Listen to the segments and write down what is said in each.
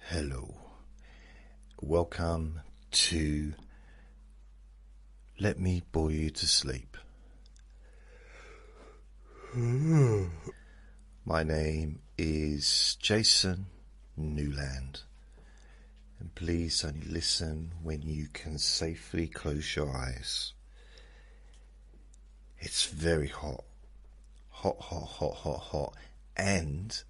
Hello, welcome to Let Me Bore You to Sleep. My name is Jason Newland, and please only listen when you can safely close your eyes. It's very hot, hot, and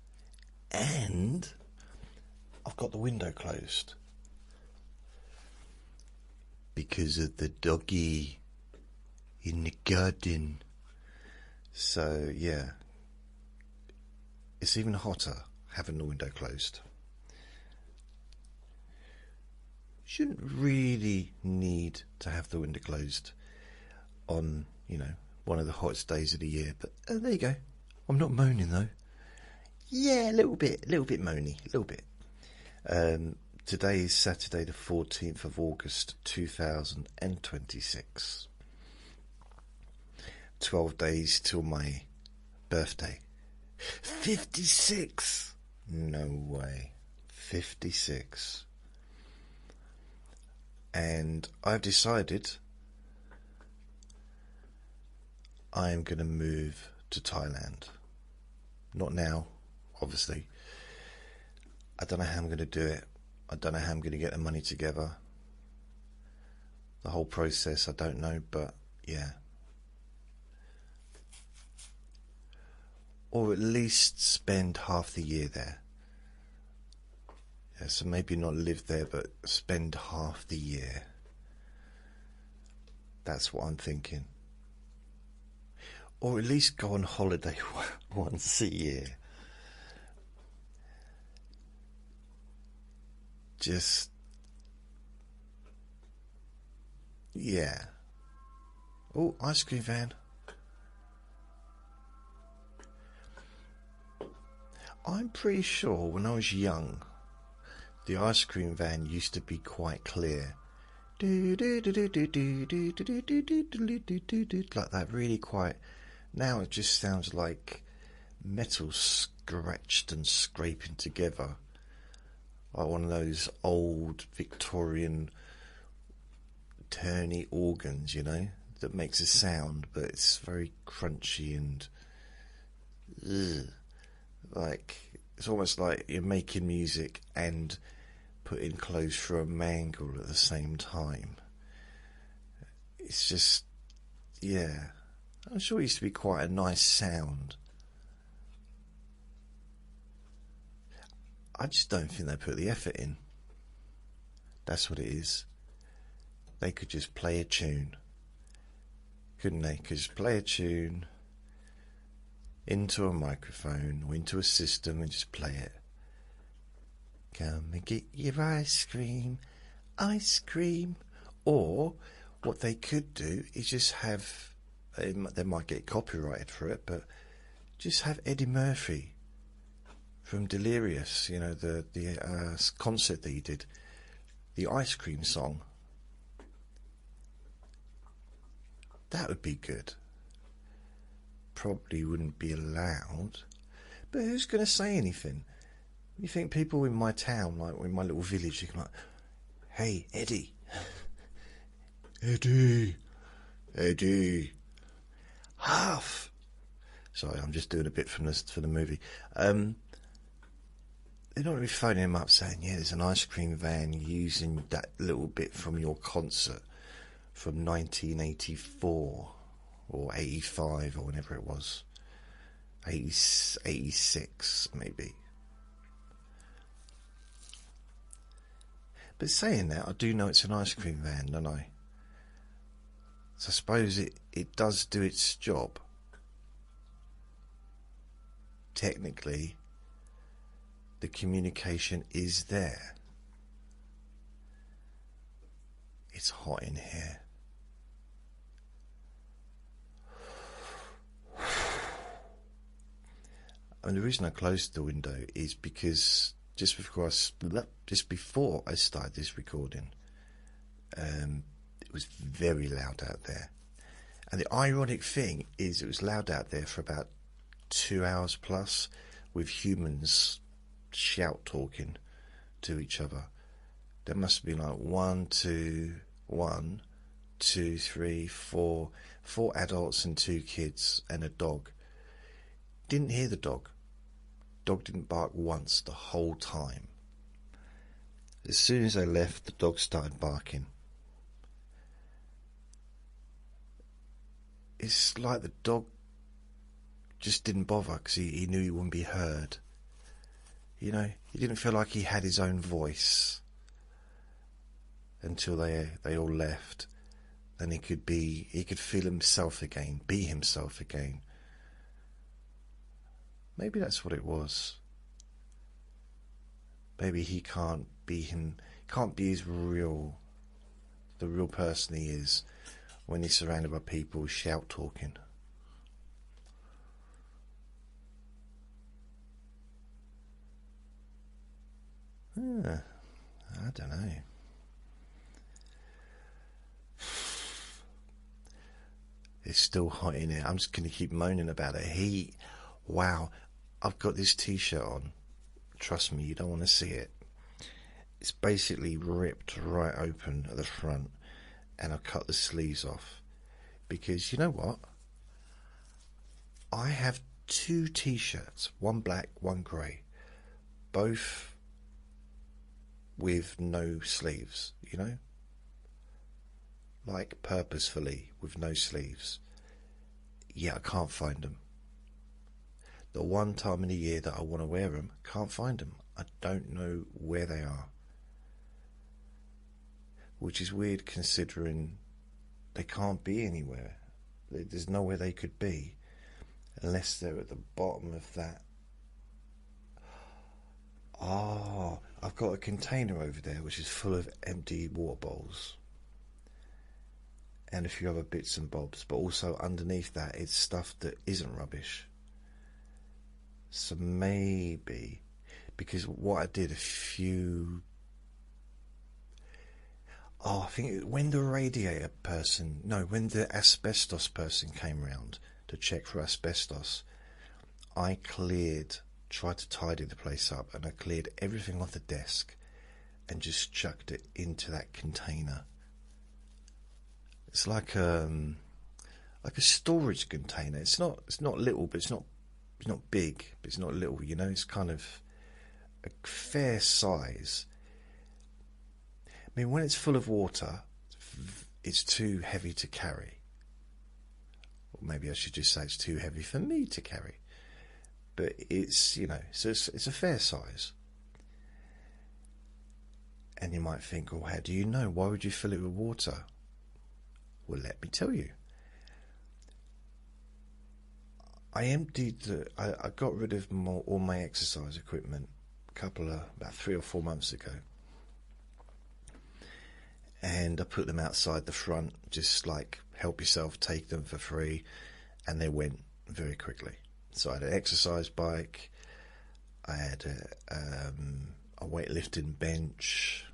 I've got the window closed because of the doggy in the garden. So yeah, it's even hotter having the window closed. Shouldn't really need to have the window closed on, one of the hottest days of the year, but there you go. I'm not moaning though. Yeah, a little bit moany, a little bit. Today is Saturday the 14th of August 2026. 12 days till my birthday. 56! No way. 56. And I've decided I am going to move to Thailand. Not now, obviously. I don't know how I'm going to do it. I don't know how I'm going to get the money together. The whole process, I don't know, but yeah. Or at least spend half the year there. Yeah, so maybe not live there, but spend half the year. That's what I'm thinking. Or at least go on holiday once a year. Just, yeah. Oh, ice cream van. I'm pretty sure when I was young, the ice cream van used to be quite clear. Like that, really quiet. Now it just sounds like metal scratched and scraping together. Like one of those old Victorian turny organs, that makes a sound, but it's very crunchy and like it's almost like you're making music and putting clothes through a mangle at the same time. It's just, yeah. I'm sure it used to be quite a nice sound. I just don't think they put the effort in. That's what it is. They could just play a tune, couldn't they? Could just play a tune into a microphone or into a system and just play it. Come and get your ice cream. Or what they could do is just have, they might get copyrighted for it, but just have Eddie Murphy from Delirious, the concert that he did, the ice cream song. That would be good. Probably wouldn't be allowed, but who's going to say anything? You think people in my town, like in my little village, you can like, hey, Eddie. Eddie. Half. Sorry, I'm just doing a bit for the movie. They're not really phoning him up saying, yeah, there's an ice cream van using that little bit from your concert from 1984 or 85 or whenever it was. 86 maybe. But saying that, I do know it's an ice cream van, don't I? So I suppose it does do its job. Technically, the communication is there. It's hot in here. And the reason I closed the window is because just before I started this recording, it was very loud out there. And the ironic thing is it was loud out there for about 2 hours plus, with humans shout talking to each other. There must have been like 4 adults and 2 kids and a dog. Didn't hear the dog. Dog didn't bark once the whole time. As soon as I left, the dog started barking. It's like the dog just didn't bother because he knew he wouldn't be heard. You know, he didn't feel like he had his own voice until they all left. Then he could feel himself again, be himself again. Maybe that's what it was. Maybe he can't be the real person he is when he's surrounded by people shout talking. I don't know. It's still hot in here. I'm just going to keep moaning about the heat. Wow, I've got this t-shirt on. Trust me, you don't want to see it. It's basically ripped right open at the front, and I've cut the sleeves off. Because you know what? I have 2 t-shirts, one black, one grey. Both with no sleeves, you know? Like purposefully with no sleeves. Yeah, I can't find them. The one time in the year that I want to wear them, can't find them. I don't know where they are. Which is weird considering they can't be anywhere. There's nowhere they could be unless they're at the bottom of that. Oh, I've got a container over there which is full of empty water bowls and a few other bits and bobs, but also underneath that it's stuff that isn't rubbish. So maybe, because what I did I think when the when the asbestos person came round to check for asbestos, I tried to tidy the place up, and I cleared everything off the desk and just chucked it into that container. It's like a storage container. It's not little, but it's not big, but it's not little, you know. It's kind of a fair size. I mean, when it's full of water, it's too heavy to carry. Or maybe I should just say it's too heavy for me to carry. But it's, you know, so it's a fair size. And you might think, well, how do you know? Why would you fill it with water? Well, let me tell you. I got rid of all my exercise equipment about 3 or 4 months ago. And I put them outside the front, just like help yourself, take them for free. And they went very quickly. So I had an exercise bike, I had a weightlifting bench,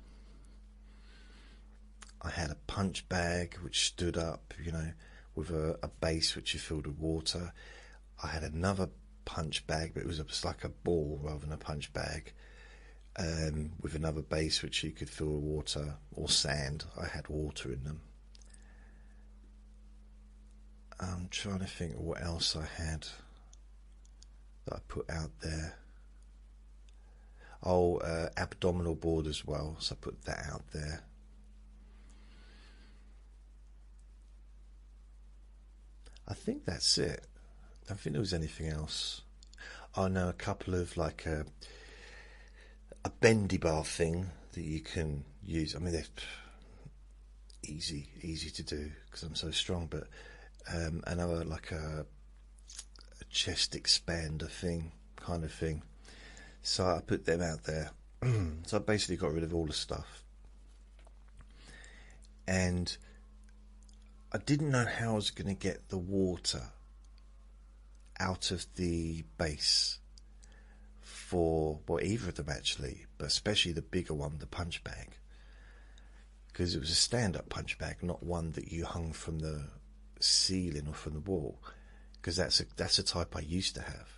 I had a punch bag which stood up, you know, with a base which you filled with water. I had another punch bag, but it was like a ball rather than a punch bag, with another base which you could fill with water or sand. I had water in them. I'm trying to think of what else I had that I put out there. Abdominal board as well, so I put that out there. I think that's it. I don't think there was anything else. Oh no, a couple of like a bendy bar thing that you can use. I mean, they're easy to do because I'm so strong, but another like a chest expander kind of thing. So I put them out there. So I basically got rid of all the stuff. And I didn't know how I was going to get the water out of the base for, well, either of them actually, but especially the bigger one, the punch bag. Because it was a stand-up punch bag, not one that you hung from the ceiling or from the wall. Because that's a type I used to have.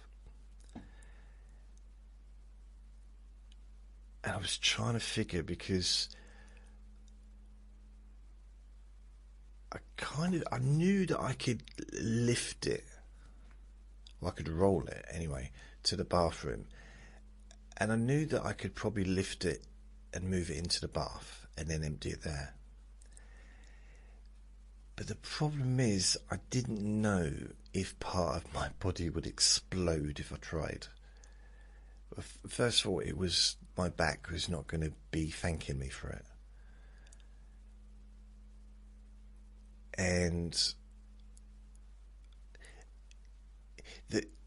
And I was trying to figure, because I knew that I could lift it, or I could roll it anyway, to the bathroom. And I knew that I could probably lift it and move it into the bath and then empty it there. But the problem is, I didn't know if part of my body would explode if I tried. First of all, it was my back was not going to be thanking me for it. And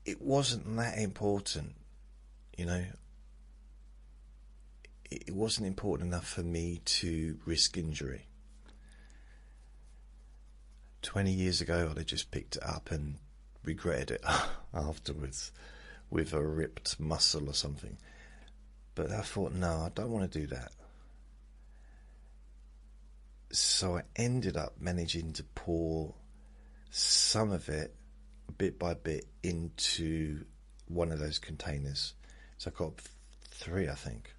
it wasn't that important, you know. It wasn't important enough for me to risk injury. 20 years ago, I'd have just picked it up and regretted it afterwards with a ripped muscle or something. But I thought, no, I don't want to do that. So I ended up managing to pour some of it, bit by bit, into one of those containers. So I got 3, I think.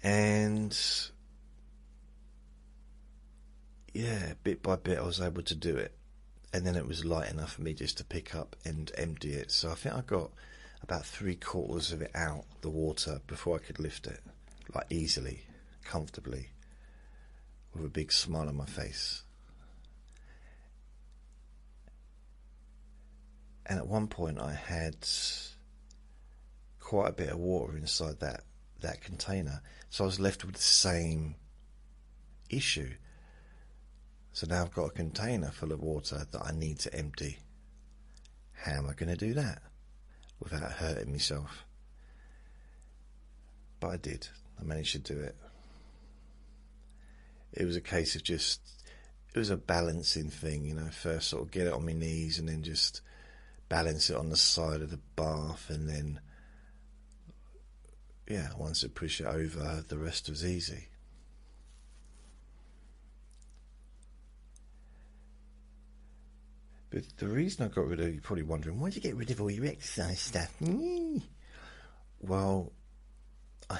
And yeah, bit by bit I was able to do it. And then it was light enough for me just to pick up and empty it. So I think I got about 3/4 of it out, the water, before I could lift it, like easily, comfortably, with a big smile on my face. And at one point I had quite a bit of water inside that container. So I was left with the same issue. So now I've got a container full of water that I need to empty. How am I going to do that without hurting myself? But I did. I managed to do it. It was a case of it was a balancing thing, you know. First sort of get it on my knees and then just balance it on the side of the bath, and then, yeah, once I push it over, the rest was easy. But the reason I got rid of, you're probably wondering, why did you get rid of all your exercise stuff? Well, I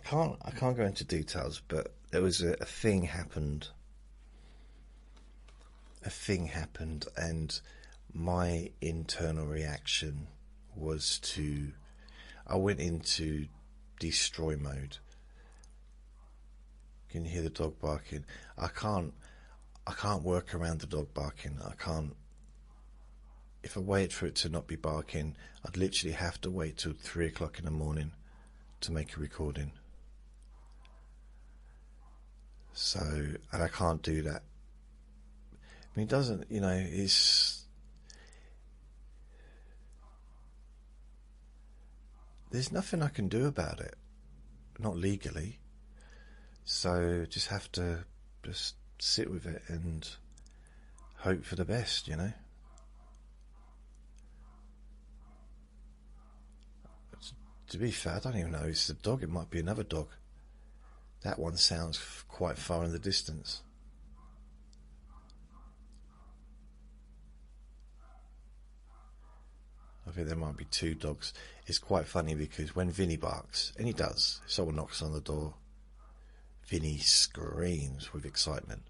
can't go into details, but there was a thing happened. A thing happened, and my internal reaction was I went into destroy mode. Can you hear the dog barking? I can't work around the dog barking. I can't. If I wait for it to not be barking, I'd literally have to wait till 3 o'clock in the morning to make a recording. So, and I can't do that. I mean, it doesn't, you know, there's nothing I can do about it. Not legally. So, just have to just sit with it and hope for the best, you know. To be fair, I don't even know if it's a dog. It might be another dog. That one sounds quite far in the distance. I think there might be 2 dogs. It's quite funny because when Vinny barks, and he does, if someone knocks on the door, Vinny screams with excitement.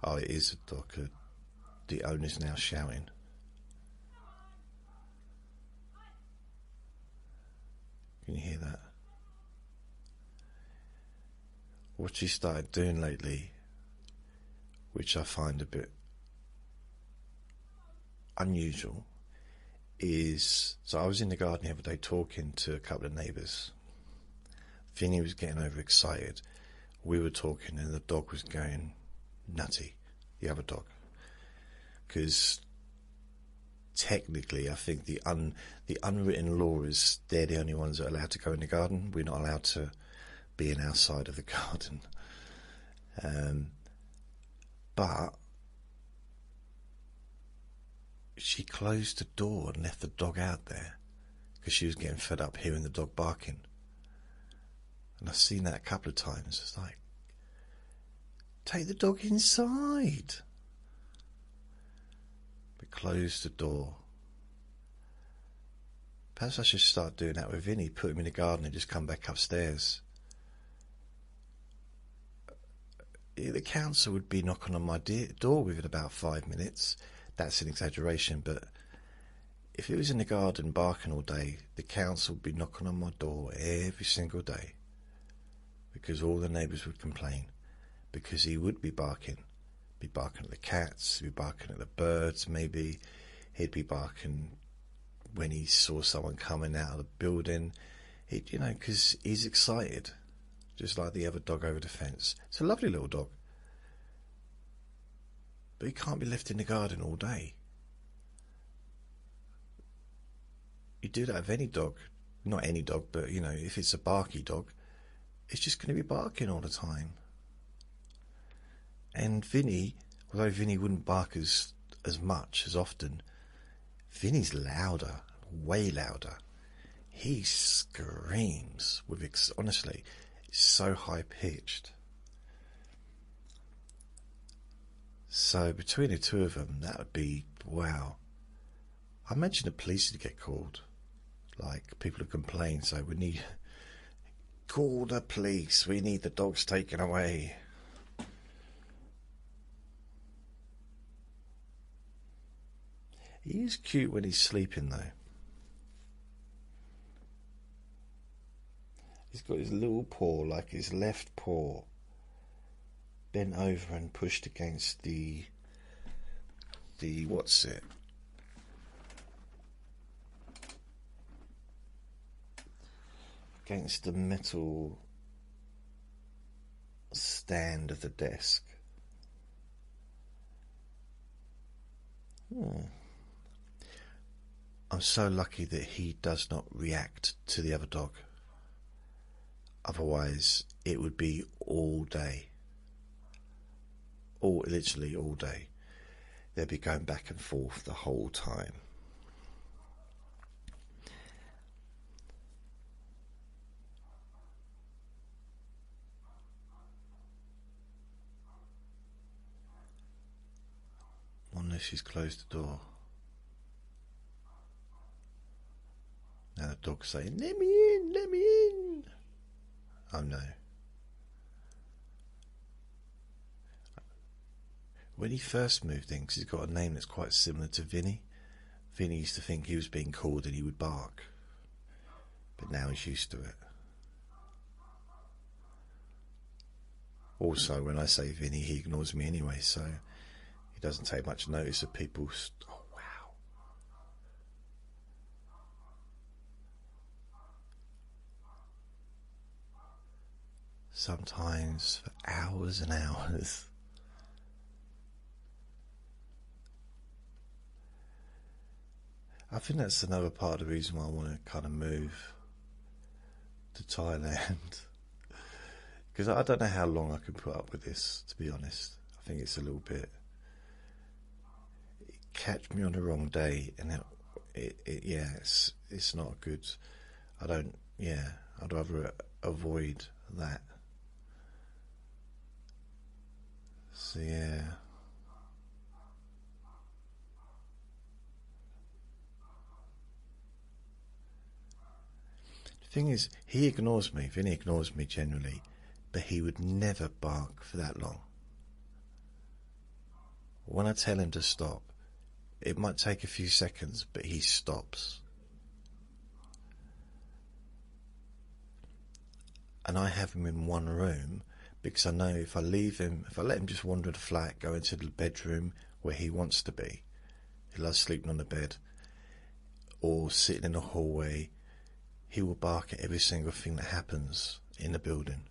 Oh, it is a dog. The owner's now shouting. Can you hear that? What she started doing lately, which I find a bit unusual, is, so I was in the garden the other day talking to a couple of neighbours. Vinny was getting overexcited. We were talking and the dog was going nutty, the other dog. Because technically, I think the unwritten law is they're the only ones that are allowed to go in the garden. We're not allowed to be in our side of the garden. But she closed the door and left the dog out there because she was getting fed up hearing the dog barking. And I've seen that a couple of times. It's like, take the dog inside. But close the door. Perhaps I should start doing that with Vinny, put him in the garden and just come back upstairs. The council would be knocking on my door within about 5 minutes. That's an exaggeration, but if it was in the garden barking all day, the council would be knocking on my door every single day, because all the neighbours would complain, because he would be barking at the cats, he'd be barking at the birds, maybe he'd be barking when he saw someone coming out of the building, because he's excited, just like the other dog over the fence. It's a lovely little dog, but he can't be left in the garden all day. You do that with any dog, not any dog, but if it's a barky dog, it's just going to be barking all the time. And Vinny, although Vinny wouldn't bark as much, as often, Vinny's louder, way louder. He screams honestly, it's so high pitched. So between the two of them, that would be, wow. I imagine the police would get called. Like, people would complain, so we need, call the police, we need the dogs taken away. He is cute when he's sleeping, though. He's got his little paw, like his left paw, bent over and pushed against the what's it? Against the metal stand of the desk. I'm so lucky that he does not react to the other dog. Otherwise, it would be all day. Literally all day. They'd be going back and forth the whole time. Unless she's closed the door. Now the dog's saying, let me in, let me in. Oh no. When he first moved in, because he's got a name that's quite similar to Vinny, Vinny used to think he was being called and he would bark. But now he's used to it. Also, when I say Vinny, he ignores me anyway, so he doesn't take much notice of people's... Oh, wow. Sometimes for hours and hours. I think that's another part of the reason why I want to kind of move to Thailand. Because I don't know how long I can put up with this, to be honest. I think it's a little bit... Catch me on the wrong day and it's not good. I'd rather avoid that. So yeah. The thing is, he ignores me, Vinny ignores me generally, but he would never bark for that long. When I tell him to stop, it might take a few seconds, but he stops. And I have him in one room because I know if I let him just wander the flat, go into the bedroom where he wants to be, he loves sleeping on the bed, or sitting in the hallway, he will bark at every single thing that happens in the building.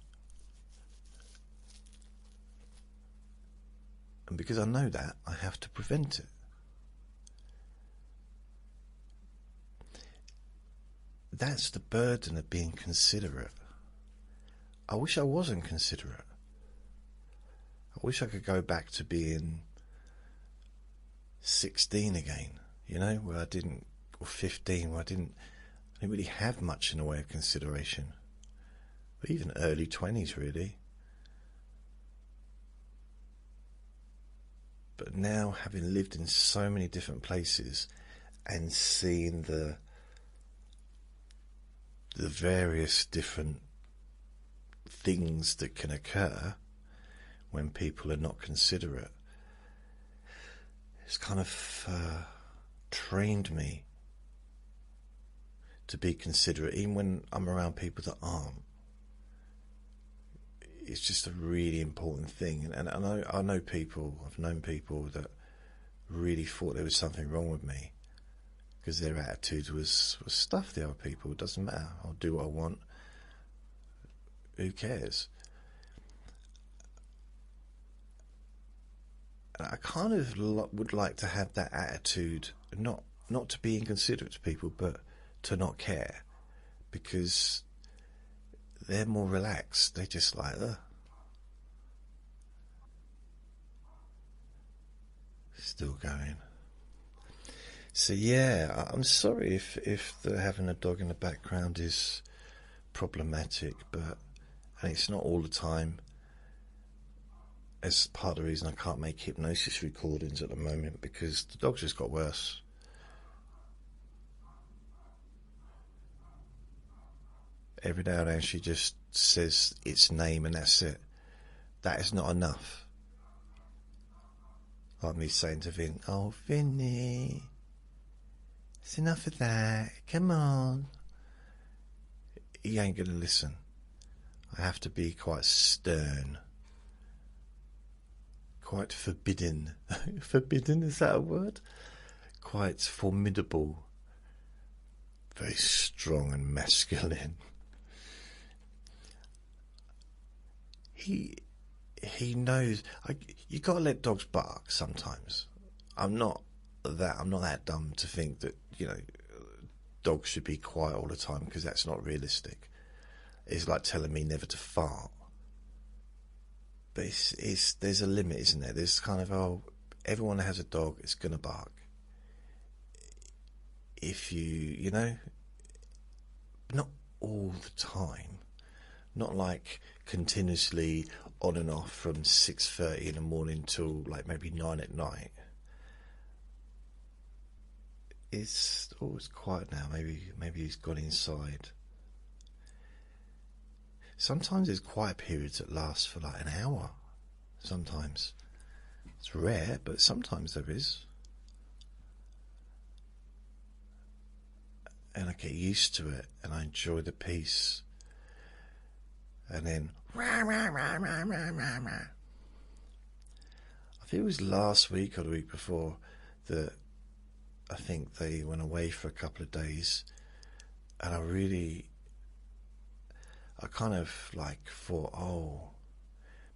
And because I know that, I have to prevent it. That's the burden of being considerate. I wish I wasn't considerate. I wish I could go back to being 16 again, where I didn't, or 15, where I didn't really have much in the way of consideration. Or even early 20s, really. But now, having lived in so many different places and seeing the the various different things that can occur when people are not considerate, it's kind of trained me to be considerate, even when I'm around people that aren't. It's just a really important thing, and I know people, I've known people that really thought there was something wrong with me because their attitude was stuff the other people. It doesn't matter, I'll do what I want, who cares? And I kind of would like to have that attitude, not to be inconsiderate to people, but to not care, because they're more relaxed. They just like, still going. So yeah, I'm sorry if the having a dog in the background is problematic, and it's not all the time. It's part of the reason I can't make hypnosis recordings at the moment, because the dog's just got worse. Every now and then she just says its name and that's it. That is not enough. Like me saying to Vin, "Oh, Vinny, it's enough of that. Come on." He ain't going to listen. I have to be quite stern. Quite forbidding. Forbidden, is that a word? Quite formidable. Very strong and masculine. He knows. You got to let dogs bark sometimes. I'm not that dumb to think that, dogs should be quiet all the time, because that's not realistic. It's like telling me never to fart. But there's a limit, isn't there? There's kind of, everyone that has a dog is going to bark. If not all the time. Not like continuously on and off from 6:30 in the morning till like maybe 9 at night. It's always quiet now. Maybe he's gone inside. Sometimes there's quiet periods that last for like an hour. Sometimes. It's rare, but sometimes there is. And I get used to it, and I enjoy the peace. And then, rah, rah, rah, rah, rah, rah, rah. I think it was last week or the week before that I think they went away for a couple of days, and I kind of like thought,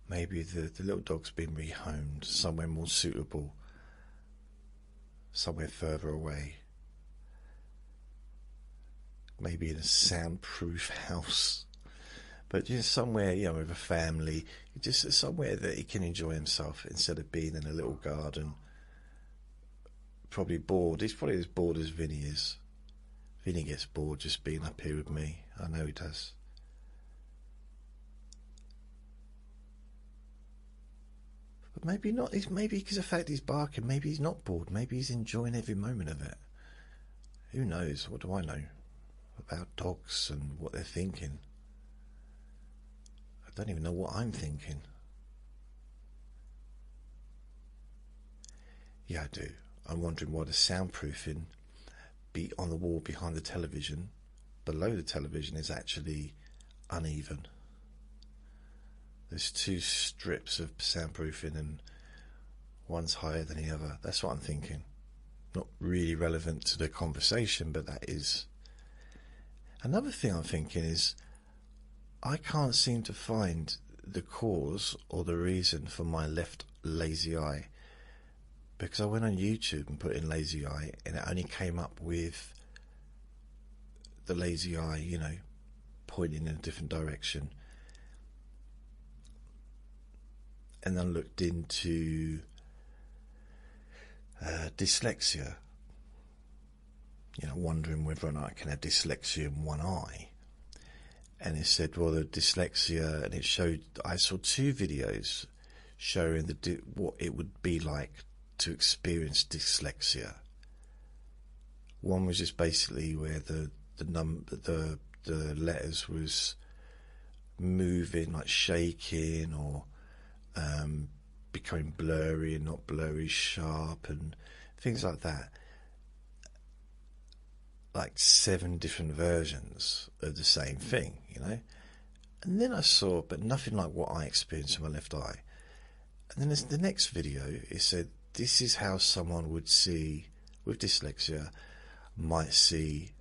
maybe the little dog's been rehomed somewhere more suitable, somewhere further away, maybe in a soundproof house, but just somewhere, with a family, just somewhere that he can enjoy himself instead of being in a little garden. Probably bored. He's probably as bored as Vinny is. Vinny gets bored just being up here with me. I know he does. But maybe not. Maybe because of the fact he's barking, maybe he's not bored. Maybe he's enjoying every moment of it. Who knows? What do I know about dogs and what they're thinking? I don't even know what I'm thinking. Yeah, I do. I'm wondering why the soundproofing on the wall behind the television, below the television, is actually uneven. There's two strips of soundproofing and one's higher than the other. That's what I'm thinking. Not really relevant to the conversation, but that is. Another thing I'm thinking is, I can't seem to find the cause or the reason for my left lazy eye. Because I went on YouTube and put in lazy eye, and it only came up with the lazy eye, pointing in a different direction. And then looked into dyslexia, wondering whether or not I can have dyslexia in one eye. And it said, well, the dyslexia, and I saw two videos showing what it would be like to experience dyslexia. One was just basically where the the letters was moving, like shaking, or becoming blurry and not blurry, sharp, and things like that. Like 7 different versions of the same thing, you know. And then I saw, but nothing like what I experienced in my left eye. And then the next video, it said, this is how someone would see, with dyslexia, might see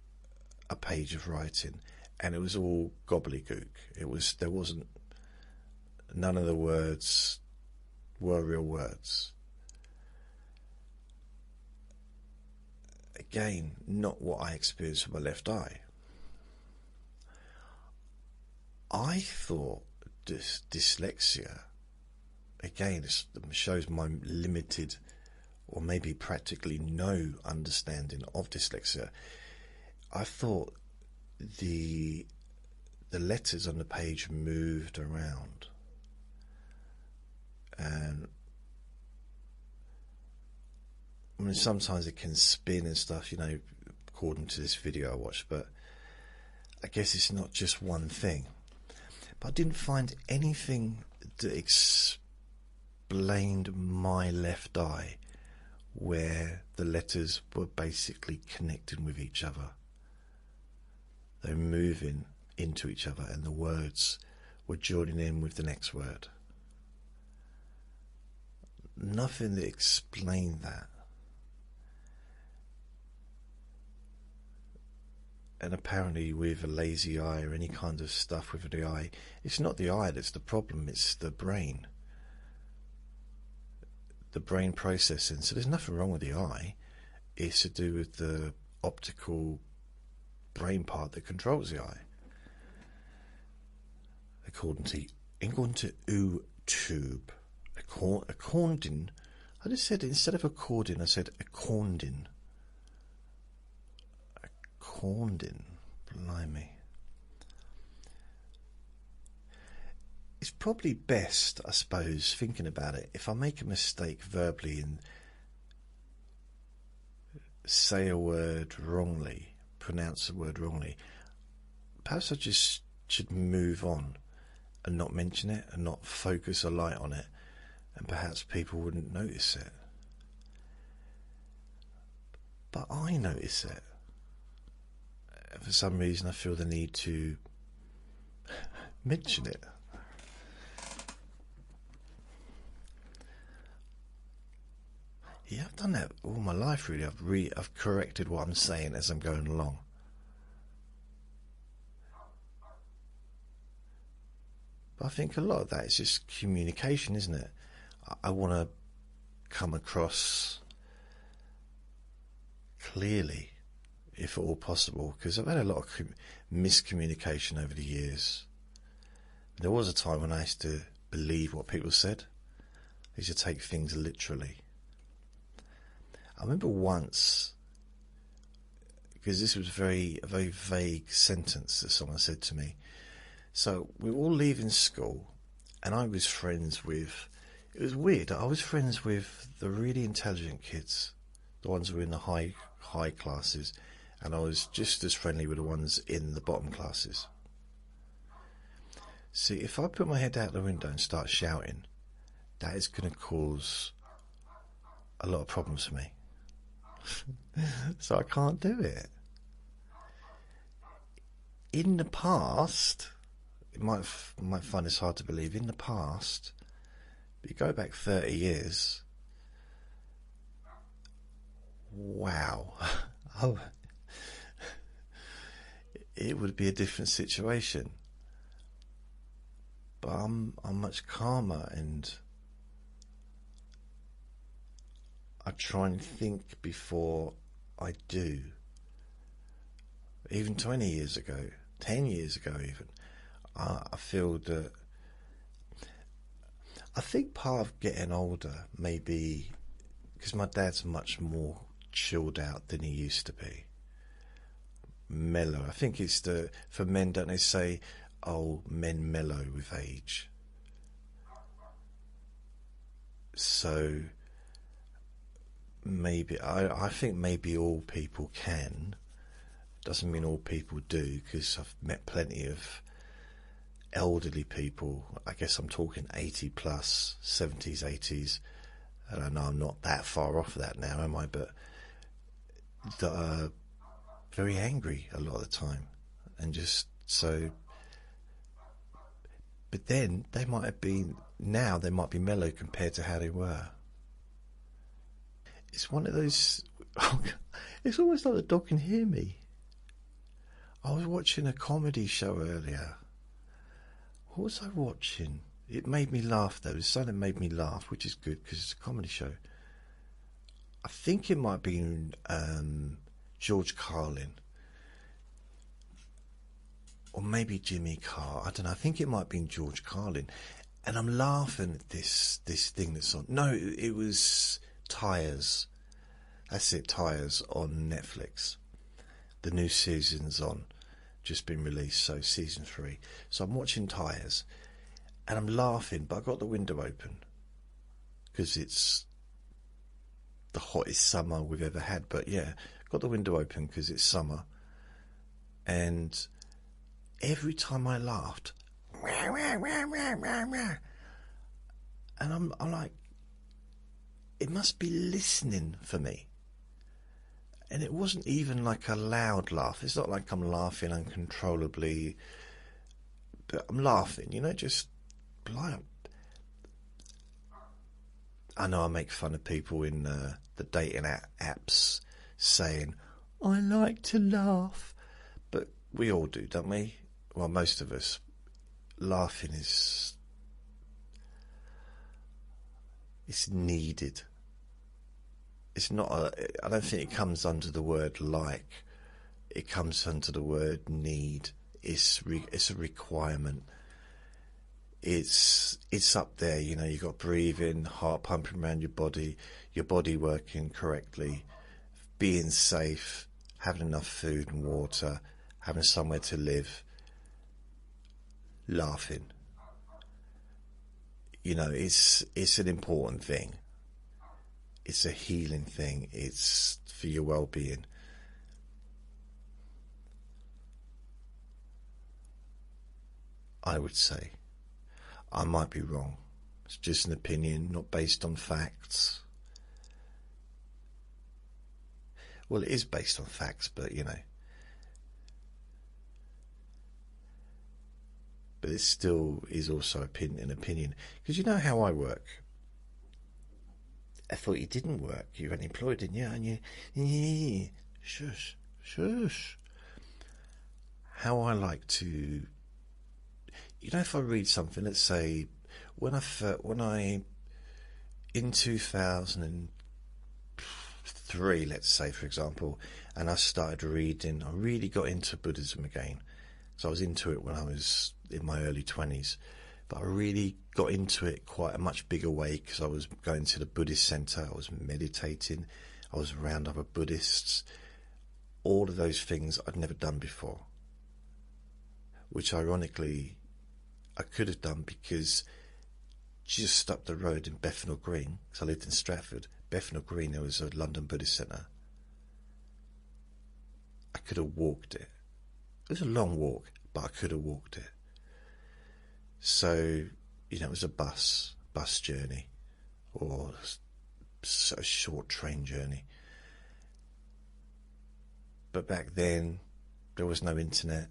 a page of writing. And it was all gobbledygook. There wasn't, none of the words were real words. Again, not what I experienced with my left eye. I thought dyslexia, again, it shows my limited or maybe practically no understanding of dyslexia. I thought the letters on the page moved around, and I mean, sometimes it can spin and stuff, you know, according to this video I watched, but I guess it's not just one thing. But I didn't find anything that explained my left eye where the letters were basically connecting with each other. They're moving into each other and the words were joining in with the next word. Nothing that explained that. And apparently with a lazy eye or any kind of stuff with the eye, it's not the eye that's the problem, it's the brain. The brain processing. So there's nothing wrong with the eye. It's to do with the optical brain part that controls the eye. According to YouTube, according, I just said, instead of according, I said according. Blimey. It's probably best, I suppose, thinking about it, if I make a mistake verbally and say a word wrongly, pronounce a word wrongly, perhaps I just should move on and not mention it and not focus a light on it, and perhaps people wouldn't notice it. But I notice it. For some reason I feel the need to mention it. Yeah, I've done that all my life really. I've corrected what I'm saying as I'm going along. But I think a lot of that is just communication, isn't it? I want to come across clearly, if at all possible, because I've had a lot of miscommunication over the years. There was a time when I used to believe what people said. I used to take things literally. I remember once, because this was a very vague sentence that someone said to me. So we were all leaving school, and I was friends with, it was weird, I was friends with the really intelligent kids, the ones who were in the high classes, and I was just as friendly with the ones in the bottom classes. See, if I put my head out the window and start shouting, that is going to cause a lot of problems for me. So I can't do it. In the past, you might find this hard to believe, in the past, but you go back 30 years, wow. Oh, it would be a different situation. But I'm much calmer, and I try and think before I do. Even 20 years ago, 10 years ago even, I feel that, I think part of getting older may be because my dad's much more chilled out than he used to be. Mellow. I think it's for men, don't they say, oh, men mellow with age. So maybe, I think maybe all people can, Doesn't mean all people do, because I've met plenty of elderly people. I guess I'm talking 80 plus, 70s, 80s. And I know I'm not that far off that now, am I? But that are very angry a lot of the time. And just so... But then they might have been... Now they might be mellow compared to how they were. It's one of those... It's almost like the dog can hear me. I was watching a comedy show earlier. What was I watching? It made me laugh, though. It was something that made me laugh, which is good because it's a comedy show. I think it might have been George Carlin. Or maybe Jimmy Carr. I don't know. I think it might have been George Carlin. And I'm laughing at this thing that's on. No, it was Tyres. That's it, Tyres on Netflix. The new season's on. Just been released, so season 3. So I'm watching Tyres. And I'm laughing, but I got the window open. Because it's the hottest summer we've ever had. But yeah, got the window open because it's summer. And every time I laughed, and I'm like, it must be listening for me. And it wasn't even like a loud laugh. It's not like I'm laughing uncontrollably, but I'm laughing, just like... I know I make fun of people in the dating apps saying, I like to laugh. But we all do, don't we? Well, most of us. Laughing is... It's needed. It's not I don't think it comes under the word like. It comes under the word need. It's a requirement. It's up there, you've got breathing, heart pumping around your body working correctly, being safe, having enough food and water, having somewhere to live, laughing. It's an important thing. It's a healing thing. It's for your well-being. I would say. I might be wrong. It's just an opinion, not based on facts. Well, it is based on facts, but But it still is also an opinion. Because you know how I work. I thought you didn't work. You're unemployed, didn't you? And you... Shush. How I like to... if I read something, let's say, when I in 2003, let's say, for example, and I started reading, I really got into Buddhism again. So I was into it when I was in my early 20s, but I really got into it quite a much bigger way because I was going to the Buddhist center, I was meditating, I was around other Buddhists, all of those things I'd never done before, which ironically I could have done because just up the road in Bethnal Green, because I lived in Stratford, Bethnal Green, there was a London Buddhist centre. I could have walked it. It was a long walk, but I could have walked it. So, it was a bus journey, or a short train journey. But back then, there was no internet.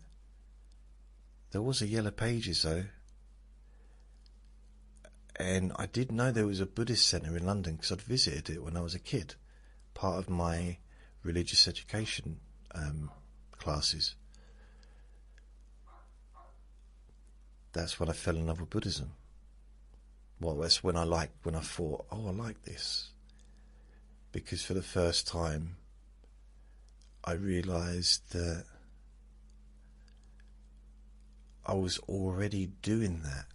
There was a Yellow Pages, though. And I did know there was a Buddhist centre in London because I'd visited it when I was a kid, part of my religious education classes. That's when I fell in love with Buddhism. Well, that's when I thought, I like this. Because for the first time, I realised that I was already doing that.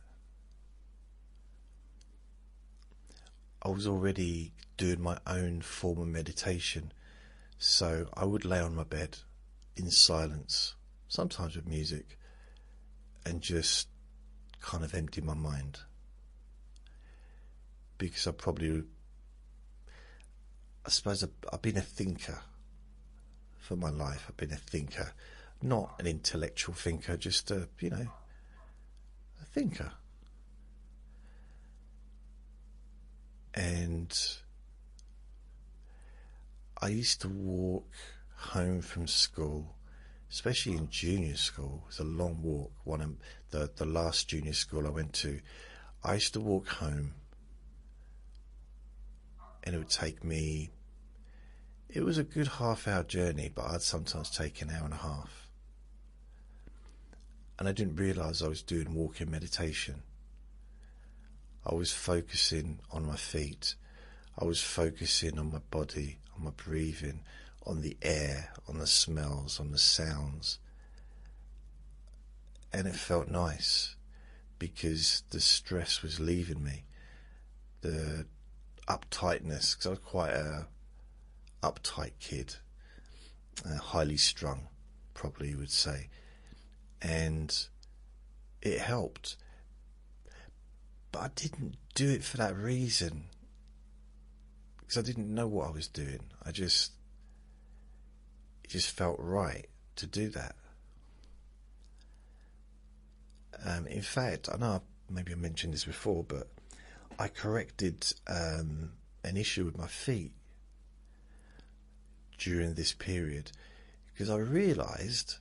I was already doing my own form of meditation. So I would lay on my bed in silence, sometimes with music, and just kind of empty my mind. Because I suppose I've been a thinker for my life. I've been a thinker, not an intellectual thinker, just a thinker. And I used to walk home from school, especially in junior school. It was a long walk. One of the last junior school I went to, I used to walk home, and it would take me, it was a good half-hour journey, but I'd sometimes take an hour and a half. And I didn't realise I was doing walking meditation. I was focusing on my feet. I was focusing on my body, on my breathing, on the air, on the smells, on the sounds. And it felt nice because the stress was leaving me. The uptightness, because I was quite a uptight kid, highly strung, probably you would say. And it helped. But I didn't do it for that reason, because I didn't know what I was doing. It just felt right to do that. In fact, I know maybe I mentioned this before, but I corrected an issue with my feet during this period, because I realised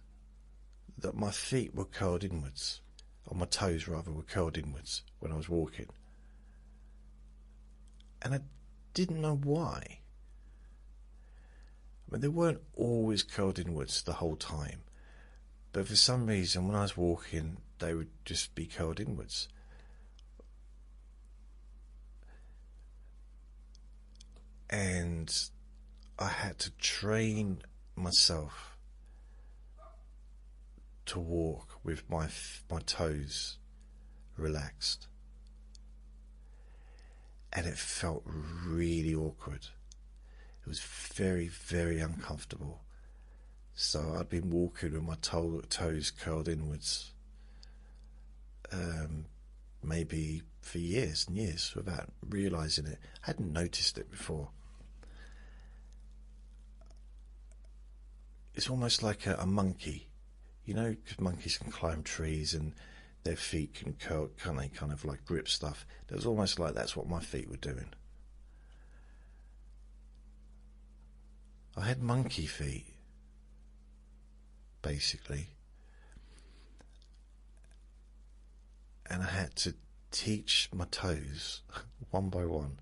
that my feet were curled inwards, or my toes rather were curled inwards when I was walking, and I didn't know why. I mean, they weren't always curled inwards the whole time, but for some reason when I was walking they would just be curled inwards. And I had to train myself to walk with my toes relaxed, and it felt really awkward. It was very, very uncomfortable. So I'd been walking with my toes curled inwards, maybe for years and years without realising it. I hadn't noticed it before. It's almost like a monkey, you know, because monkeys can climb trees and their feet can curl, kind of like grip stuff. It was almost like that's what my feet were doing. I had monkey feet, basically, and I had to teach my toes one by one.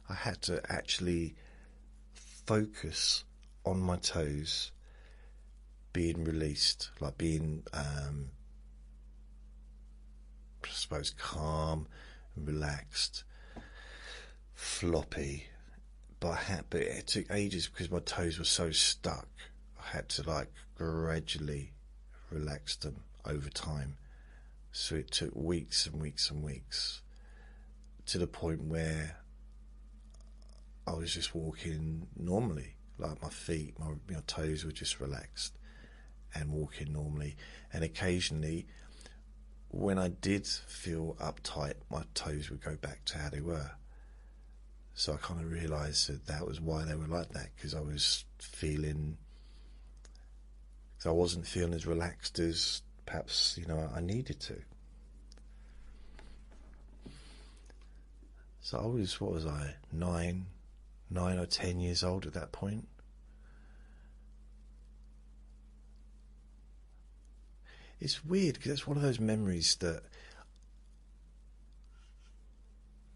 I had to actually focus on my toes being released, like being, I suppose, calm, relaxed, floppy. But it took ages because my toes were so stuck. I had to like gradually relax them over time. So it took weeks and weeks and weeks, to the point where I was just walking normally, like my feet, my toes were just relaxed and walking normally. And occasionally, when I did feel uptight, my toes would go back to how they were. So I kind of realised that was why they were like that, because I wasn't feeling as relaxed as perhaps, I needed to. So I was, 9 or 10 years old at that point. It's weird because it's one of those memories that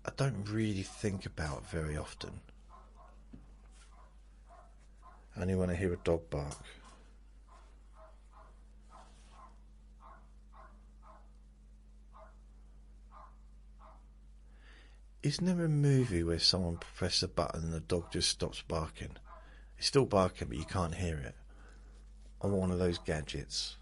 I don't really think about very often. Only when I hear a dog bark. Isn't there a movie where someone presses a button and the dog just stops barking? It's still barking, but you can't hear it. On one of those gadgets.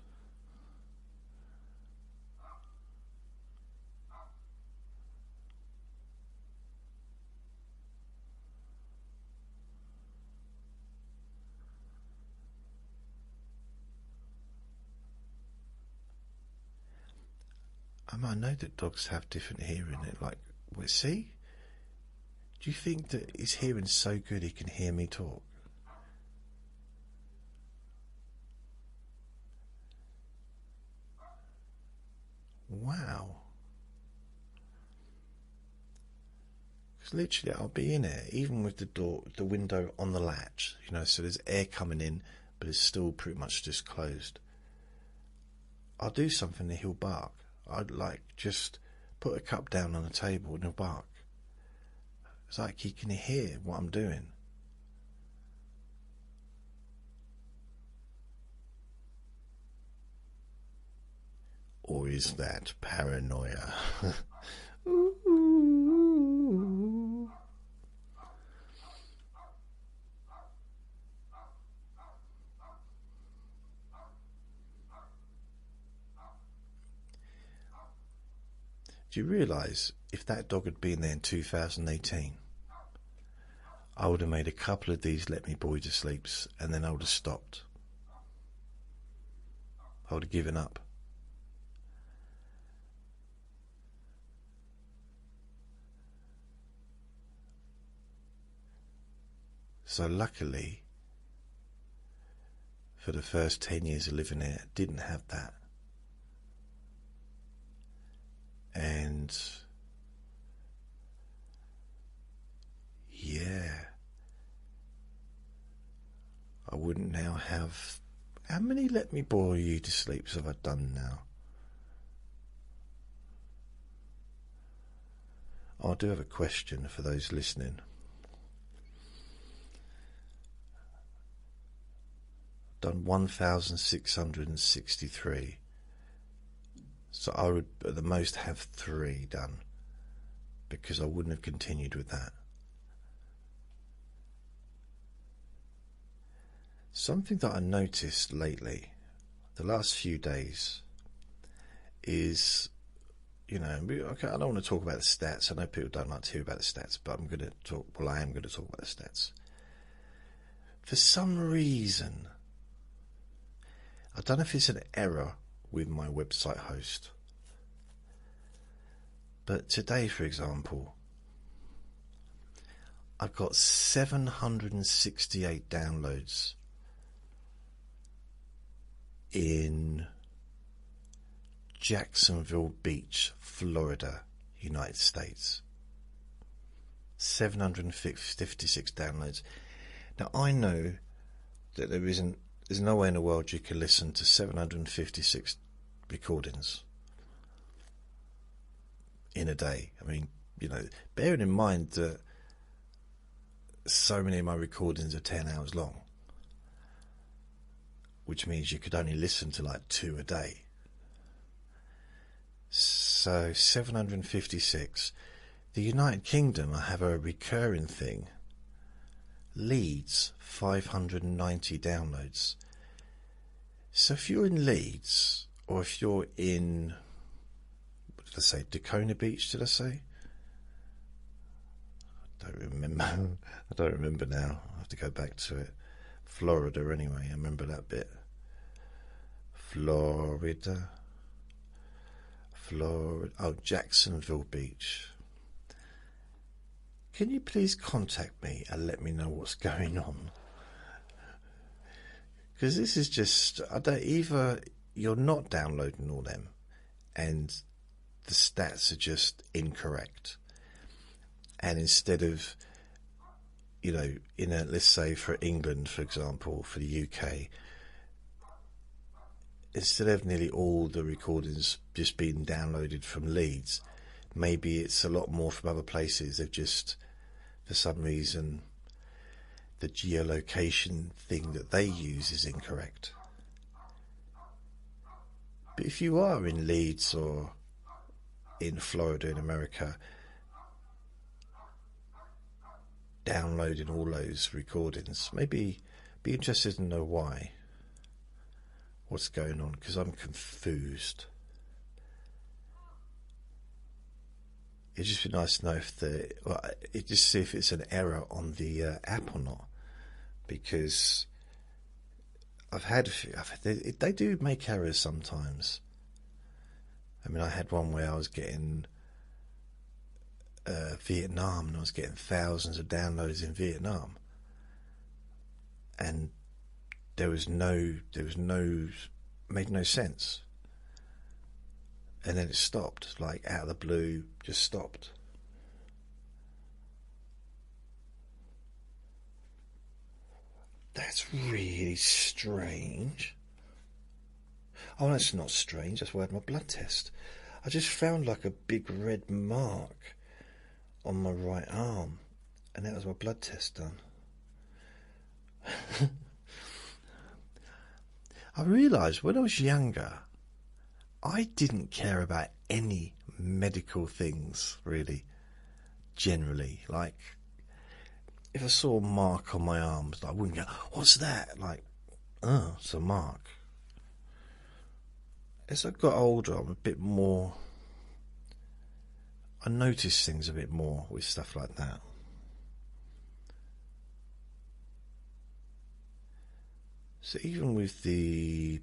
I know that dogs have different hearing. See? Do you think that his hearing's so good he can hear me talk? wow. Because literally I'll be in it, even with the window on the latch, so there's air coming in, but it's still pretty much just closed. I'll do something and he'll bark. I'd just put a cup down on the table and he'll bark. It's like he can hear what I'm doing. Or is that paranoia? Ooh. Do you realise if that dog had been there in 2018, I would have made a couple of these let me bore you to sleeps and then I would have stopped. I would have given up. So luckily, for the first 10 years of living here, I didn't have that. And yeah, I wouldn't now have. How many let me bore you to sleeps have I done now? Oh, I do have a question for those listening. I've done 1,663. So I would at the most have 3 done, because I wouldn't have continued with that. Something that I noticed lately, the last few days, is, okay, I don't want to talk about the stats. I know people don't like to hear about the stats, but I am going to talk about the stats. For some reason, I don't know if it's an error with my website host, but today, for example, I've got 768 downloads in Jacksonville Beach, Florida, United States. 756 downloads. Now I know that there's no way in the world you can listen to 756 recordings in a day. I mean, bearing in mind that so many of my recordings are 10 hours long, which means you could only listen to 2 a day. So 756. The United Kingdom, I have a recurring thing. Leeds, 590 downloads. So if you're in Leeds, or if you're in, what did I say, Dacona Beach, did I say? I don't remember now. I have to go back to it. Florida, anyway, I remember that bit. Florida. Oh, Jacksonville Beach. Can you please contact me and let me know what's going on? Because this is just, either you're not downloading all them and the stats are just incorrect. And instead of, let's say for England, for example, for the UK, instead of nearly all the recordings just being downloaded from Leeds, maybe it's a lot more from other places. They've just, for some reason, the geolocation thing that they use is incorrect. But if you are in Leeds or in Florida in America, downloading all those recordings, maybe be interested to know what's going on, because I'm confused. It'd just be nice to know if just see if it's an error on the app or not, because I've had a few. They do make errors sometimes. I mean, I had one where I was getting Vietnam, and I was getting thousands of downloads in Vietnam, and made no sense. and then it stopped, like out of the blue, just stopped. That's really strange. Oh, that's not strange. That's why I had my blood test. I just found like a big red mark on my right arm, and that was my blood test done. I realised when I was younger, I didn't care about any medical things, really, generally. Like, if I saw a mark on my arm, I wouldn't go, what's that? Like, oh, it's a mark. As I got older, I'm a bit more... I notice things a bit more with stuff like that. So even with the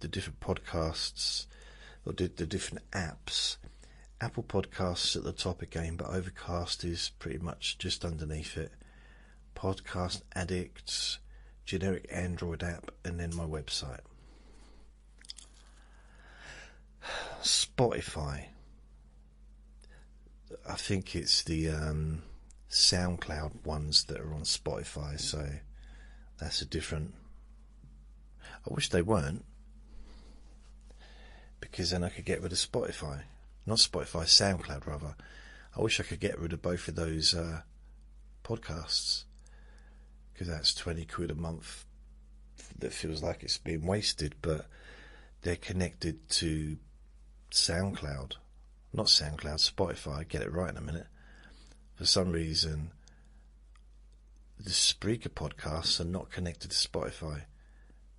different podcasts, or the different apps, Apple Podcasts at the top again, but Overcast is pretty much just underneath it. Podcast Addicts, generic Android app, and then my website. Spotify. I think it's the SoundCloud ones that are on Spotify, so that's a different... I wish they weren't, because then I could get rid of Spotify. Not Spotify, SoundCloud rather. I wish I could get rid of both of those podcasts, because that's 20 quid a month that feels like it's being wasted, but they're connected to SoundCloud. Not SoundCloud, Spotify. Get it right in a minute. For some reason, the Spreaker podcasts are not connected to Spotify.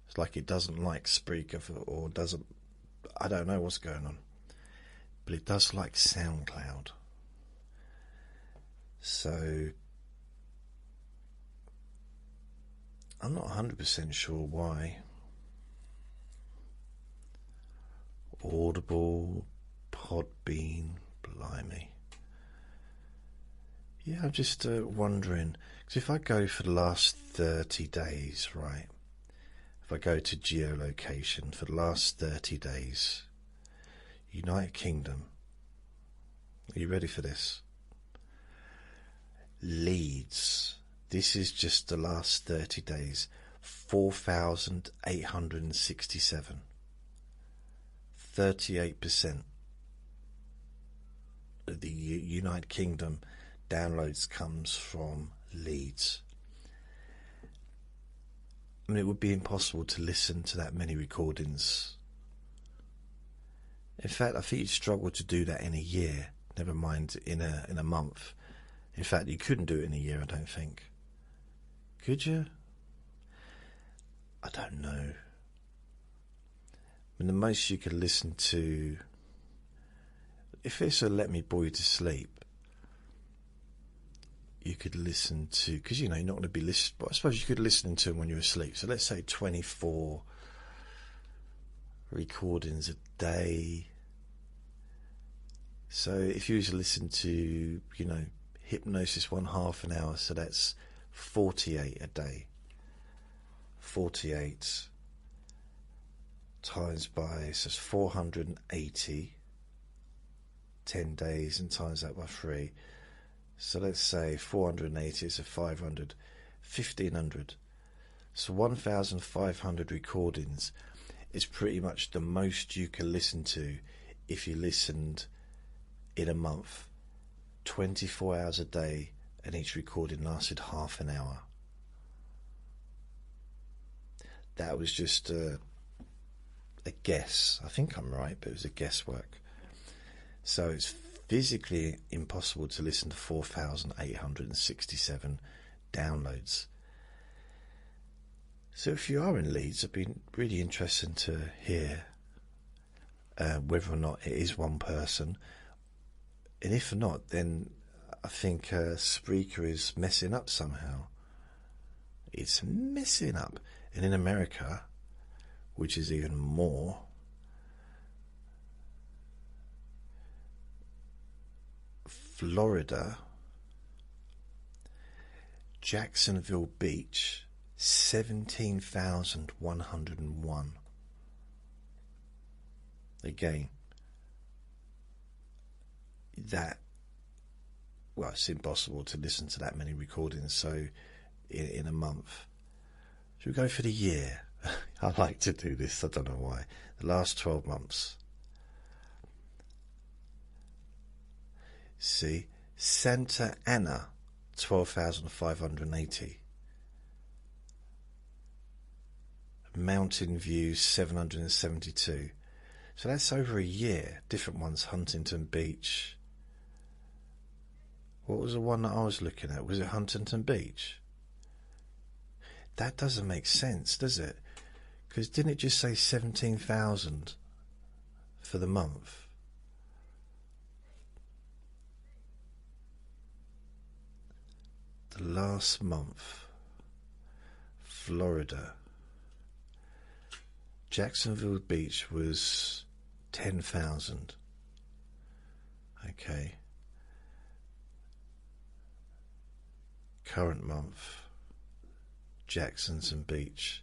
It's like it doesn't like Spreaker, or doesn't... I don't know what's going on. But it does like SoundCloud. So I'm not 100% sure why. Audible, Podbean, blimey. Yeah, I'm just wondering, because if I go for the last 30 days, right, if I go to geolocation for the last 30 days, United Kingdom, are you ready for this? Leeds, this is just the last 30 days, 4,867. 38% of the United Kingdom downloads comes from Leeds. I mean, it would be impossible to listen to that many recordings. In fact, I think you'd struggle to do that in a year, never mind in a month. In fact, you couldn't do it in a year, I don't think. Could you? I don't know. I mean, the most you could listen to, if it's a Let Me Bore You to Sleep, you could listen to, because you're not going to be listening, but I suppose you could listen to them when you're asleep. So let's say 24 recordings a day. So if you was to listen to, Hypnosis 1/2 an hour, so that's 48 a day. 48 times by, so it's 480, 10 days, and times that by 3. So let's say 480, so 500, 1,500. So 1,500 recordings is pretty much the most you can listen to if you listened in a month, 24 hours a day, and each recording lasted half an hour. That was just a guess. I think I'm right, but it was a guesswork. So it's physically impossible to listen to 4,867 downloads. So if you are in Leeds, it'd be really interesting to hear whether or not it is one person. And if not, then I think Spreaker is messing up somehow. It's messing up. And in America, which is even more, Florida, Jacksonville Beach, 17,101. Again, that, well, it's impossible to listen to that many recordings, so in a month. Should we go for the year? I like to do this, I don't know why. The last 12 months. See, Santa Ana, 12,580. Mountain View, 772. So that's over a year. Different ones. Huntington Beach. What was the one that I was looking at? Was it Huntington Beach? That doesn't make sense, does it? Because didn't it just say 17,000 for the month? The last month. Florida. Jacksonville Beach was 10,000. Okay. Current month, Jackson's and Beach,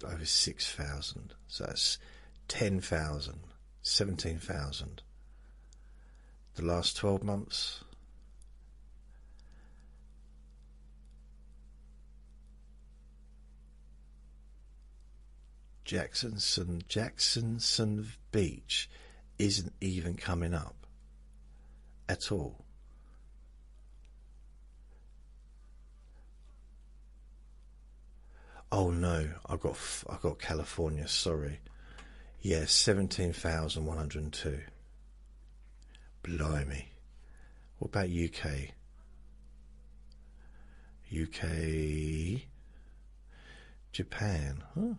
over 6,000. So that's 10,000, 17,000. The last 12 months, Jackson Beach isn't even coming up at all. Oh no, I got California. Sorry. Yeah, 17,102. Blimey. What about UK? UK, Japan. Huh?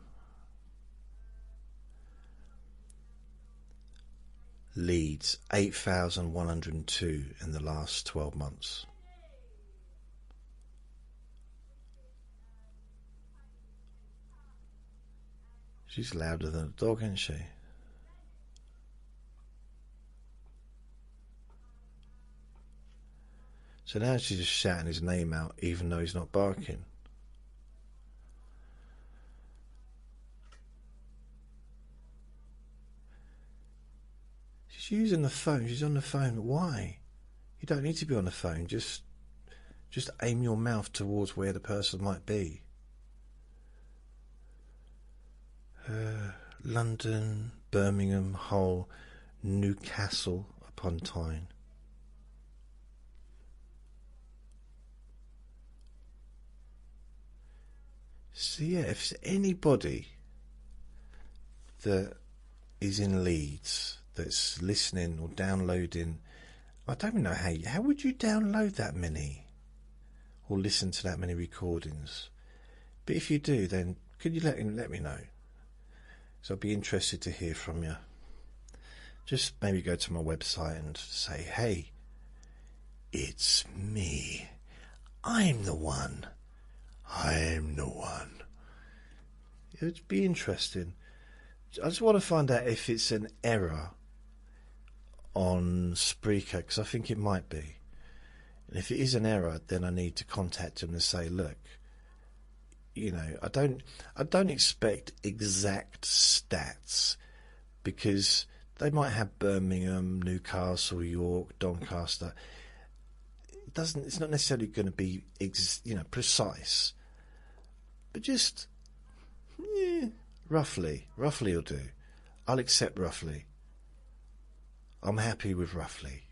Leeds, 8,102 in the last 12 months. She's louder than a dog, isn't she? So now she's just shouting his name out even though he's not barking. She's using the phone. She's on the phone. Why? You don't need to be on the phone. Just aim your mouth towards where the person might be. London, Birmingham, Hull, Newcastle upon Tyne. So yeah, if there's anybody that is in Leeds that's listening or downloading, I don't know how would you download that many or listen to that many recordings? But if you do, then could you let me know? So I'd be interested to hear from you. Just maybe go to my website and say, hey, it's me. I'm the one. I'm the one. It would be interesting. I just want to find out if it's an error on Spreaker, because I think it might be. And if it is an error, then I need to contact them and say, look, you know, I don't expect exact stats, because they might have Birmingham, Newcastle, York, Doncaster. It's not necessarily going to be precise, but just roughly will do. I'll accept roughly. I'm happy with roughly.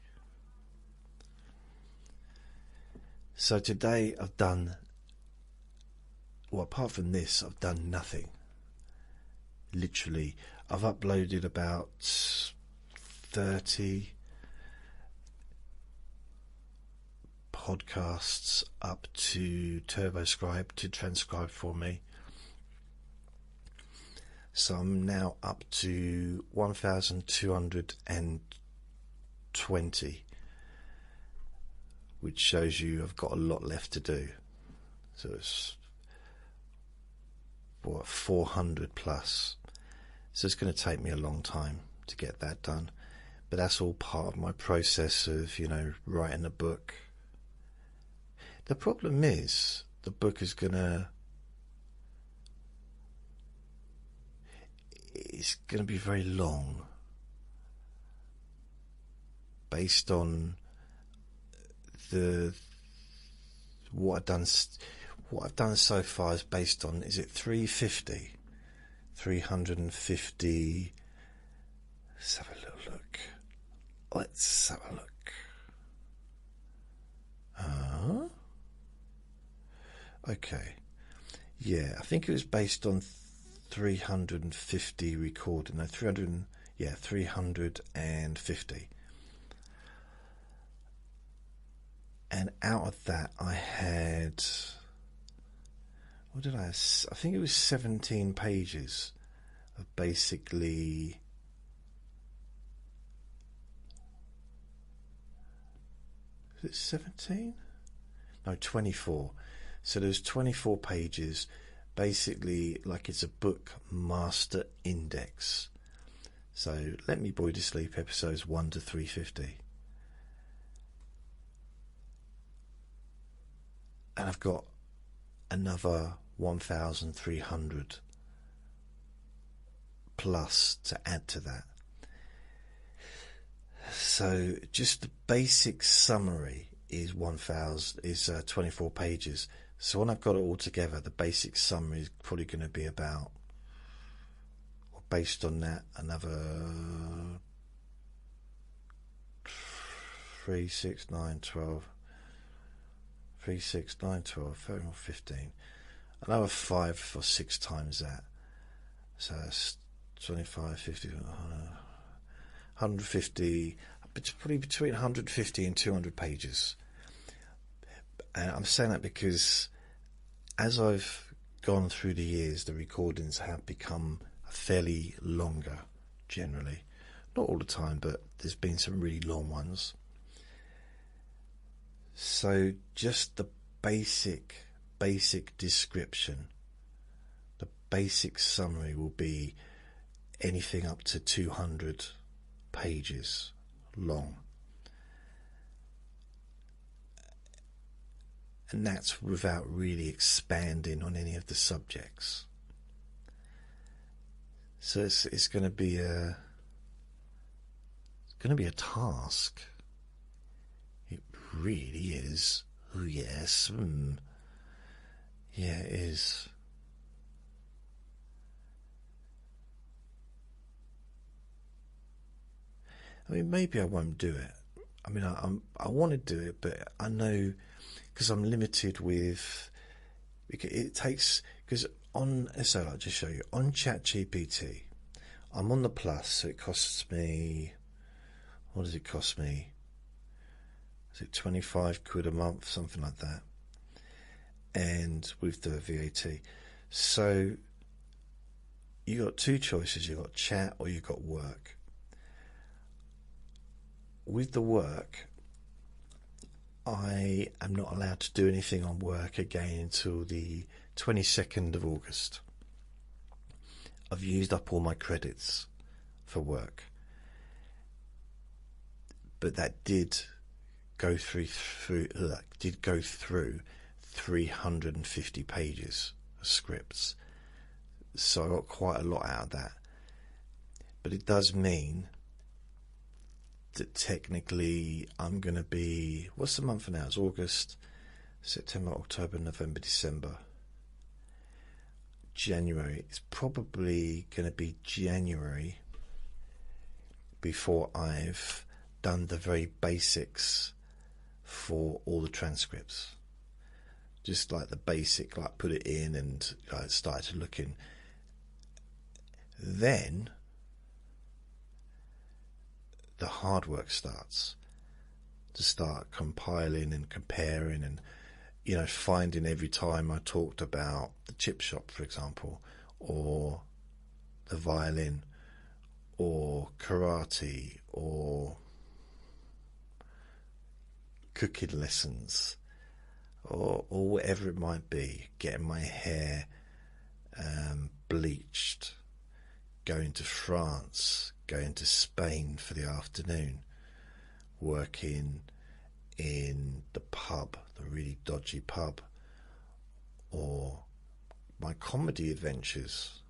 So today I've done, well, apart from this, I've done nothing. Literally, I've uploaded about 30 podcasts up to TurboScribe to transcribe for me. So I'm now up to 1,220, which shows you I've got a lot left to do. So it's 400 plus. So it's going to take me a long time to get that done. But that's all part of my process of, writing a book. The problem is, the book is going to... it's going to be very long, based on what I've done so far is based on, is it 350? 350. Let's have a little look. Let's have a look. Okay. Yeah, I think it was based on 350 recording. No, 350. And out of that, I had, what did I have? I think it was 17 pages of basically, is it 17? No, 24. So there's 24 pages, basically like it's a book master index. So Let Me Bore You to Sleep, episodes 1 to 350. And I've got another 1,300 plus to add to that. So just the basic summary is 24 pages. So when I've got it all together, the basic summary is probably going to be about, well, based on that, another 3, 6, 9, 12. 3, 6, 9, 12, 13, 15. Another 5 or 6 times that. So that's 25, 50, 150, probably between 150 and 200 pages. And I'm saying that because as I've gone through the years, the recordings have become fairly longer, generally. Not all the time, but there's been some really long ones. So just the basic description, the basic summary will be anything up to 200 pages long. And that's without really expanding on any of the subjects. So it's going to be a task. It really is. Oh yes. Yeah, it is. I mean, maybe I won't do it. I mean, I want to do it, but I know, because I'm limited with, it takes, because so I'll just show you, on ChatGPT, I'm on the Plus, so it costs me, what does it cost me? Is it 25 quid a month, something like that? And with the VAT. So you got two choices. You got chat or you got work. With the work, I am not allowed to do anything on work again until the 22nd of August. I've used up all my credits for work, but that did go through 350 pages of scripts, so I got quite a lot out of that. But it does mean that technically I'm going to be, what's the month now? It's August, September, October, November, December, January. It's probably going to be January before I've done the very basics for all the transcripts. Just like the basic, like put it in and started looking. Then the hard work starts, to start compiling and comparing and, finding every time I talked about the chip shop, for example, or the violin, or karate, or cooking lessons, or whatever it might be, getting my hair bleached, going to France, going to Spain for the afternoon, working in the pub, the really dodgy pub, or my comedy adventures,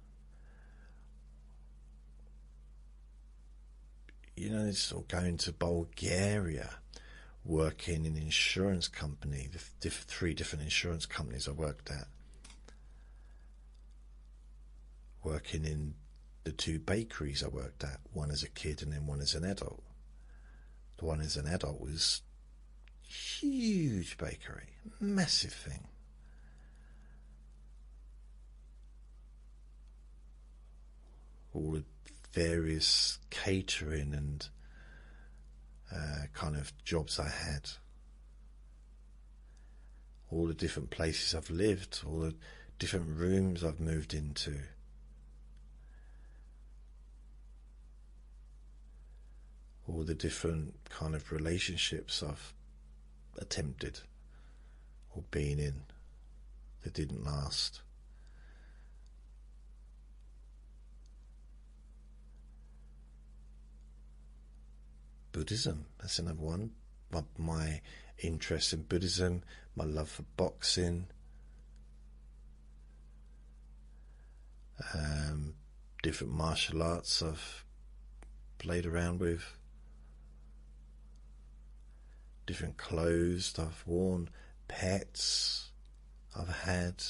sort of going to Bulgaria, working in an insurance company, the 3 different insurance companies I worked at, working in the 2 bakeries I worked at, one as a kid and then one as an adult. The one as an adult was huge bakery, massive thing. All the various catering and kind of jobs I had, all the different places I've lived, all the different rooms I've moved into, all the different kind of relationships I've attempted or been in that didn't last. Buddhism, that's another one. My interest in Buddhism, my love for boxing, different martial arts I've played around with, different clothes I've worn, pets I've had,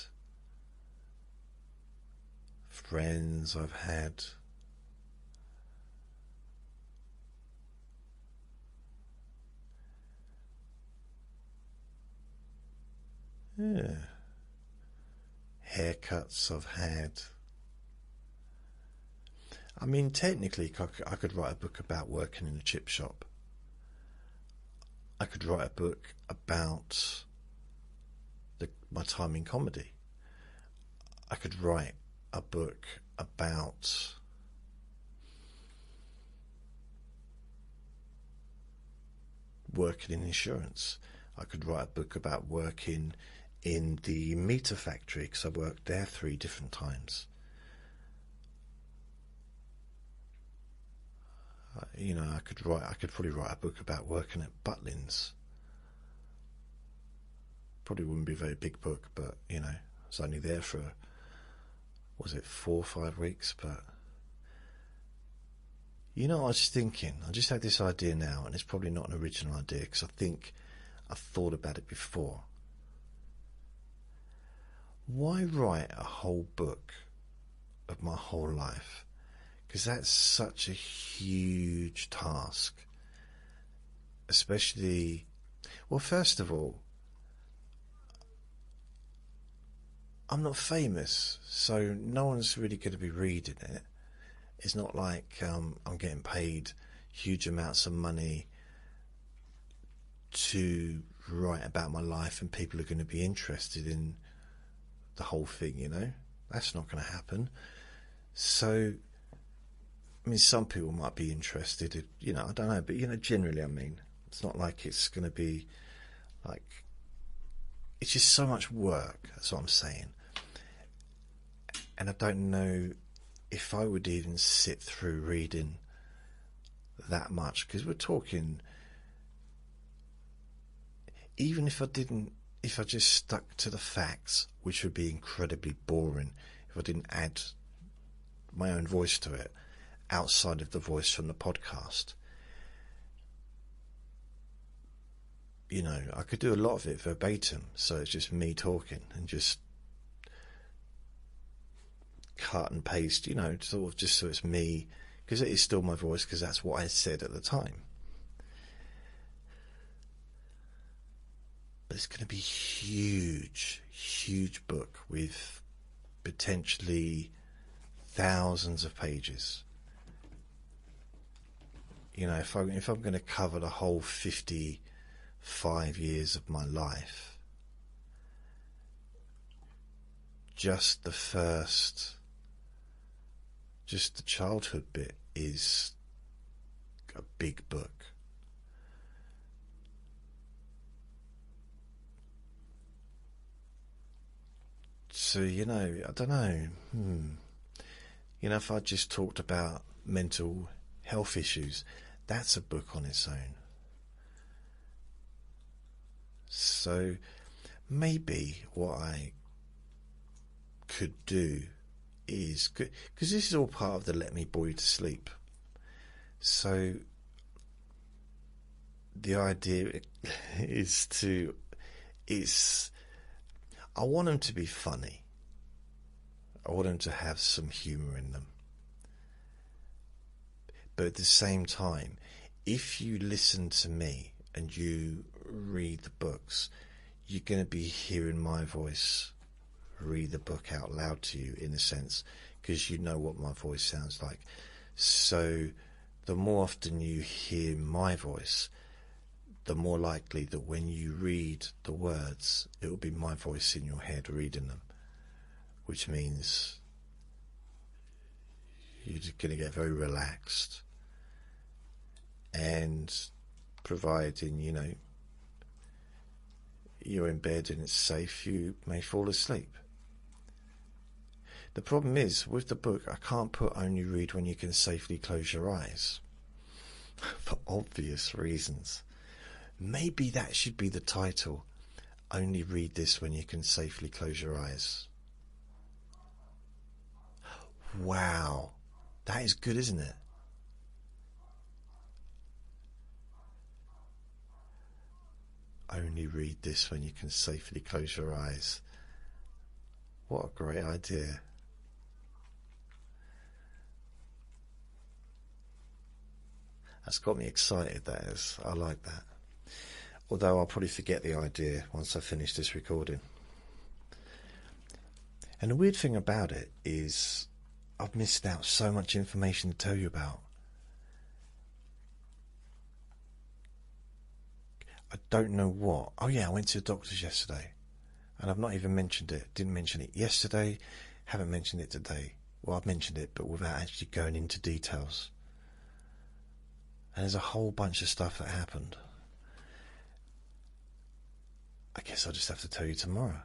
friends I've had. Yeah. Haircuts I've had. I mean, technically, I could write a book about working in a chip shop. I could write a book about my time in comedy. I could write a book about working in insurance. I could write a book about working in the meter factory, because I worked there 3 different times. I could probably write a book about working at Butlins. Probably wouldn't be a very big book, but I was only there for, was it 4 or 5 weeks? But I was thinking, I just had this idea now, and it's probably not an original idea, because I think I've thought about it before. Why write a whole book of my whole life? Because that's such a huge task. Especially, well, first of all, I'm not famous, so no one's really going to be reading it. It's not like I'm getting paid huge amounts of money to write about my life and people are going to be interested in the whole thing, That's not going to happen. So, I mean, some people might be interested, I don't know, but, generally, I mean, it's not like it's going to be like, it's just so much work, that's what I'm saying. And I don't know if I would even sit through reading that much, because we're talking, even if I just stuck to the facts, which would be incredibly boring if I didn't add my own voice to it, outside of the voice from the podcast. I could do a lot of it verbatim, so it's just me talking and just cut and paste, sort of just so it's me, because it is still my voice, because that's what I said at the time. But it's going to be huge book with potentially thousands of pages. If I'm going to cover the whole 55 years of my life, just the childhood bit is a big book. So, I don't know. If I just talked about mental health issues, that's a book on its own. So, maybe what I could do is, because this is all part of the Let Me Bore You to Sleep. So, the idea is I want them to be funny. I want them to have some humour in them. But at the same time, if you listen to me and you read the books, you're going to be hearing my voice read the book out loud to you, in a sense, because you know what my voice sounds like. So the more often you hear my voice, the more likely that when you read the words, it will be my voice in your head reading them, which means you're going to get very relaxed, and providing, you know, you're in bed and it's safe, you may fall asleep. The problem is, with the book, I can't put only read when you can safely close your eyes, for obvious reasons. Maybe that should be the title, only read this when you can safely close your eyes. Wow, that is good, isn't it? Only read this when you can safely close your eyes. What a great idea. That's got me excited, that is. I like that. Although I'll probably forget the idea once I finish this recording. And the weird thing about it is I've missed out so much information to tell you about. I don't know what. Oh yeah, I went to the doctor's yesterday, and I've not even mentioned it. Didn't mention it yesterday, haven't mentioned it today. Well, I've mentioned it, but without actually going into details. And there's a whole bunch of stuff that happened. I guess I'll just have to tell you tomorrow,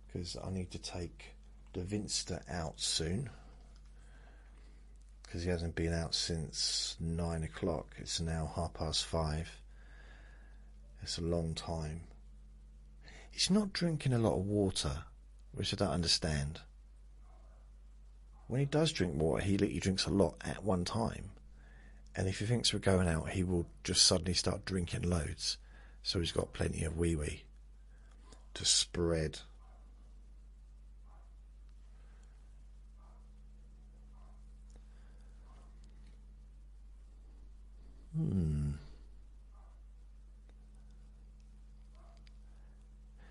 because I need to take the Vinster out soon, because he hasn't been out since 9 o'clock. It's now 5:30. It's a long time. He's not drinking a lot of water, which I don't understand. When he does drink water, he drinks a lot at one time, and if he thinks we're going out, he will just suddenly start drinking loads. So he's got plenty of wee-wee to spread.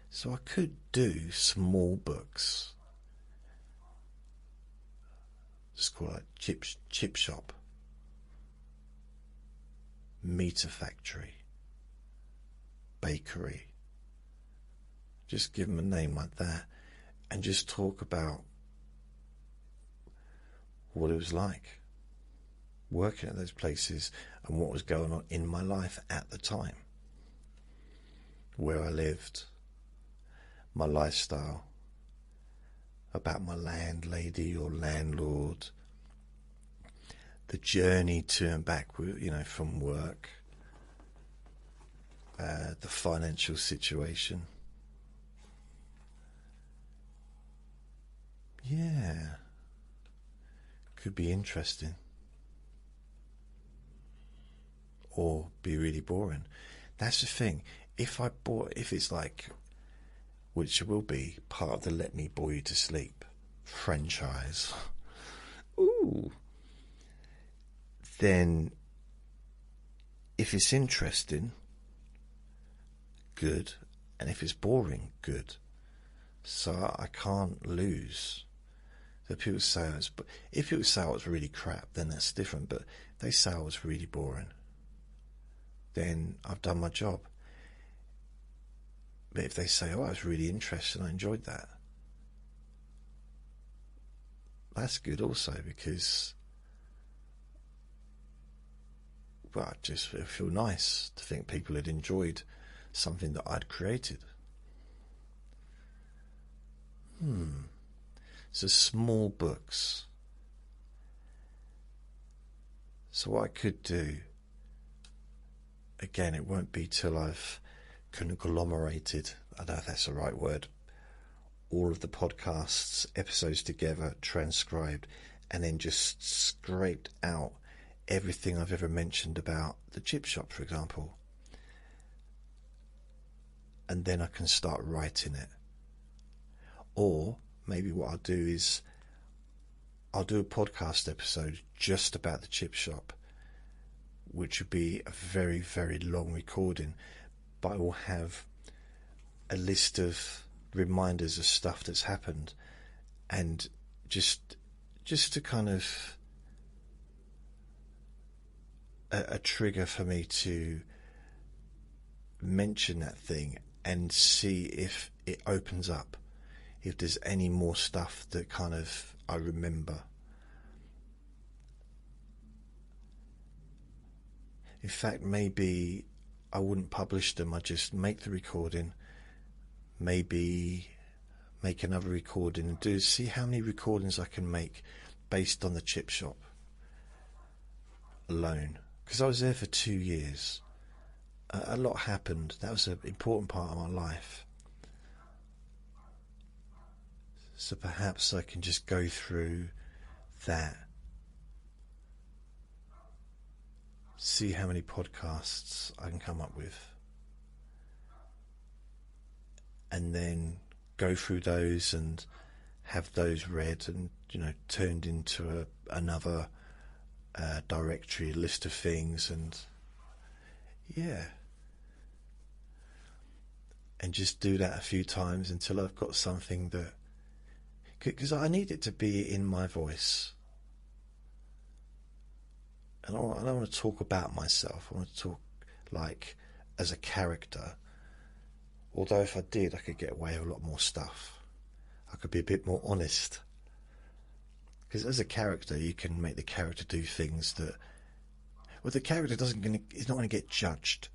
So I could do small books. Just call it chip shop, meter factory, bakery. Just give them a name like that, and just talk about what it was like working at those places and what was going on in my life at the time, where I lived, my lifestyle, about my landlady or landlord, the journey to and back, you know, from work, the financial situation. Yeah, could be interesting, or be really boring. That's the thing. If it's like, which will be part of the Let Me Bore You to Sleep franchise, ooh, then if it's interesting, good, and if it's boring, good. So I can't lose. The people say if people say I was really crap, then that's different. But if they say I was really boring, then I've done my job. But if they say, oh, I was really interested, I enjoyed that, that's good also, because, well, it just feel nice to think people had enjoyed something that I'd created. So small books. So what I could do, again, it won't be till I've conglomerated, I don't know if that's the right word, all of the podcasts, episodes together, transcribed, and then just scraped out everything I've ever mentioned about the chip shop, for example. And then I can start writing it. Or maybe what I'll do is I'll do a podcast episode just about the chip shop, which would be a very, very long recording, but I will have a list of reminders of stuff that's happened, and just to kind of a trigger for me to mention that thing and see if it opens up, if there's any more stuff that kind of I remember. In fact, maybe I wouldn't publish them. I'd just make the recording, maybe make another recording, and see how many recordings I can make based on the chip shop alone. Because I was there for 2 years. A lot happened. That was an important part of my life. So perhaps I can just go through that, see how many podcasts I can come up with, and then go through those and have those read and, turned into another directory, list of things, and and just do that a few times until I've got something that, because I need it to be in my voice. And I don't want to talk about myself. I want to talk like as a character. Although if I did, I could get away with a lot more stuff. I could be a bit more honest. Because as a character, you can make the character do things that, well, the character is not going to get judged.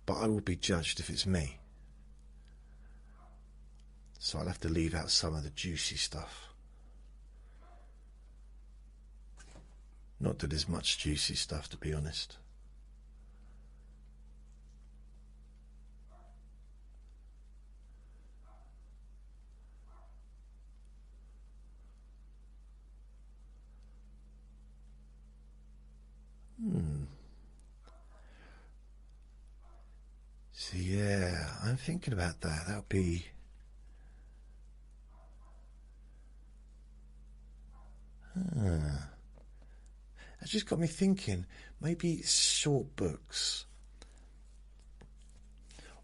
But I will be judged if it's me. So I'll have to leave out some of the juicy stuff. Not that there's much juicy stuff, to be honest. So yeah, I'm thinking about that. That'll be... It's just got me thinking, maybe short books,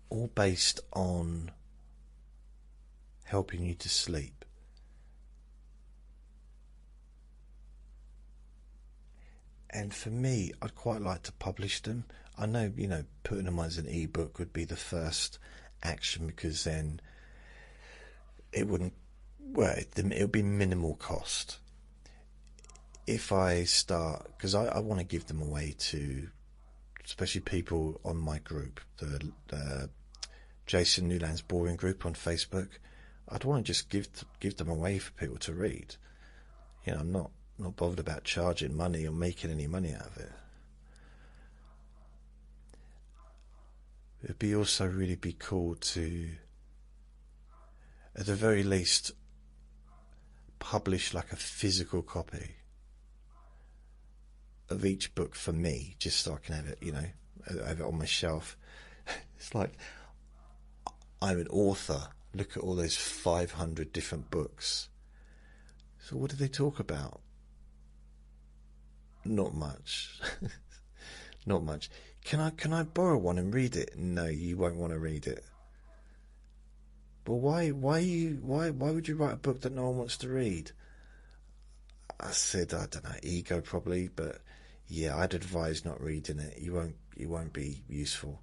all based on helping you to sleep. And for me, I'd quite like to publish them. I know, putting them as an ebook would be the first action, because then it wouldn't, well, it would be minimal cost. If I start, because I want to give them away to, especially people on my group, the Jason Newland's Boring group on Facebook. I'd want to just give them away for people to read. I'm not bothered about charging money or making any money out of it. It'd be also really be cool to, at the very least, publish like a physical copy of each book for me, just so I can have it, have it on my shelf. It's like, I'm an author. Look at all those 500 different books. So what do they talk about? Not much. Not much. Can I borrow one and read it? No, you won't want to read it. But why would you write a book that no one wants to read? I said, I don't know, ego probably, but yeah, I'd advise not reading it. You won't be useful.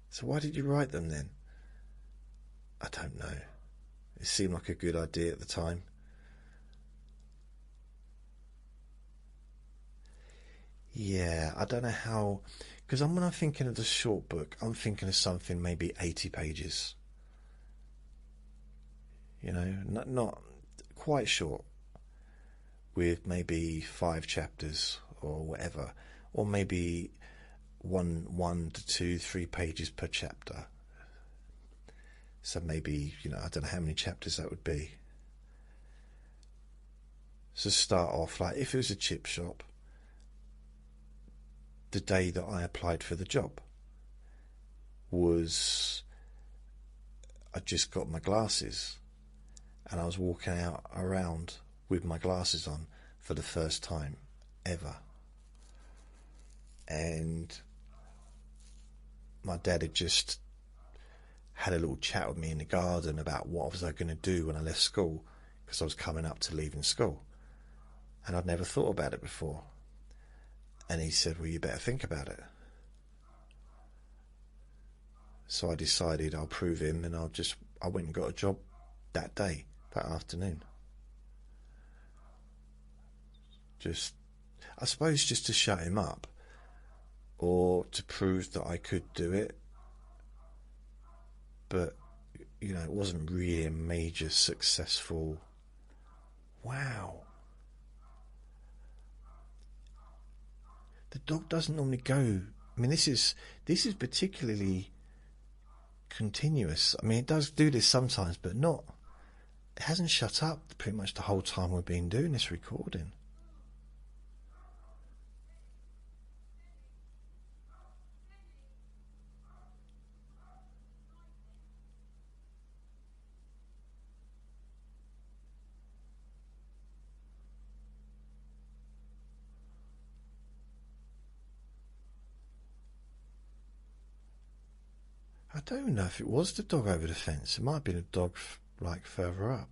So why did you write them then? I don't know. It seemed like a good idea at the time. Yeah, I don't know how, because when I'm thinking of the short book, I'm thinking of something maybe 80 pages. Not quite short, with maybe 5 chapters or whatever, or maybe 1 to 2, 3 pages per chapter. So maybe, I don't know how many chapters that would be. So start off, like if it was a chip shop, the day that I applied for the job was, I just got my glasses and I was walking out around with my glasses on for the first time ever. And my dad had just had a little chat with me in the garden about what was I going to do when I left school, because I was coming up to leaving school. And I'd never thought about it before. And he said, well, you better think about it. So I decided I'll prove him, and I went and got a job that day, that afternoon. I suppose just to shut him up, or to prove that I could do it. But, it wasn't really a major successful, wow. The dog doesn't normally go, this is particularly continuous. It does do this sometimes, but not, it hasn't shut up pretty much the whole time we've been doing this recording. I don't know if it was the dog over the fence. It might have been a dog further up.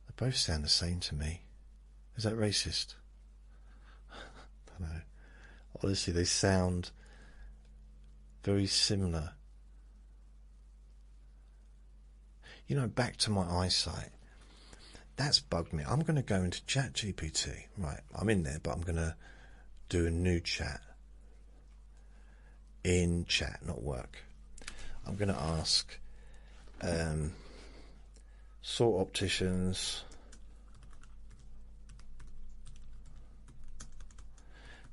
They both sound the same to me. Is that racist? I don't know. Honestly, they sound very similar. Back to my eyesight. That's bugged me. I'm going to go into ChatGPT. Right, I'm in there, but I'm going to do a new chat. In chat, not work. I'm going to ask sort opticians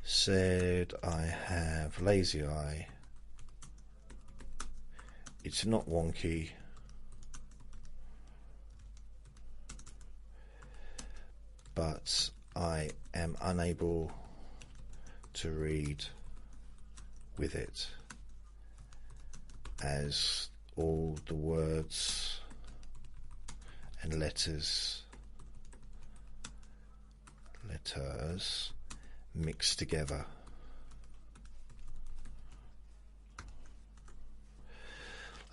said I have lazy eye. It's not wonky. But I am unable to read with it, as all the words and letters mixed together.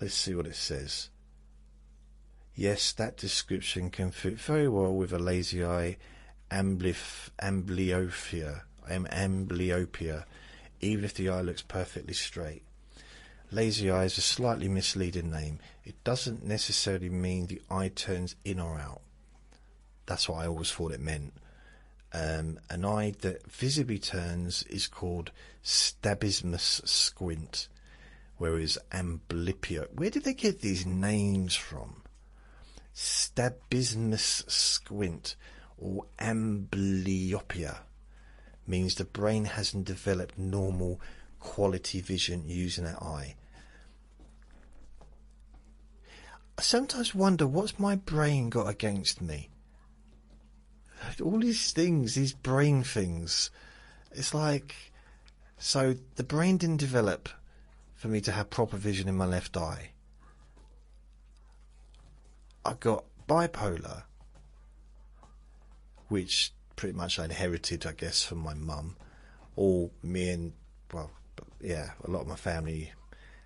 Let's see what it says. Yes, that description can fit very well with a lazy eye amblyopia, even if the eye looks perfectly straight. Lazy eye is a slightly misleading name. It doesn't necessarily mean the eye turns in or out. That's what I always thought it meant. An eye that visibly turns is called strabismus squint, whereas amblyopia. Where did they get these names from? Strabismus squint or amblyopia means the brain hasn't developed normal quality vision using that eye. I sometimes wonder, what's my brain got against me? All these things, these brain things. It's like, so the brain didn't develop for me to have proper vision in my left eye. I got bipolar, which pretty much I inherited, I guess, from my mum. All me and, well, yeah, a lot of my family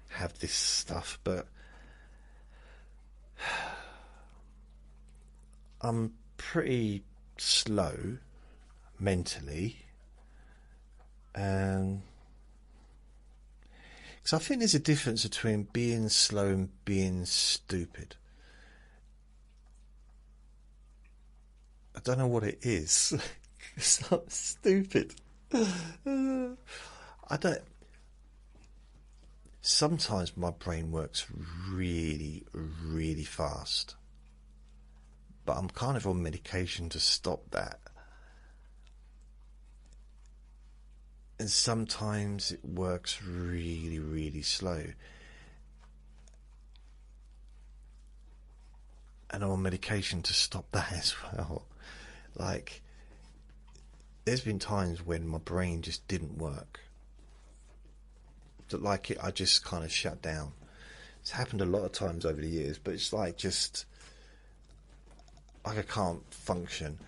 have this stuff, but I'm pretty slow mentally, because I think there's a difference between being slow and being stupid. I don't know what it is. It's not stupid. I don't. Sometimes my brain works really, really fast, but I'm kind of on medication to stop that. And sometimes it works really, really slow. and I'm on medication to stop that as well. Like, there's been times when my brain just didn't work. I just kind of shut down. It's happened a lot of times over the years, but it's like I can't function.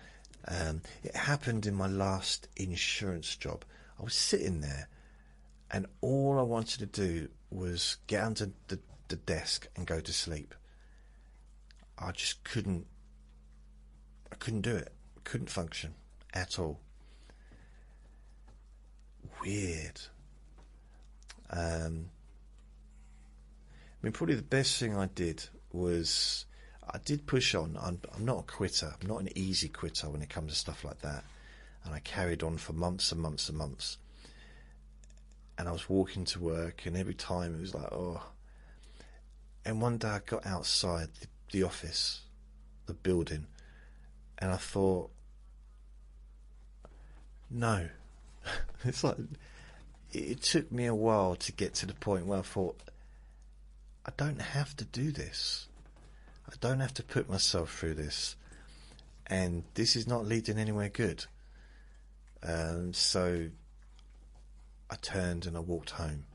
It happened in my last insurance job. I was sitting there, and all I wanted to do was get onto the desk and go to sleep. I just couldn't do it. Couldn't function at all. Weird. I mean, probably the best thing I did was I did push on. I'm not a quitter. I'm not an easy quitter when it comes to stuff like that. And I carried on for months and months and months. And I was walking to work, and every time it was like, oh. And one day I got outside the office, the building, and I thought, no. It's like, it took me a while to get to the point where I thought, I don't have to do this. I don't have to put myself through this. And this is not leading anywhere good. So I turned and I walked home.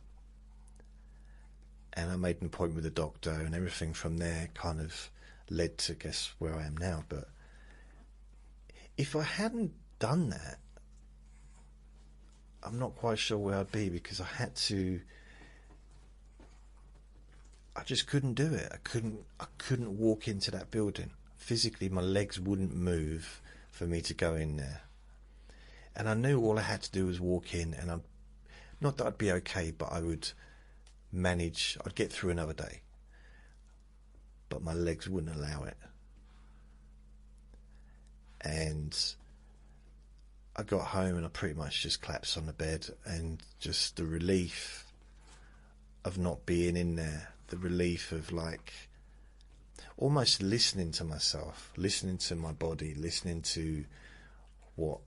And I made an appointment with the doctor, and everything from there kind of led to, guess, where I am now. But if I hadn't done that, I'm not quite sure where I'd be, because I just couldn't do it. I couldn't walk into that building. Physically, my legs wouldn't move for me to go in there. And I knew all I had to do was walk in, and not that I'd be okay, but I would manage. I'd get through another day. But my legs wouldn't allow it. And I got home and I pretty much just collapsed on the bed, and just the relief of not being in there, the relief of like almost listening to myself, listening to my body, listening to what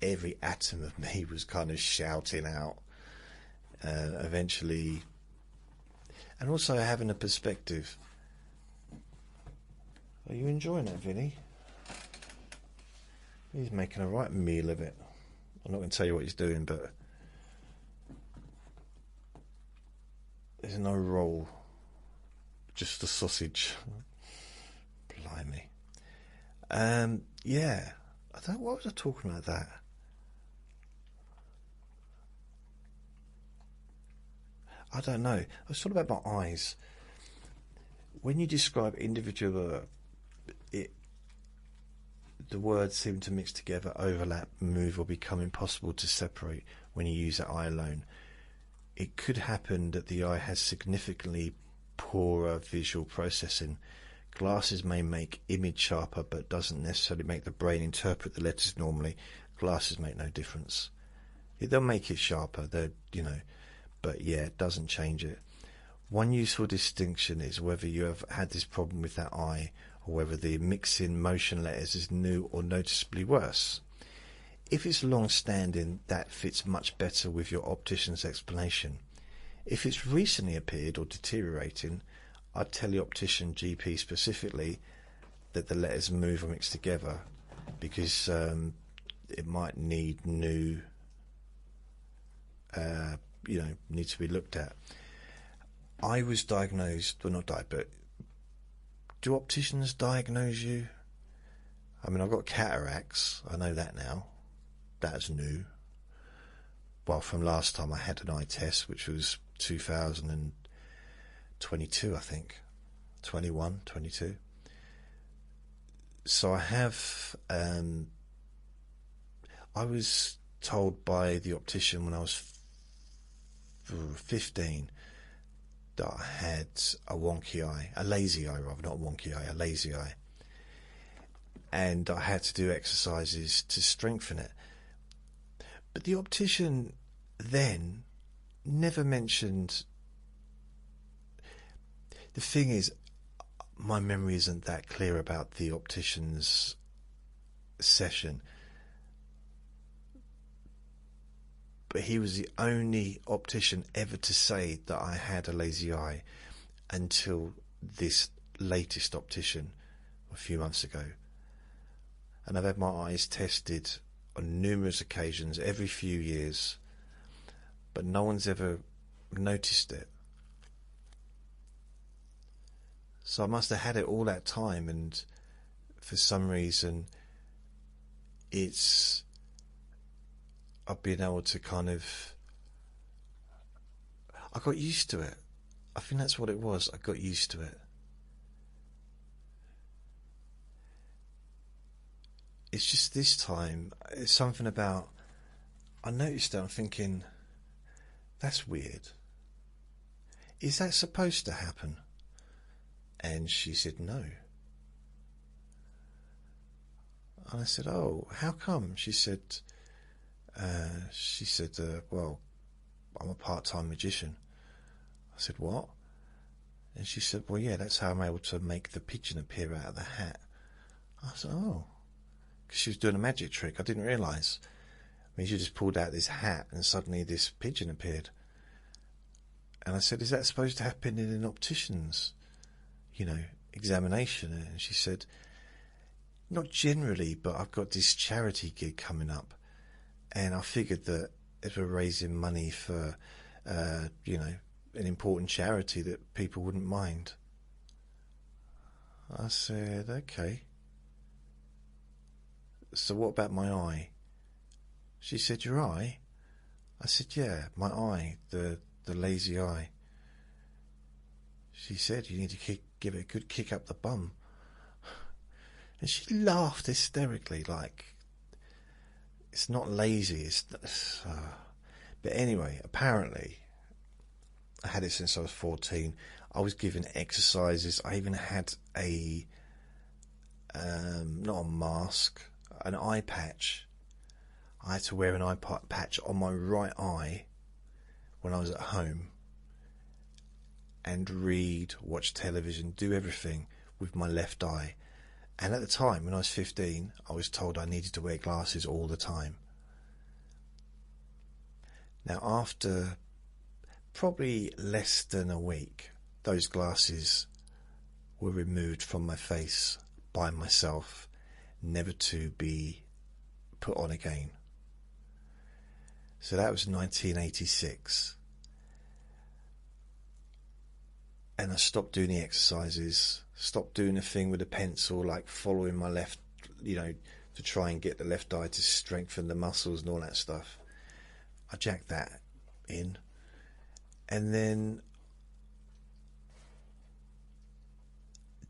every atom of me was kind of shouting out, eventually, and also having a perspective. Are you enjoying that, Vinny? He's making a right meal of it. I'm not going to tell you what he's doing, but there's no roll, just the sausage. Blimey. Yeah. What was I talking about that? I don't know. I was talking about my eyes. When you describe individual, the words seem to mix together, overlap, move, or become impossible to separate when you use that eye alone. It could happen that the eye has significantly poorer visual processing. Glasses may make image sharper, but doesn't necessarily make the brain interpret the letters normally. Glasses make no difference. They'll make it sharper, but yeah, it doesn't change it. One useful distinction is whether you have had this problem with that eye, or whether the mixing motion letters is new or noticeably worse. If it's long-standing, that fits much better with your optician's explanation. If it's recently appeared or deteriorating, I'd tell your optician GP specifically that the letters move or mix together, because it might need new, need to be looked at. I was diagnosed, well, not diagnosed, but do opticians diagnose you? I mean, I've got cataracts. I know that now. That's new. Well, from last time I had an eye test, which was 2022, I think. 21, 22. So I have... I was told by the optician when I was 15... that I had a wonky eye, a lazy eye rather, not a wonky eye, a lazy eye. And I had to do exercises to strengthen it. But the optician then never mentioned... The thing is, my memory isn't that clear about the optician's session. But he was the only optician ever to say that I had a lazy eye until this latest optician a few months ago, and I've had my eyes tested on numerous occasions every few years, but no one's ever noticed it. So I must have had it all that time, and for some reason I've been able to I got used to it. I think that's what it was. I got used to it. It's just this time, it's something about, I noticed it, I'm thinking, that's weird. Is that supposed to happen? And she said no. And I said, oh, how come? She said, well, I'm a part-time magician. I said, what? And she said, well, yeah, that's how I'm able to make the pigeon appear out of the hat. I said, oh. Because she was doing a magic trick. I didn't realise. I mean, she just pulled out this hat and suddenly this pigeon appeared. And I said, is that supposed to happen in an optician's, examination? And she said, not generally, but I've got this charity gig coming up. And I figured that if we're raising money for, an important charity, that people wouldn't mind. I said, okay. So what about my eye? She said, your eye? I said, yeah, my eye, the lazy eye. She said, you need to give it a good kick up the bum. And she laughed hysterically, like, it's not lazy, But anyway, apparently, I had it since I was 14. I was given exercises. I even had not a mask, an eye patch. I had to wear an eye patch on my right eye when I was at home and read, watch television, do everything with my left eye. And at the time, when I was 15, I was told I needed to wear glasses all the time. Now, after probably less than a week, those glasses were removed from my face by myself, never to be put on again. So that was 1986. And I stopped doing the exercises, stopped doing the thing with the pencil, like following my left, to try and get the left eye to strengthen the muscles and all that stuff. I jacked that in. And then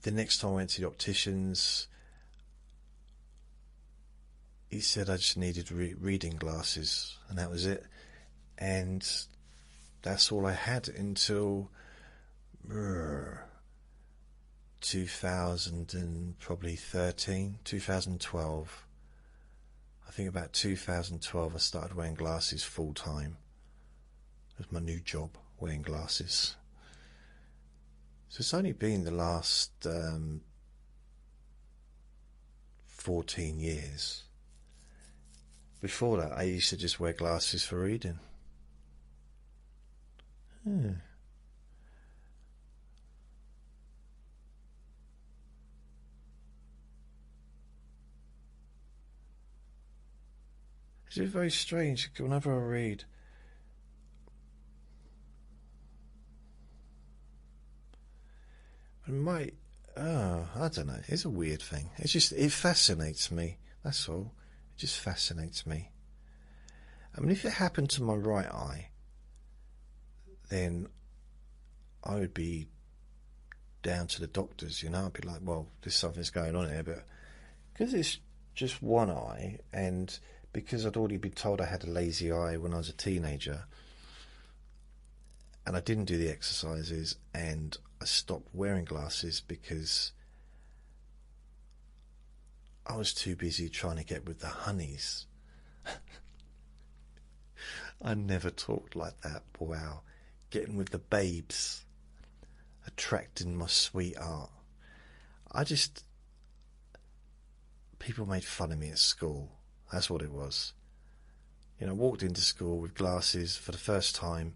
the next time I went to the opticians, he said I just needed reading glasses, and that was it. And that's all I had until 2012. I think about 2012 I started wearing glasses full time. It was my new job, wearing glasses. So it's only been the last 14 years. Before that, I used to just wear glasses for reading. It's just very strange. Whenever I read, I don't know. It's a weird thing. It fascinates me. That's all. It just fascinates me. I mean, if it happened to my right eye, then I would be down to the doctors, I'd be like, well, there's something's going on here, but because it's just one eye, and because I'd already been told I had a lazy eye when I was a teenager, and I didn't do the exercises, and I stopped wearing glasses because I was too busy trying to get with the honeys. I never talked like that. Wow. Getting with the babes. Attracting my sweetheart. People made fun of me at school. That's what it was. I walked into school with glasses for the first time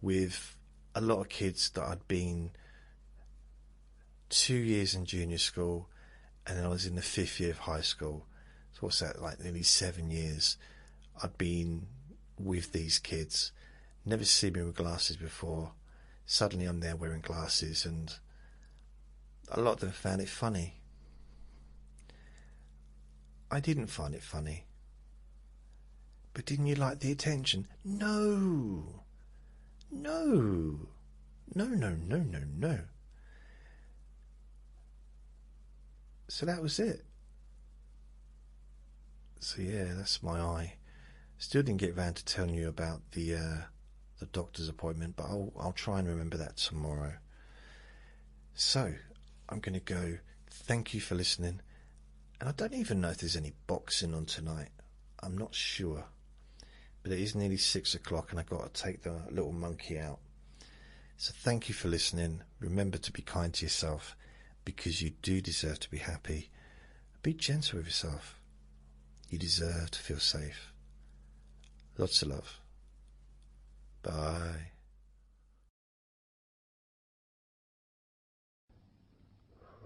with a lot of kids that I'd been 2 years in junior school, and then I was in the 5th year of high school. So what's that, like nearly 7 years I'd been with these kids. Never seen me with glasses before. Suddenly I'm there wearing glasses, and a lot of them found it funny. I didn't find it funny. But didn't you like the attention? No. No. No, no, no, no, no. So that was it. So yeah, that's my eye. Still didn't get round to telling you about the doctor's appointment, but I'll try and remember that tomorrow. So I'm going to go. Thank you for listening. And I don't even know if there's any boxing on tonight. I'm not sure. But it is nearly 6 o'clock and I've got to take the little monkey out. So thank you for listening. Remember to be kind to yourself, because you do deserve to be happy. Be gentle with yourself. You deserve to feel safe. Lots of love. Bye.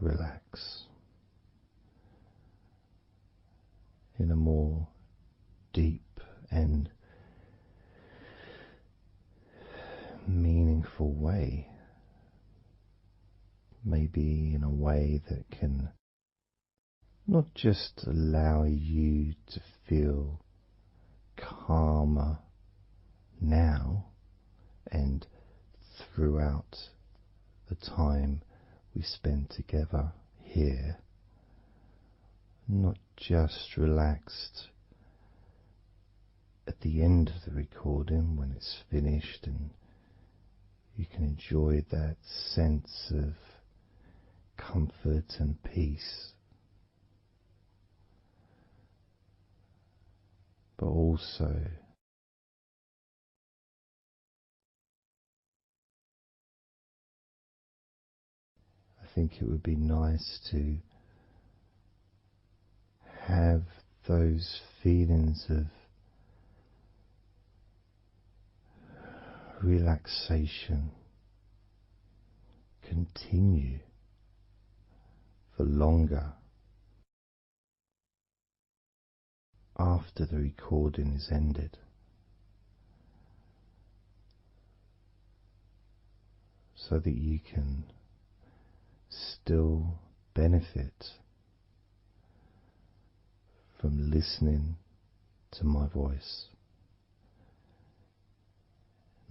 Relax in a more deep and meaningful way. Maybe in a way that can not just allow you to feel calmer now and throughout the time we spend together here, not just relaxed at the end of the recording when it's finished and you can enjoy that sense of comfort and peace, but also I think it would be nice to have those feelings of relaxation continue for longer after the recording is ended, so that you can still benefit from listening to my voice,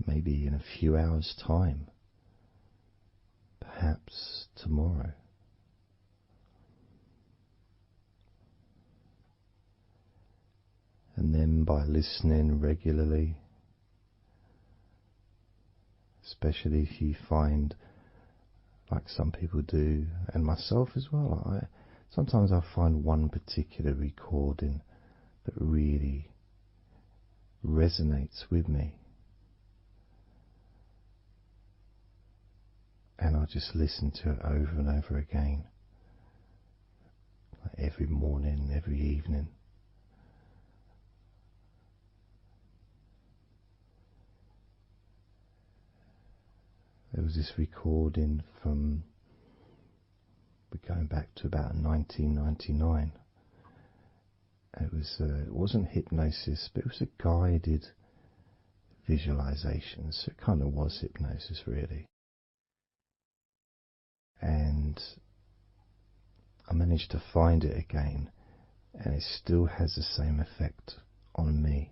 maybe in a few hours' time, perhaps tomorrow. And then by listening regularly, especially if you find, like some people do, and myself as well, sometimes I find one particular recording that really resonates with me, and I just listen to it over and over again, like every morning, every evening. There was this recording from, we're going back to about 1999. It wasn't hypnosis, but it was a guided visualization, so it kind of was hypnosis really. And I managed to find it again, and it still has the same effect on me.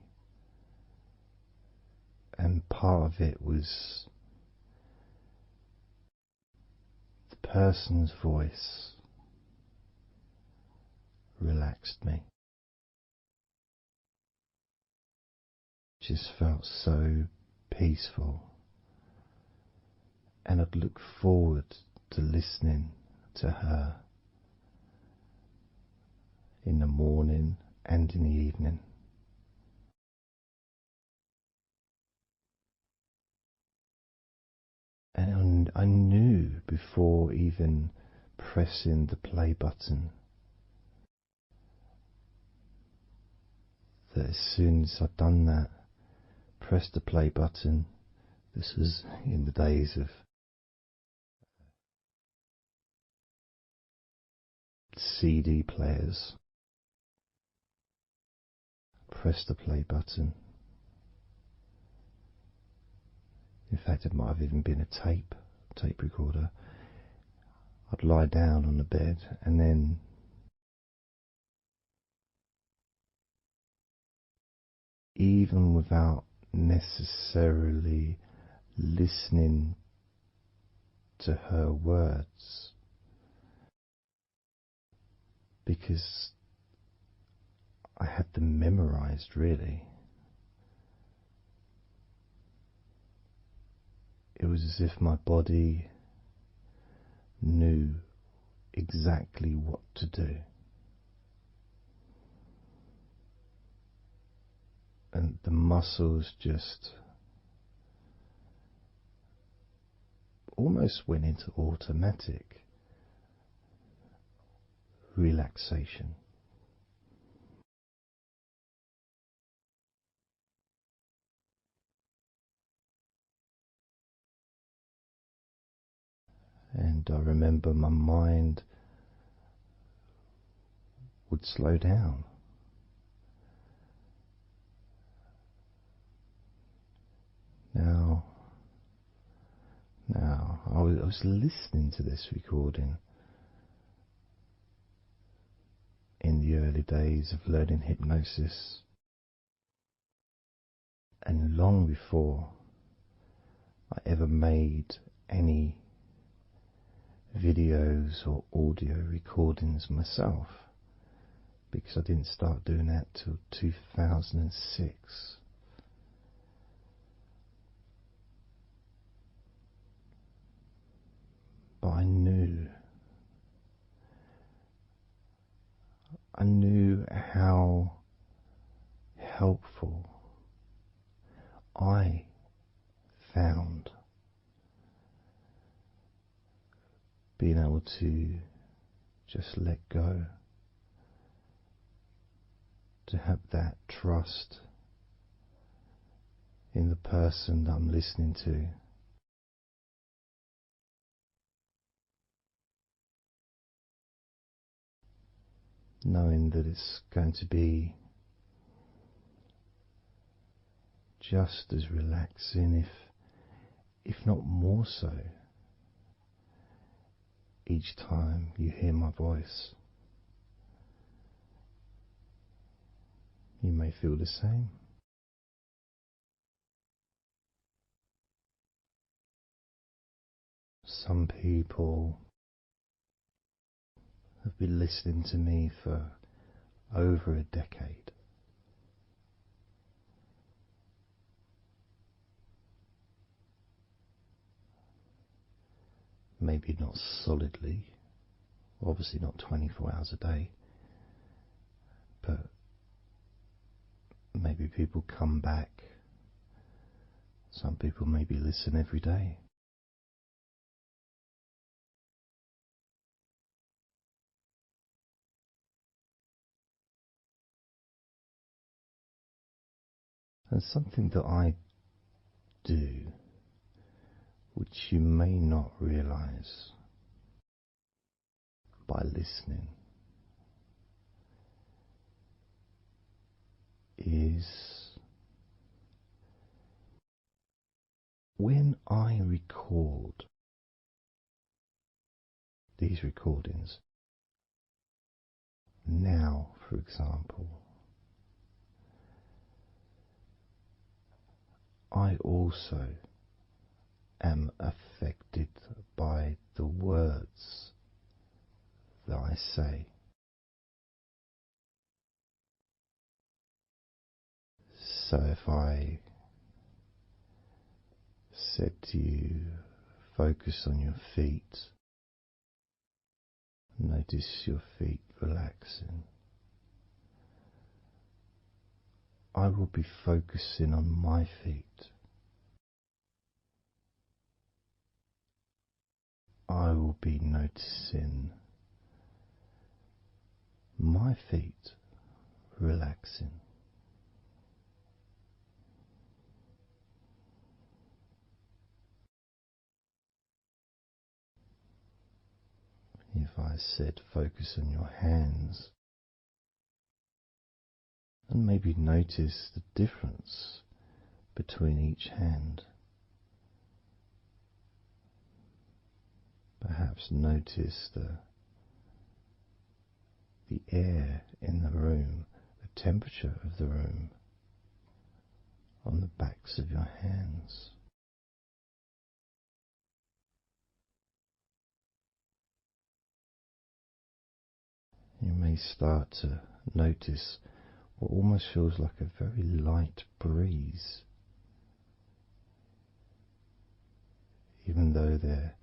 And part of it was the person's voice relaxed me. Just felt so peaceful, and I'd look forward to listening to her in the morning and in the evening. And I knew before even pressing the play button that as soon as I'd done that, pressed the play button, this was in the days of CD players. Press the play button. In fact, it might have even been a tape recorder. I'd lie down on the bed and then even without necessarily listening to her words, because I had them memorized really. It was as if my body knew exactly what to do. And the muscles just almost went into automatic relaxation. And I remember my mind would slow down. Now, I was listening to this recording in the early days of learning hypnosis, and long before I ever made any videos or audio recordings myself, because I didn't start doing that till 2006. But I knew how helpful I found being able to just let go, to have that trust in the person that I'm listening to. Knowing that it's going to be just as relaxing, if not more so, each time you hear my voice. You may feel the same. Some people have been listening to me for over a decade. Maybe not solidly, obviously not 24 hours a day, but maybe people come back. Some people maybe listen every day. And something that I do, which you may not realize by listening, is when I record these recordings, now for example, I also am affected by the words that I say. So if I said to you, focus on your feet, notice your feet relaxing, I will be focusing on my feet. I will be noticing my feet relaxing. If I said focus on your hands, and maybe notice the difference between each hand. Perhaps notice the air in the room, the temperature of the room on the backs of your hands. You may start to notice what almost feels like a very light breeze, even though there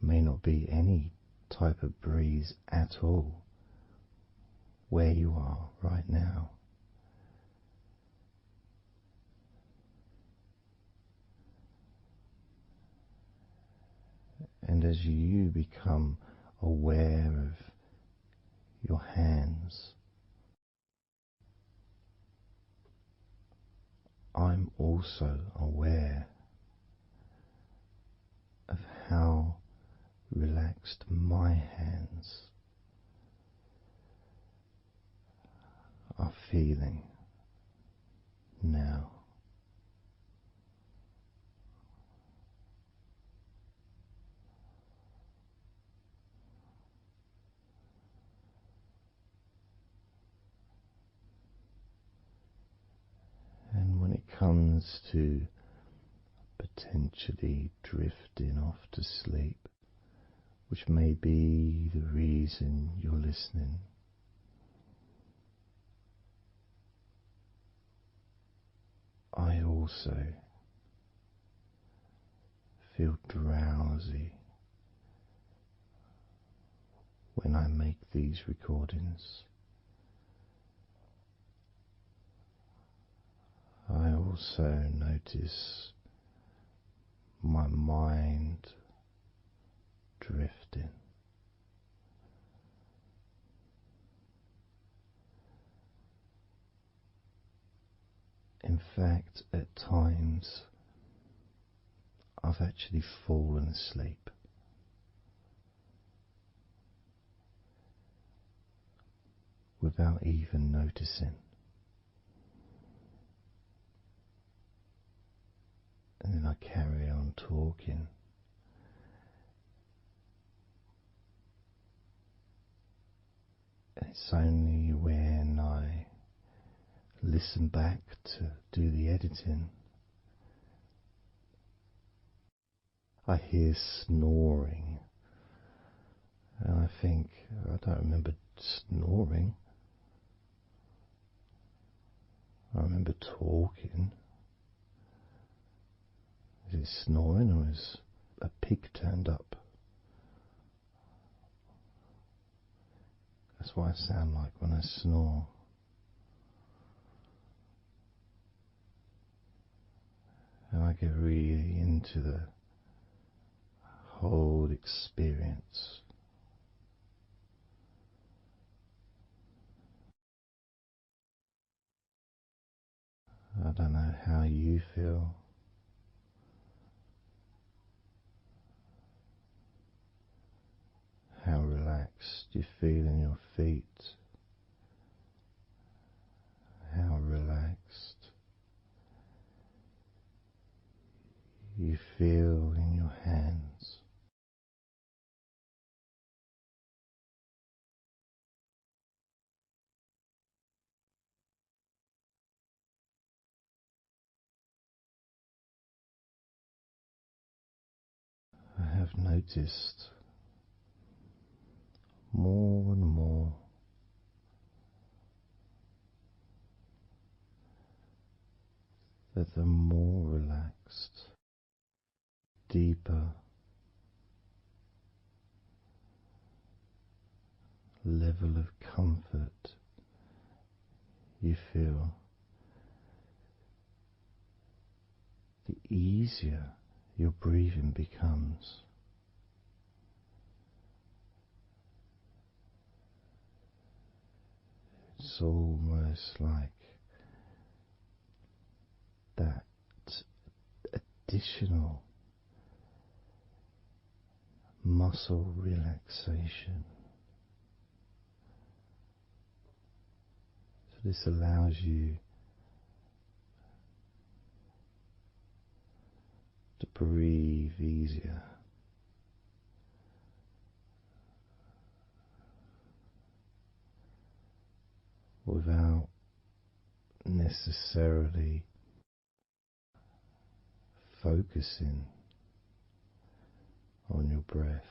may not be any type of breeze at all where you are right now. And as you become aware of your hands, I'm also aware of how relaxed my hands are feeling now. And when it comes to potentially drifting off to sleep, which may be the reason you're listening, I also feel drowsy when I make these recordings. I also notice my mind drifting. In fact, at times I've actually fallen asleep without even noticing. And then I carry on talking. And it's only when I listen back to do the editing I hear snoring. And I think, I don't remember snoring. I remember talking. Is it snoring or is a pig turned up? That's what I sound like when I snore. And I get really into the whole experience. I don't know how you feel. How relaxed you feel in your feet. How relaxed you feel in your hands. I have noticed more and more that the more relaxed, deeper level of comfort you feel, the easier your breathing becomes. It's almost like that additional muscle relaxation So this allows you to breathe easier, without necessarily focusing on your breath.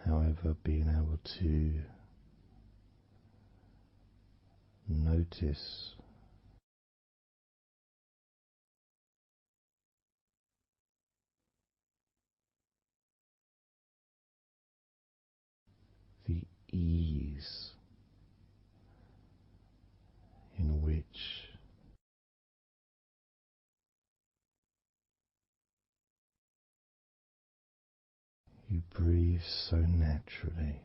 However, being able to notice the ease in which you breathe so naturally.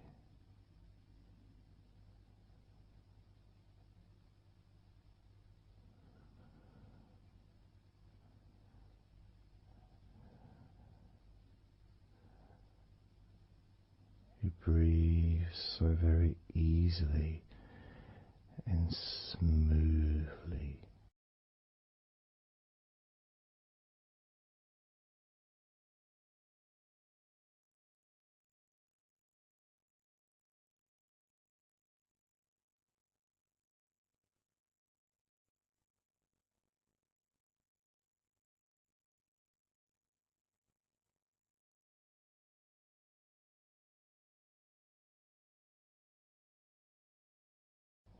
You breathe so very easily and smoothly.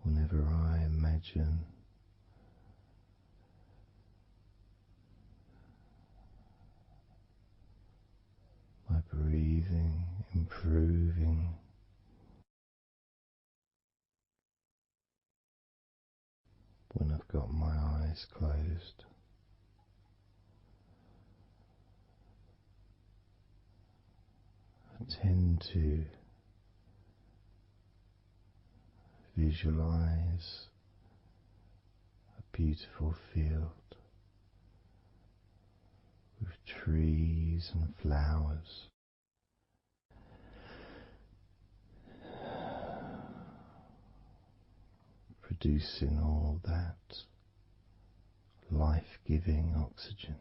Whenever I imagine my breathing improving, when I've got my eyes closed, I tend to visualize a beautiful field with trees and flowers, producing all that life-giving oxygen.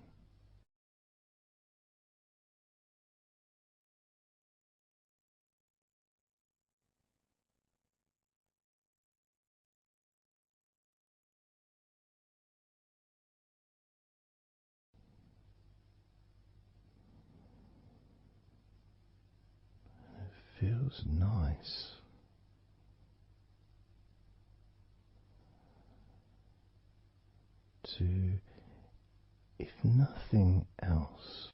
It feels nice to, if nothing else,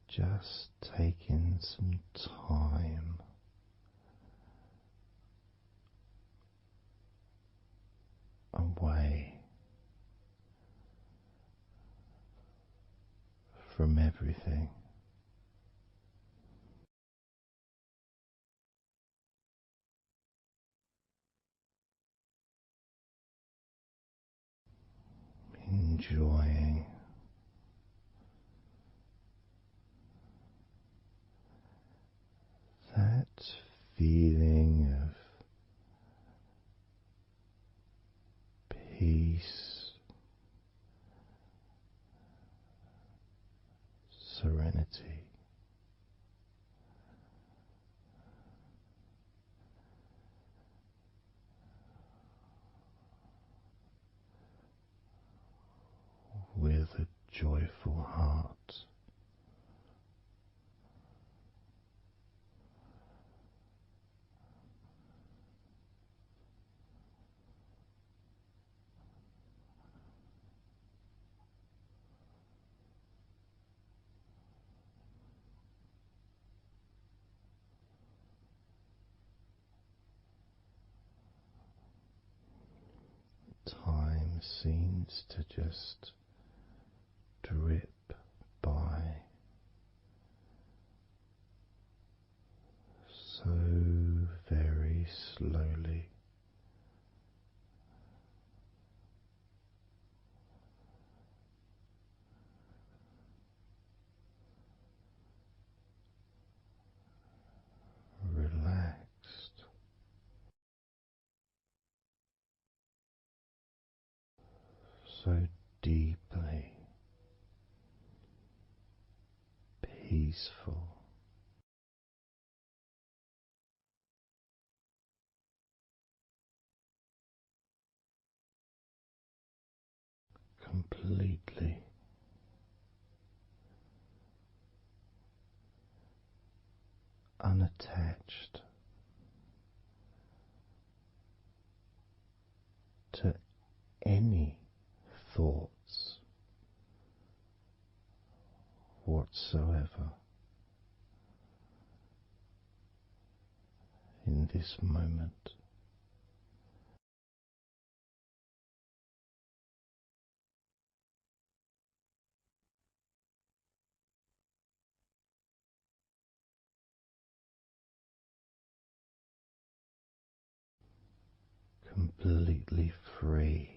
just taking some time away from everything. Enjoying that feeling of peace, serenity, with a joyful heart. Time seems to just drip by so very slowly. so deeply peaceful, completely unattached to any thoughts whatsoever in this moment. Completely free.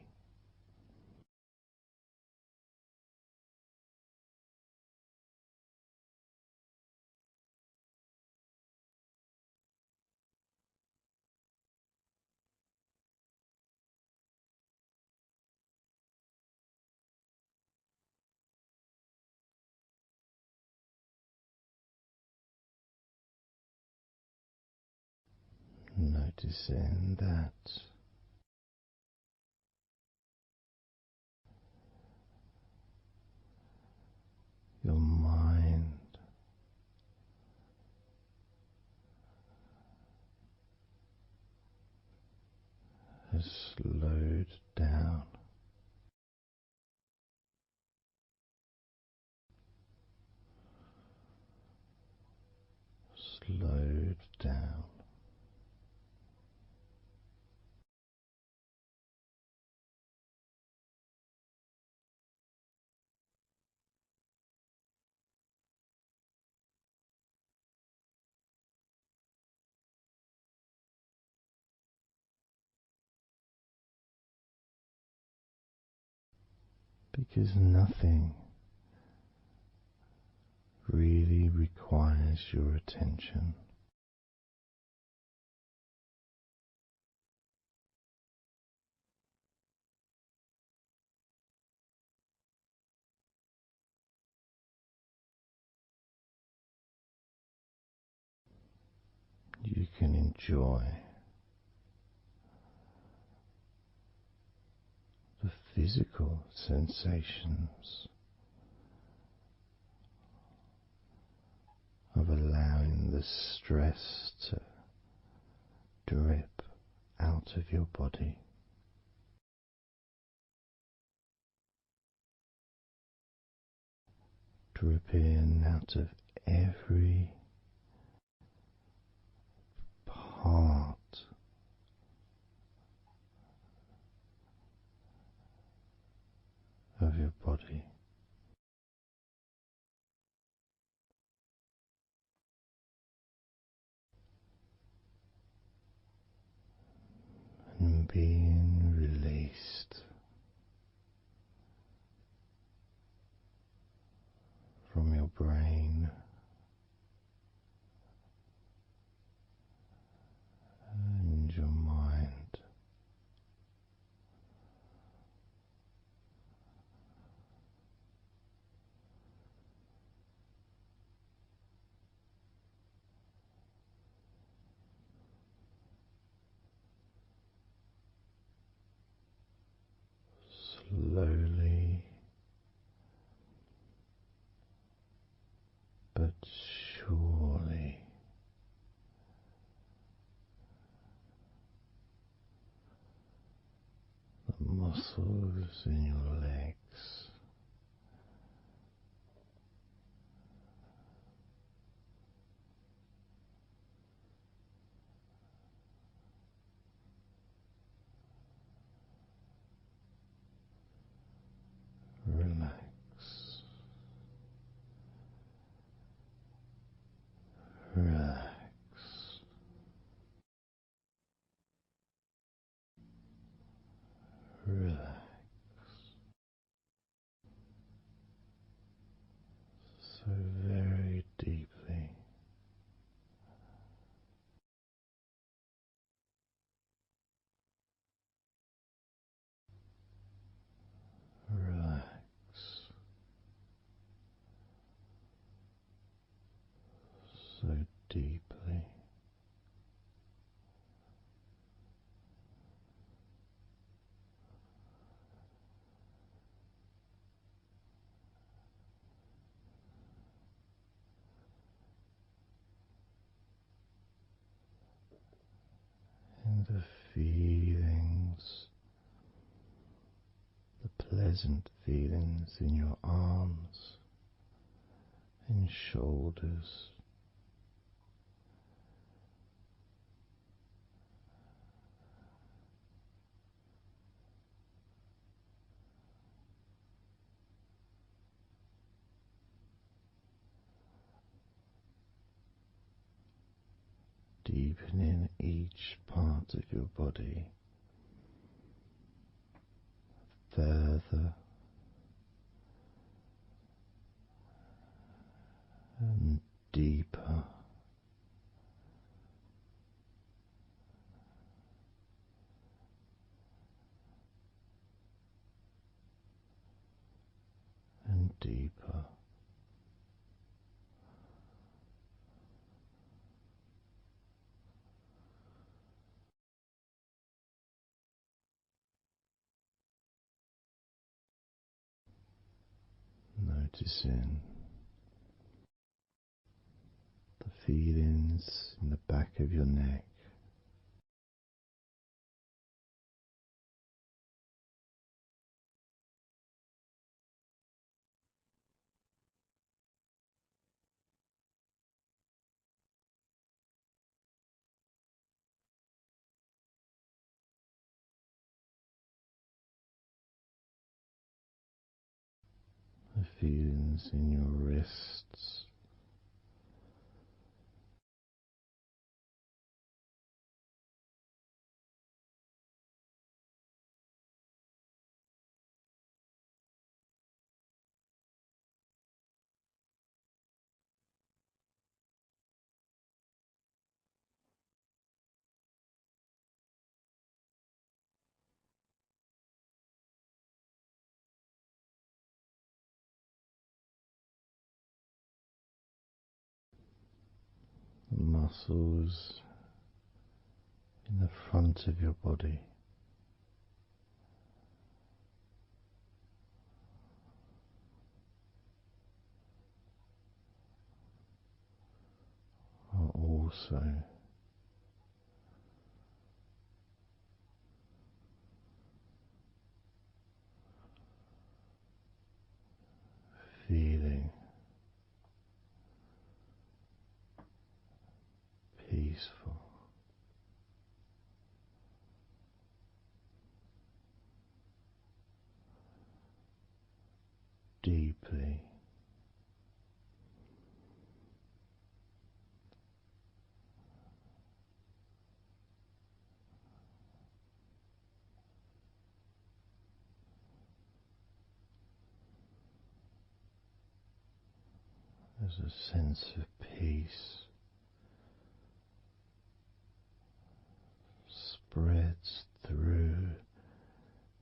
Noticing that your mind has slowed down, slowed down, because nothing really requires your attention. You can enjoy the physical sensations of allowing the stress to drip out of your body, dripping out of every part of your body. And being released from your brain and your mind. Slowly but surely the muscles in your legs relax, relax, relax. deeply. And the feelings, the pleasant feelings in your arms and shoulders, deepening each part of your body further and deeper, and deeper. Noticing the feelings in the back of your neck, the feelings in your wrists, the muscles in the front of your body, are also feeling peaceful. Deeply, there's a sense of peace spreads through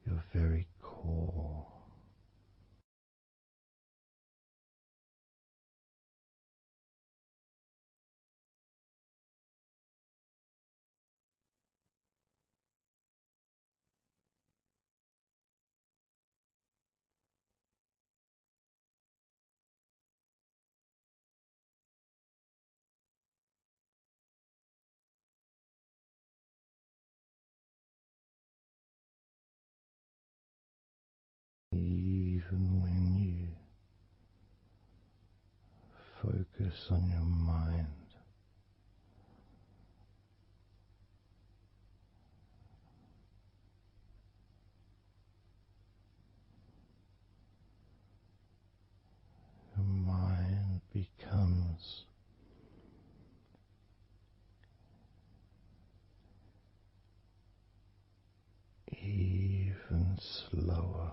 your very core. Even when you focus on your mind, your mind becomes even slower.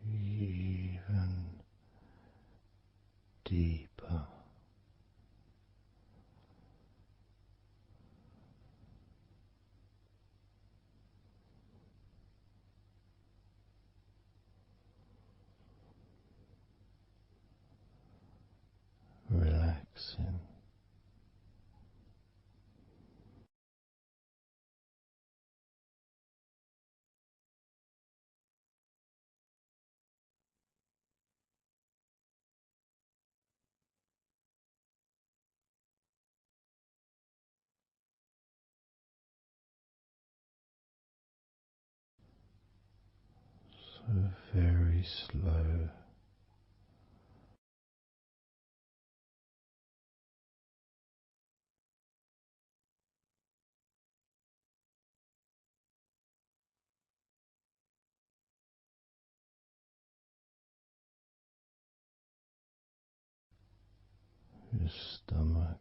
Even deeper. very slow. Your stomach,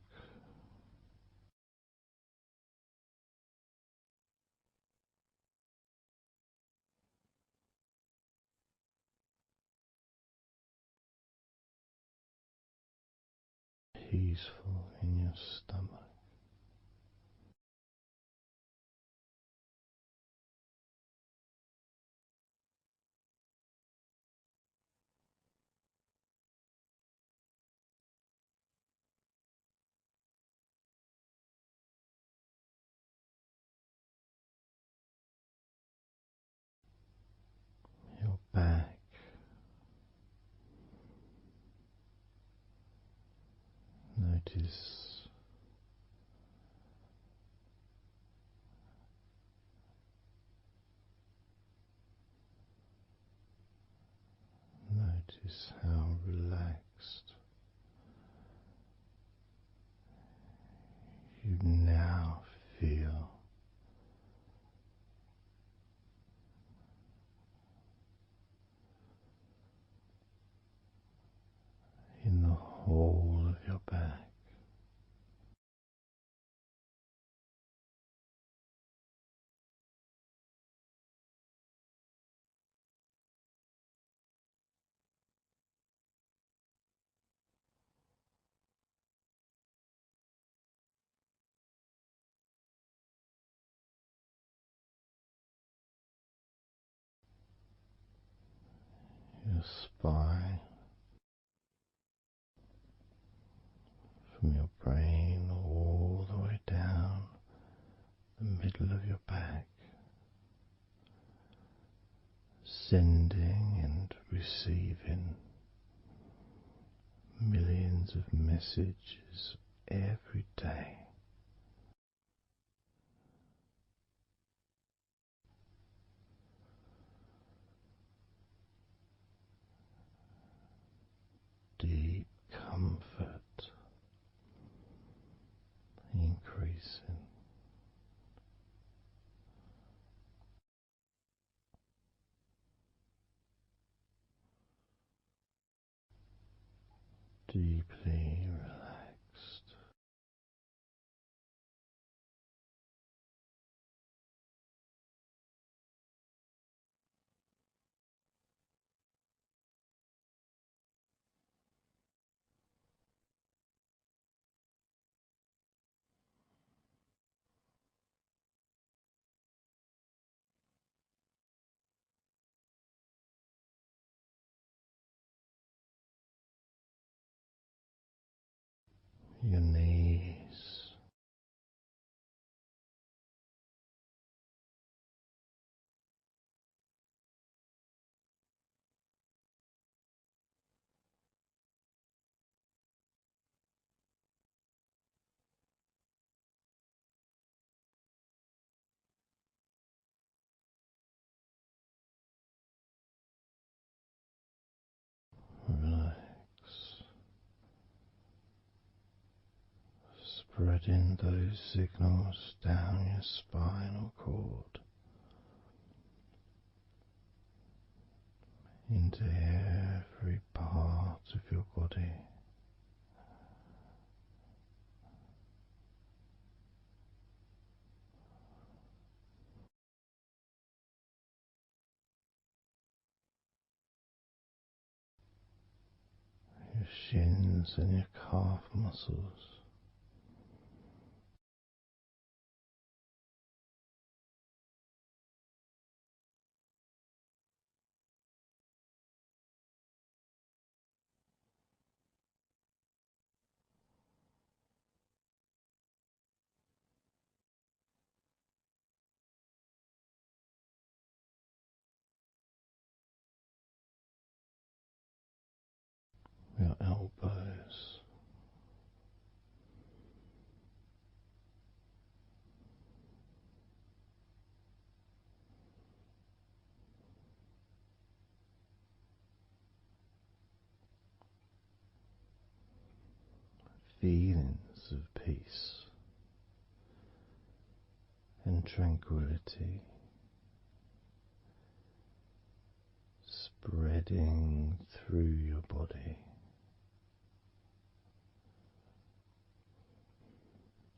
peaceful in your stomach. Your back, notice how relaxed you now feel. In the whole of your back. Your spine, from your brain all the way down the middle of your back, sending and receiving millions of messages every day. Deep comfort increasing. Deeply relaxed. Your knees, relax, spreading those signals down your spinal cord into every part of your body. Your shins and your calf muscles. Your elbows, feelings of peace and tranquility spreading through your body,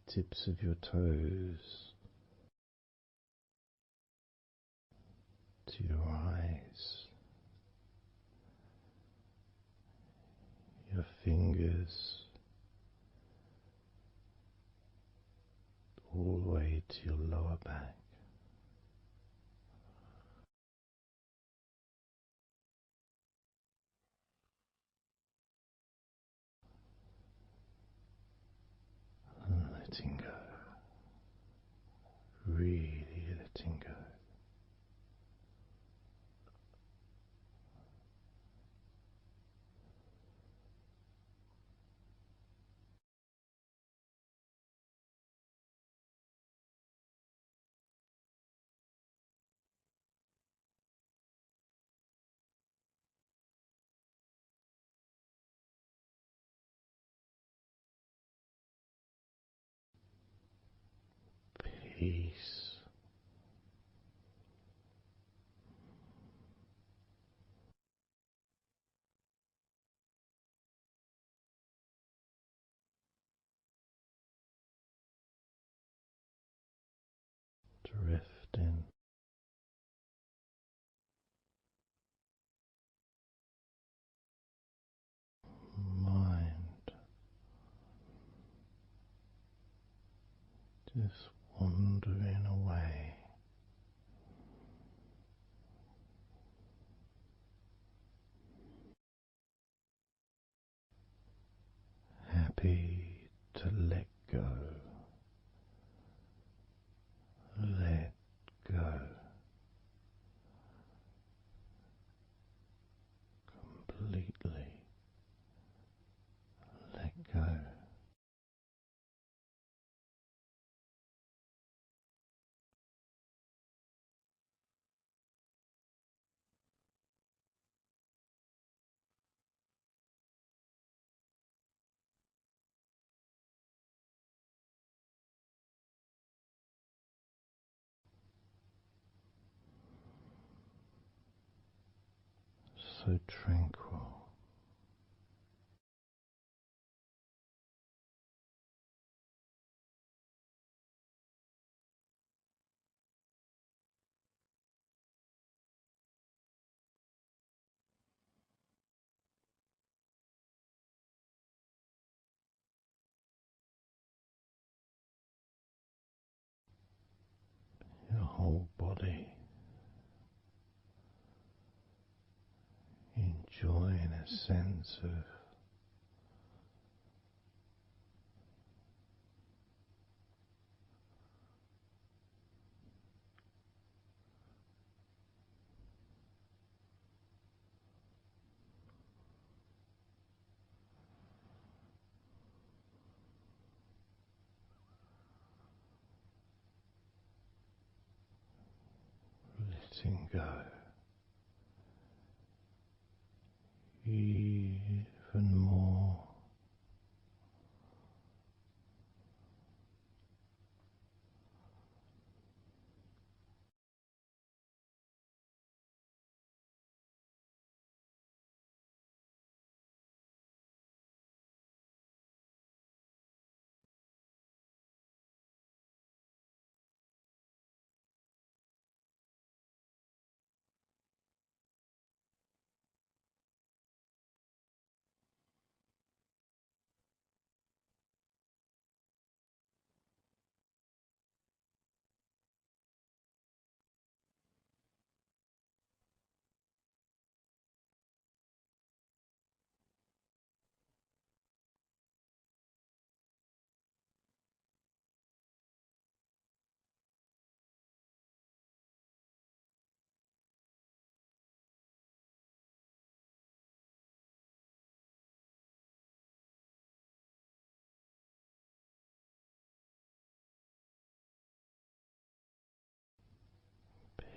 tips of your toes to your eyes, your fingers all the way to your lower back. And letting go, really letting go. Peace. Drifting. Mind just wandering away, happy to let go, let go, completely let go. So tranquil. Your whole body enjoying a sense of letting go, even more.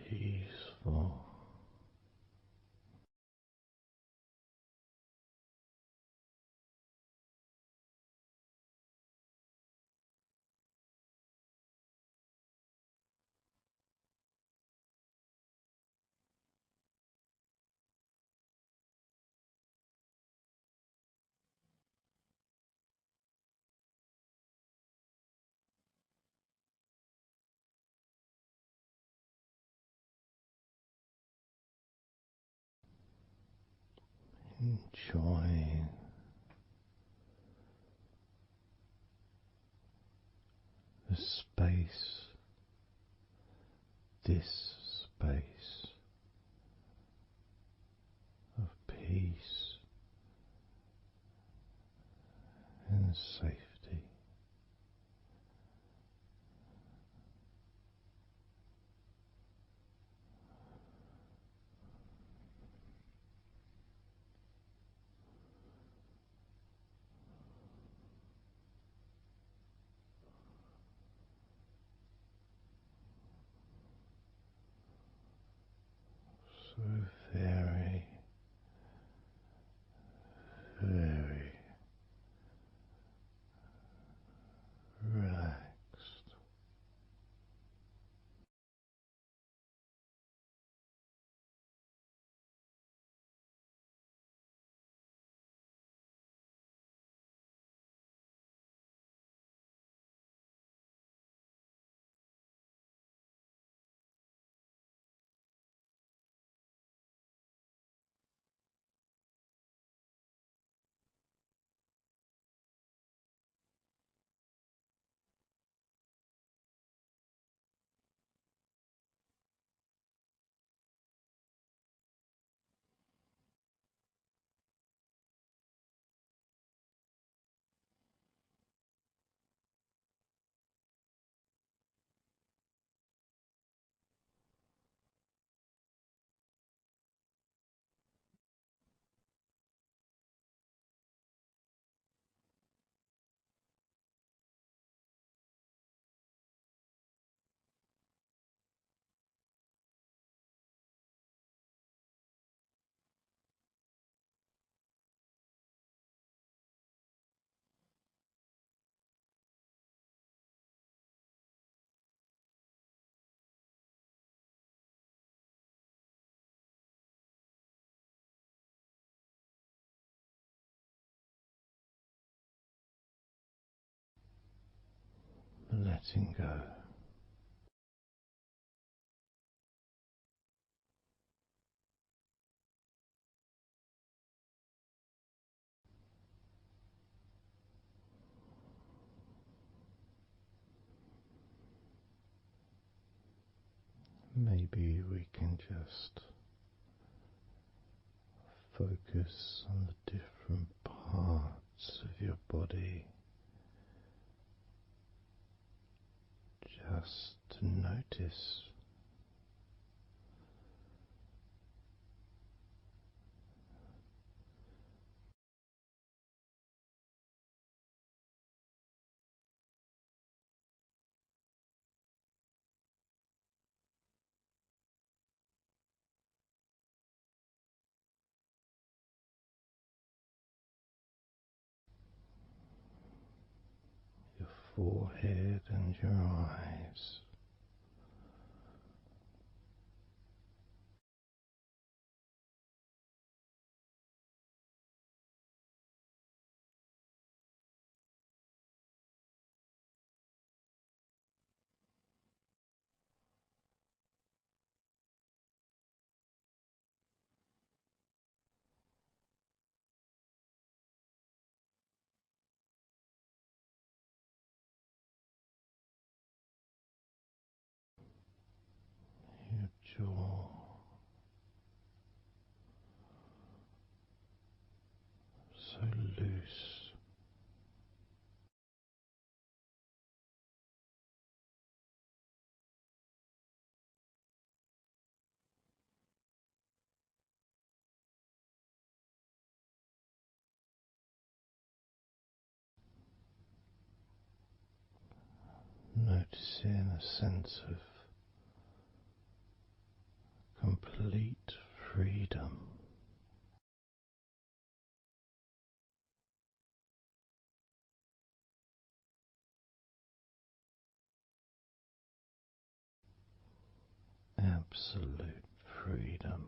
Peaceful. enjoying the space, this space of peace and safety. So very, very relaxed. Letting go. Maybe we can just focus on the different parts of your body, just to notice your forehead and your eyes. Your jaw, so loose. Noticing a sense of complete freedom. Absolute freedom.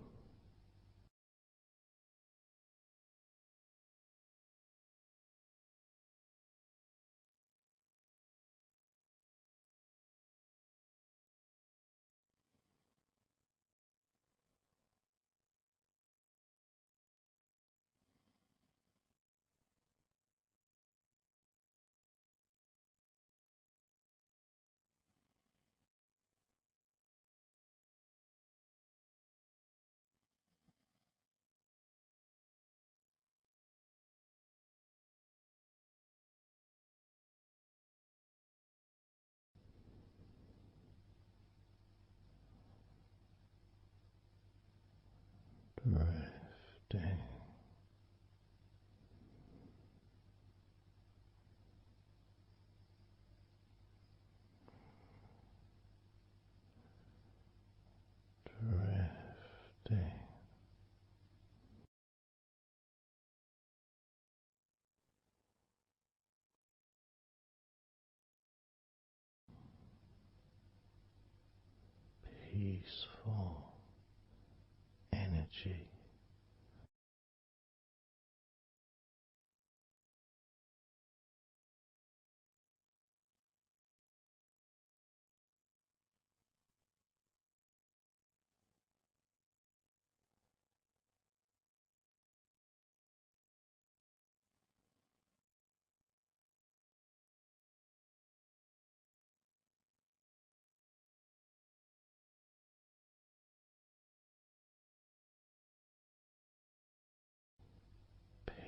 drifting, peaceful energy.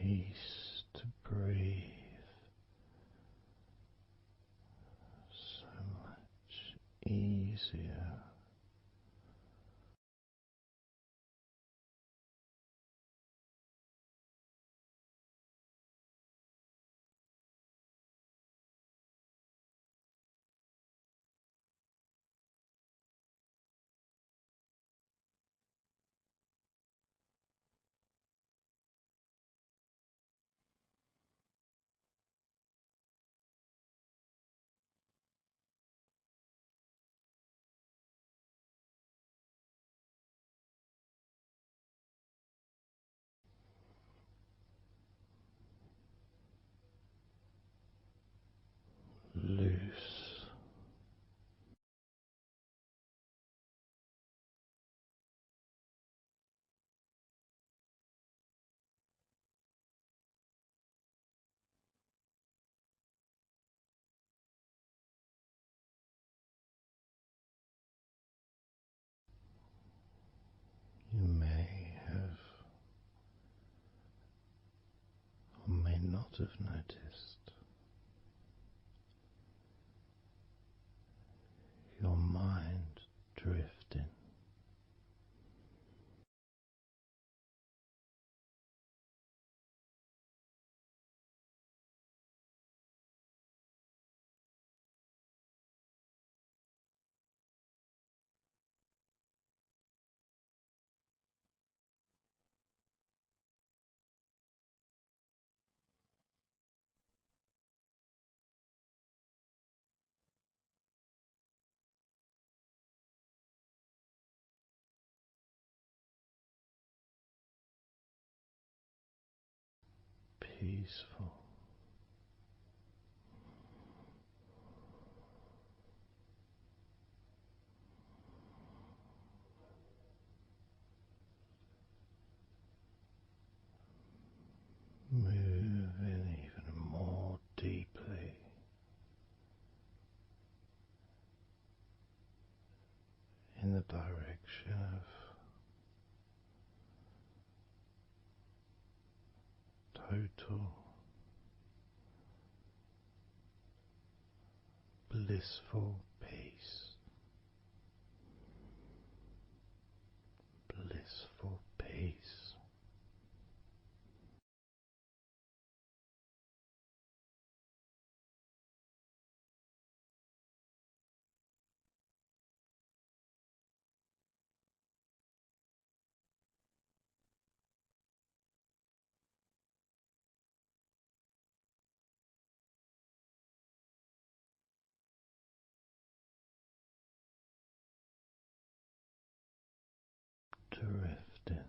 Peace to breathe, so much easier. Loose, you may have or may not have noticed your mind drifting. Peaceful, moving even more deeply in the direction of total blissful peace, blissful peace. Drifting,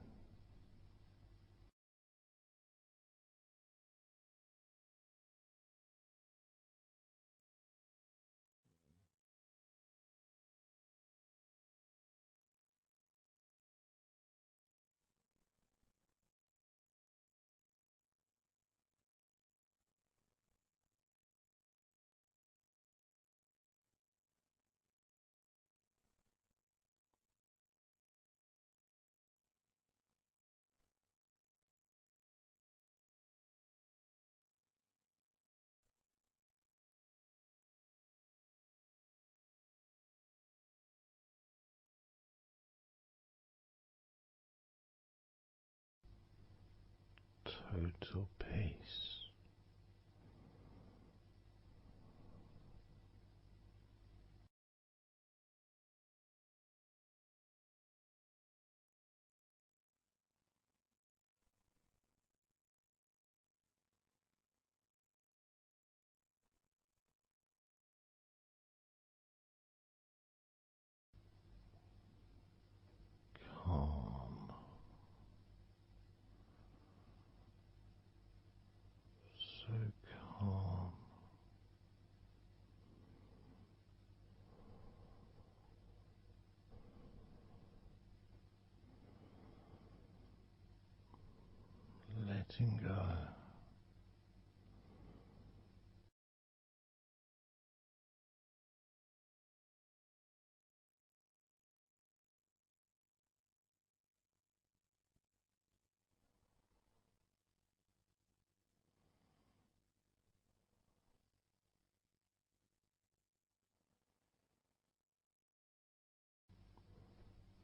total peace. Calm, so calm, letting go.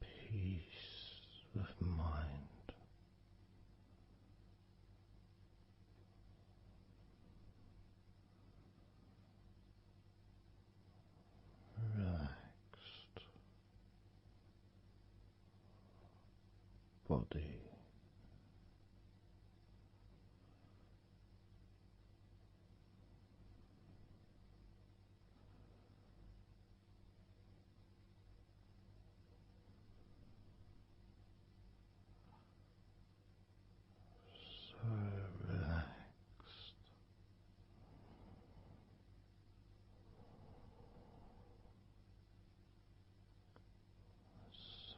Peace of mind, relaxed body, so relaxed,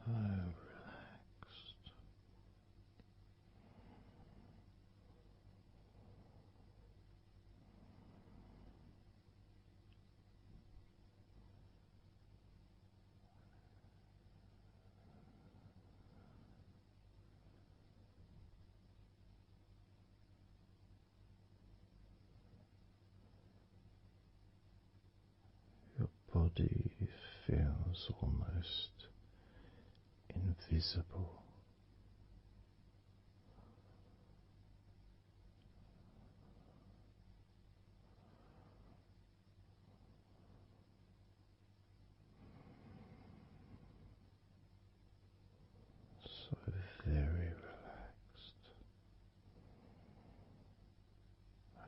so relaxed, your body feels almost invisible. So very relaxed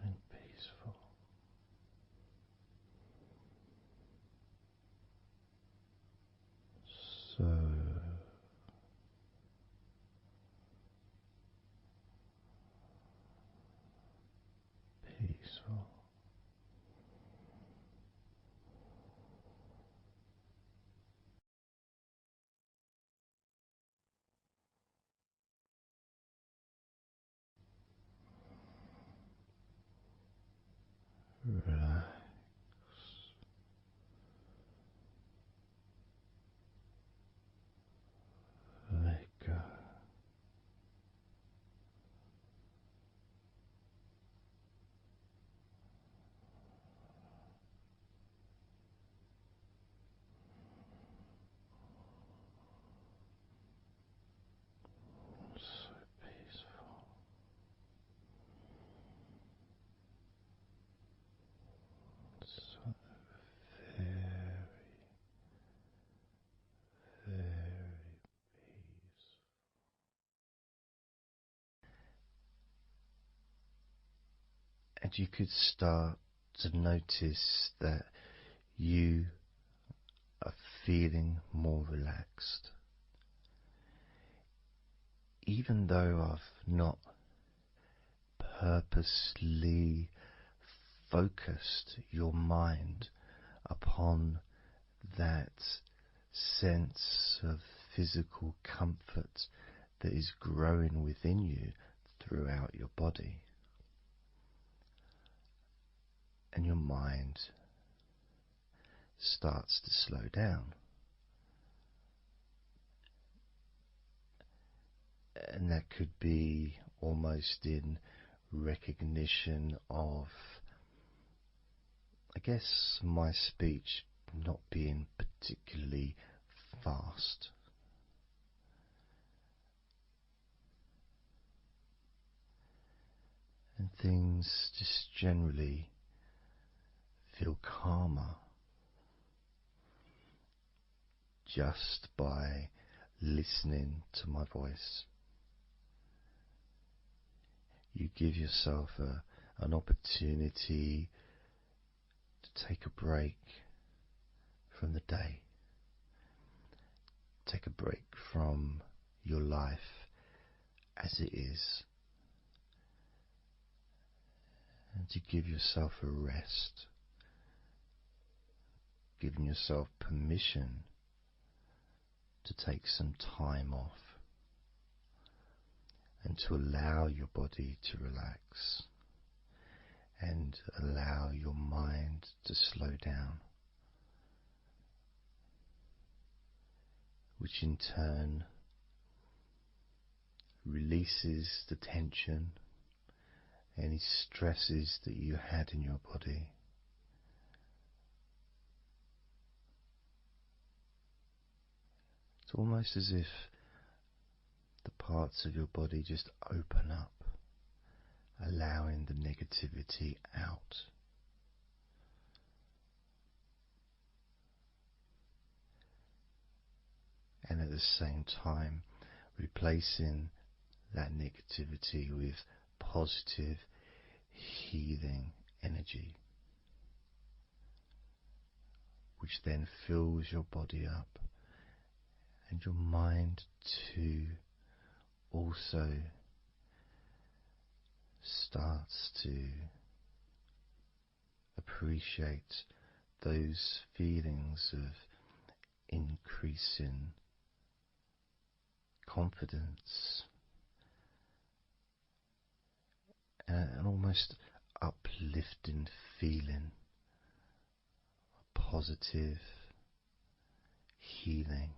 and peaceful. So peaceful. Relax, let go. So peaceful. So very, very peaceful. And you could start to notice that you are feeling more relaxed. Even though I've not purposely focused your mind upon that sense of physical comfort that is growing within you throughout your body, and your mind starts to slow down. And that could be almost in recognition of, I guess, my speech not being particularly fast. and things just generally feel calmer just by listening to my voice. You give yourself an opportunity to take a break from the day, take a break from your life as it is, and to give yourself a rest, giving yourself permission to take some time off and to allow your body to relax and allow your mind to slow down, which in turn releases the tension, any stresses that you had in your body. It's almost as if the parts of your body just open up, allowing the negativity out. And at the same time, replacing that negativity with positive, healing energy, which then fills your body up, and your mind too also starts to appreciate those feelings of increasing confidence and an almost uplifting feeling, a positive healing,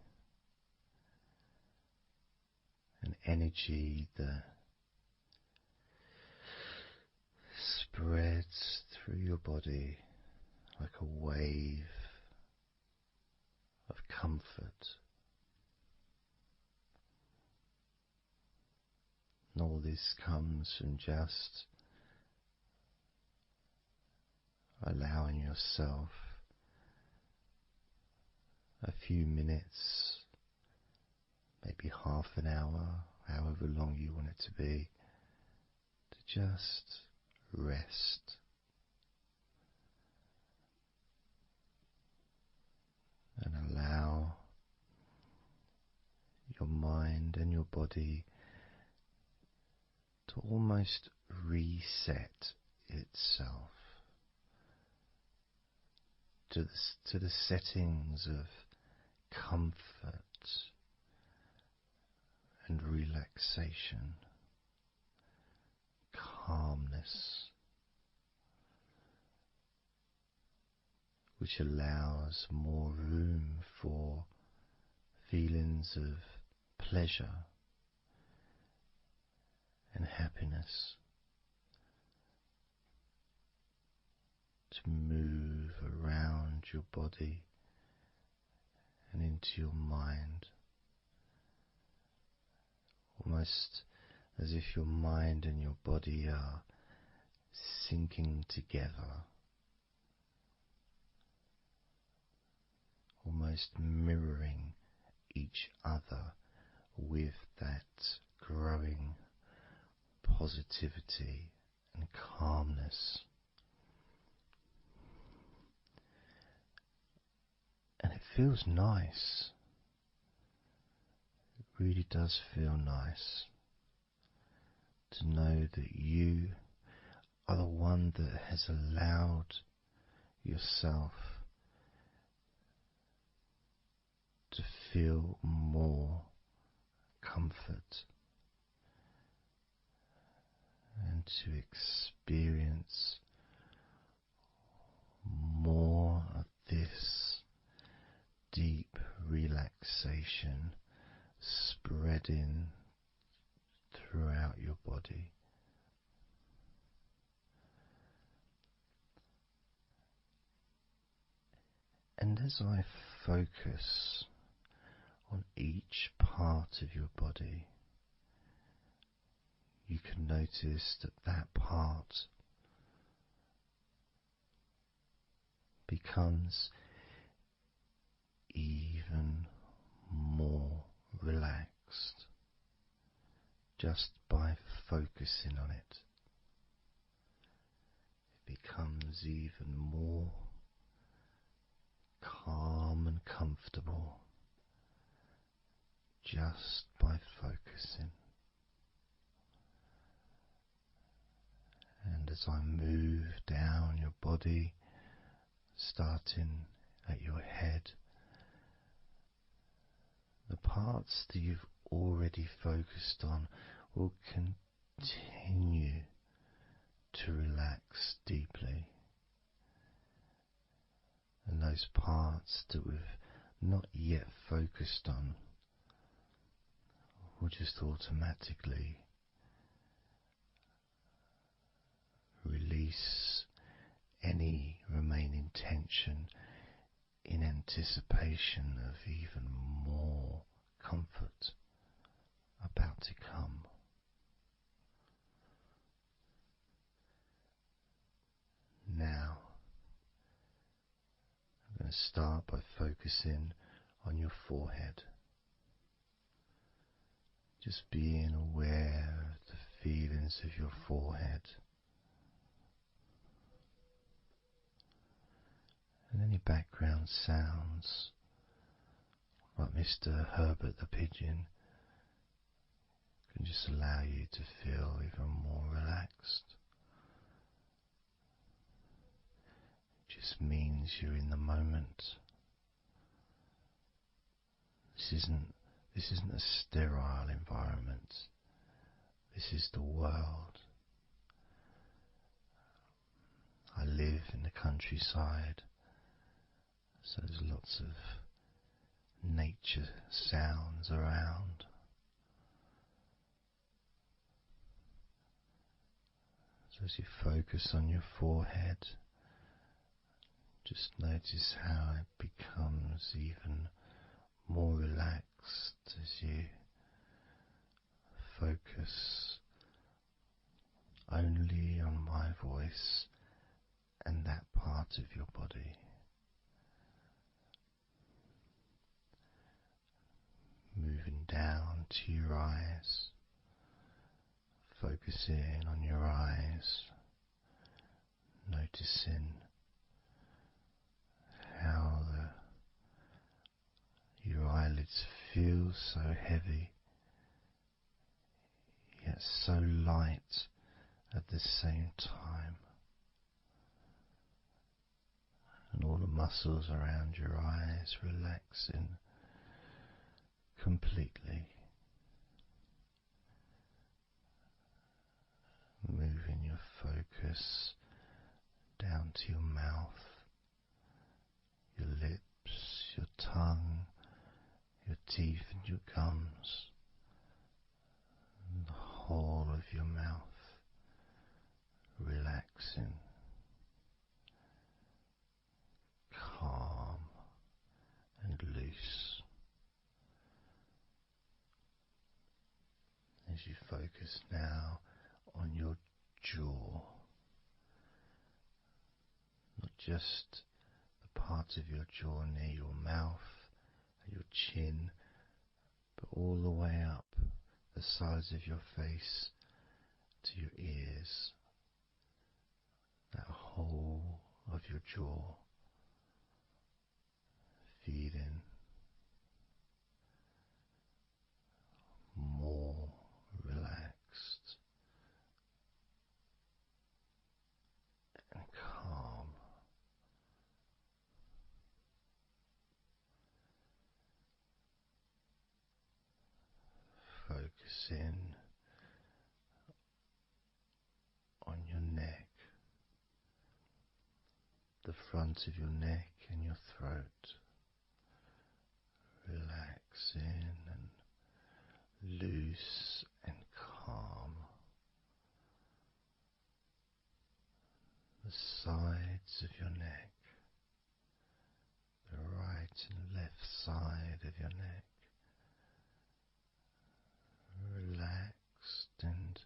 an energy that spreads through your body like a wave of comfort. And all this comes from just allowing yourself a few minutes, maybe half an hour, however long you want it to be, to just rest. And allow your mind and your body to almost reset itself to the settings of comfort and relaxation, calmness, which allows more room for feelings of pleasure and happiness to move around your body and into your mind, almost as if your mind and your body are sinking together, almost mirroring each other with that growing positivity and calmness. And it feels nice. It really does feel nice to know that you are the one that has allowed yourself to feel more comfort and to experience more of this deep relaxation spreading throughout your body. And as I focus on each part of your body, you can notice that that part becomes even more relaxed just by focusing on it. It becomes even more calm and comfortable just by focusing. And as I move down your body, starting at your head, the parts that you've already focused on will continue to relax deeply. And those parts that we've not yet focused on will just automatically release any remaining tension in anticipation of even more comfort about to come. Now, I'm going to start by focusing on your forehead. Just being aware of the feelings of your forehead. And any background sounds, like Mr. Herbert the pigeon, can just allow you to feel even more relaxed. It just means you're in the moment. This isn't a sterile environment. This is the world. I live in the countryside, so there's lots of nature sounds around. So as you focus on your forehead, just notice how it becomes even more relaxed as you focus only on my voice and that part of your body. Moving down to your eyes, focusing on your eyes, noticing how your eyelids feel so heavy, yet so light at the same time, and all the muscles around your eyes relaxing completely. Moving your focus down to your mouth, your lips, your tongue, your teeth and your gums, and the whole of your mouth relaxing, calm and loose. As you focus now on your jaw, not just the part of your jaw near your mouth and your chin, but all the way up the sides of your face to your ears, that whole of your jaw feeling more relaxed and calm. Focusing on your neck, the front of your neck and your throat, relaxing and loose and calm. The sides of your neck, the right and left side of your neck, relaxed and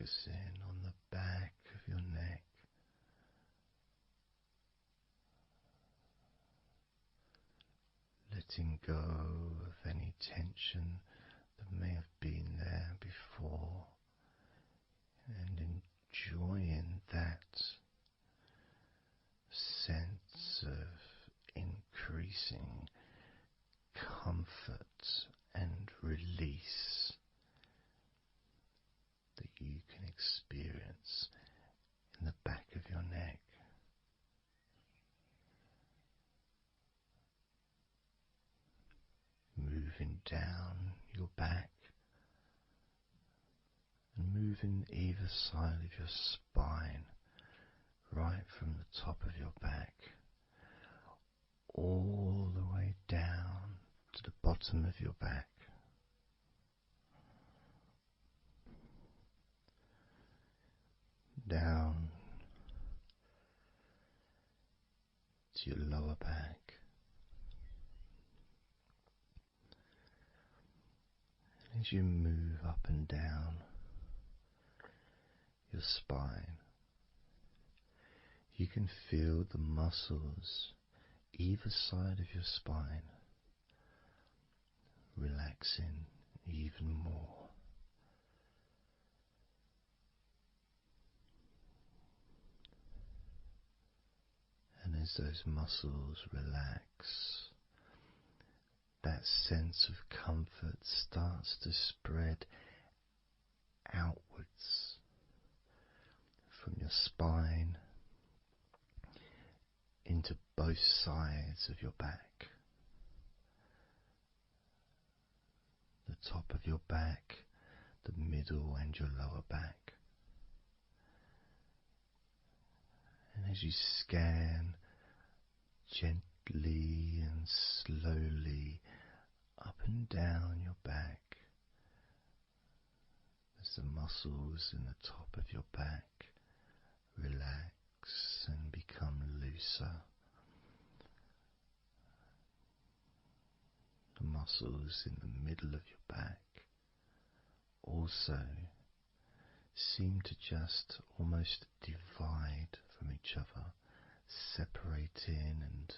focusing on the back of your neck, letting go of any tension that may have been there before, and enjoying that sense of increasing comfort and release that you can experience in the back of your neck. Moving down your back and moving either side of your spine, right from the top of your back all the way down to the bottom of your back. Down to your lower back. And as you move up and down your spine, you can feel the muscles either side of your spine relaxing even more. And as those muscles relax, that sense of comfort starts to spread outwards from your spine into both sides of your back. The top of your back, the middle and your lower back. And as you scan gently and slowly up and down your back, as the muscles in the top of your back relax and become looser, the muscles in the middle of your back also seem to just almost divide from each other, separating and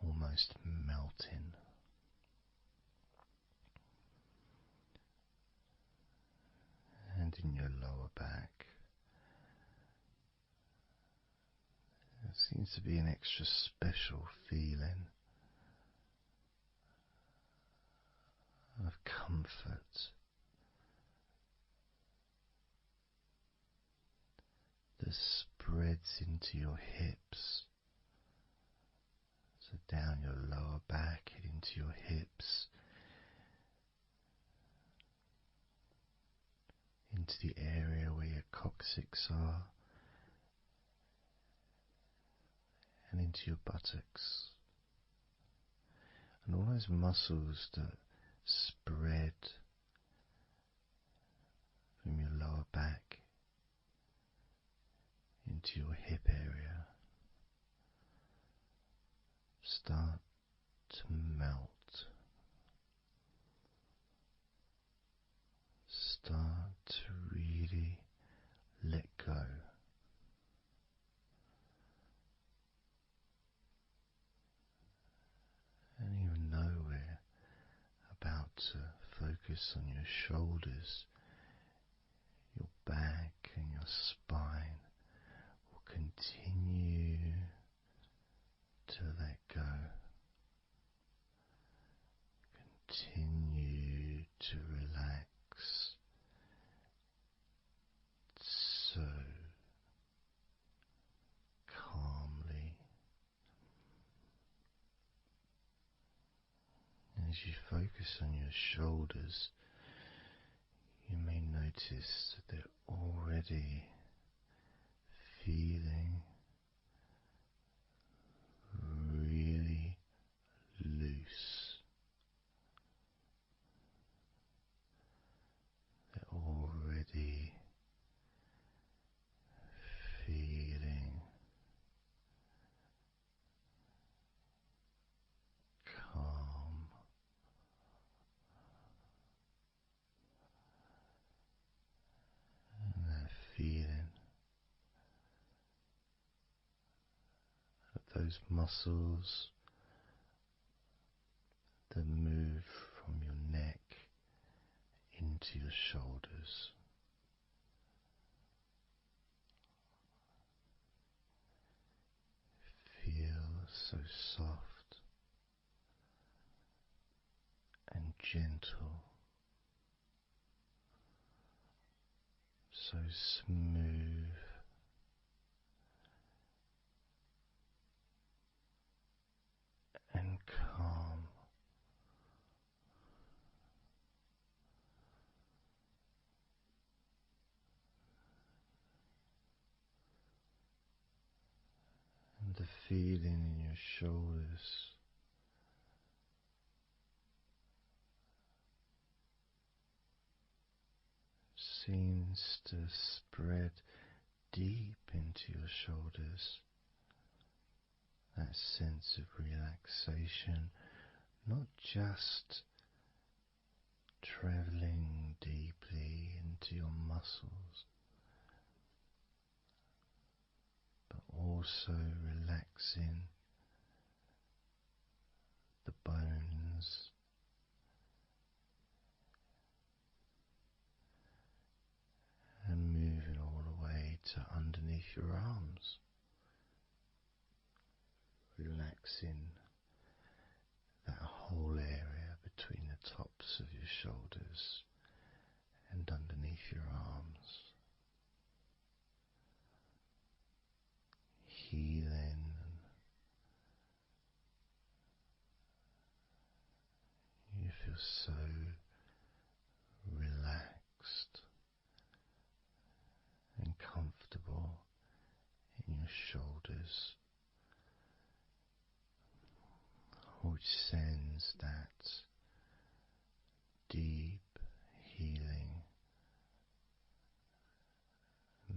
almost melting. And in your lower back, there seems to be an extra special feeling of comfort that spreads into your hips, so down your lower back and into your hips, into the area where your coccyx are, and into your buttocks, and all those muscles that spread from your lower back into your hip area start to melt, start to really let go. And even though we're about to focus on your shoulders, your back and your spine will continue to let go. Continue to relax so calmly. And as you focus on your shoulders, you may notice that they're already feeling really loose. They're already feeling calm. those muscles that move from your neck into your shoulders. Feel so soft and gentle, so smooth and calm. And the feeling in your shoulders seems to spread deep into your shoulders. That sense of relaxation, not just traveling deeply into your muscles, but also relaxing the bones and moving all the way to underneath your arms, relaxing that whole area between the tops of your shoulders and underneath your arms, healing. You feel so relaxed and comfortable in your shoulders, which sends that deep healing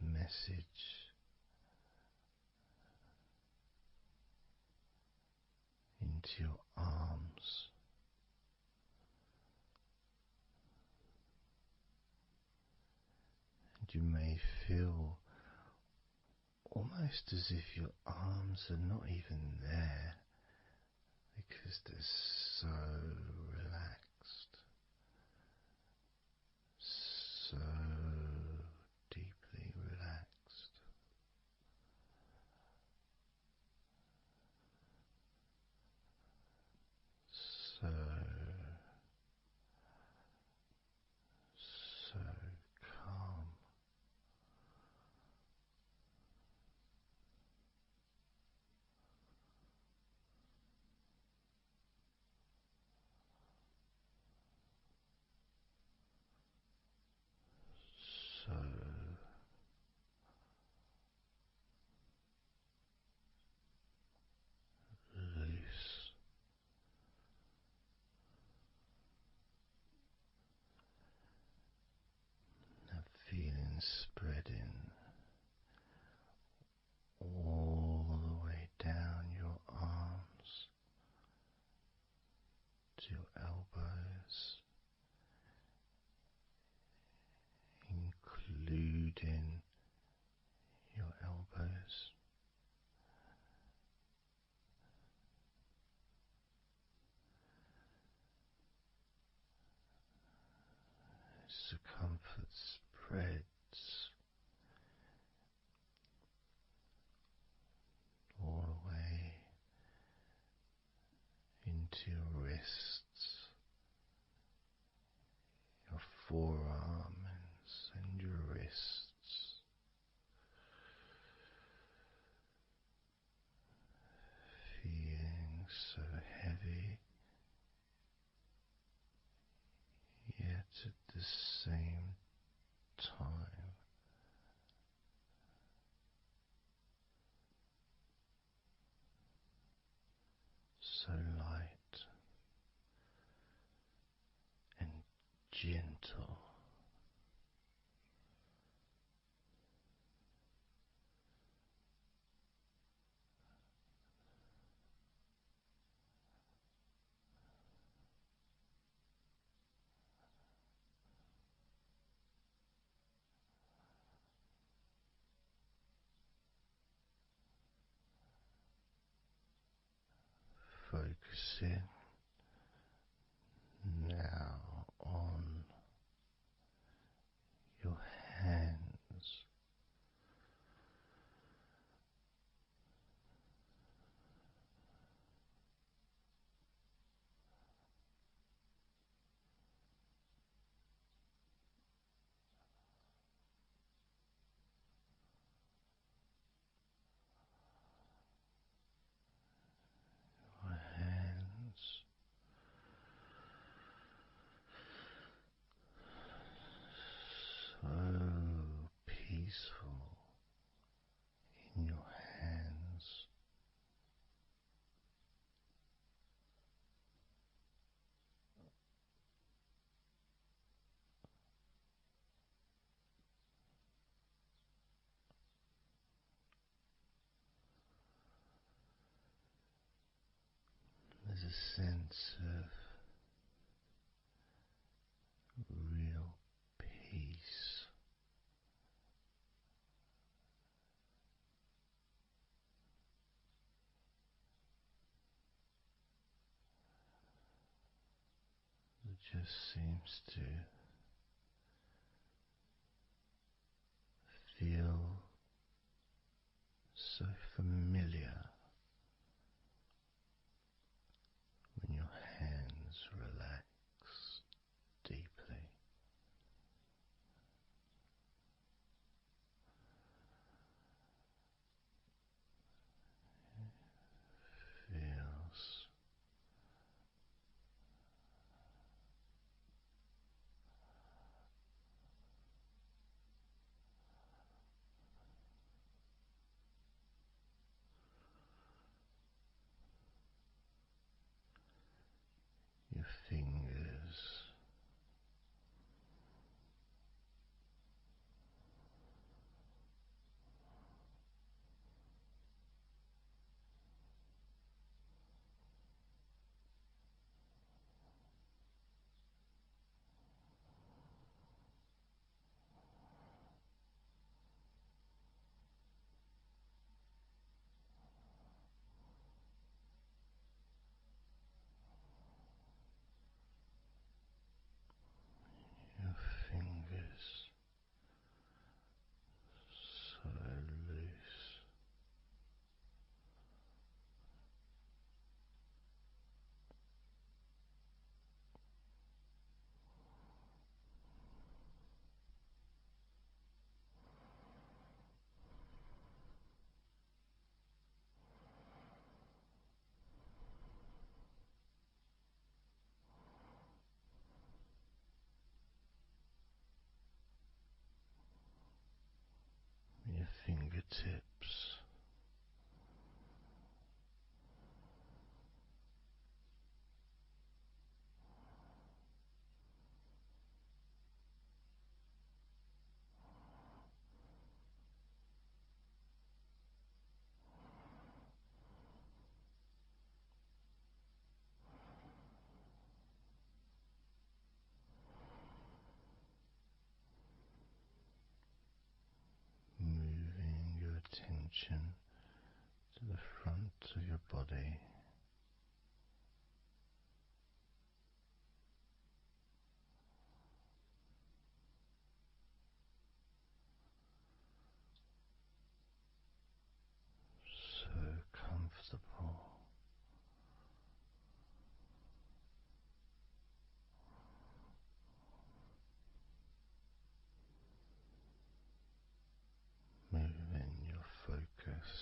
message into your arms. And you may feel almost as if your arms are not even there because they're so relaxed, so deeply relaxed. So calm. So loose. That feeling spreading all the way down your arms to your elbows, including your elbows. Circumference spreads all the way into your wrists, your forearms and your wrists, feeling so heavy, yet at the same time so light and gentle. focusing now on your hands. Your hands so peaceful in your hands. There's a sense of real peace that just seems to feel so familiar when your hands relax deeply. Feels your fingers your fingers so loose, your fingertips moving your attention to the front of your body, so comfortable. Moving your focus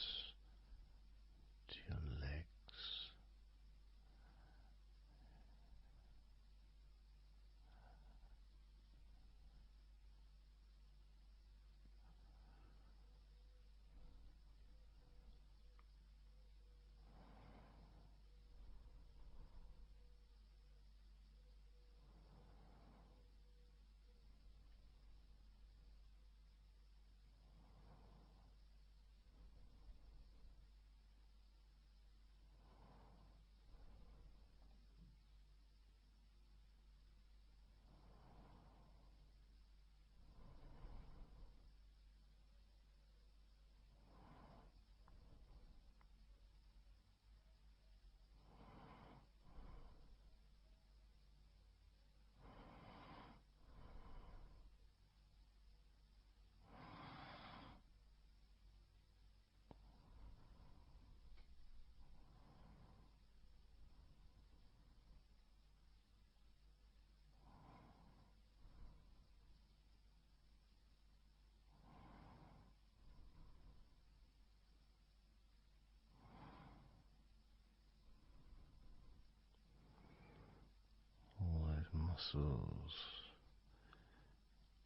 muscles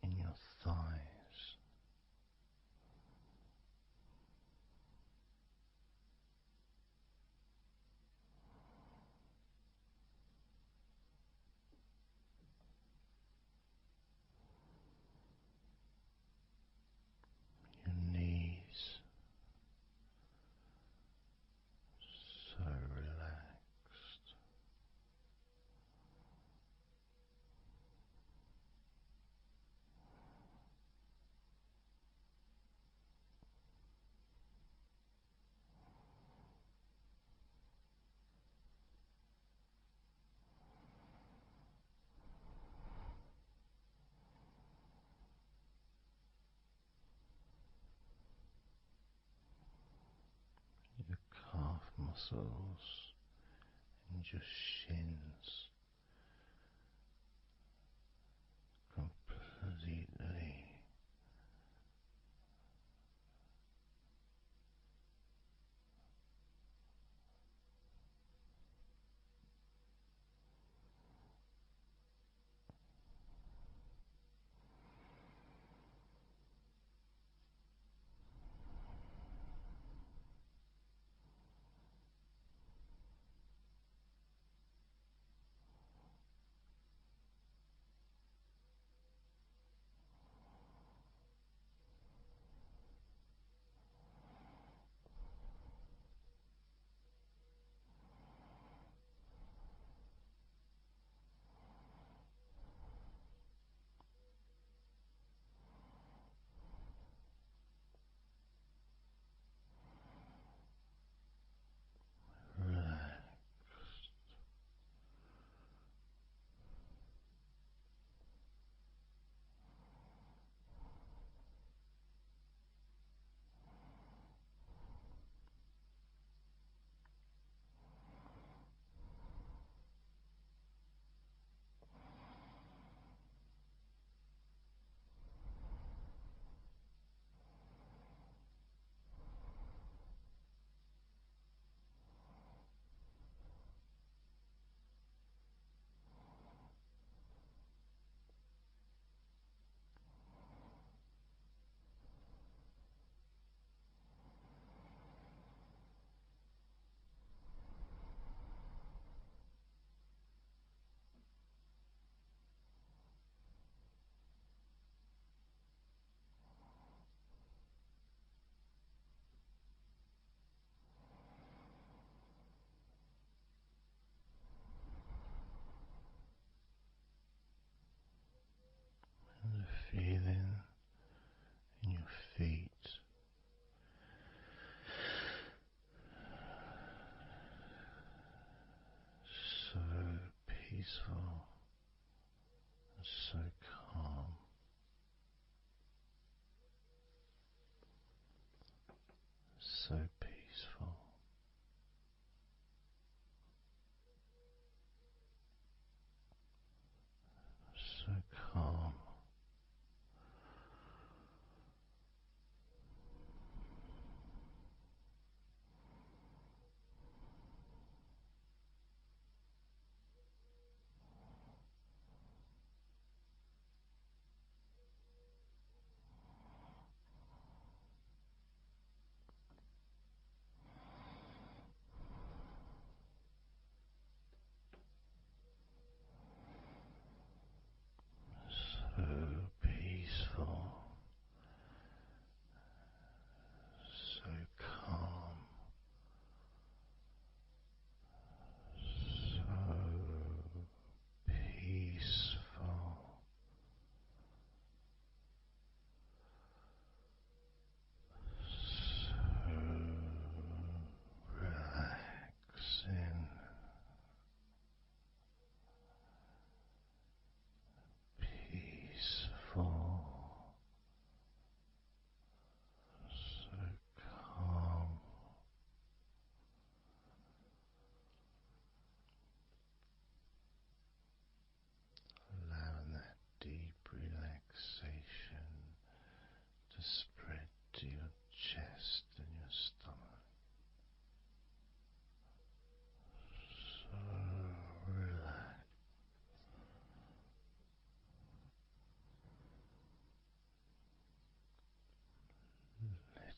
in your thighs. Your knees, so relaxed. Your calf muscles and your shins completely relaxed. And the feeling in your feet, so peaceful and so calm, so peaceful, so calm.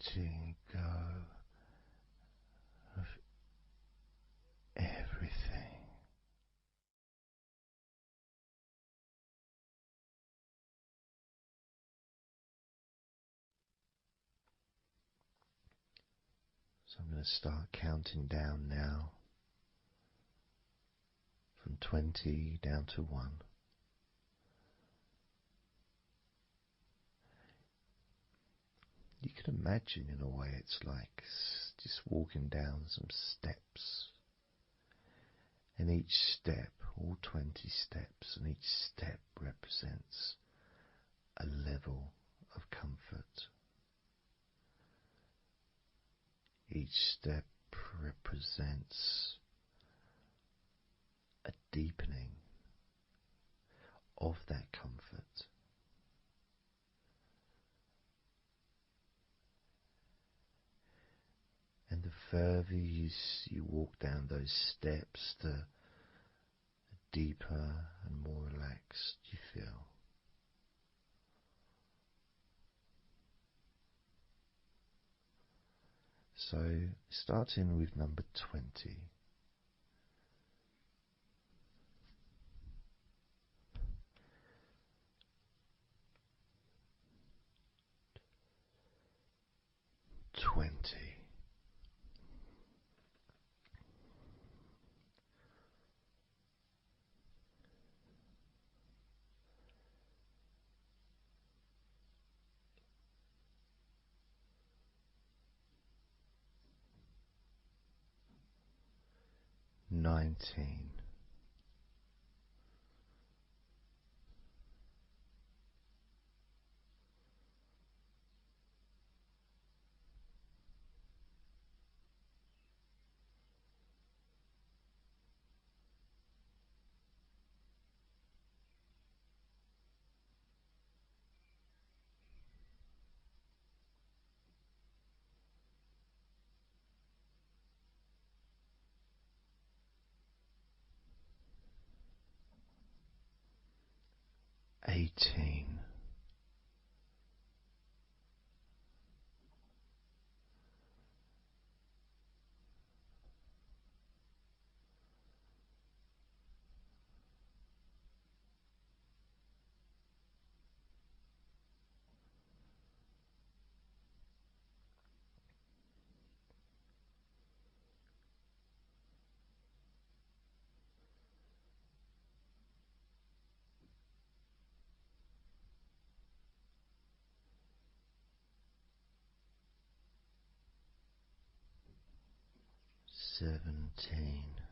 letting go of everything. So I'm going to start counting down now from 20 down to 1. You can imagine, in a way, it's like just walking down some steps. And each step, all 20 steps, and each step represents a level of comfort. Each step represents a deepening of that comfort. And the further you walk down those steps, the deeper and more relaxed you feel. So, starting with number 20. Nineteen. 18. 17.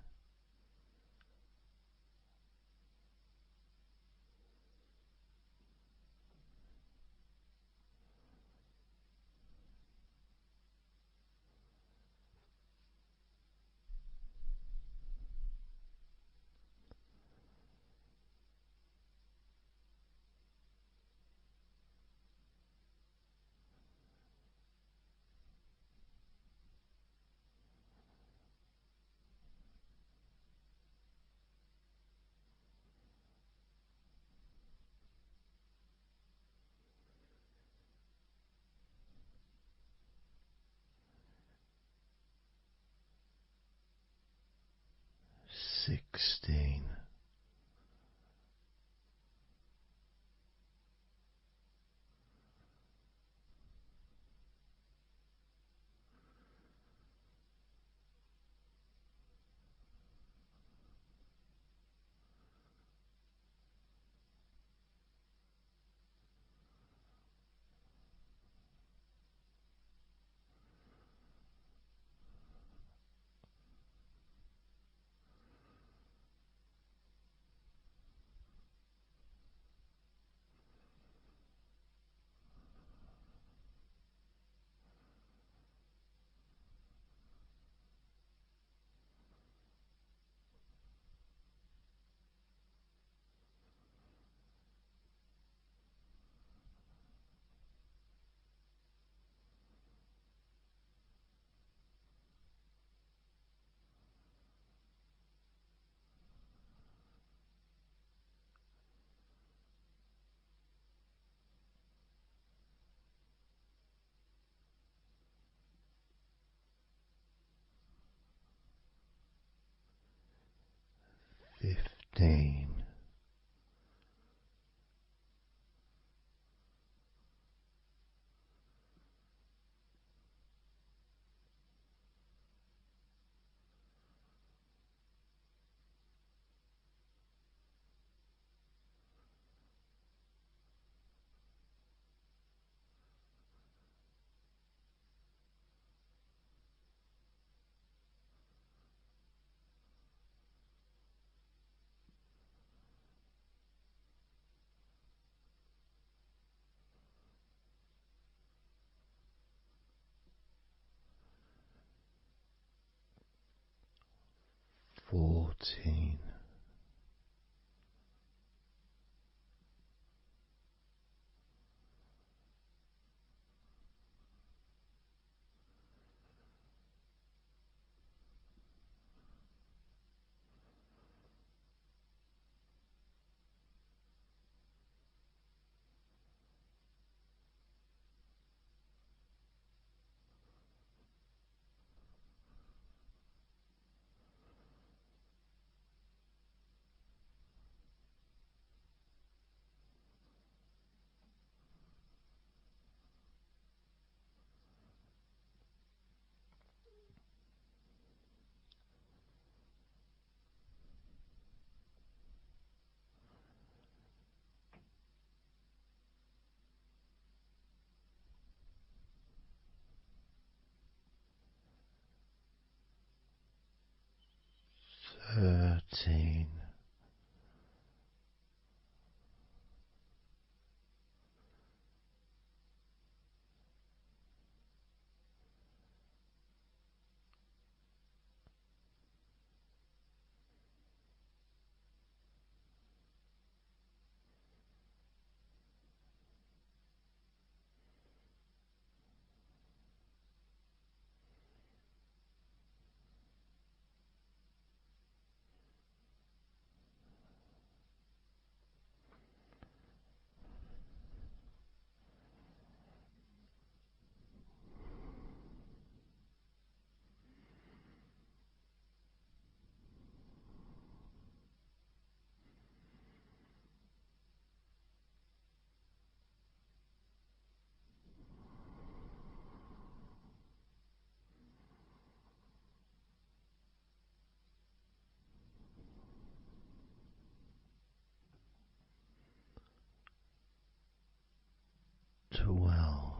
16. 15. 15. 14. 13. 12. 11.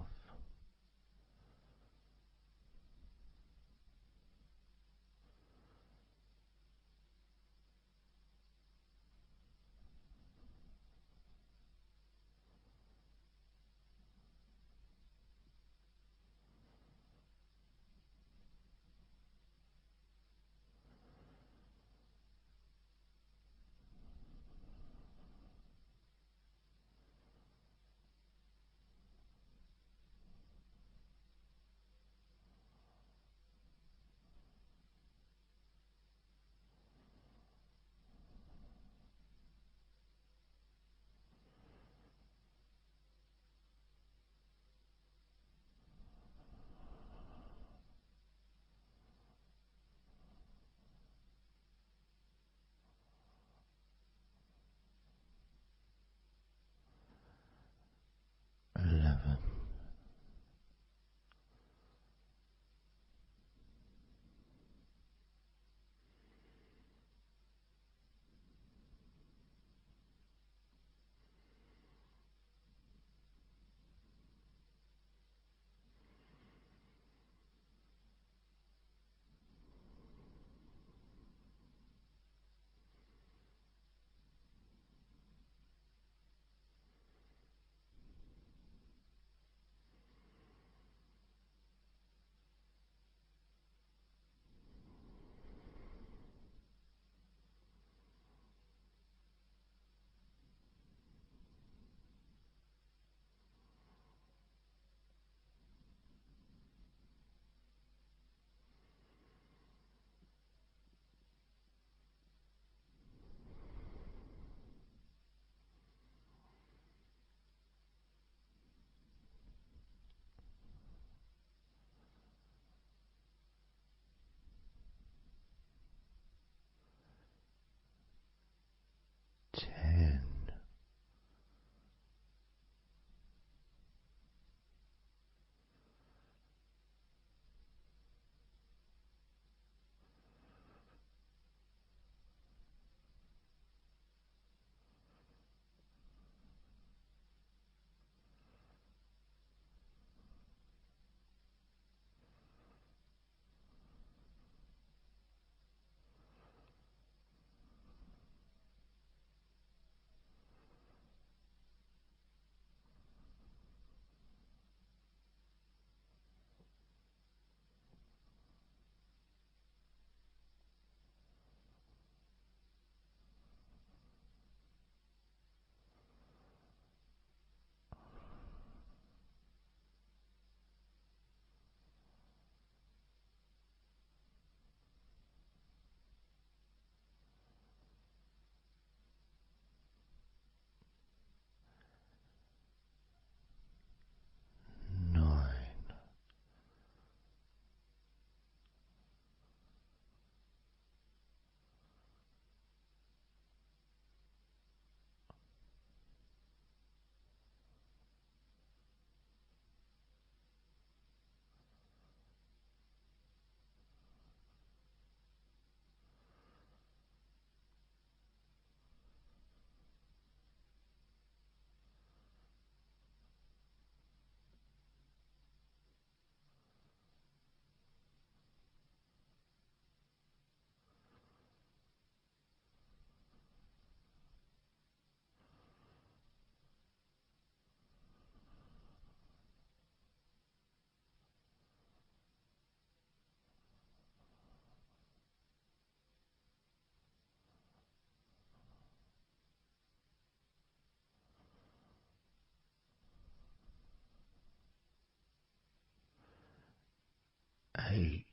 8.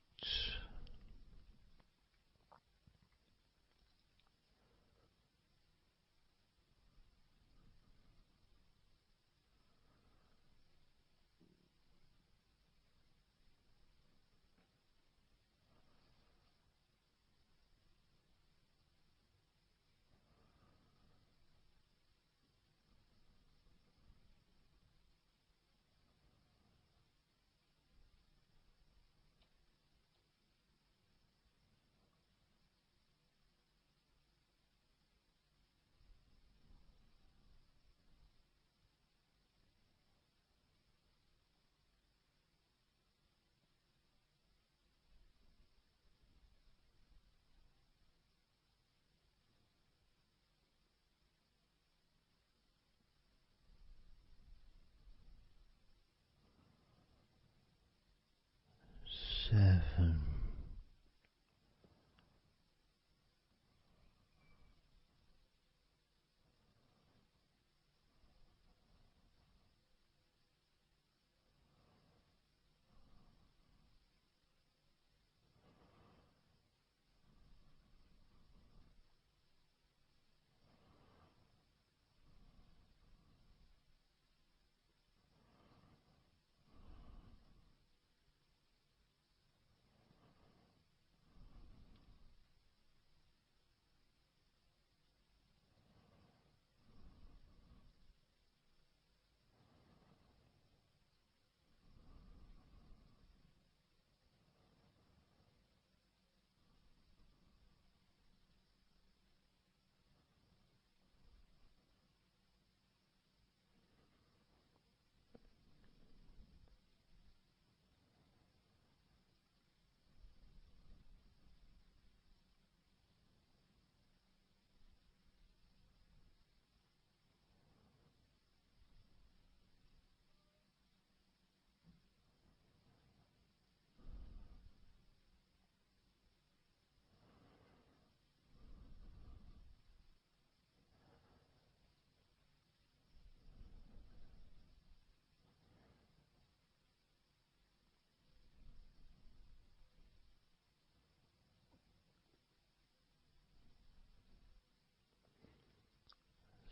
7.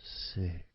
6. 5.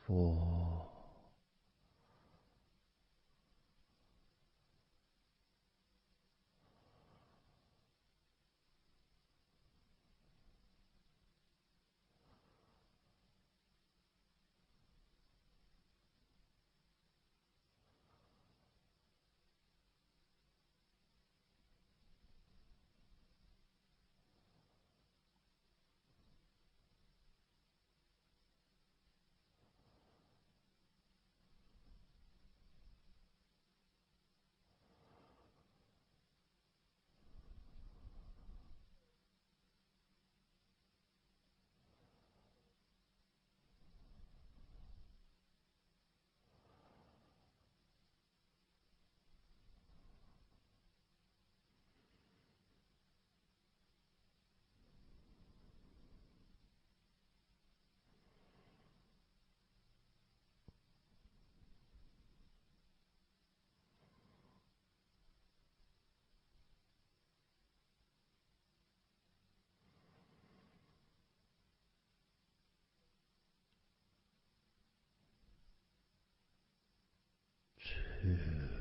4, 2.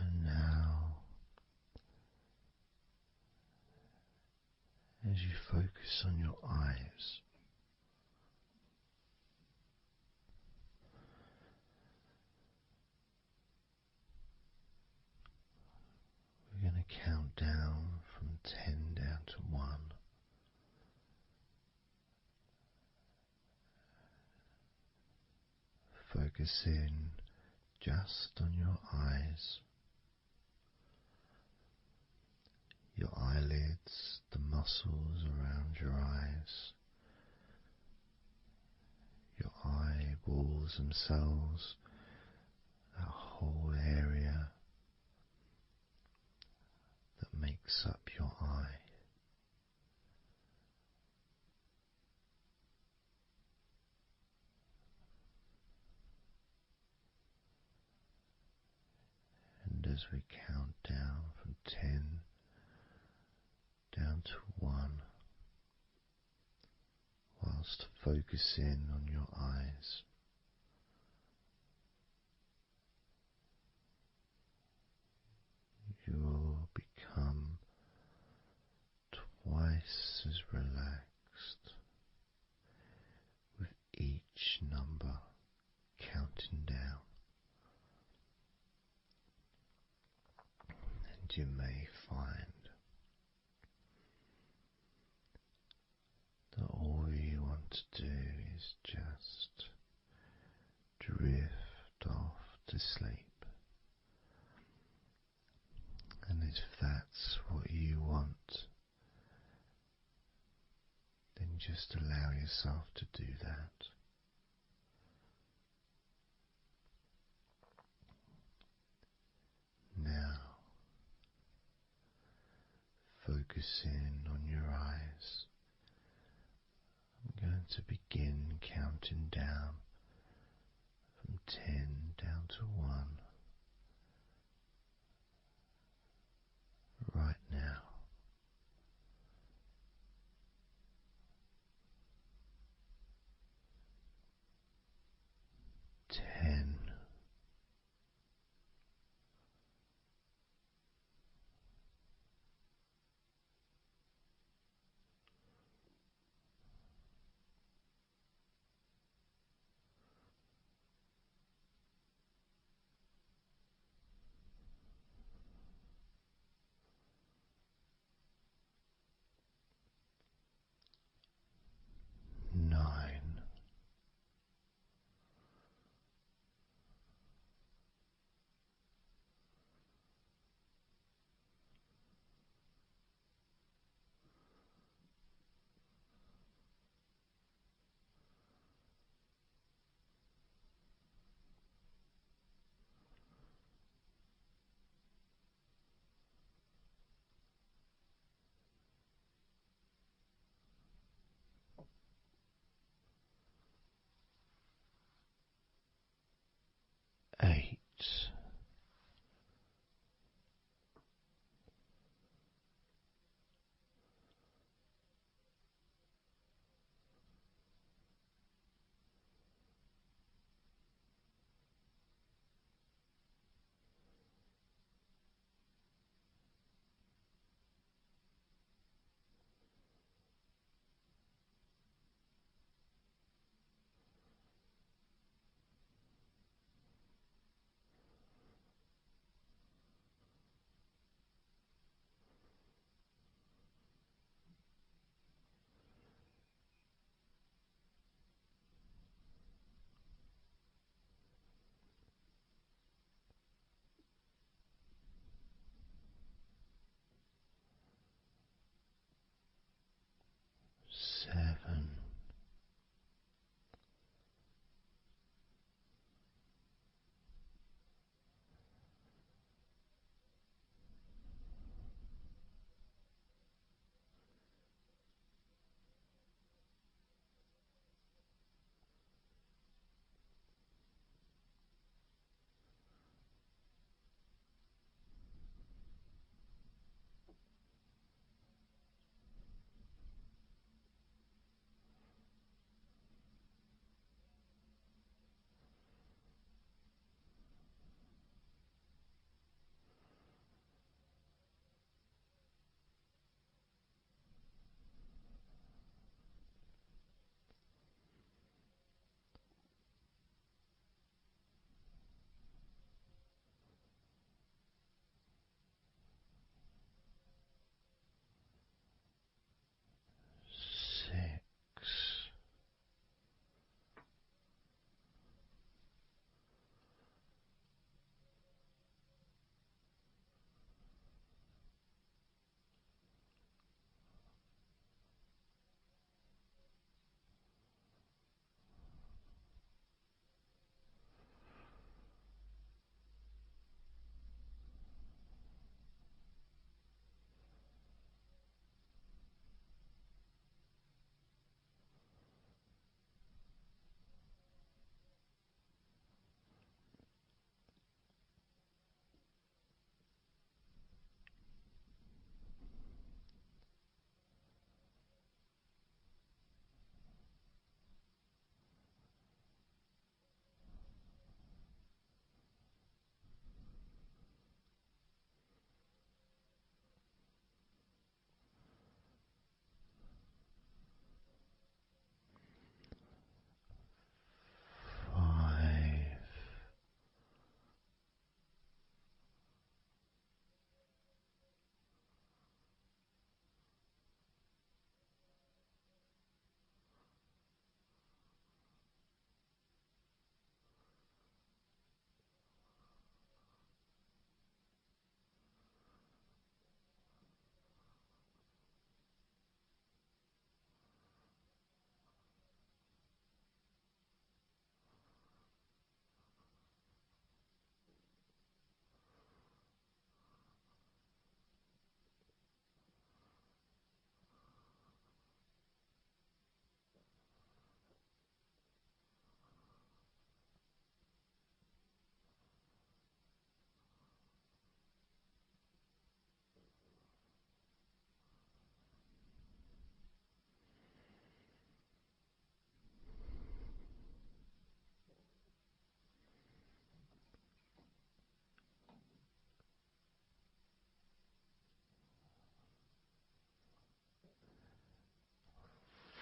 And now, as you focus on your eyes, we're going to count down from 10 down to 1. Focus in just on your eyes. muscles around your eyes, your eyeballs themselves, that whole area that makes up your eye. And as we count down from 10 down to 1, whilst focusing on your eyes, you will become twice as relaxed with each number counting down. And you may find that all you want to do is just drift off to sleep. And if that's what you want, then just allow yourself to do that. Now, focusing on your eyes, I'm going to begin counting down from 10 down to 1 right now. 10. 9.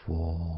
4.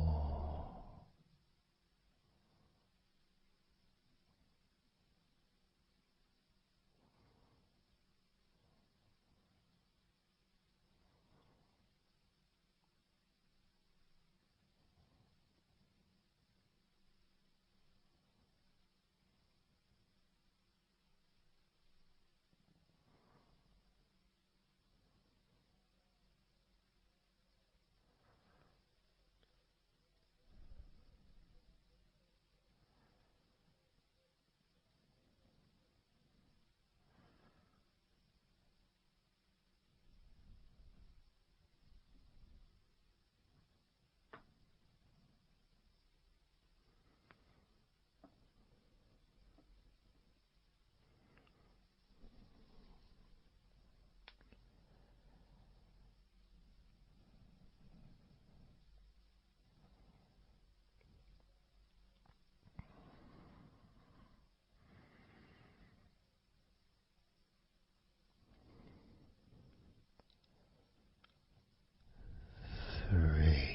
3.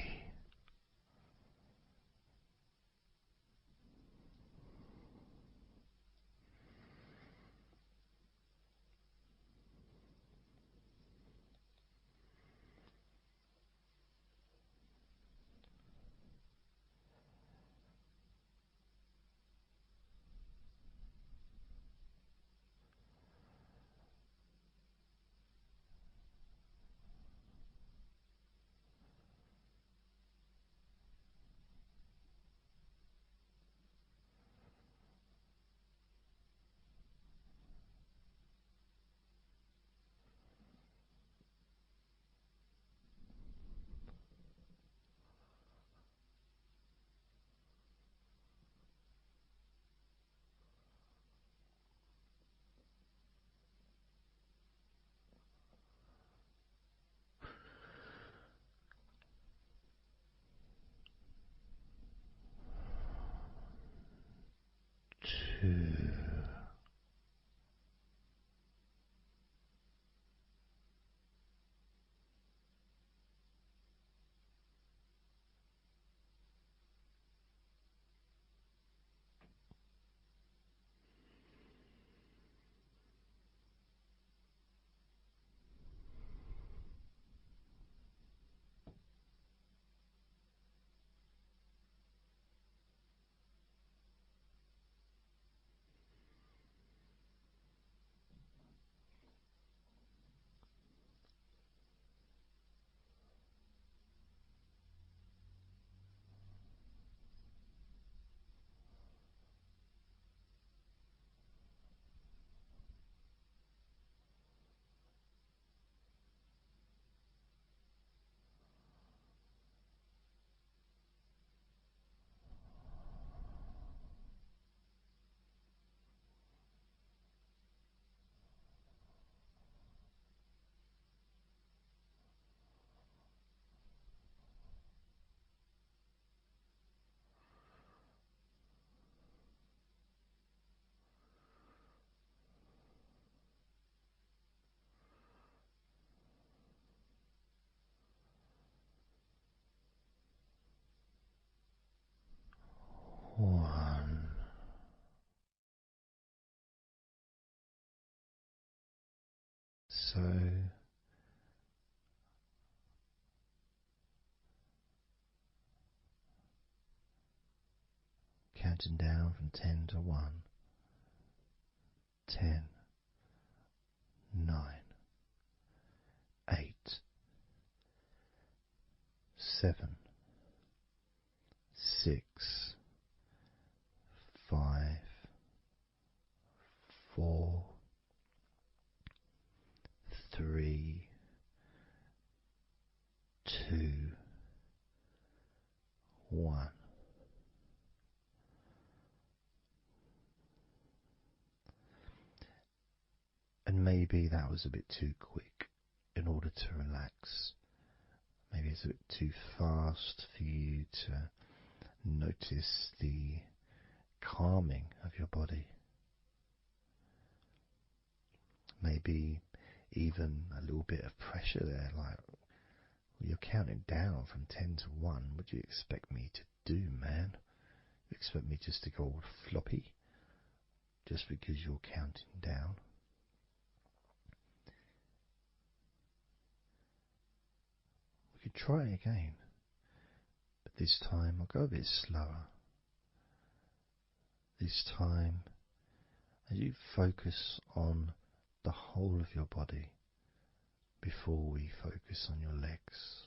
Two. One. So counting down from 10 to 1. 10, 9, 8, 7, 6, 5, 4, 3, 2, 1. And maybe that was a bit too quick in order to relax. Maybe it's a bit too fast for you to notice the calming of your body. Maybe even a little bit of pressure there, like Well, you're counting down from 10 to 1. What do you expect me to do, man? You expect me just to go all floppy just because you're counting down? We could try again, but this time I'll go a bit slower. This time, as you focus on the whole of your body before we focus on your legs,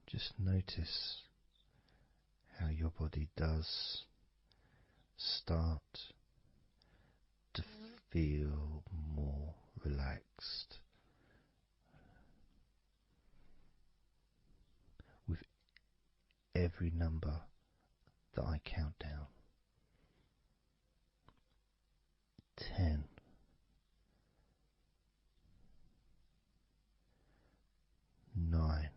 just notice how your body does start to feel more relaxed with every number that I count down. 10. 9.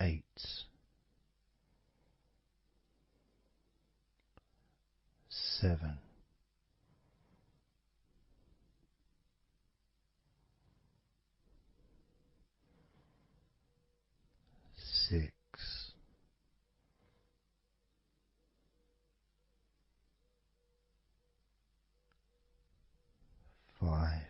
8. 7. 6. 5.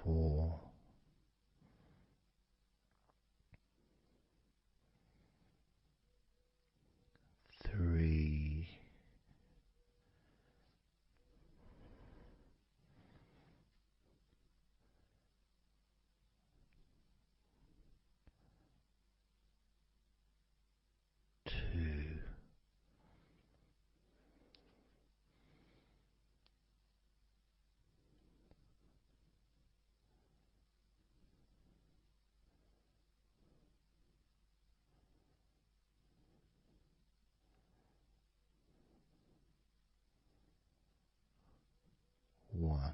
4. 3. 2. 1.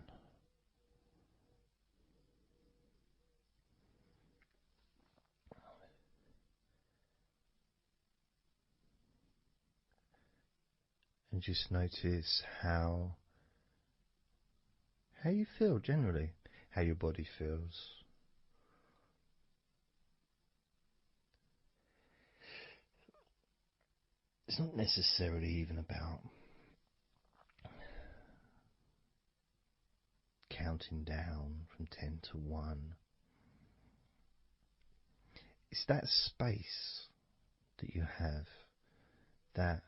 And just notice how you feel generally, how your body feels. It's not necessarily even about counting down from 10 to 1. It's that space that you have, that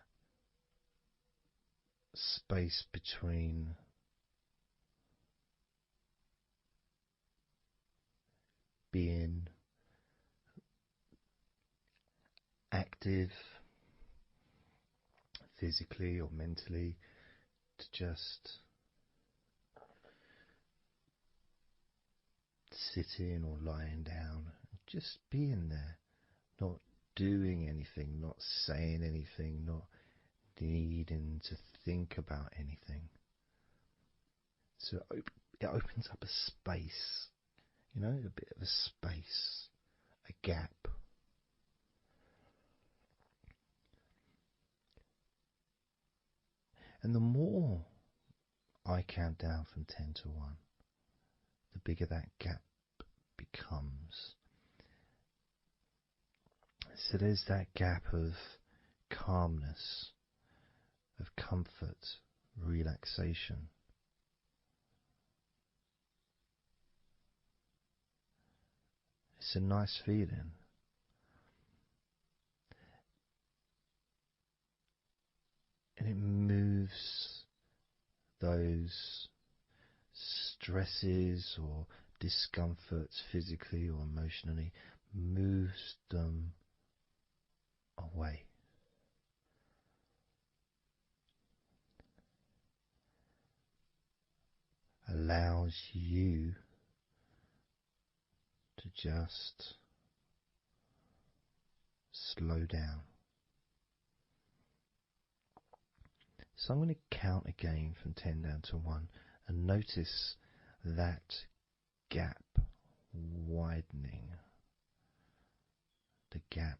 space between being active physically or mentally to just sitting or lying down, just being there, not doing anything, not saying anything, not needing to think about anything. So it opens up a space, a bit of a space, a gap. And the more I count down from 10 to 1, the bigger that gap becomes. So there's that gap of calmness, of comfort, relaxation. It's a nice feeling. And it moves those stresses or discomforts physically or emotionally, moves them away. Allows you to just slow down. So I'm going to count again from 10 down to 1 and notice that gap widening. the gap.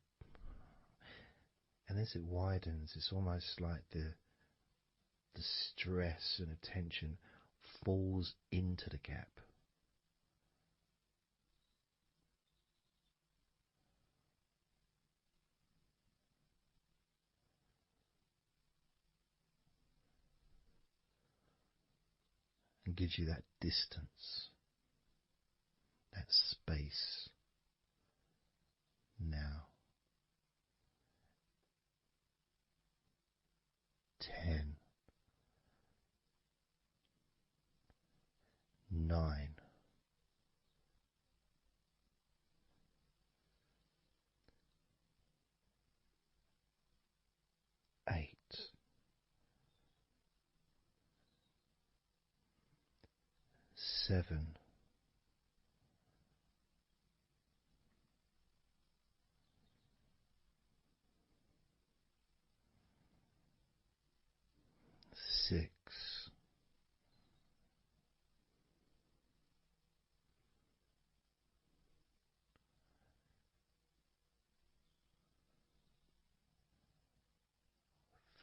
And as it widens, it's almost like the stress and attention falls into the gap. And gives you that distance, that space. Now, 10, 9, 8, 7, 6,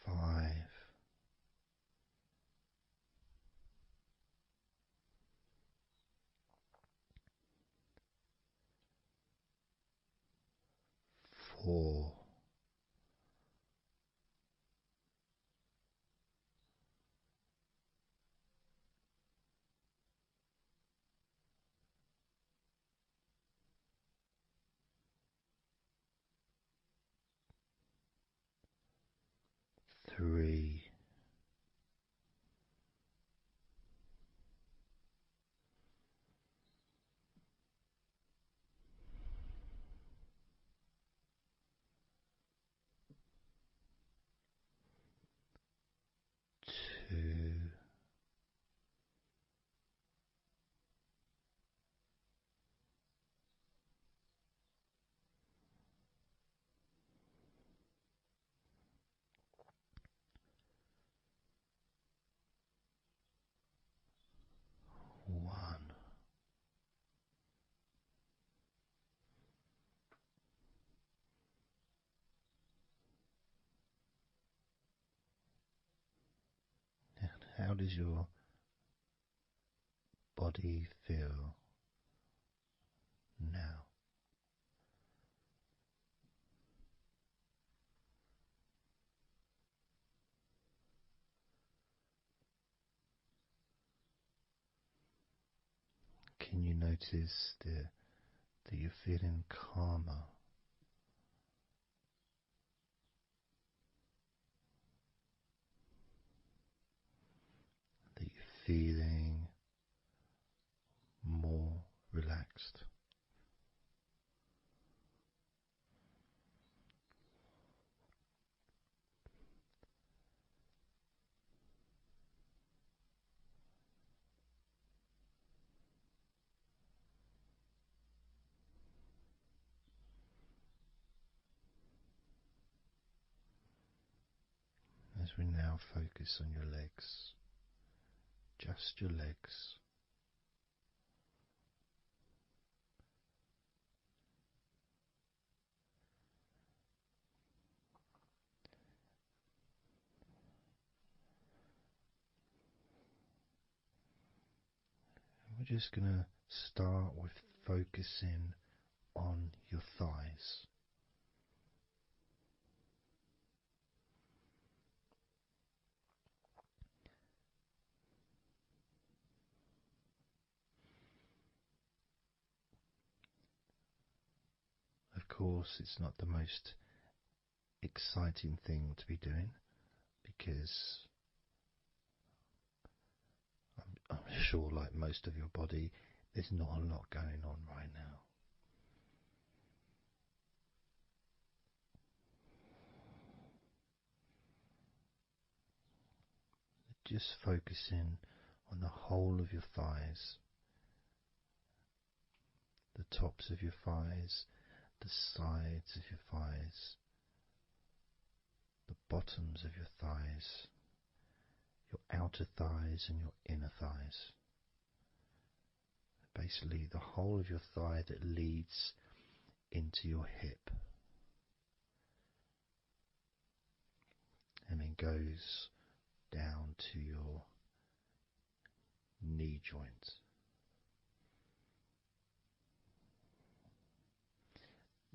5, 4, 3, 2, 1. How does your body feel now? Can you notice that you're feeling calmer? That you're feeling more relaxed? As we now focus on your legs, just your legs. We're just going to start with focusing on your thighs. Of course, it's not the most exciting thing to be doing because I'm sure, like most of your body, there's not a lot going on right now. Just focusing on the whole of your thighs, the tops of your thighs, the sides of your thighs, the bottoms of your thighs, your outer thighs and your inner thighs. Basically, the whole of your thigh that leads into your hip. and then goes down to your knee joint.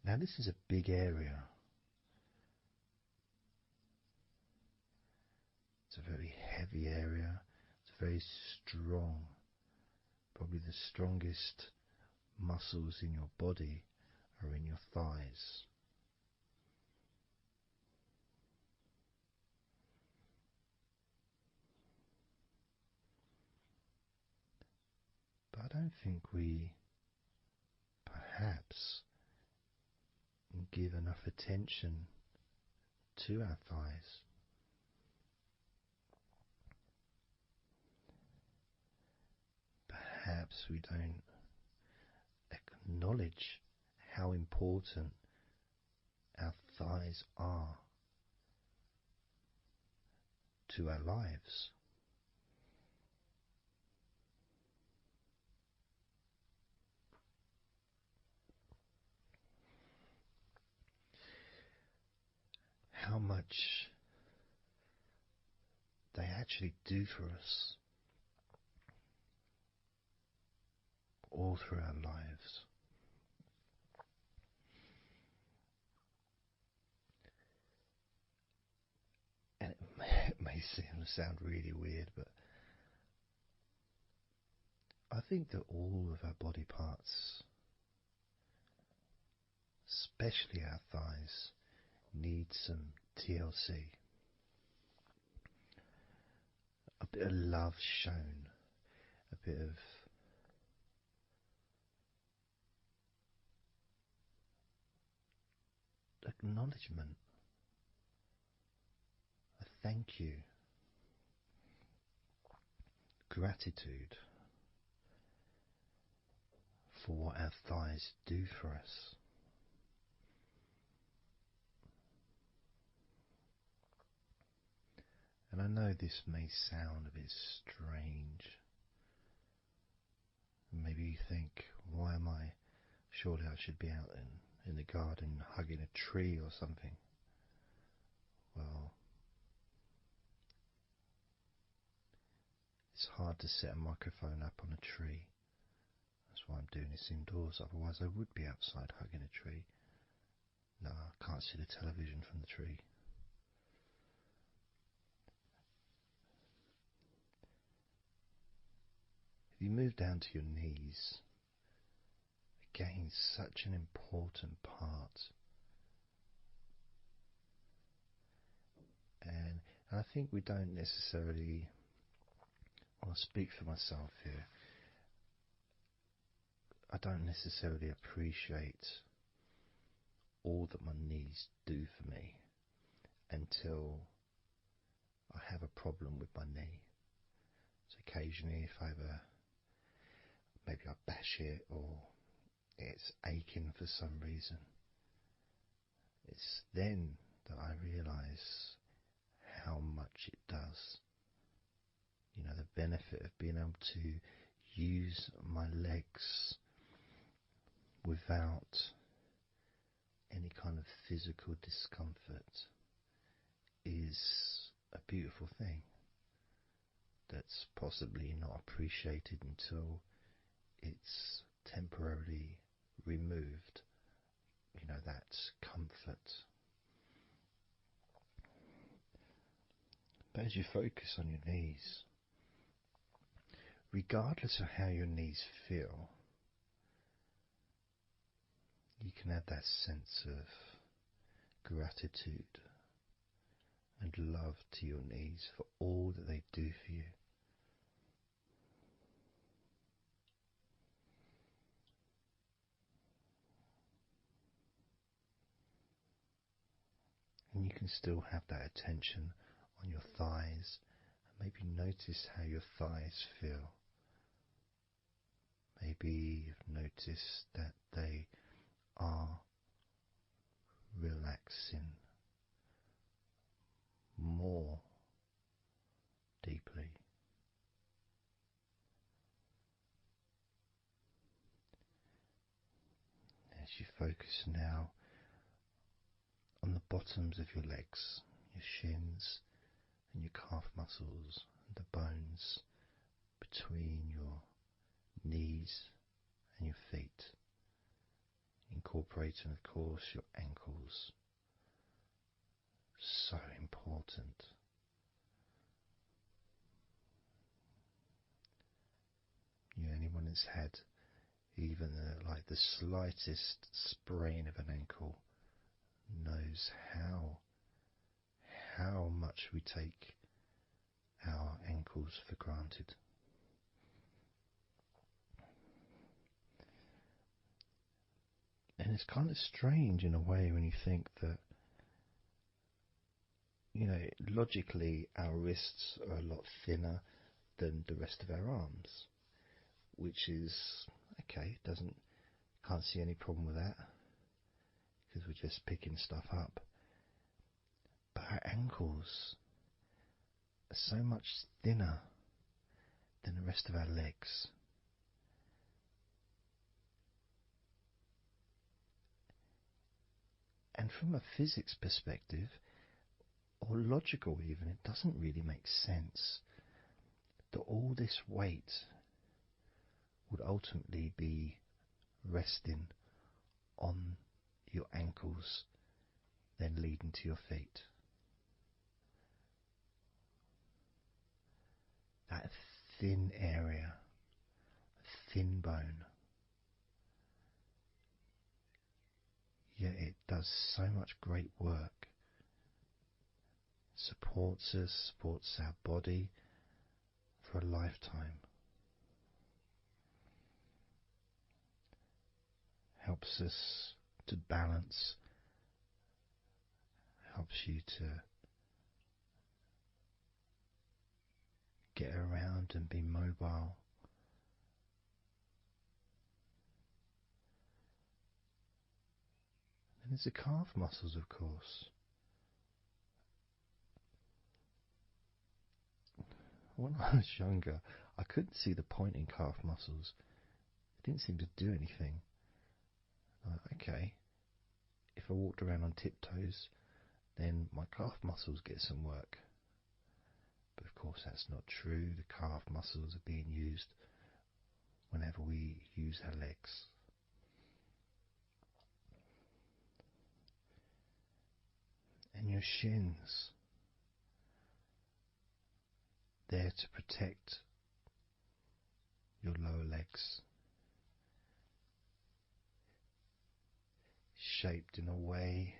Now this is a big area. It's a very heavy area. It's very strong. Probably the strongest muscles in your body are in your thighs. But I don't think we perhaps give enough attention to our thighs. Perhaps we don't acknowledge how important our thighs are to our lives. How much they actually do for us all through our lives. And it may sound really weird, but I think that all of our body parts, especially our thighs, need some TLC. A bit of love shown, a bit of acknowledgement, a thank you, gratitude for what our thighs do for us. And I know this may sound a bit strange. Maybe you think, why am I? Surely I should be out in the garden hugging a tree or something. Well, it's hard to set a microphone up on a tree. That's why I'm doing this indoors. Otherwise I would be outside hugging a tree. No, I can't see the television from the tree. If you move down to your knees, again, such an important part. And I think we don't necessarily, I'll speak for myself here, I don't necessarily appreciate all that my knees do for me until I have a problem with my knee. So occasionally if I have maybe I bash it or it's aching for some reason, it's then that I realise how much it does. You know, the benefit of being able to use my legs without any kind of physical discomfort is a beautiful thing that's possibly not appreciated until it's temporarily removed, you know, that comfort. But as you focus on your knees, regardless of how your knees feel, you can have that sense of gratitude and love to your knees for all that they do for you. And you can still have that attention on your thighs and maybe notice how your thighs feel. Maybe you've noticed that they are relaxing more deeply. As you focus now on the bottoms of your legs, your shins and your calf muscles and the bones between your knees and your feet, incorporating of course your ankles. So important. Anyone that's had even like the slightest sprain of an ankle knows how much we take our ankles for granted. And it's kind of strange in a way when you think that, logically our wrists are a lot thinner than the rest of our arms, which is okay, can't see any problem with that because we're just picking stuff up. But our ankles are so much thinner than the rest of our legs. And from a physics perspective, or logical even, it doesn't really make sense that all this weight would ultimately be resting on your ankles, then leading to your feet. That thin area, thin bone, yet it does so much great work. Supports us, supports our body for a lifetime. Helps us to balance, helps you to get around and be mobile. And there's the calf muscles, of course. When I was younger, I couldn't see the point in calf muscles. It didn't seem to do anything. Okay, if I walked around on tiptoes, then my calf muscles get some work. But of course that's not true. The calf muscles are being used whenever we use our legs. And your shins, there to protect your lower legs, shaped in a way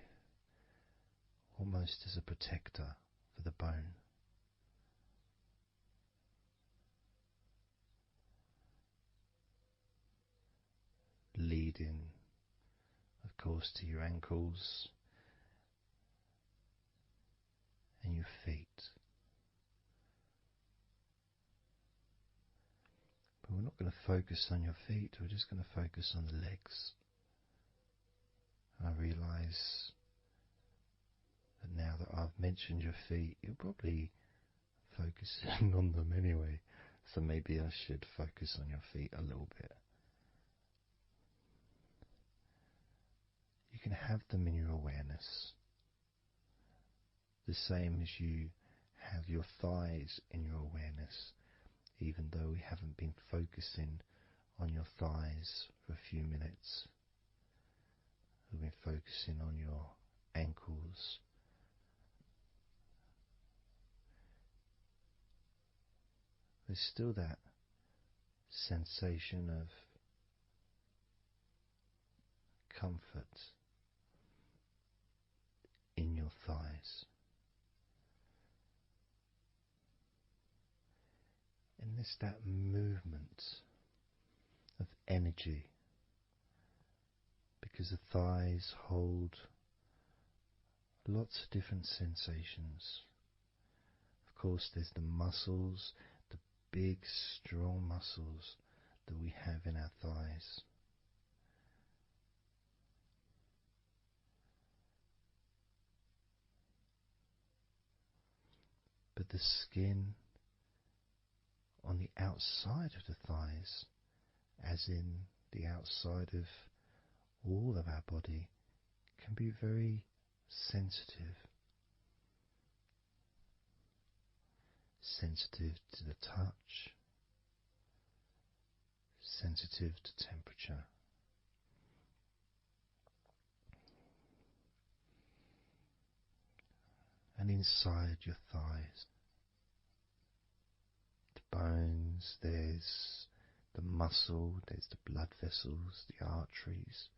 almost as a protector for the bone. Leading, of course, to your ankles and your feet. But we're not going to focus on your feet, we're just going to focus on the legs. And I realise that now that I've mentioned your feet, you're probably focusing on them anyway. So maybe I should focus on your feet a little bit. You can have them in your awareness, the same as you have your thighs in your awareness, even though we haven't been focusing on your thighs for a few minutes. We've been focusing on your ankles, there's still that sensation of comfort in your thighs. And there's that movement of energy, because the thighs hold lots of different sensations. Of course, there's the muscles, the big, strong muscles that we have in our thighs. But the skin on the outside of the thighs, as in the outside of all of our body, can be very sensitive. sensitive to the touch, sensitive to temperature. And inside your thighs, the bones, there's the muscle, there's the blood vessels, the arteries.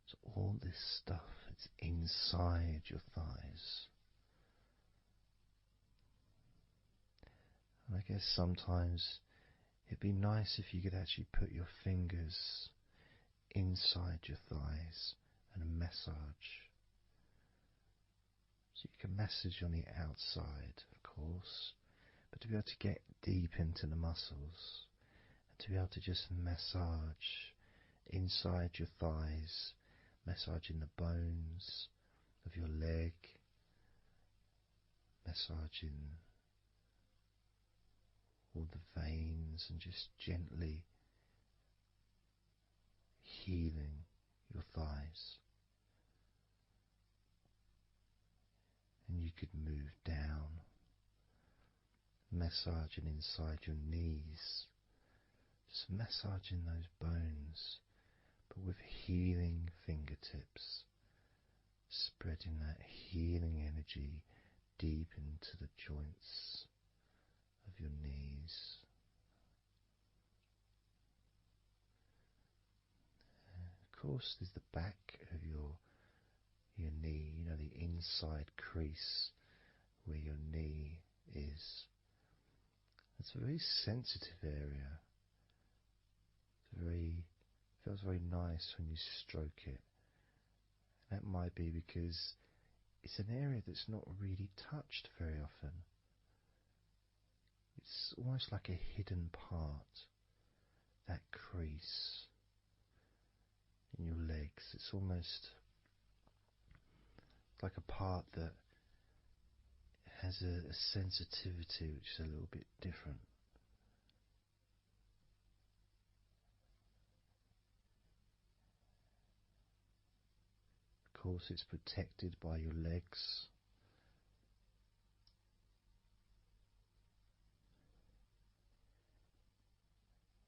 So all this stuff, it's inside your thighs. And I guess sometimes it'd be nice if you could actually put your fingers inside your thighs and massage. So you can massage on the outside, of course, but to be able to get deep into the muscles and to be able to just massage inside your thighs, massaging the bones of your leg, massaging all the veins and just gently healing your thighs. And you could move down, massaging inside your knees, just massaging those bones, but with healing fingertips, spreading that healing energy deep into the joints of your knees. Of course, there's the back of your knee, you know, the inside crease where your knee is. It's a very sensitive area. Feels very nice when you stroke it. That might be because it's an area that's not really touched very often. It's almost like a hidden part, that crease in your legs. It's almost like a part that has a sensitivity which is a little bit different. Of course, it's protected by your legs.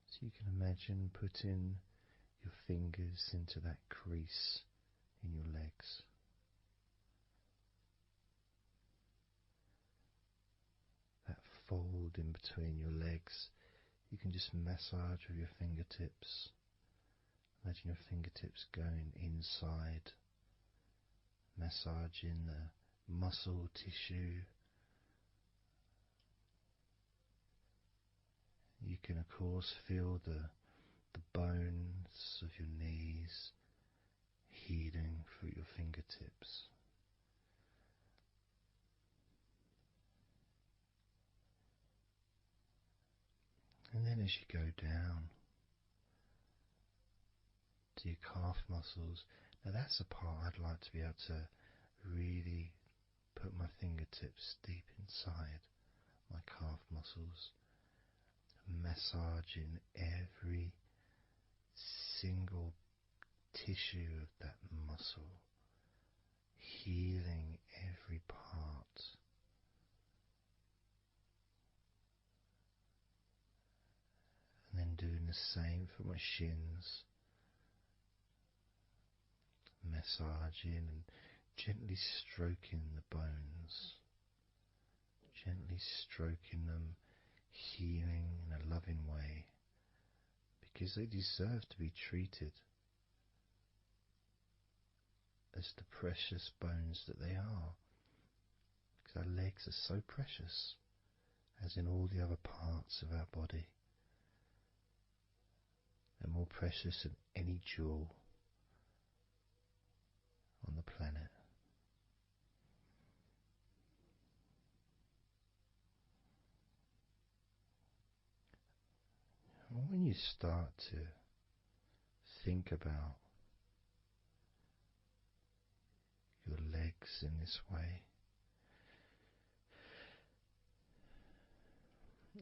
So you can imagine putting your fingers into that crease in your legs. That fold in between your legs, you can just massage with your fingertips. Imagine your fingertips going inside, massaging the muscle tissue. You can of course feel the bones of your knees healing through your fingertips. And then as you go down to your calf muscles, now that's a part I'd like to be able to really put my fingertips deep inside my calf muscles, massaging every single tissue of that muscle, healing every part. And then doing the same for my shins, massaging and gently stroking the bones, gently stroking them, healing in a loving way, because they deserve to be treated as the precious bones that they are, because our legs are so precious, as in all the other parts of our body. They're more precious than any jewel on the planet. And when you start to think about your legs in this way,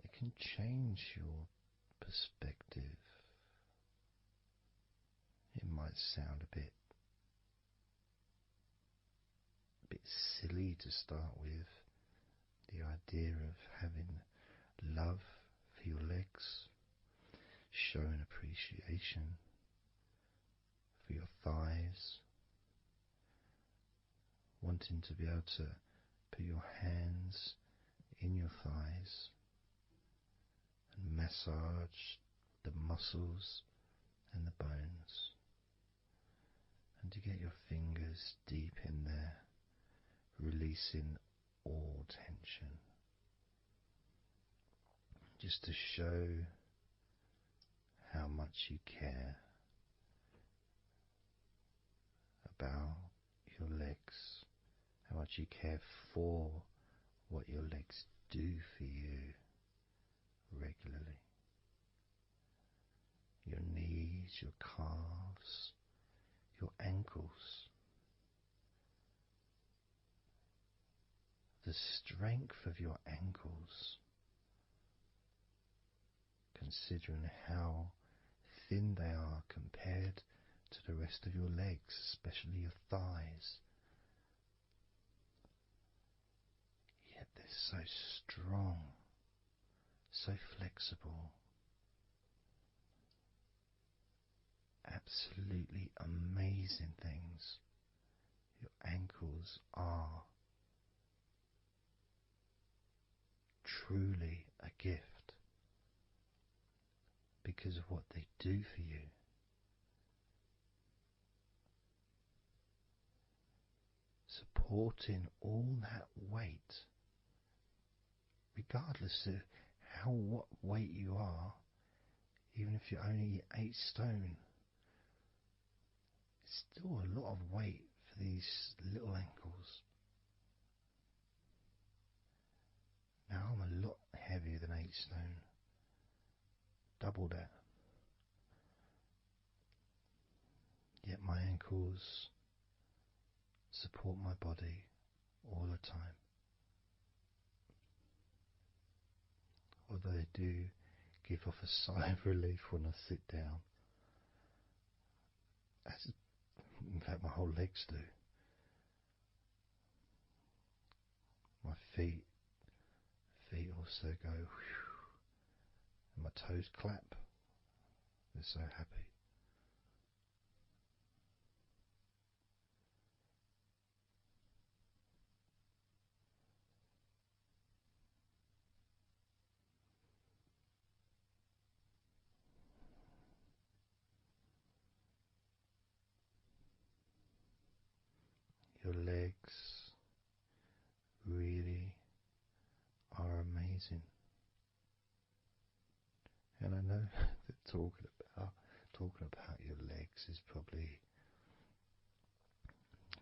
it can change your perspective. It might sound a bit silly to start with, the idea of having love for your legs, showing appreciation for your thighs, wanting to be able to put your hands in your thighs and massage the muscles and the bones, and to get your fingers deep in there, releasing all tension, just to show how much you care about your legs, how much you care for what your legs do for you regularly. Your knees, your calves, your ankles, the strength of your ankles, considering how thin they are compared to the rest of your legs, especially your thighs. Yet they're so strong, so flexible. Absolutely amazing things your ankles are. Truly a gift because of what they do for you. Supporting all that weight, regardless of what weight you are, even if you're only 8 stone, it's still a lot of weight for these little ankles. Now I'm a lot heavier than 8 stone, double that. Yet my ankles support my body all the time. Although they do give off a sigh of relief when I sit down. As, in fact, my whole legs do. My feet also go whew, and my toes clap. They're so happy. Your legs really are amazing. And I know that talking about your legs is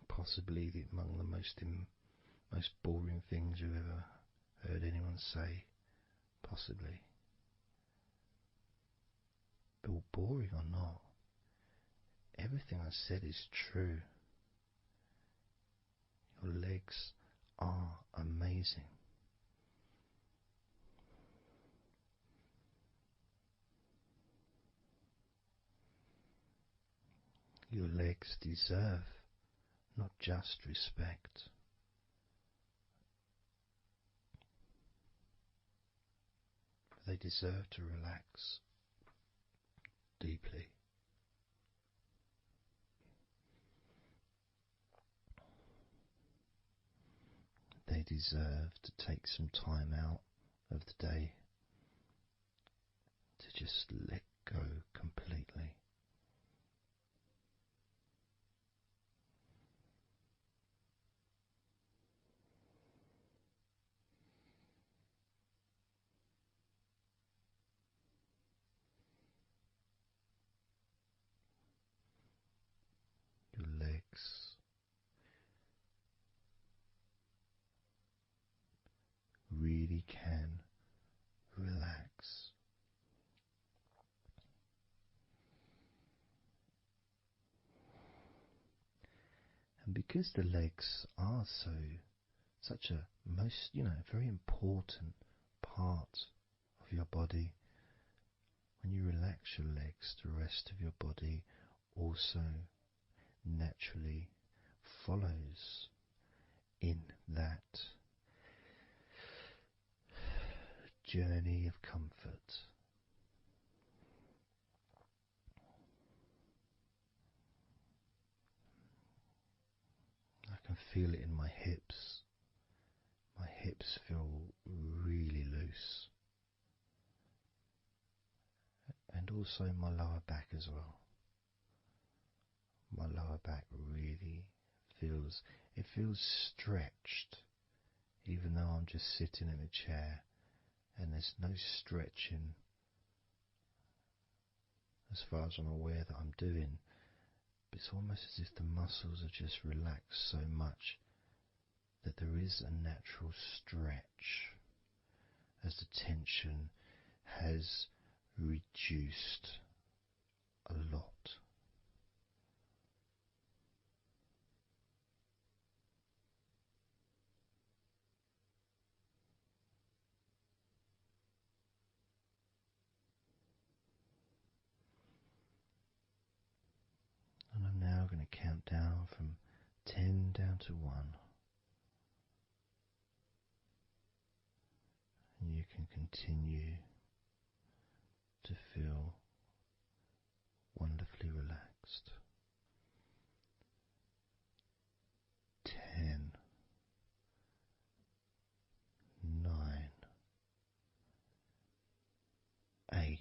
possibly among the most boring things you've ever heard anyone say, possibly. But boring or not, everything I said is true. Your legs are amazing. Your legs deserve not just respect, they deserve to relax deeply. They deserve to take some time out of the day to just let go completely. Your legs really can relax. And because the legs are such a very important part of your body, when you relax your legs, the rest of your body also naturally follows in that journey of comfort. I can feel it in my hips. My hips feel really loose. And also in my lower back as well. My lower back really feels stretched, even though I'm just sitting in a chair and there's no stretching as far as I'm aware that I'm doing. But it's almost as if the muscles are just relaxed so much that there is a natural stretch as the tension has reduced a lot. And I'm now going to count down from 10 down to 1. And you can continue to feel wonderfully relaxed. 10, 9, 8,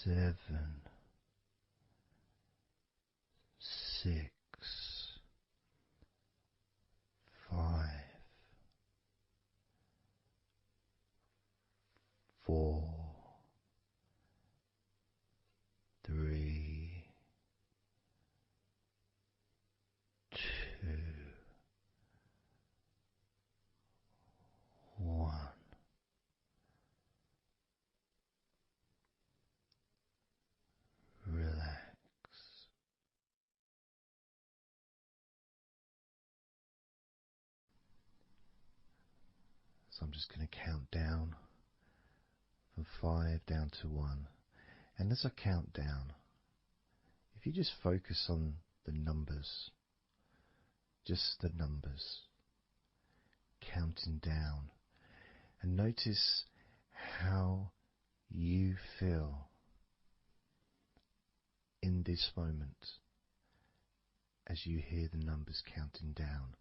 7, 6, 5, 4, 3, 2, 1. Relax. So I'm just going to count down from 5 down to 1. And as I count down, if you just focus on the numbers, just the numbers, counting down, and notice how you feel in this moment as you hear the numbers counting down,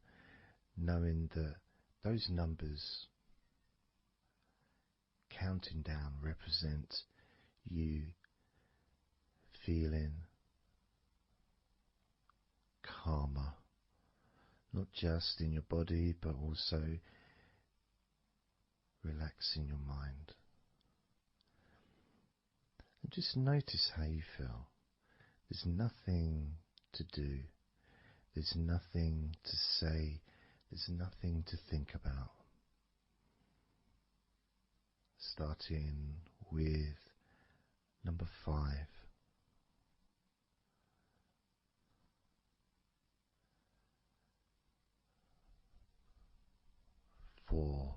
knowing that those numbers counting down represent you feeling calmer, not just in your body but also relaxing your mind. And just notice how you feel. There's nothing to do, there's nothing to say, there's nothing to think about. Starting with number 5. 4.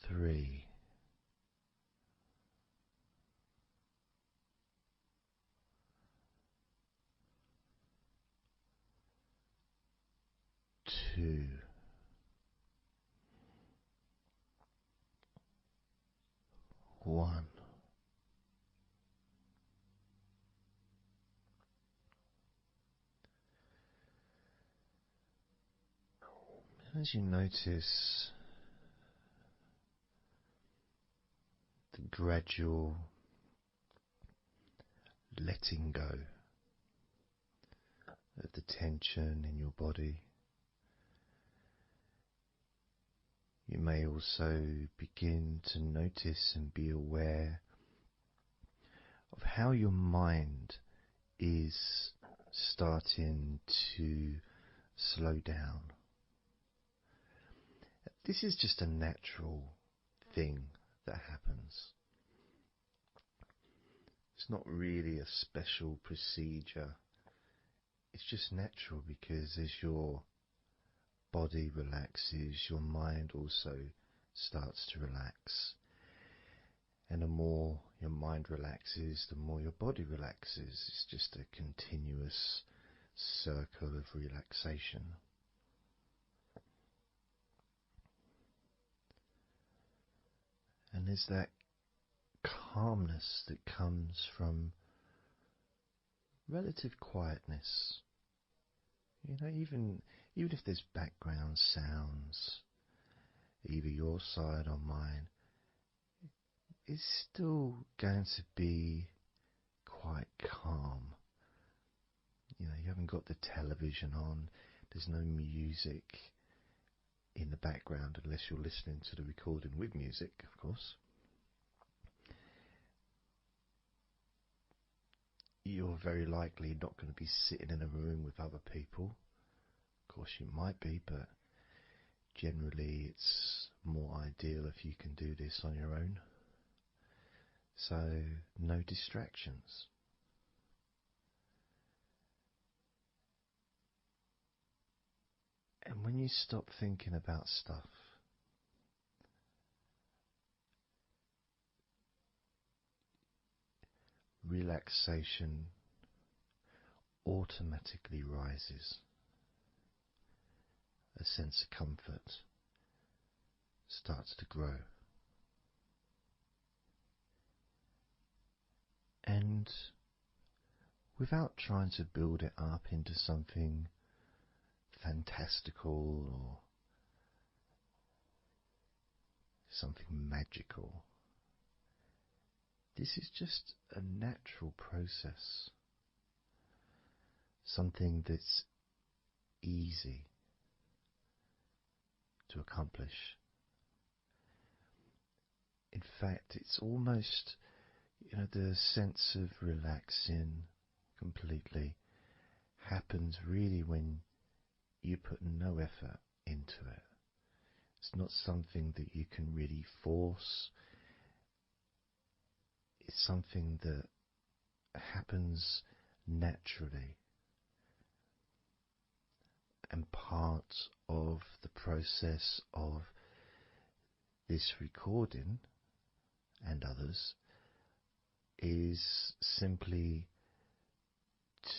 3. 2. 1. As you notice the gradual letting go of the tension in your body, you may also begin to notice and be aware of how your mind is starting to slow down. This is just a natural thing that happens. It's not really a special procedure. It's just natural because as your body relaxes, your mind also starts to relax. And the more your mind relaxes, the more your body relaxes. It's just a continuous circle of relaxation. And there's that calmness that comes from relative quietness. You know, even if there's background sounds, either your side or mine, it's still going to be quite calm. You know, you haven't got the television on, there's no music in the background unless you're listening to the recording with music, of course. You're very likely not going to be sitting in a room with other people. Of course you might be, but generally it's more ideal if you can do this on your own. So no distractions. And when you stop thinking about stuff, relaxation automatically rises. A sense of comfort starts to grow. And without trying to build it up into something fantastical or something magical, this is just a natural process, something that's easy to accomplish. In fact, it's almost, the sense of relaxing completely happens really when you put no effort into it. It's not something that you can really force. It's something that happens naturally. And part of the process of this recording and others is simply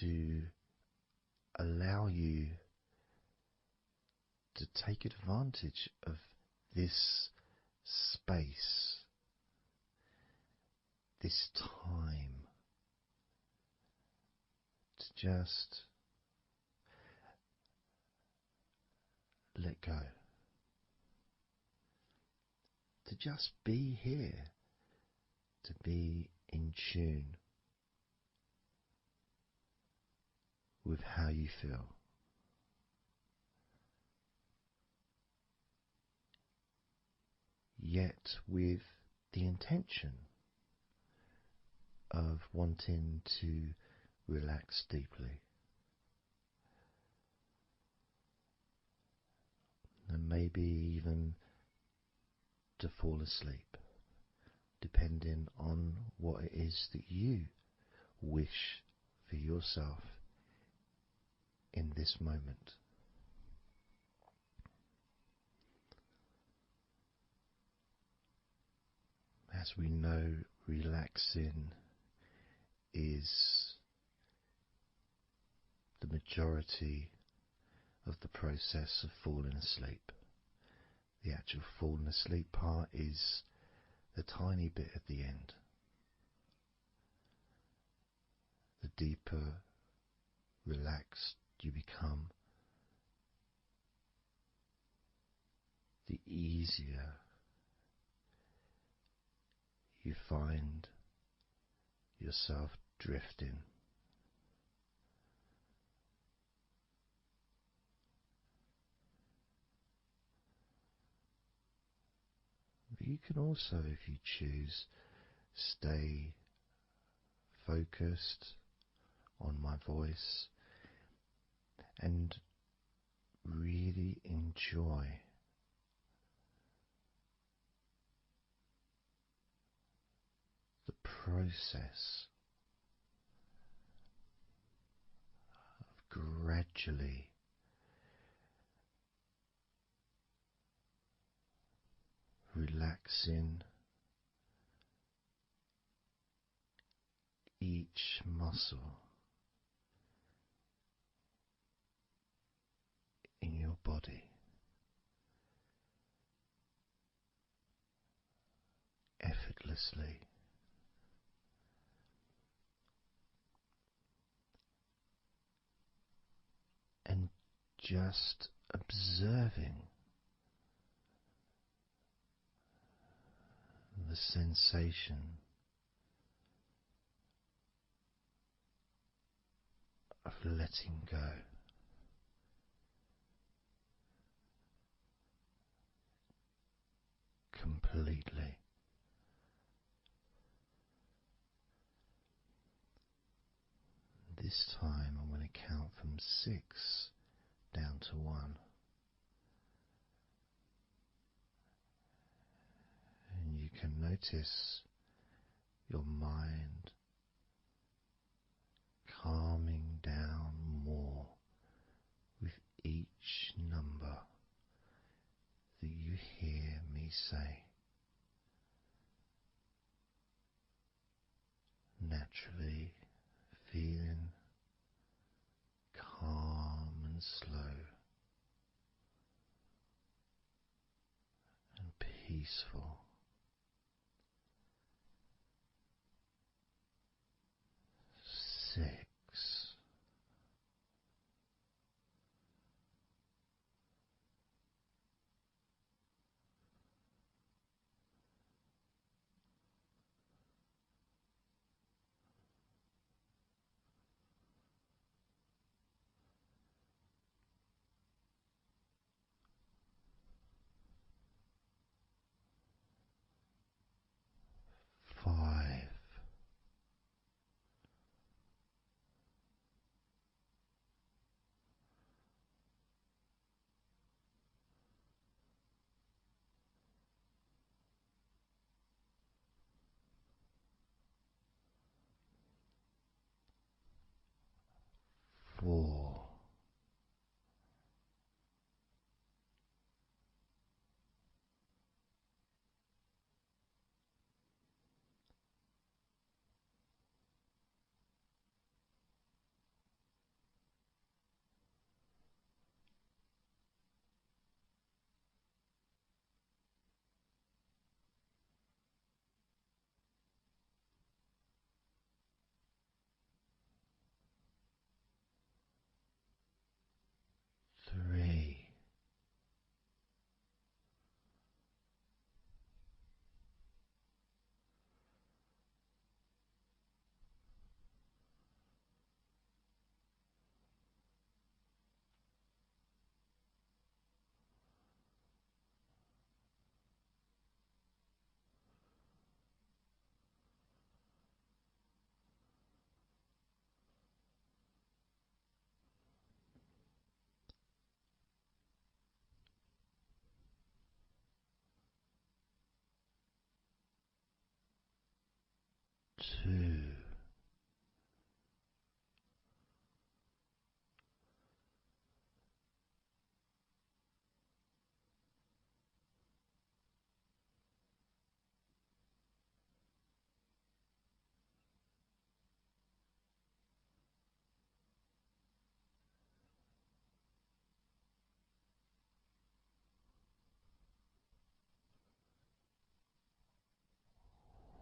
to allow you to take advantage of this space, this time, to just let go, to just be here, to be in tune with how you feel. Yet with the intention of wanting to relax deeply. And maybe even to fall asleep, depending on what it is that you wish for yourself in this moment. As we know, relaxing is the majority of the process of falling asleep. The actual falling asleep part is the tiny bit at the end. The deeper relaxed you become, the easier you find yourself drifting. But you can also, if you choose, stay focused on my voice and really enjoy the process of gradually relaxing each muscle in your body effortlessly, and just observing the sensation of letting go. Completely. This time I'm going to count from 6 down to 1. And you can notice your mind calming down more with each number that you hear me say. Naturally feeling calm and slow and peaceful. 6. 5. 4. 3. 2.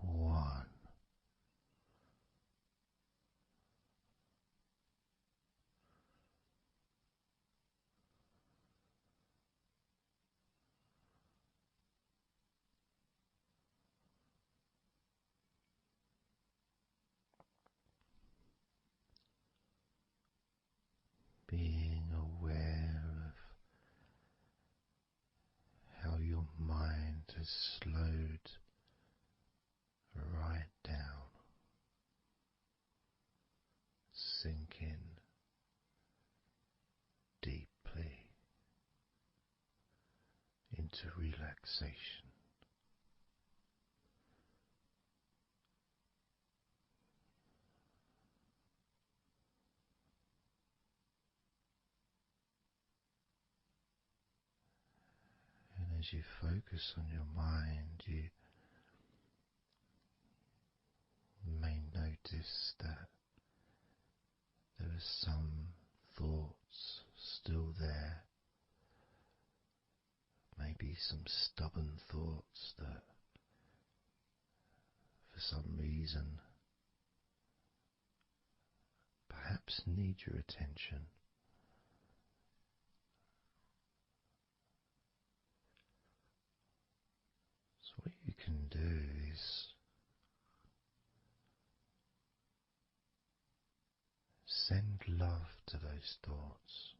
One. Being aware of how your mind has slowed right down, sinking deeply into relaxation. And as you focus on your mind, you may notice notice that there are some thoughts still there, maybe some stubborn thoughts that for some reason perhaps need your attention. So what you can do is send love to those thoughts.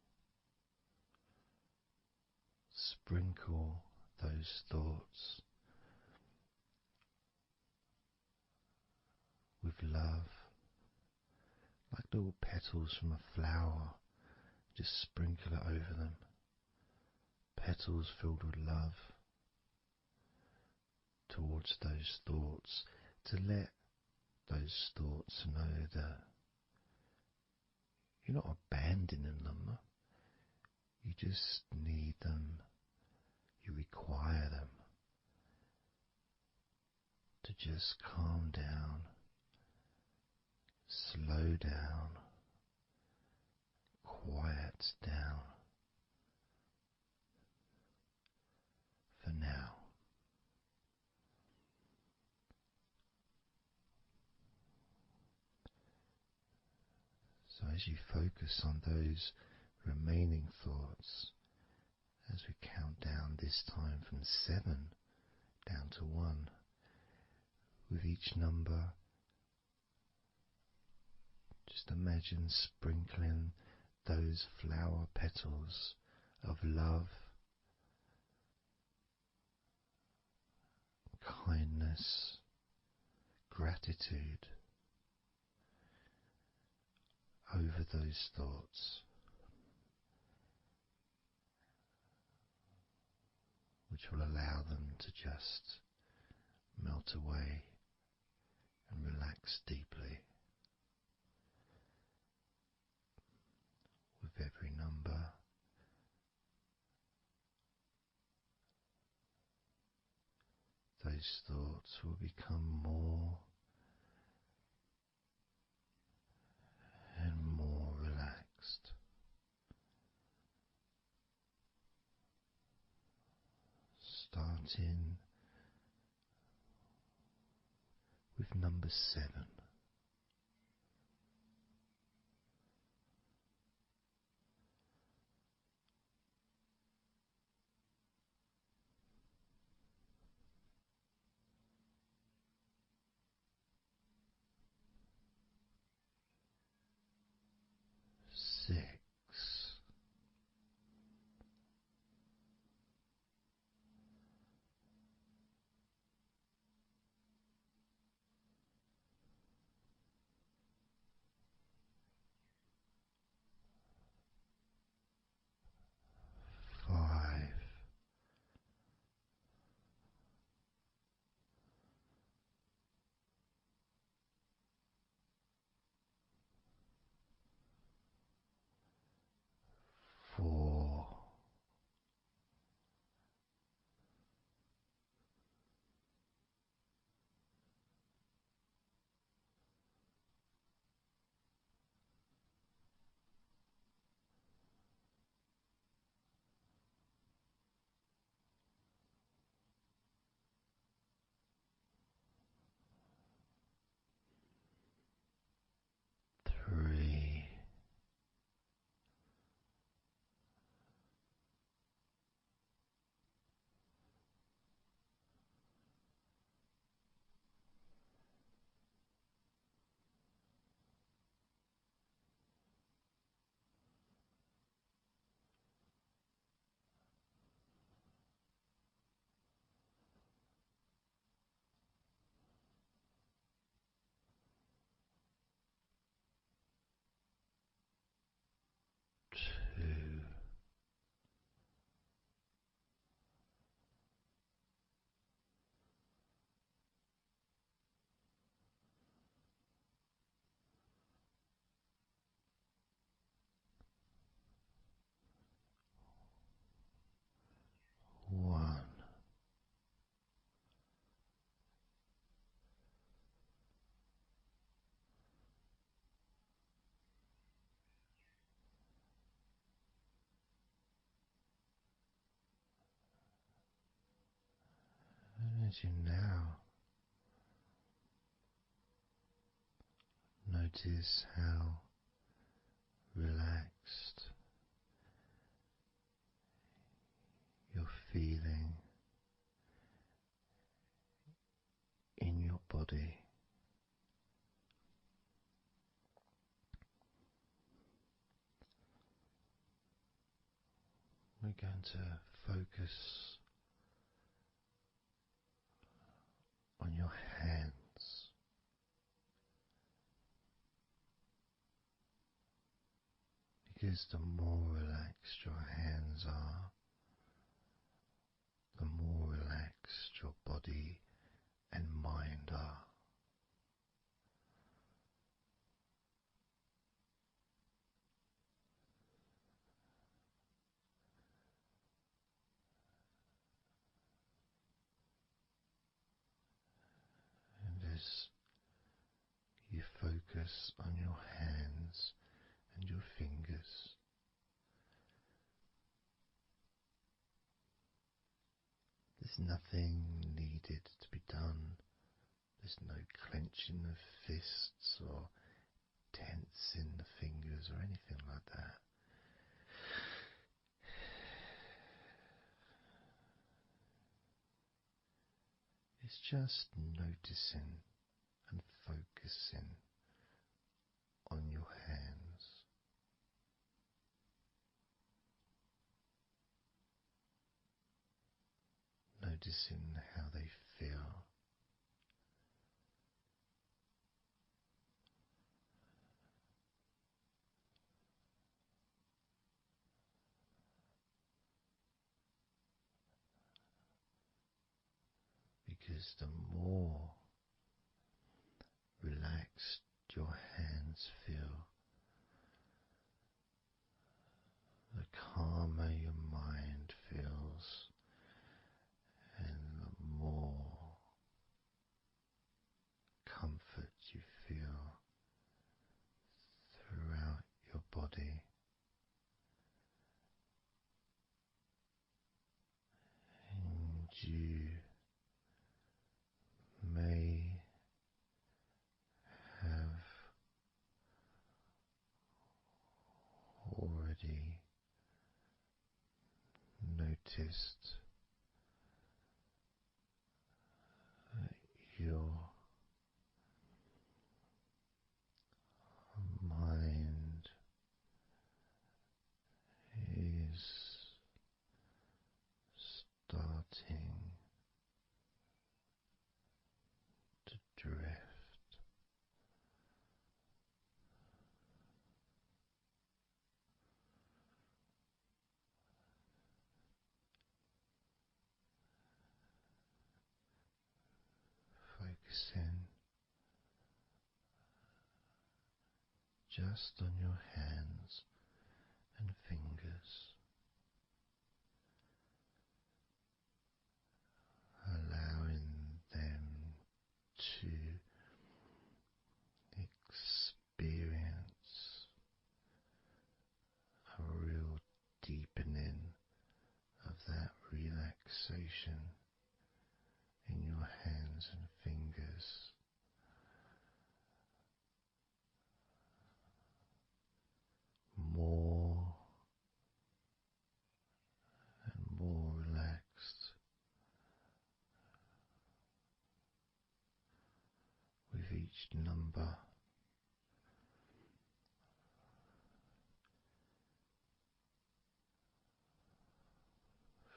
Sprinkle those thoughts with love, like little petals from a flower. Just sprinkle it over them. Petals filled with love towards those thoughts, to let those thoughts know that you're not abandoning them. You just need them. You require them to just calm down, slow down, quiet down for now. So as you focus on those remaining thoughts, as we count down this time from 7 down to 1, with each number, just imagine sprinkling those flower petals of love, kindness, gratitude over those thoughts, which will allow them to just melt away and relax deeply. With every number, those thoughts will become more and more relaxed. Starting with number 7. 6. 5. as you now notice how relaxed you're feeling in your body. We're going to focus on your hands. Because the more relaxed your hands are, the more relaxed your body and mind are. And as you focus on your hands and your fingers, there's nothing needed to be done. There's no clenching of fists or tensing the fingers or anything like that. It's just noticing and focusing on your hands. Noticing how they feel. Because the more relaxed your hands feel, the calmer your mind feels, and the more comfort you feel throughout your body. And you may have already noticed that your mind is starting to drift. Focusing just on your hands and fingers, allowing them to experience a real deepening of that relaxation in your hands and fingers. More and more relaxed with each number.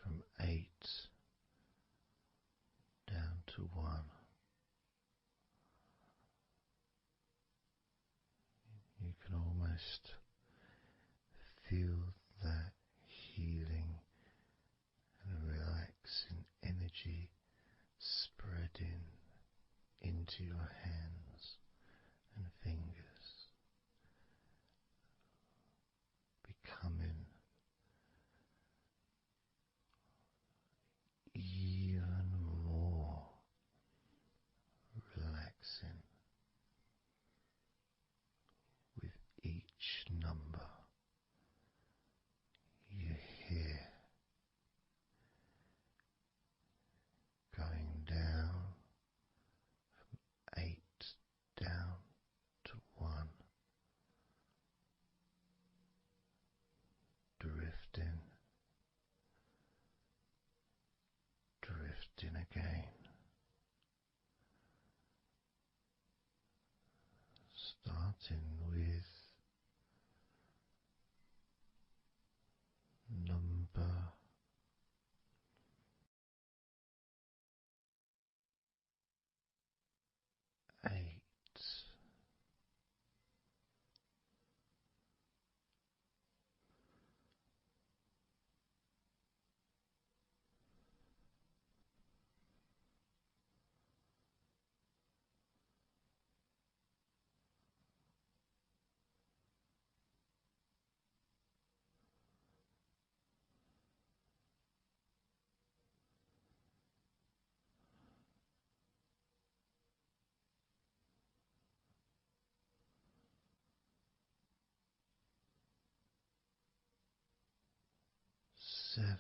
From 8 down to 1. You can almost feel that healing and relaxing energy spreading into your hands and fingers, becoming even more relaxing with each number. starting with number 8. 7.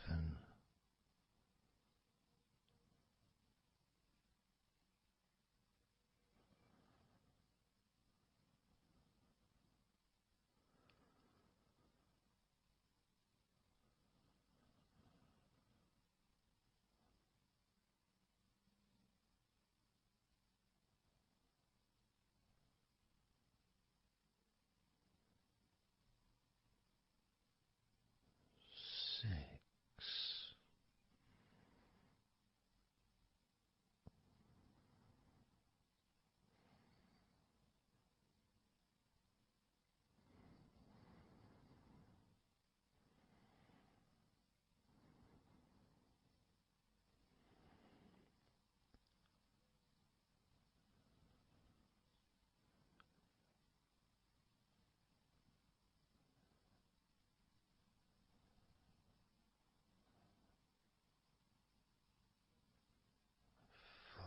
6.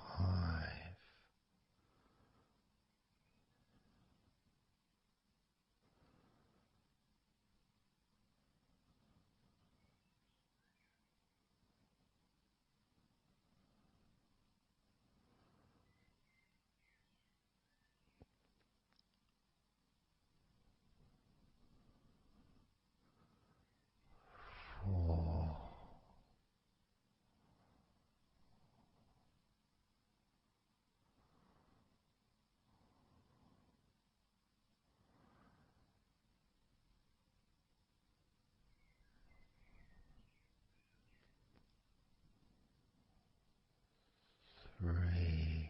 5. 4. 3.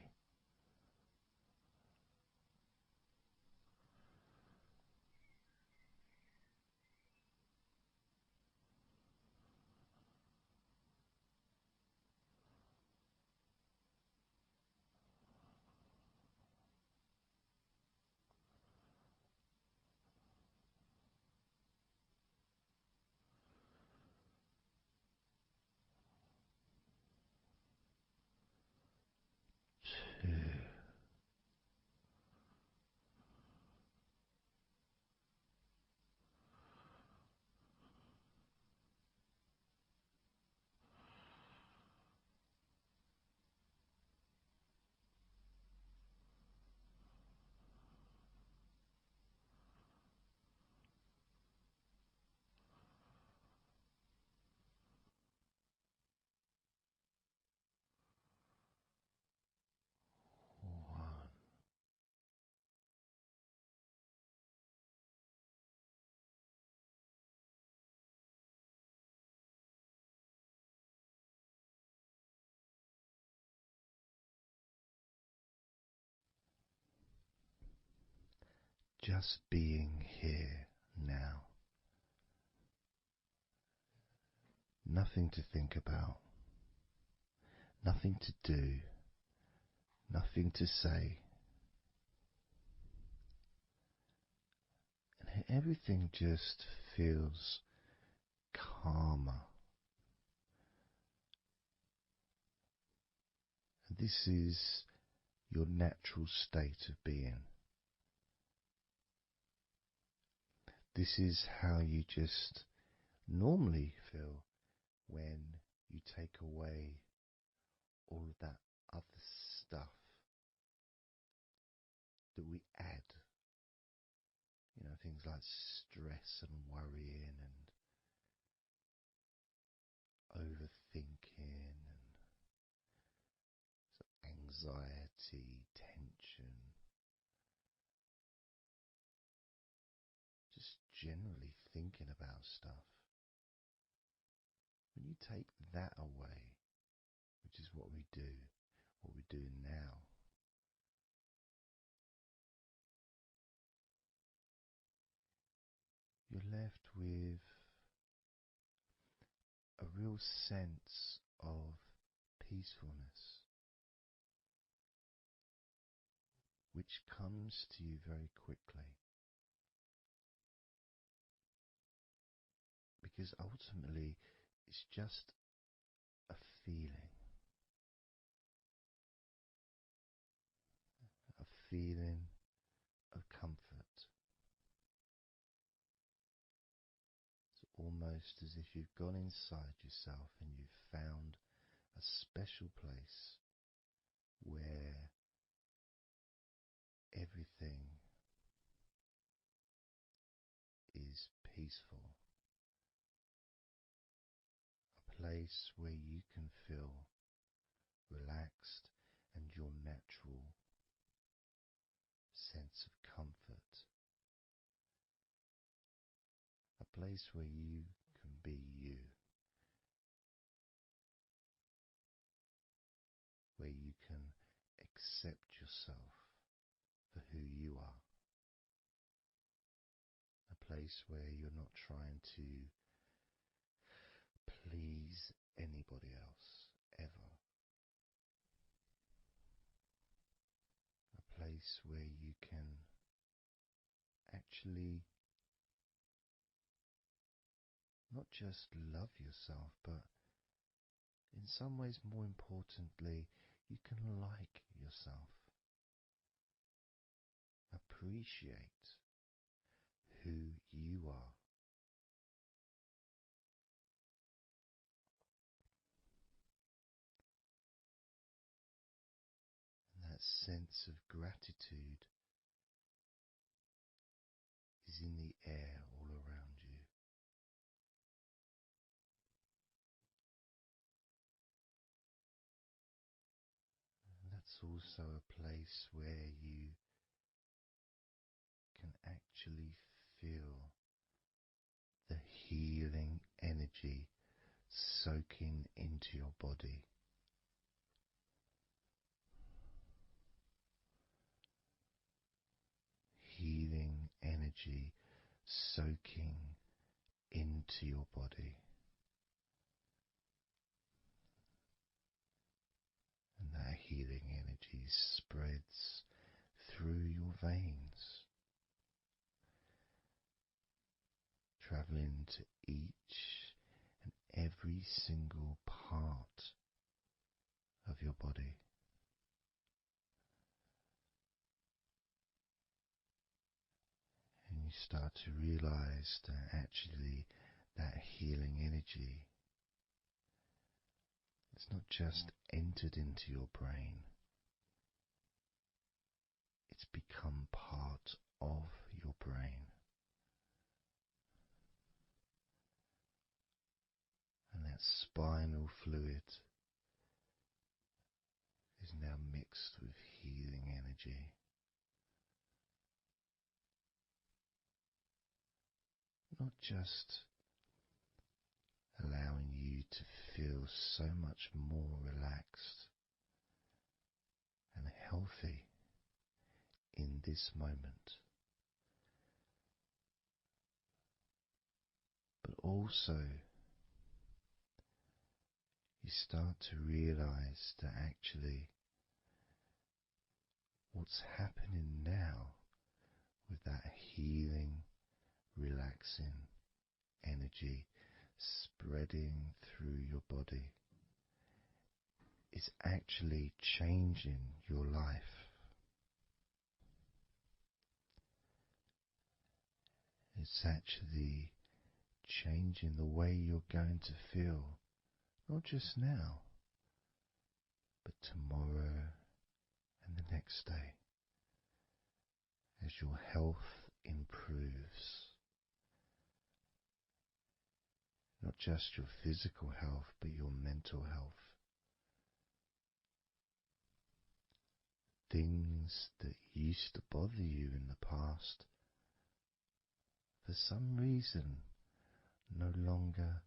2. 1. Just being here now. Nothing to think about, nothing to do, nothing to say. And everything just feels calmer. And this is your natural state of being. This is how you just normally feel when you take away all of that other stuff that we add. You know, things like stress and worrying and overthinking and anxiety, tension. stuff, when you take that away, which is what we're doing now, you're left with a real sense of peacefulness, which comes to you very quickly. Because ultimately, it's just a feeling. A feeling of comfort. It's almost as if you've gone inside yourself and you've found a special place where everything is peaceful. A place where you can feel relaxed and your natural sense of comfort. A place where you can be you. Where you can accept yourself for who you are. A place where you're not trying to please anybody else, ever. A place where you can actually not just love yourself, but in some ways, more importantly, you can like yourself. Appreciate who you are. And that sense of gratitude is in the air all around you. And that's also a place where you can actually feel the healing energy soaking into your body. Healing energy soaking into your body. And that healing energy spreads through your veins, traveling to each and every single part of your body. And you start to realize that actually that healing energy has not just entered into your brain, it's become part of your brain. And that spinal fluid is now mixed with healing energy. Not just allowing you to feel so much more relaxed and healthy in this moment, but also you start to realize that actually what's happening now with that healing, relaxing energy spreading through your body is actually changing your life. It's actually changing the way you're going to feel, not just now, but tomorrow and the next day, as your health improves. Not just your physical health, but your mental health. Things that used to bother you in the past, for some reason, no longer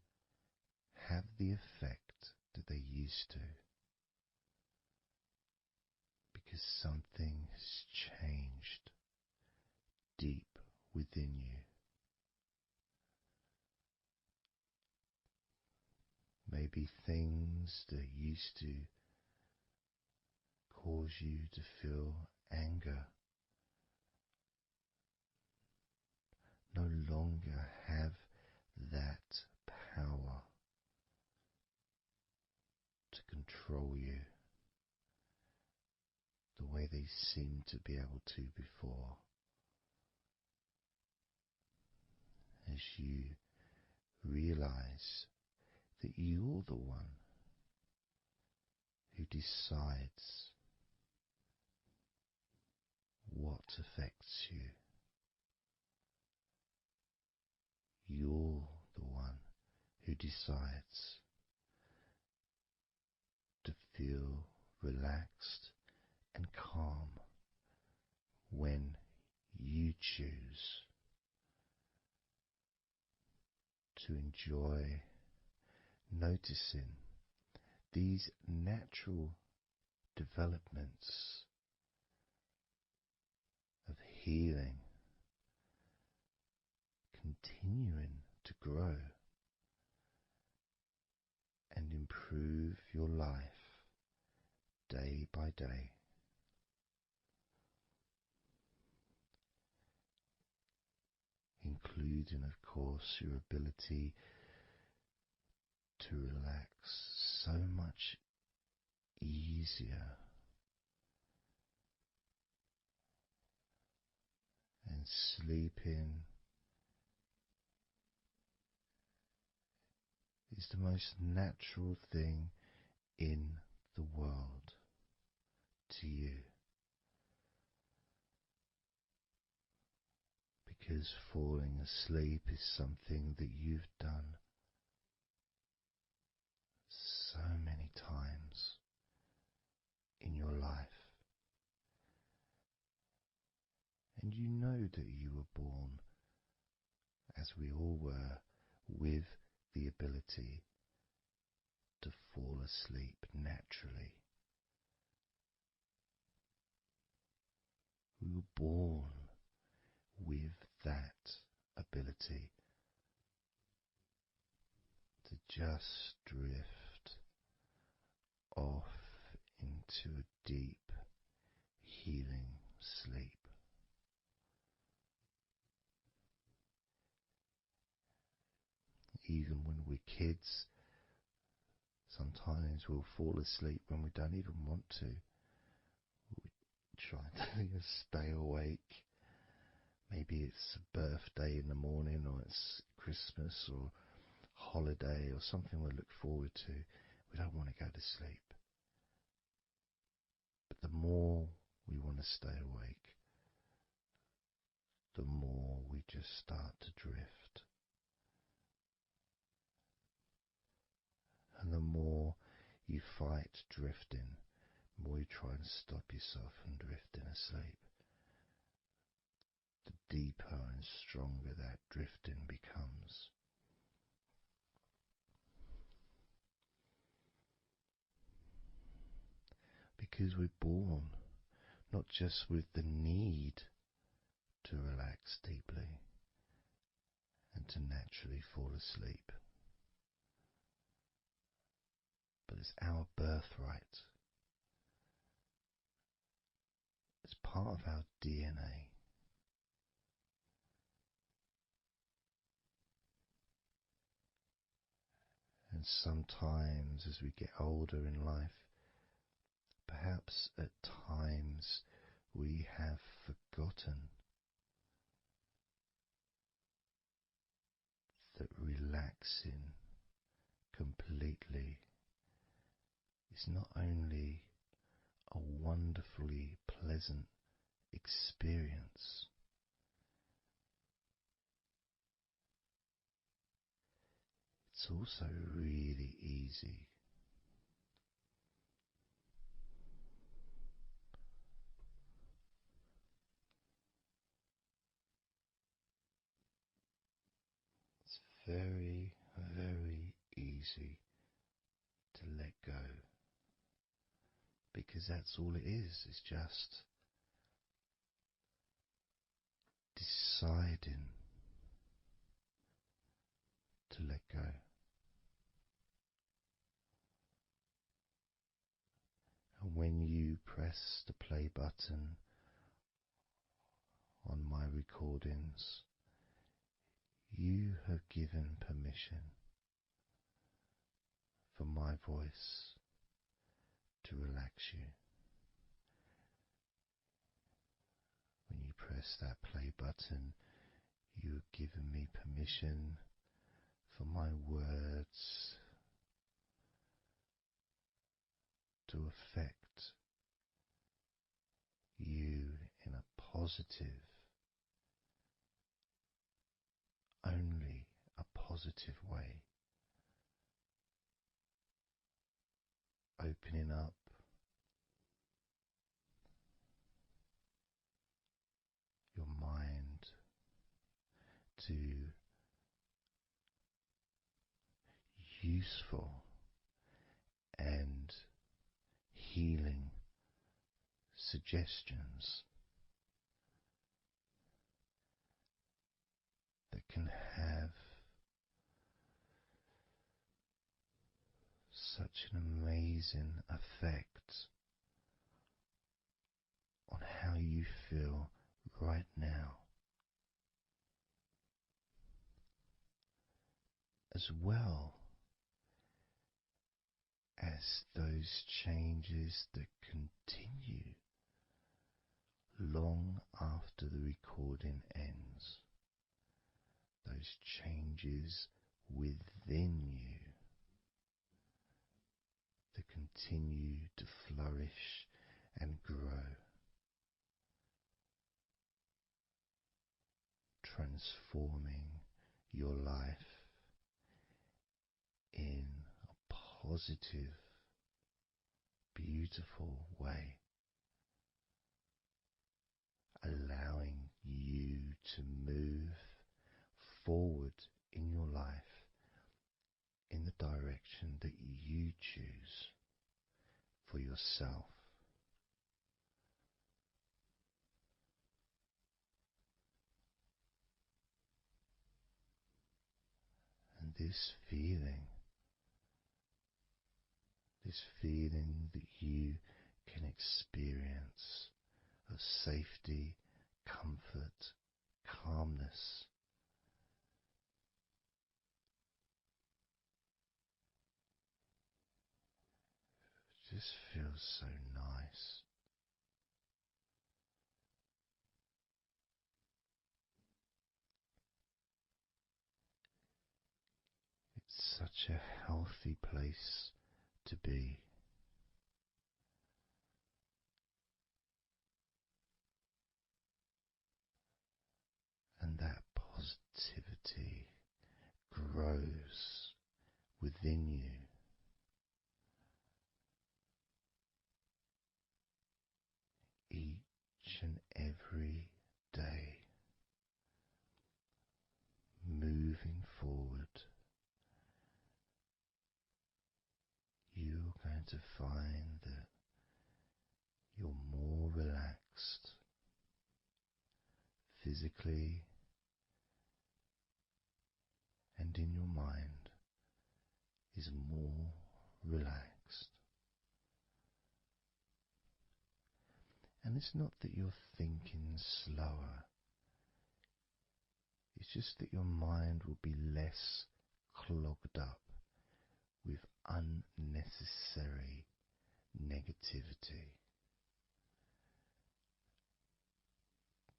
have the effect that they used to, because something has changed deep within you. Maybe things that used to cause you to feel anger no longer have that power to control you the way they seemed to be able to before. As you realize that you're the one who decides what affects you. You're the one who decides to feel relaxed and calm when you choose to enjoy noticing these natural developments of healing continuing to grow and improve your life day by day. Including, of course, your ability to relax so much easier and sleeping is the most natural thing in the world to you, because falling asleep is something that you've done so many times in your life, and you know that you were born, as we all were, with the ability to fall asleep naturally. We were born with that ability to just drift off into a deep, healing sleep. Even when we're kids, sometimes we'll fall asleep when we don't even want to. We try to stay awake. Maybe it's a birthday in the morning, or it's Christmas or holiday or something we look forward to. We don't want to go to sleep. But the more we want to stay awake, the more we just start to drift. And the more you fight drifting, the more you try and stop yourself from drifting asleep, the deeper and stronger that drifting becomes. Because we're born not just with the need to relax deeply and to naturally fall asleep, but it's our birthright. It's part of our DNA. And sometimes as we get older in life, perhaps at times we have forgotten that relaxing completely is not only a wonderfully pleasant experience, it's also really easy. It's very, very easy to let go, because that's all it is. It's just deciding to let go. And when you press the play button on my recordings, you have given permission for my voice to relax you. When you press that play button, you have given me permission for my words to affect you in a positive, only a positive way, opening up your mind to useful and healing suggestions that can have such an amazing effect on how you feel right now, as well as those changes that continue long after the recording ends, those changes within you that continue to flourish and grow, transforming your life in a positive, beautiful way, allowing you to move forward in your life in the direction that you choose for yourself. And this feeling that you can experience of safety, comfort, calmness, just feels so nice. It's such a healthy place to be. And that positivity grows within you. Each and every day, moving forward, you're going to find that you're more relaxed physically and in your mind is more relaxed. And it's not that you're thinking slower, it's just that your mind will be less clogged up with unnecessary negativity.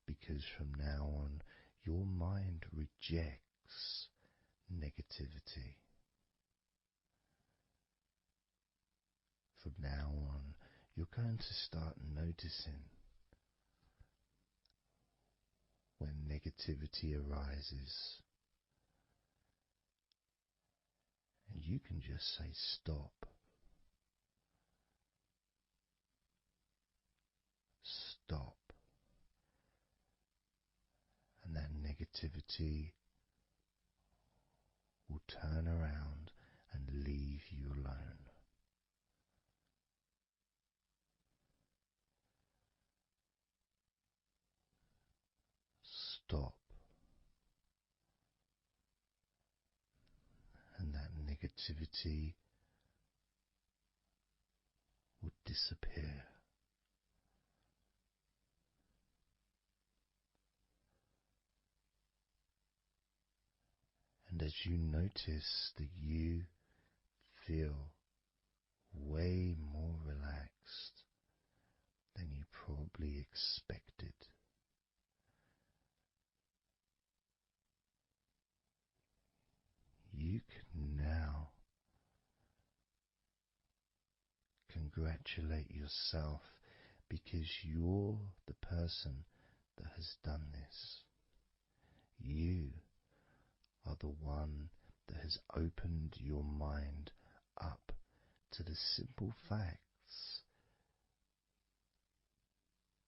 Because from now on, your mind rejects negativity. From now on, you're going to start noticing when negativity arises, and you can just say stop. Stop. And that negativity turn around and leave you alone. Stop, and that negativity will disappear. And as you notice that you feel way more relaxed than you probably expected, you can now congratulate yourself because you're the person that has done this. You are the one that has opened your mind up to the simple facts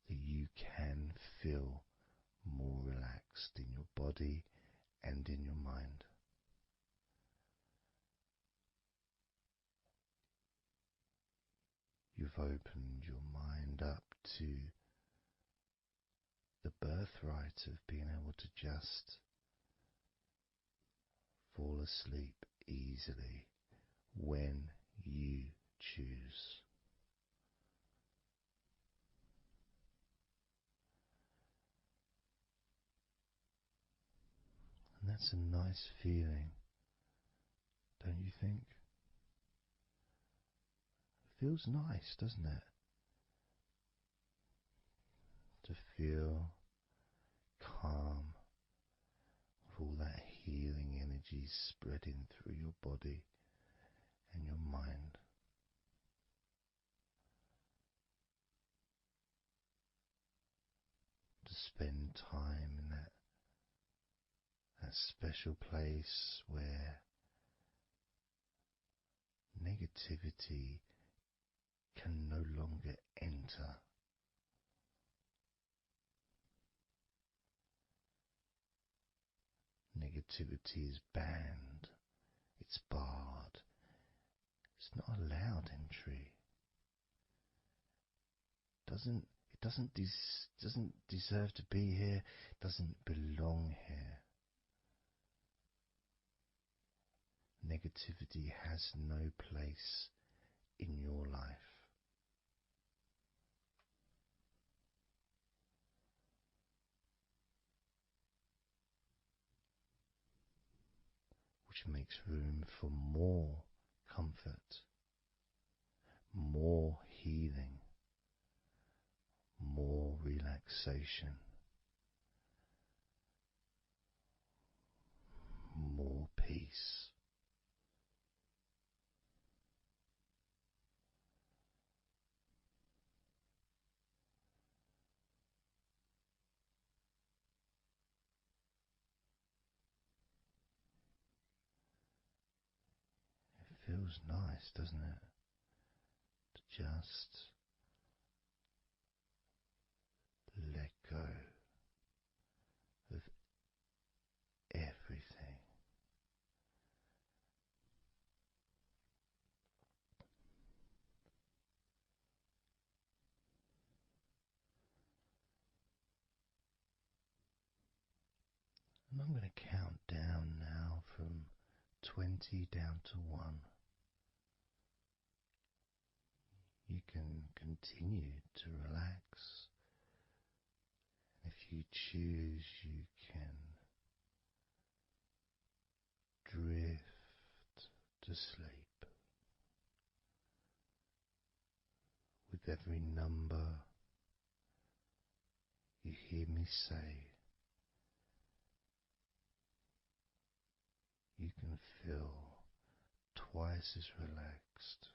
that you can feel more relaxed in your body and in your mind. You've opened your mind up to the birthright of being able to just fall asleep easily when you choose. And that's a nice feeling, don't you think? It feels nice, doesn't it? To feel calm with all that healing energy spreading through your body and your mind. To spend time in that special place where negativity can no longer enter. Negativity is banned, it's barred, it's not allowed entry. It doesn't deserve to be here, it doesn't belong here. Negativity has no place in your life. Which makes room for more comfort, more healing, more relaxation, more peace. It feels nice, doesn't it? To just let go of everything. And I'm going to count down now from 20 down to 1. You can continue to relax. If you choose, you can drift to sleep. With every number you hear me say, you can feel twice as relaxed.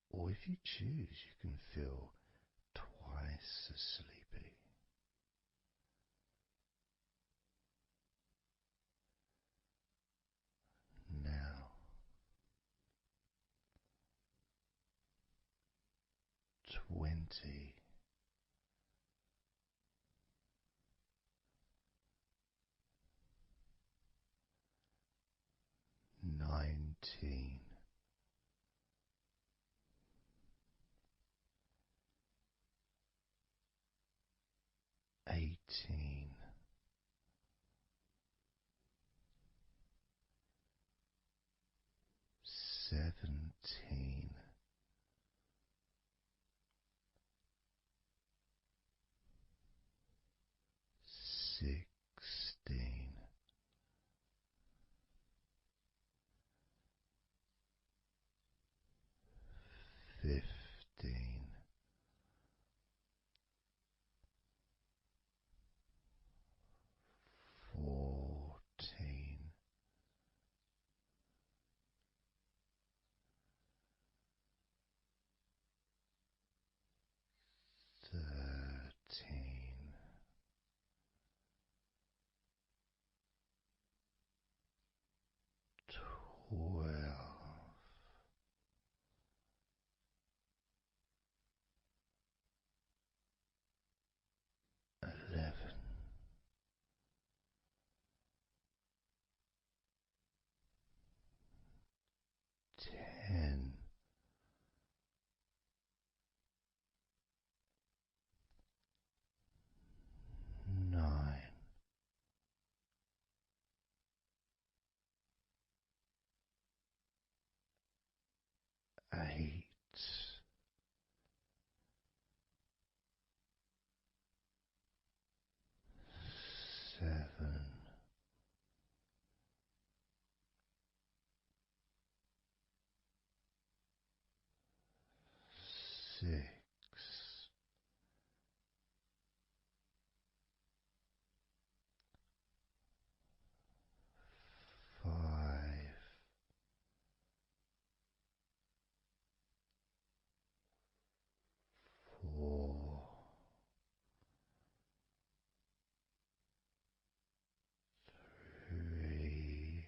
Or if you choose, you can feel twice as sleepy. Now, 20. 18, 17, 16, 15, 14, 13, 12, 11, 10, 9, 8, 7, 6, 5, 4, 3,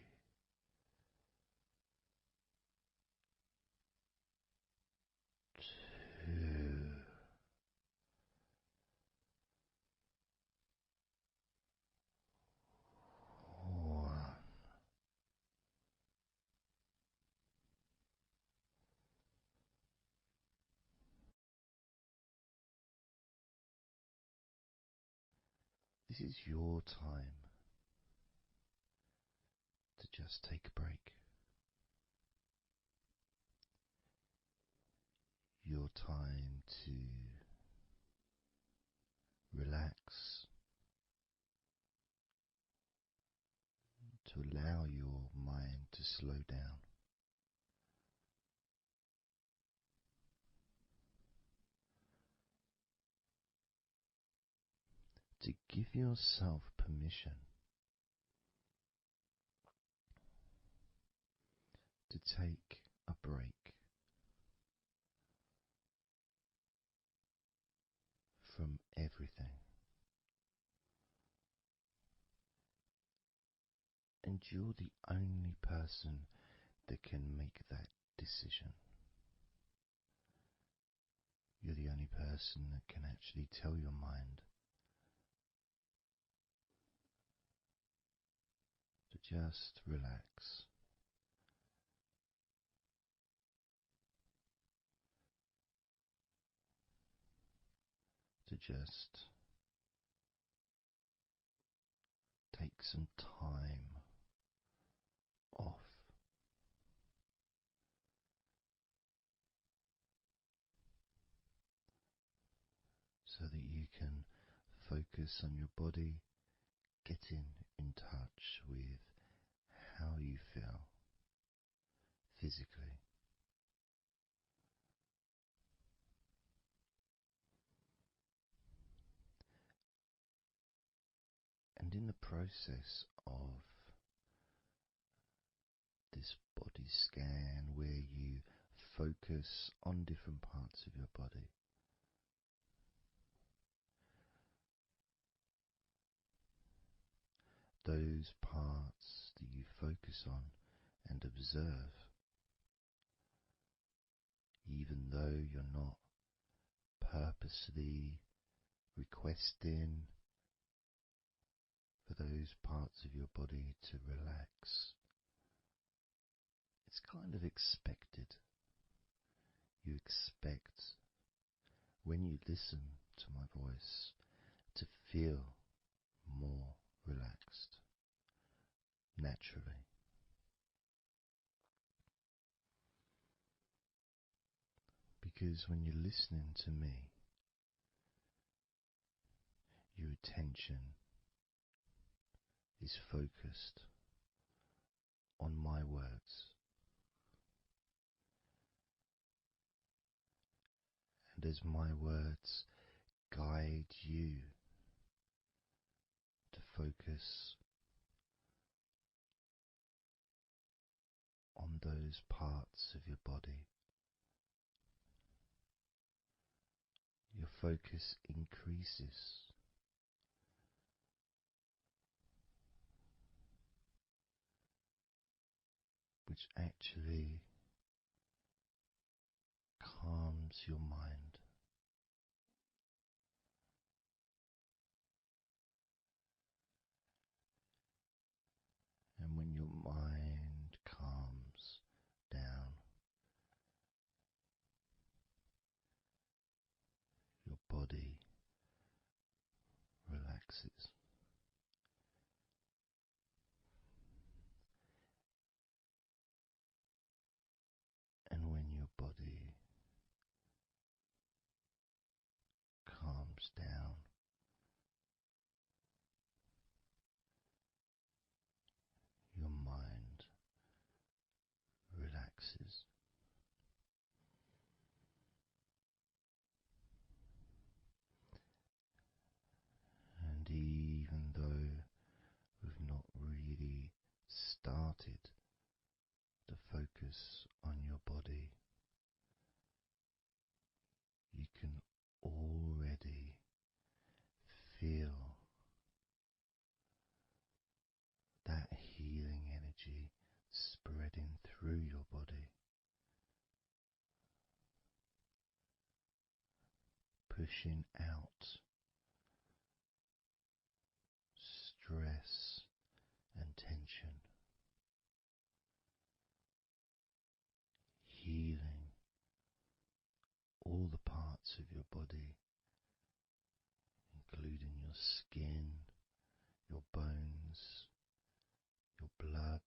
2, 1. This is your time to just take a break. Your time to relax, to allow your mind to slow down. To give yourself permission to take a break from everything. And you're the only person that can make that decision. You're the only person that can actually tell your mind to just relax. To just take some time off. So that you can focus on your body, getting in touch with how you feel physically. And in the process of this body scan, where you focus on different parts of your body, those parts that you focus on and observe, even though you're not purposely requesting for those parts of your body to relax, it's kind of expected. You expect, when you listen to my voice, to feel more relaxed naturally. Because when you're listening to me, your attention is focused on my words, and as my words guide you to focus on those parts of your body, your focus increases, which actually calms your mind. And when your mind calms down, your body relaxes. And when your body calms down, your mind relaxes. And even though we've not really started to focus on your body, you can already feel that healing energy spreading through your body, pushing out stress and tension, healing all the parts of your body, including your skin, your bones, your blood,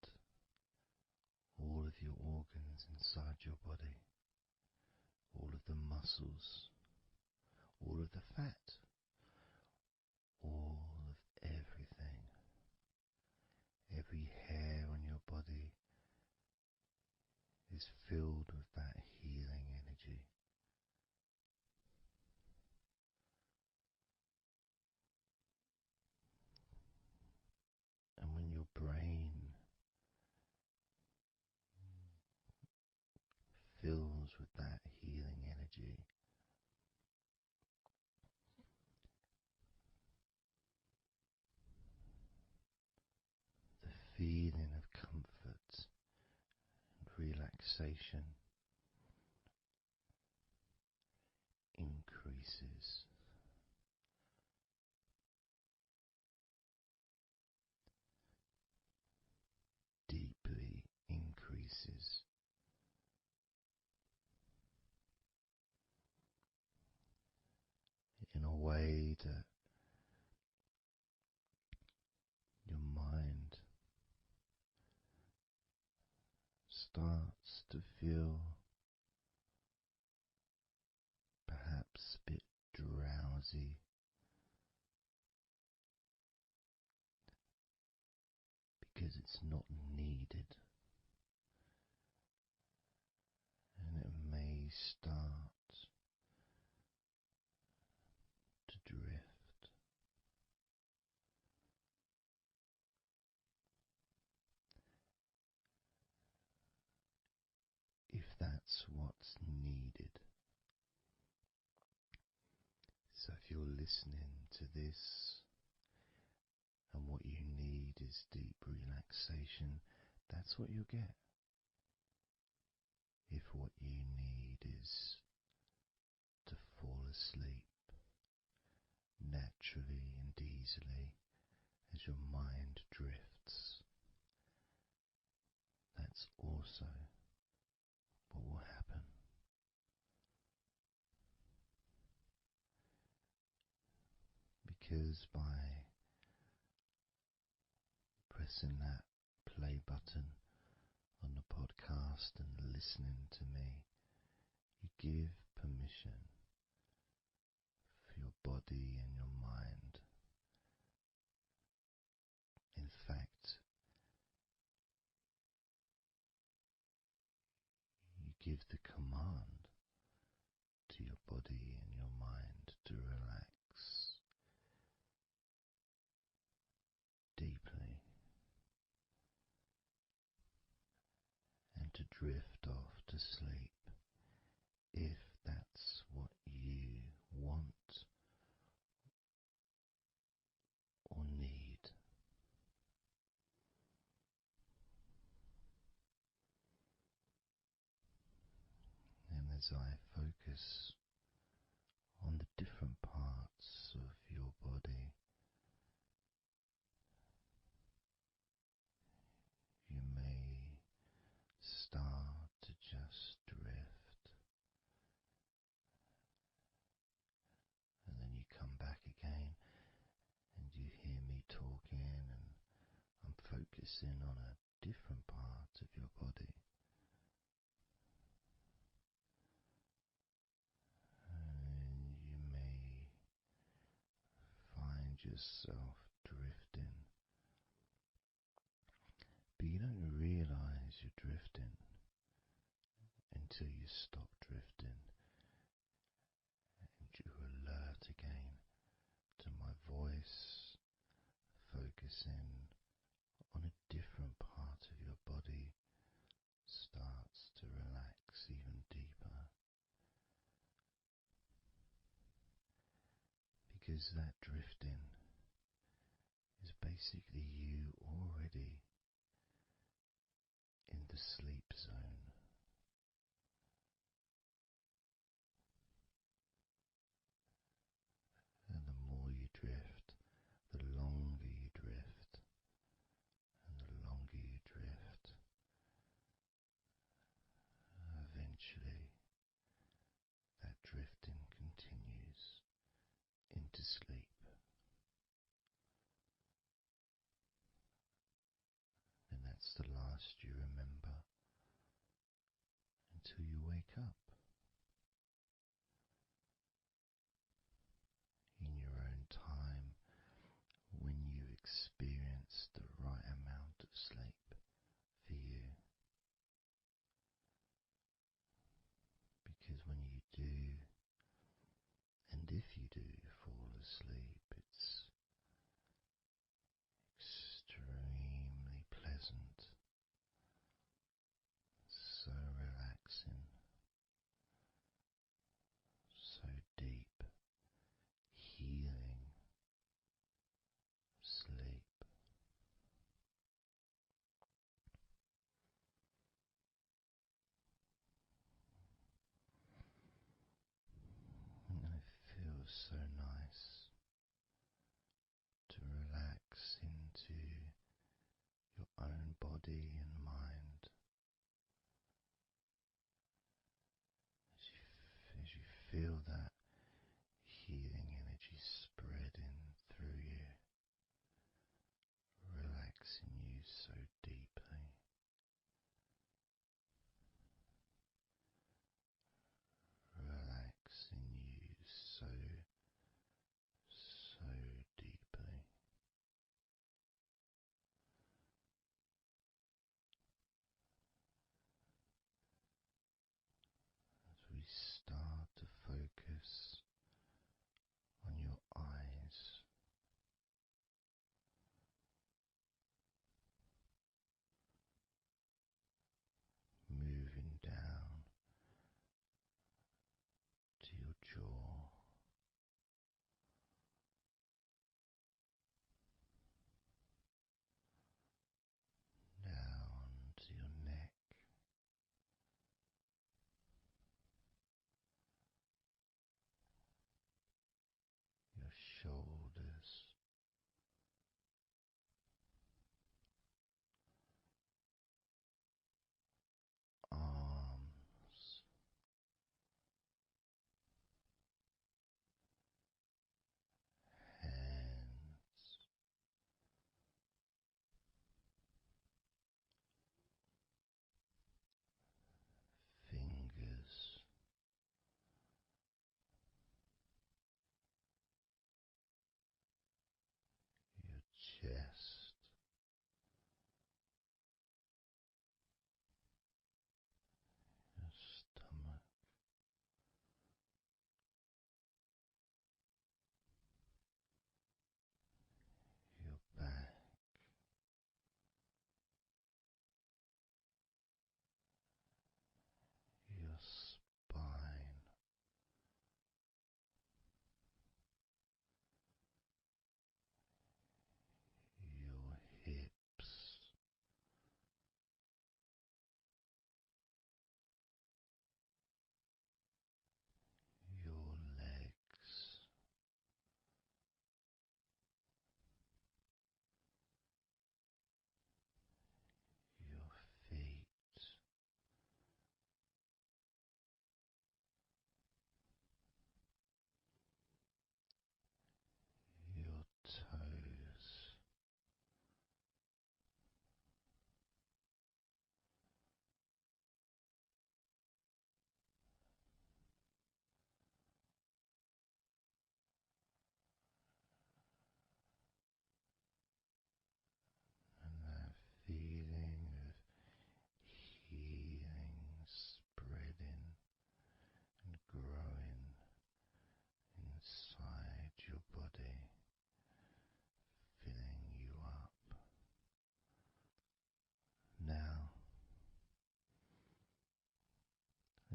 all of your organs inside your body, all of the muscles, all of the fat, all of everything, every hair on your body is filled with that healing energy. And when your brain fills with that healing energy, the feeling of comfort and relaxation increases. Deeply increases. In a way that your mind starts to feel perhaps a bit drowsy, because it's not needed, and it may start to drift. If that's what's needed. So if you're listening to this and what you need is deep relaxation, that's what you'll get. If what you need is to fall asleep naturally and easily as your mind drifts, that's also what will happen. because by pressing that play button on the podcast and listening to me, you give permission for your body and your mind. In fact, you give the command to your body and your mind to relax deeply and to drift off to sleep if that's what you want or need. And as I focus on the different parts of your body, you may start to just drift, and then you come back again and you hear me talking, and I'm focusing on a different part of your body. And you may find yourself drifting, but you don't realize you're drifting until you stop drifting and you're alert again to my voice, focusing on a different part of your body starts to relax even deeper, because that drifting is basically you already in the sleep zone. And the more you drift, the longer you drift, and the longer you drift, eventually that drifting continues into sleep. And that's the last you remember until you wake up in your own time, when you experience the right amount of sleep for you. Because when you do, and if you do fall asleep, it's extremely pleasant, so relaxing, so deep, healing sleep. And it feels so nice to relax into your own body and mind as you feel that healing energy spreading through you, relaxing you so deeply, relaxing you so deeply.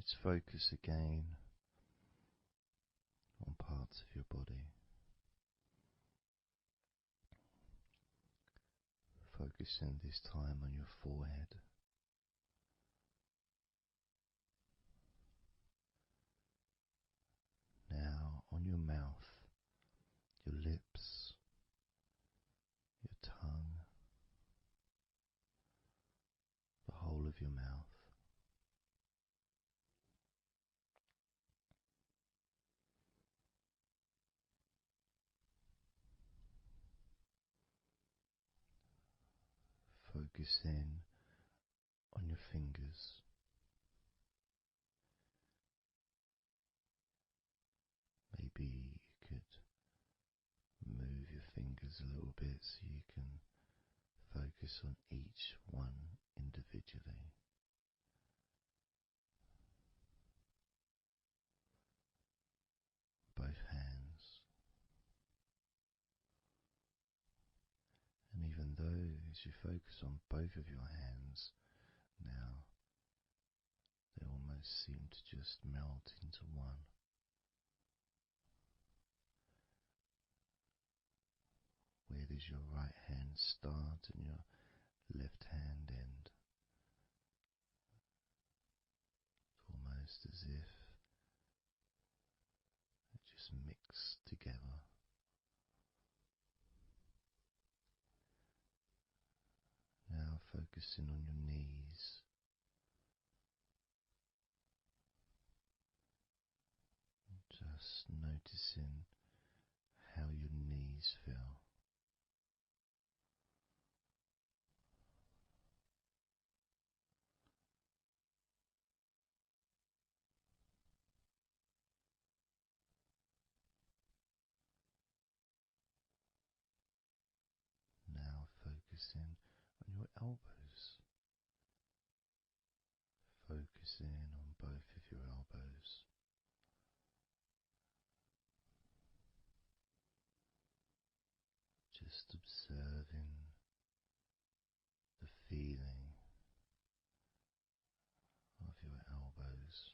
let's focus again on parts of your body. Focusing this time on your forehead. Now on your mouth, your lips, your tongue, the whole of your mouth. Focus in on your fingers. Maybe you could move your fingers a little bit so you can focus on each one individually. Both hands. And even though as you focus on both of your hands now, they almost seem to just melt into one. Where does your right hand start and your left hand end? It's almost as if they just mix together. Now focusing on your knees. Just noticing how your knees feel. Now focusing on your elbows. Focusing on both of your elbows. Just observing the feeling of your elbows.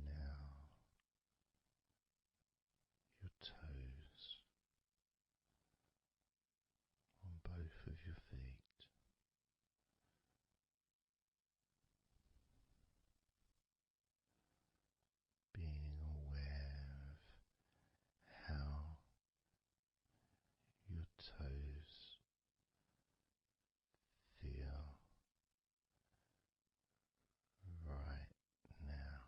now your toes on both of your feet. Being aware of how your toes feel right now.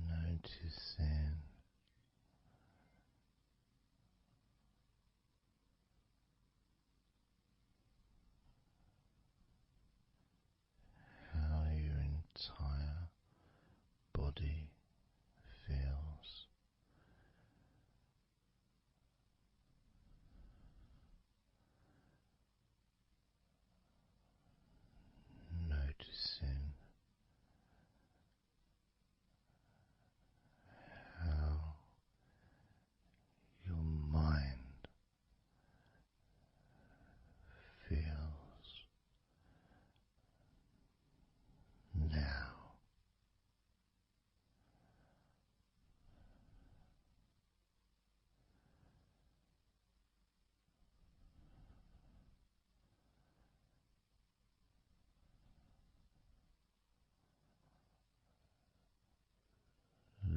Noticing how your entire body feels. Noticing how your mind feels now.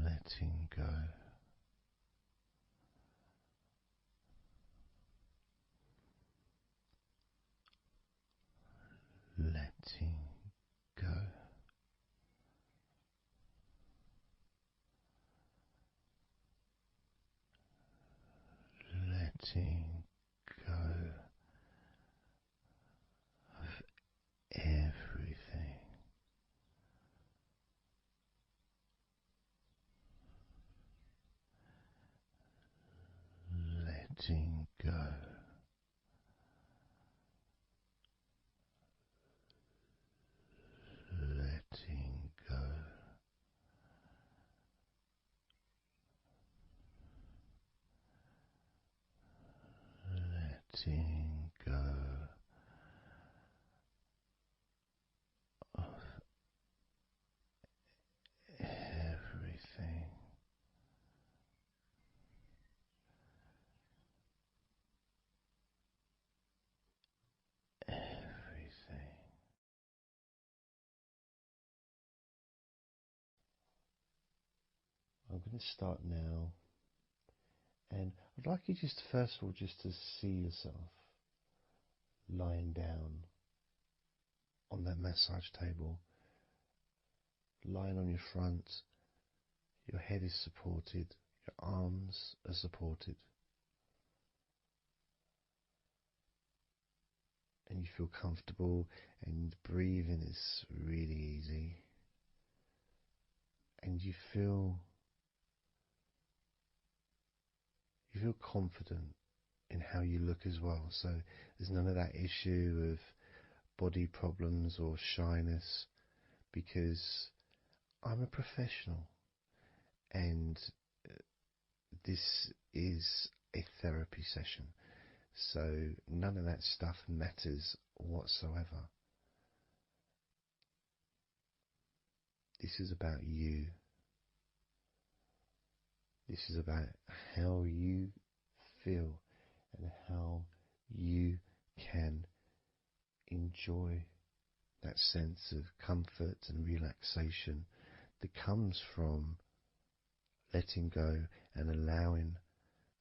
Letting go. Letting go. Letting go of everything. Letting go. Letting go. Letting go of everything. Everything. I'm going to start now, and I'd like you just first of all just to see yourself lying down on that massage table, lying on your front, your head is supported, your arms are supported, and you feel comfortable, and breathing is really easy, and you feel confident in how you look as well. So there's none of that issue of body problems or shyness, because I'm a professional and this is a therapy session. So none of that stuff matters whatsoever. This is about you. This is about how you feel and how you can enjoy that sense of comfort and relaxation that comes from letting go and allowing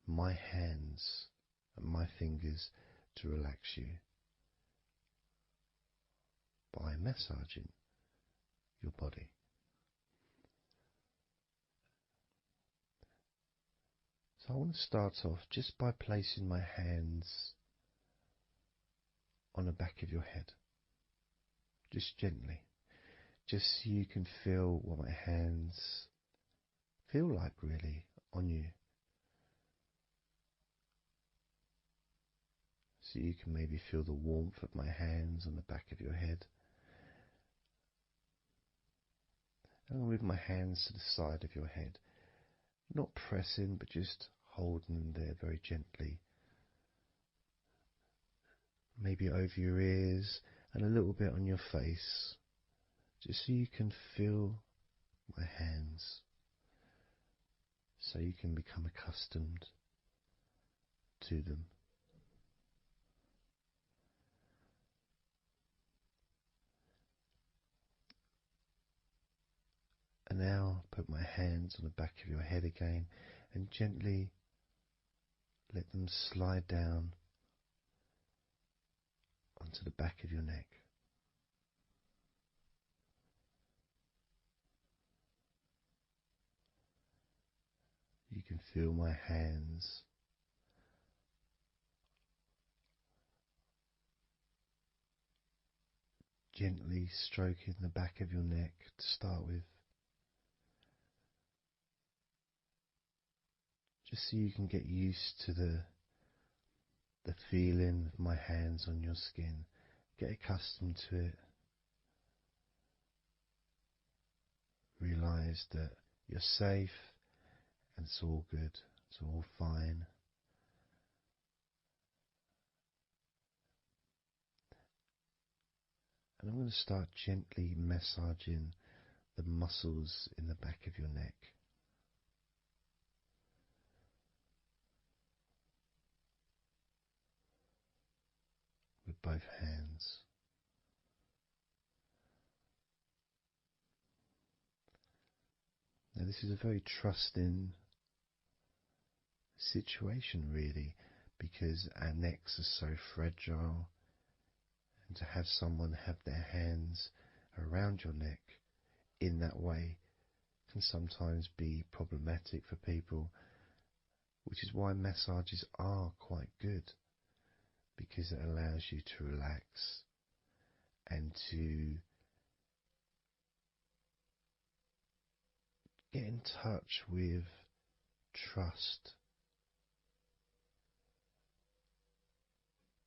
my hands and my fingers to relax you by massaging your body. So I want to start off just by placing my hands on the back of your head, just gently, just so you can feel what my hands feel like really on you. So you can maybe feel the warmth of my hands on the back of your head. And I'll move my hands to the side of your head, not pressing, but just holding them there very gently. Maybe over your ears and a little bit on your face, just so you can feel my hands, so you can become accustomed to them. And now put my hands on the back of your head again and gently let them slide down onto the back of your neck. You can feel my hands gently stroking the back of your neck to start with, just so you can get used to the feeling of my hands on your skin. Get accustomed to it. Realize that you're safe and it's all good, it's all fine. And I'm going to start gently massaging the muscles in the back of your neck. With both hands. Now this is a very trusting situation really, because our necks are so fragile, and to have someone have their hands around your neck in that way can sometimes be problematic for people, which is why massages are quite good, because it allows you to relax and to get in touch with trust,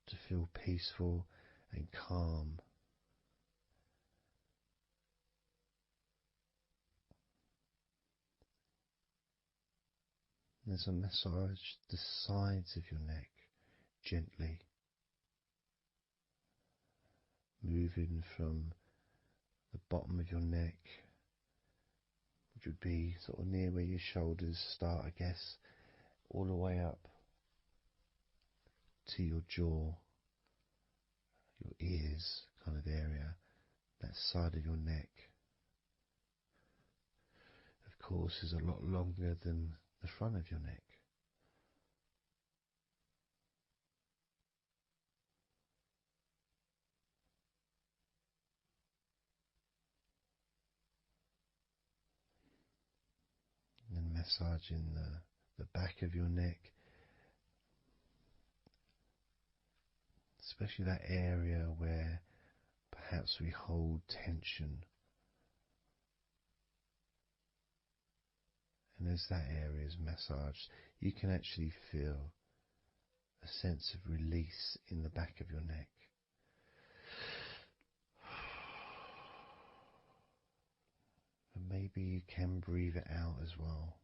to feel peaceful and calm. There's a massage the sides of your neck gently, moving from the bottom of your neck, which would be sort of near where your shoulders start, I guess, all the way up to your jaw, your ears kind of area, that side of your neck. Of course, is a lot longer than the front of your neck. And then massaging the back of your neck, especially that area where perhaps we hold tension. And as that area is massaged, you can actually feel a sense of release in the back of your neck. And maybe you can breathe it out as well.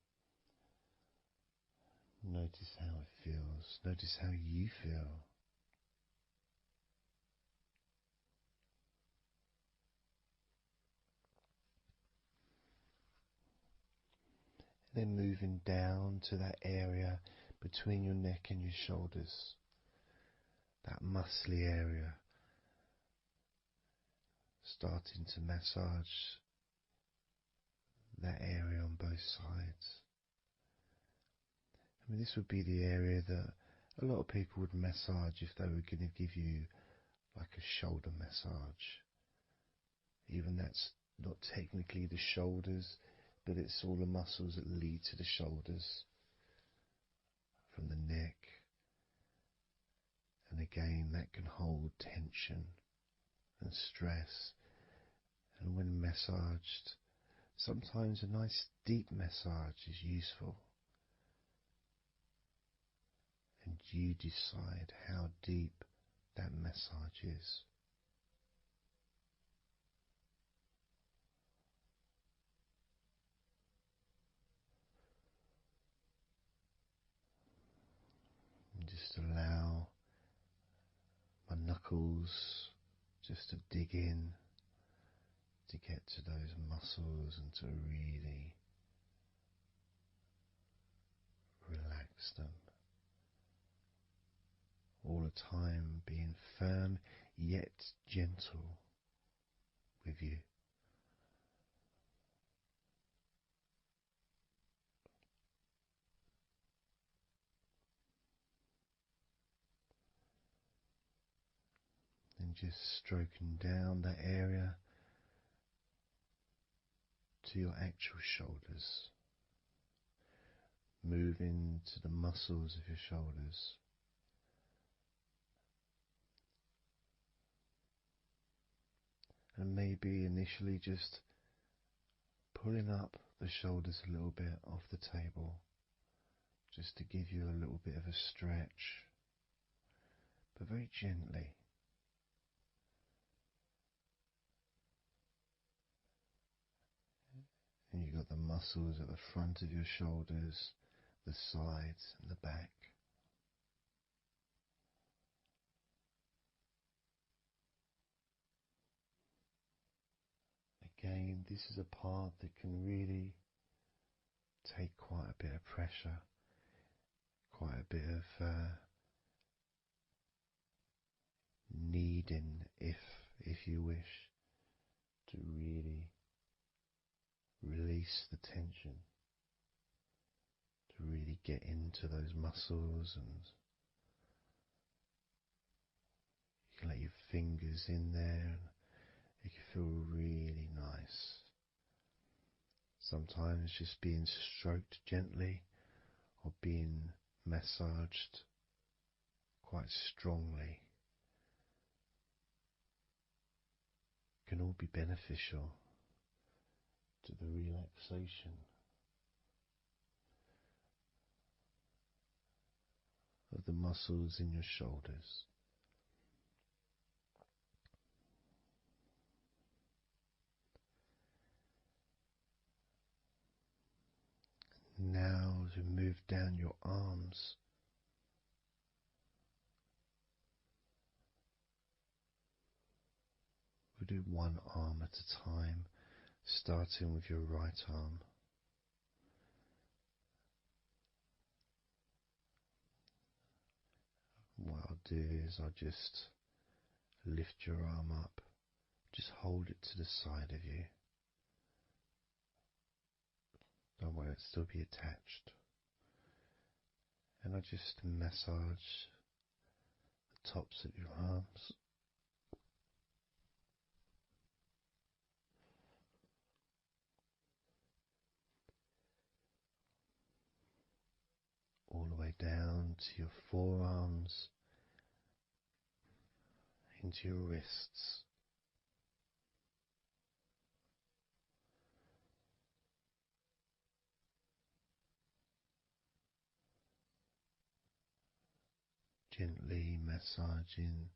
Notice how it feels. Notice how you feel. Then moving down to that area between your neck and your shoulders, that muscly area, starting to massage that area on both sides. I mean, this would be the area that a lot of people would massage if they were going to give you like a shoulder massage. Even that's not technically the shoulders, but it's all the muscles that lead to the shoulders, from the neck. And again, that can hold tension and stress And when massaged, sometimes a nice deep massage is useful. And you decide how deep that massage is. And just allow my knuckles just to dig in to get to those muscles and to really relax them. All the time being firm yet gentle with you. And just stroking down that area to your actual shoulders, moving to the muscles of your shoulders. And maybe initially just pulling up the shoulders a little bit off the table, just to give you a little bit of a stretch, but very gently. And you've got the muscles at the front of your shoulders, the sides and the back. Again, this is a part that can really take quite a bit of pressure, quite a bit of needing, if you wish, to really release the tension, to really get into those muscles, and you can let your fingers in there and it can feel really nice. Sometimes just being stroked gently or being massaged quite strongly can all be beneficial to the relaxation of the muscles in your shoulders. Now as we move down your arms, we'll do one arm at a time, starting with your right arm. What I'll do is I'll just lift your arm up, just hold it to the side of you. Don't worry, it'll still be attached. And I just massage the tops of your arms. All the way down to your forearms, into your wrists. Gently massaging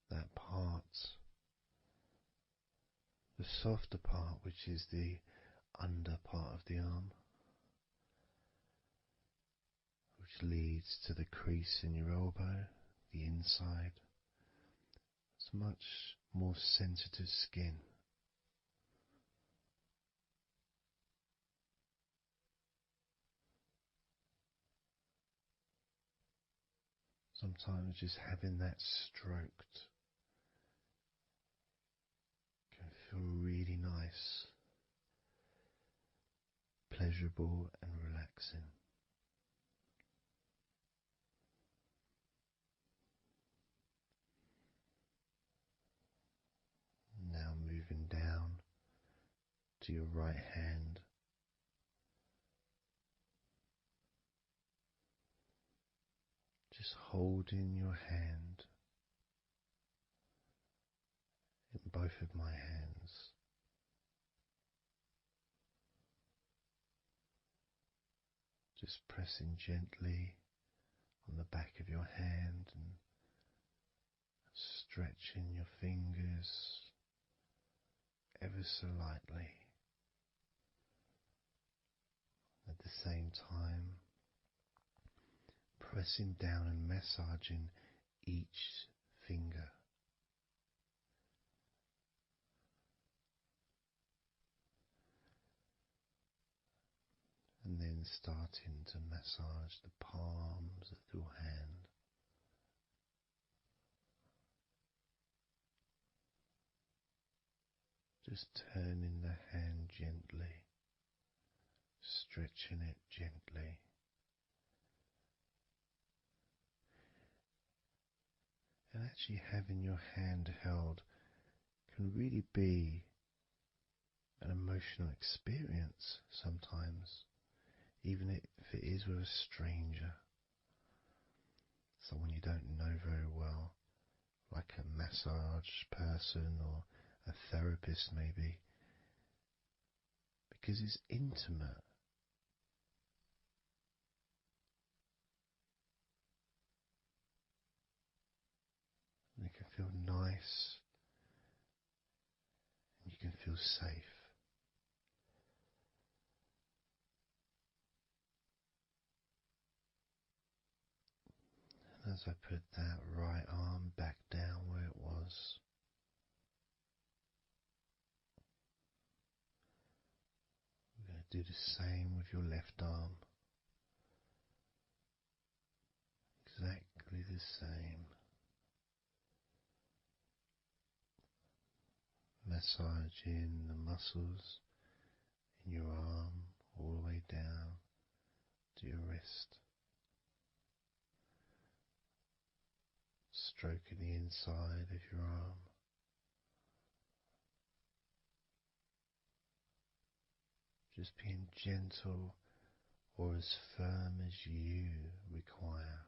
that part, the softer part, which is the under part of the arm, which leads to the crease in your elbow, the inside. It's much more sensitive skin. Sometimes just having that stroked can feel really nice, pleasurable and relaxing. Now moving down to your right hand. Just holding your hand both of my hands. Just pressing gently on the back of your hand and stretching your fingers ever so lightly. At the same time, pressing down and massaging each finger. And then starting to massage the palms of your hand. Just turning the hand gently, stretching it gently. And actually having your hand held can really be an emotional experience sometimes, even if it is with a stranger, someone you don't know very well, like a massage person or a therapist maybe, because it's intimate. And it can feel nice, and you can feel safe. And as I put that right arm back down where it was, we're going to do the same with your left arm. Exactly the same. Massaging the muscles in your arm all the way down to your wrist. Stroking the inside of your arm. Just being gentle or as firm as you require.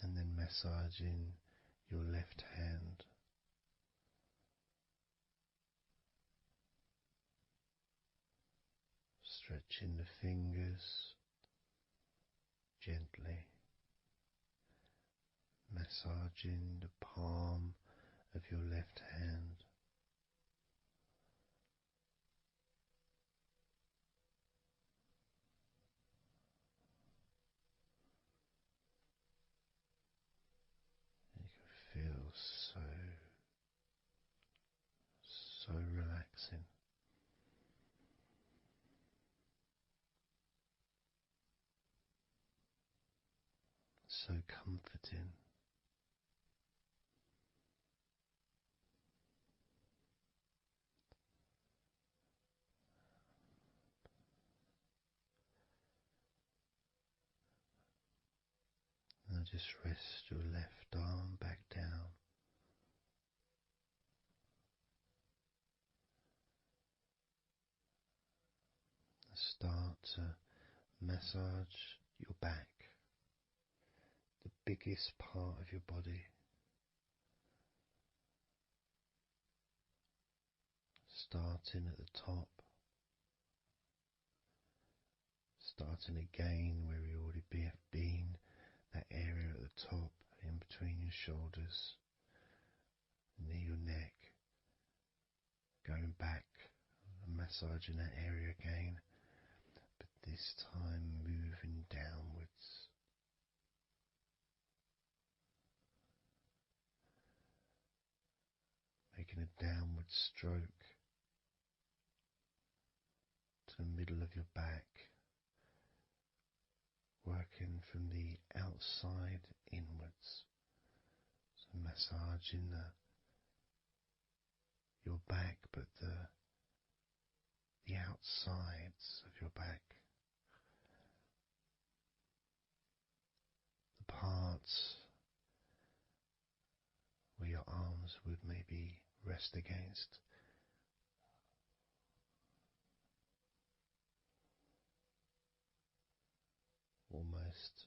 And then massaging your left hand. Stretching the fingers gently. Massaging the palm of your left hand. You can feel so relaxing. So comforting. Now just rest your left arm back down. Start to massage your back, the biggest part of your body. Starting at the top, starting again where we already have been, that area at the top, in between your shoulders, near your neck, going back and massaging that area again, but this time moving downwards. Making a downward stroke to the middle of your back, working from the outside inwards, so massaging your back, but the outsides of your back, the parts where your arms would maybe rest against. Almost almost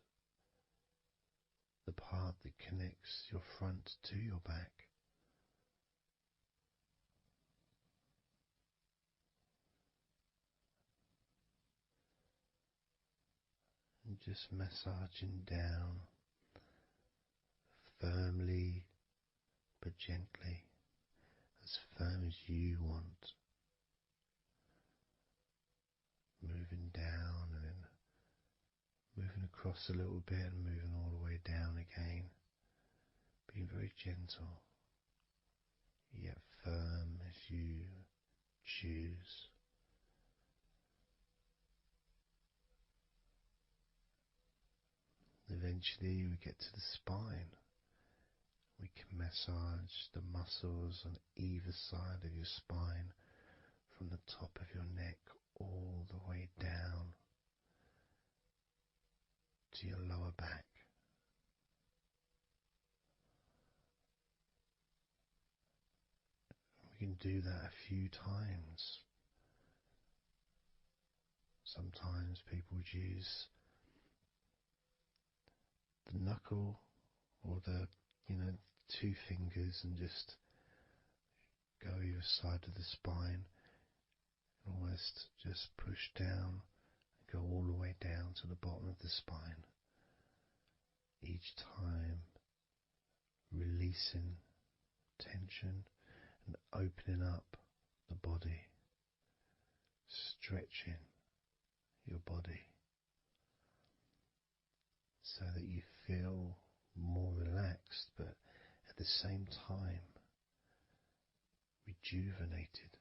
the part that connects your front to your back. And just massaging down firmly but gently, as firm as you want. Moving down and then moving across a little bit and moving all the way down again. Being very gentle, yet firm as you choose. Eventually we get to the spine. We can massage the muscles on either side of your spine, from the top of your neck all the way down to your lower back. We can do that a few times. Sometimes people would use the knuckle or the, two fingers and just go either side of the spine, almost just push down and go all the way down to the bottom of the spine. Each time releasing tension and opening up the body, stretching your body so that you feel more relaxed, but at the same time rejuvenated.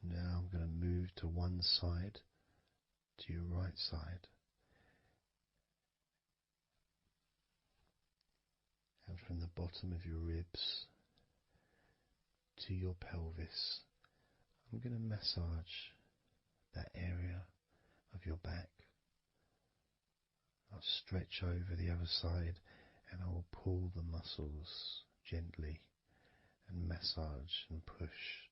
And now I'm going to move to one side, to your right side, and from the bottom of your ribs to your pelvis, I'm going to massage that area of your back. I'll stretch over the other side and I will pull the muscles gently and massage and push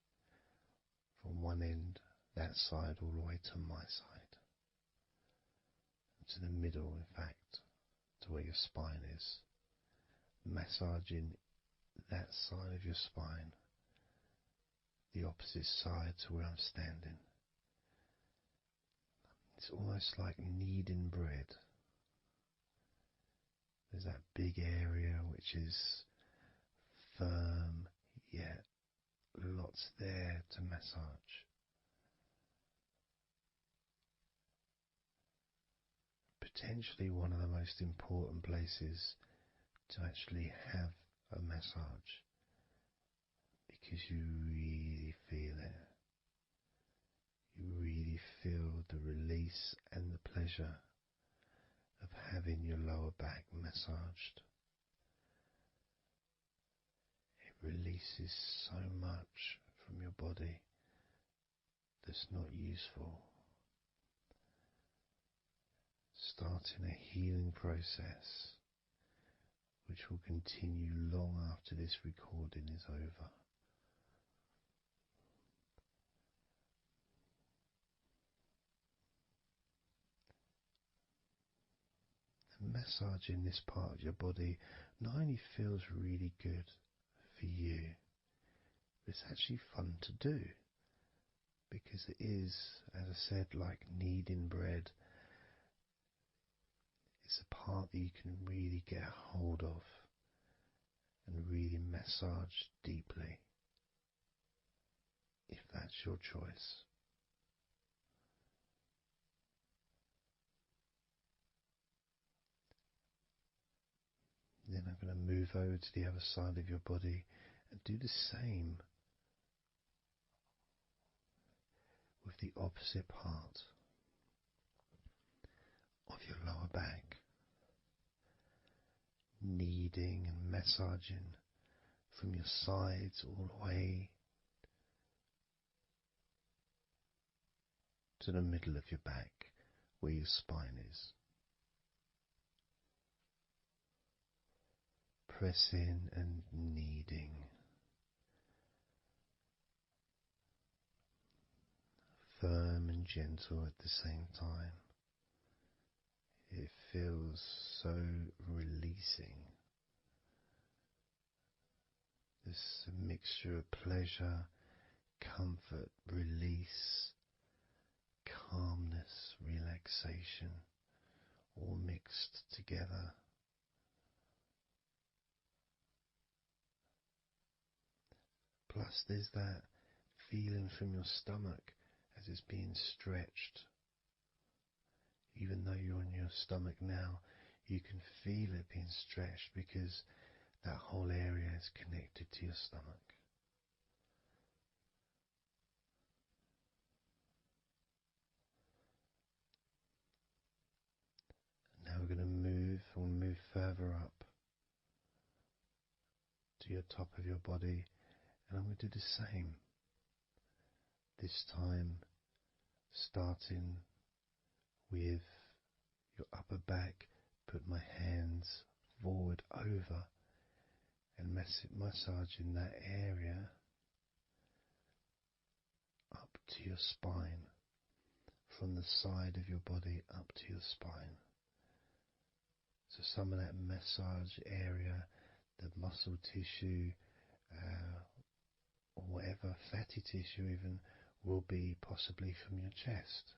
from one end, that side, all the way to my side, to the middle, in fact, to where your spine is, massaging that side of your spine, the opposite side to where I'm standing. It's almost like kneading bread. There's that big area which is firm, yet lots there to massage. Potentially one of the most important places to actually have a massage, because you really feel it. You really feel the release and the pleasure of having your lower back massaged. It releases so much from your body that's not useful, starting a healing process which will continue long after this recording is over. And massaging this part of your body not only feels really good for you, but it's actually fun to do, because it is, as I said, like kneading bread. It's a part that you can really get a hold of and really massage deeply, if that's your choice. Then I'm going to move over to the other side of your body and do the same with the opposite part of your lower back, kneading and massaging from your sides all the way to the middle of your back where your spine is. pressing and kneading, firm and gentle at the same time. It feels so releasing. This mixture of pleasure, comfort, release, calmness, relaxation, all mixed together. Plus there's that feeling from your stomach as it's being stretched. Even though you're on your stomach now, you can feel it being stretched because that whole area is connected to your stomach. Now we're going to move further up to your top of your body, and I'm going to do the same. This time starting with your upper back, put my hands forward over and massaging that area up to your spine, from the side of your body up to your spine. So some of that massage area, the muscle tissue, or whatever, fatty tissue even, will be possibly from your chest.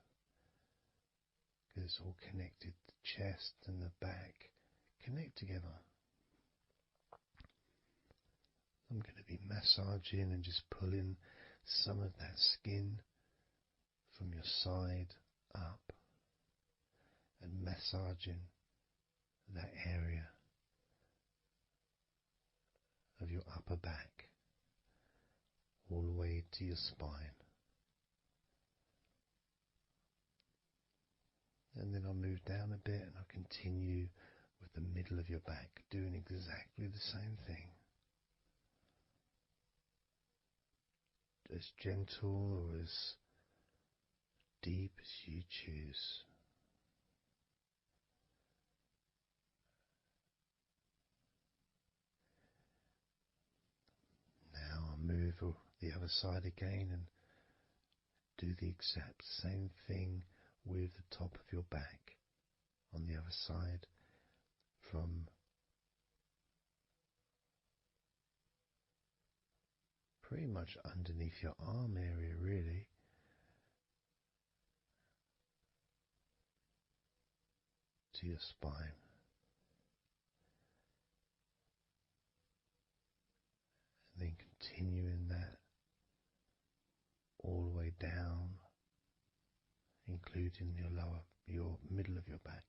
Because it's all connected, the chest and the back connect together. I'm going to be massaging and just pulling some of that skin from your side up and massaging that area of your upper back all the way to your spine. And then I'll move down a bit and I'll continue with the middle of your back, doing exactly the same thing. As gentle or as deep as you choose. Now I'll move the other side again and do the exact same thing with the top of your back on the other side, from pretty much underneath your arm area really, to your spine. And then continuing that all the way down, including your middle of your back.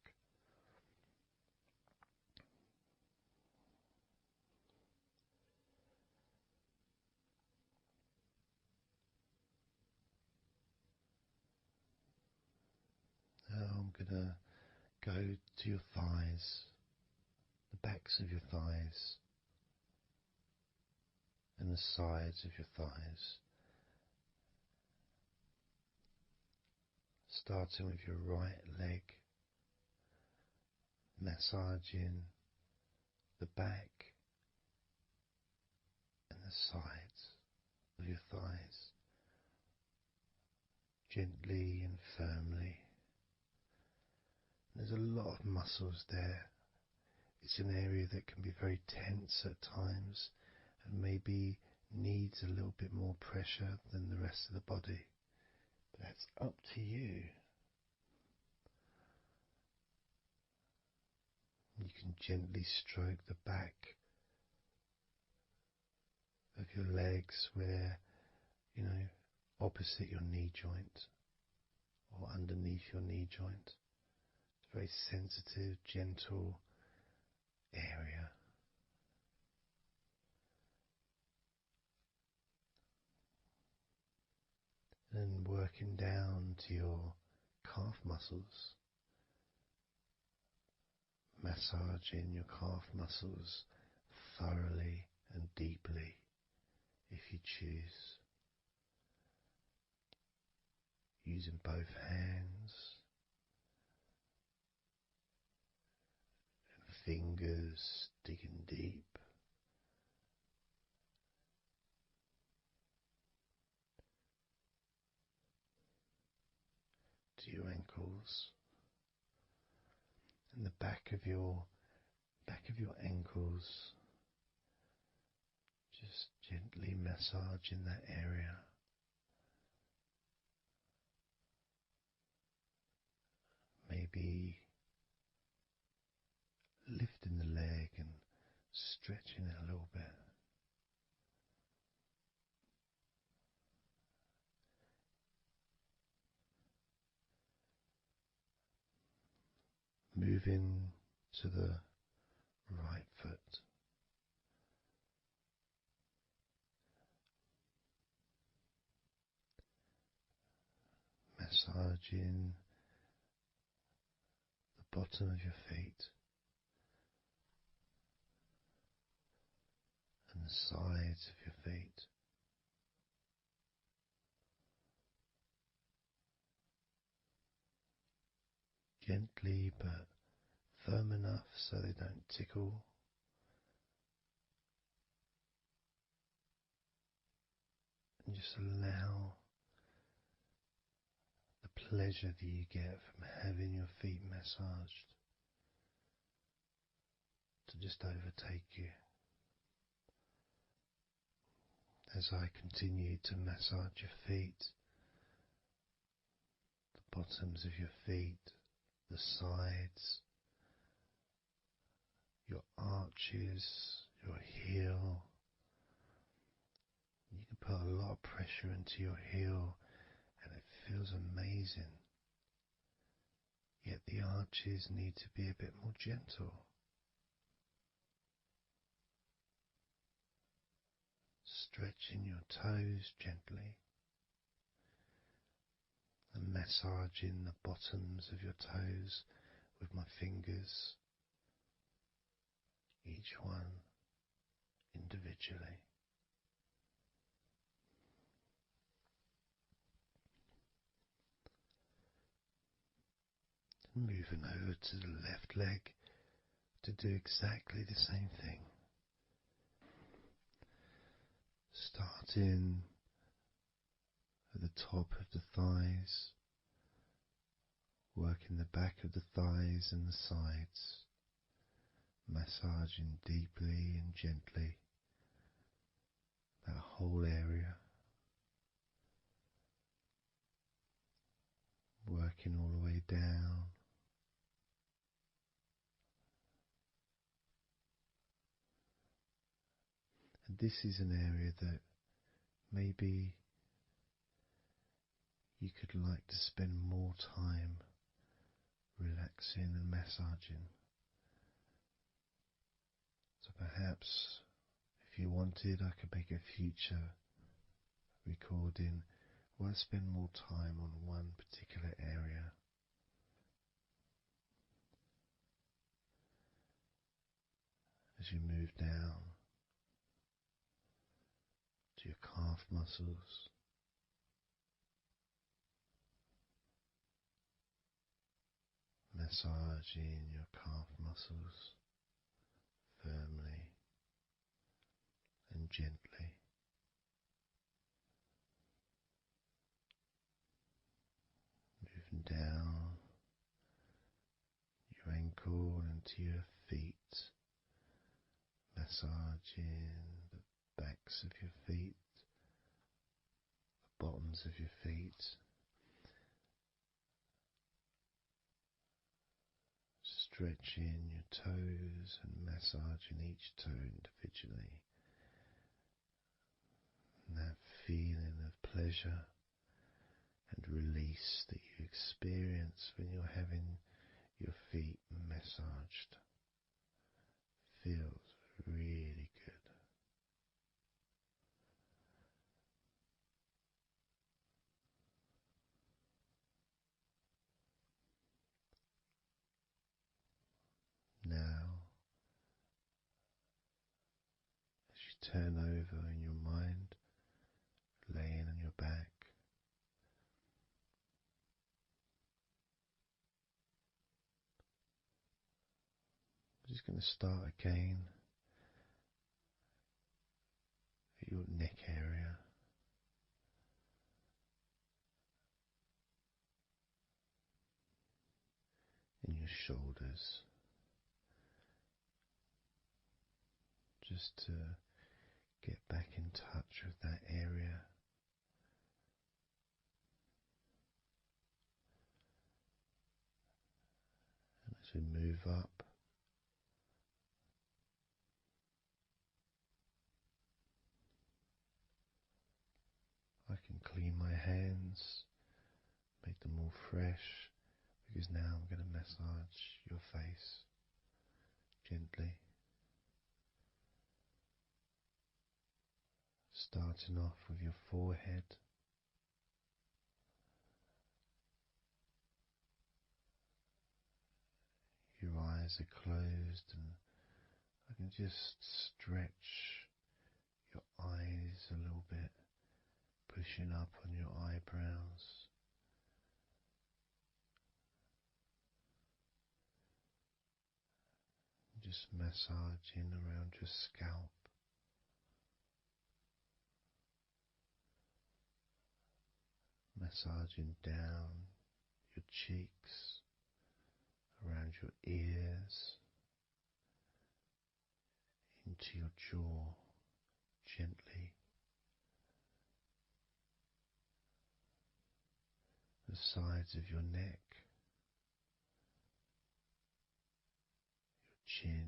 Now I'm gonna go to your thighs, the backs of your thighs, and the sides of your thighs. Starting with your right leg, massaging the back and the sides of your thighs, gently and firmly. There's a lot of muscles there. It's an area that can be very tense at times and maybe needs a little bit more pressure than the rest of the body. But that's up to you. You can gently stroke the back of your legs where, opposite your knee joint or underneath your knee joint. It's a very sensitive, gentle area. And working down to your calf muscles, massaging your calf muscles thoroughly and deeply if you choose, using both hands and fingers digging deep to your ankles and the back of your ankles, just gently massaging that area. Maybe lifting the leg and stretching it a little bit. Moving to the right foot. Massaging the bottom of your feet and the sides of your feet. Gently but firm enough so they don't tickle. And just allow the pleasure that you get from having your feet massaged to just overtake you. As I continue to massage your feet, the bottoms of your feet, the sides, your arches, your heel. You can put a lot of pressure into your heel and it feels amazing. Yet the arches need to be a bit more gentle. Stretching your toes gently and massaging the bottoms of your toes with my fingers, each one individually. Moving over to the left leg to do exactly the same thing. Starting at the top of the thighs, working the back of the thighs and the sides, massaging deeply and gently that whole area, working all the way down. And this is an area that maybe you could like to spend more time relaxing and massaging. So perhaps if you wanted, I could make a future recording where I spend more time on one particular area. As you move down to your calf muscles, massaging your calf muscles firmly and gently. Moving down your ankle and to your feet, massaging the backs of your feet, the bottoms of your feet, stretching your toes and massaging each toe individually. And that feeling of pleasure and release that you experience when you're having your feet massaged feels really good. Now, as you turn over in your mind, laying on your back, I'm just going to start again at your neck area, and your shoulders, just to get back in touch with that area. And as we move up, I can clean my hands, make them all fresh, because now I'm going to massage your face gently. Starting off with your forehead, your eyes are closed, and I can just stretch your eyes a little bit, pushing up on your eyebrows. Just massaging around your scalp. Massaging down your cheeks, around your ears, into your jaw, gently. The sides of your neck, your chin,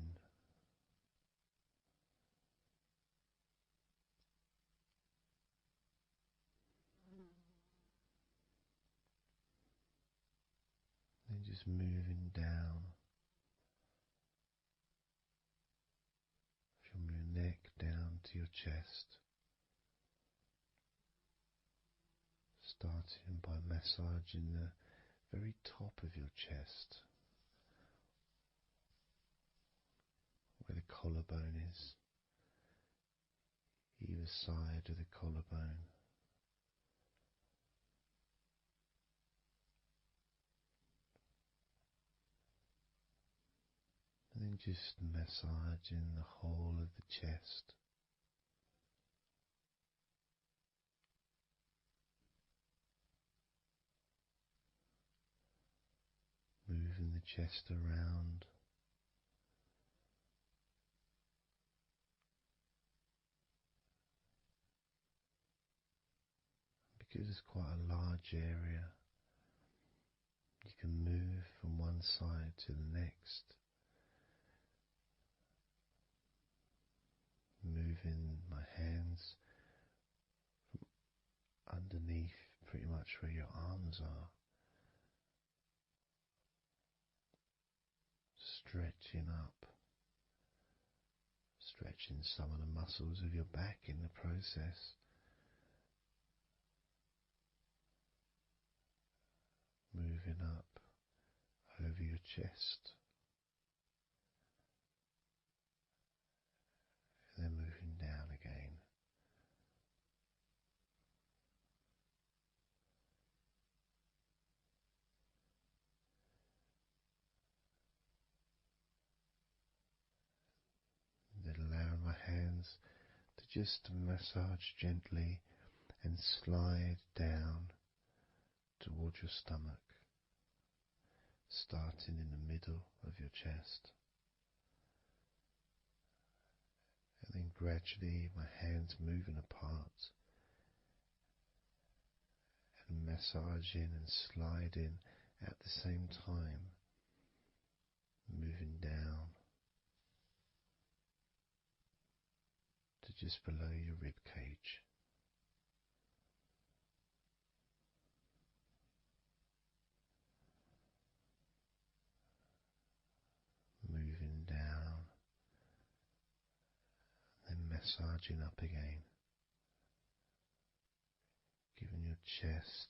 then just moving down from your neck down to your chest, starting by massaging the very top of your chest, where the collarbone is, either side of the collarbone. And then just massaging the whole of the chest. Moving the chest around. Because it's quite a large area, you can move from one side to the next. Moving my hands from underneath pretty much where your arms are, stretching up, stretching some of the muscles of your back in the process. Moving up over your chest, and then moving down again. Then allowing my hands to just massage gently and slide down towards your stomach, starting in the middle of your chest. And then gradually my hands moving apart and massaging and sliding at the same time, moving down to just below your rib cage. Moving down, then massaging up again, giving your chest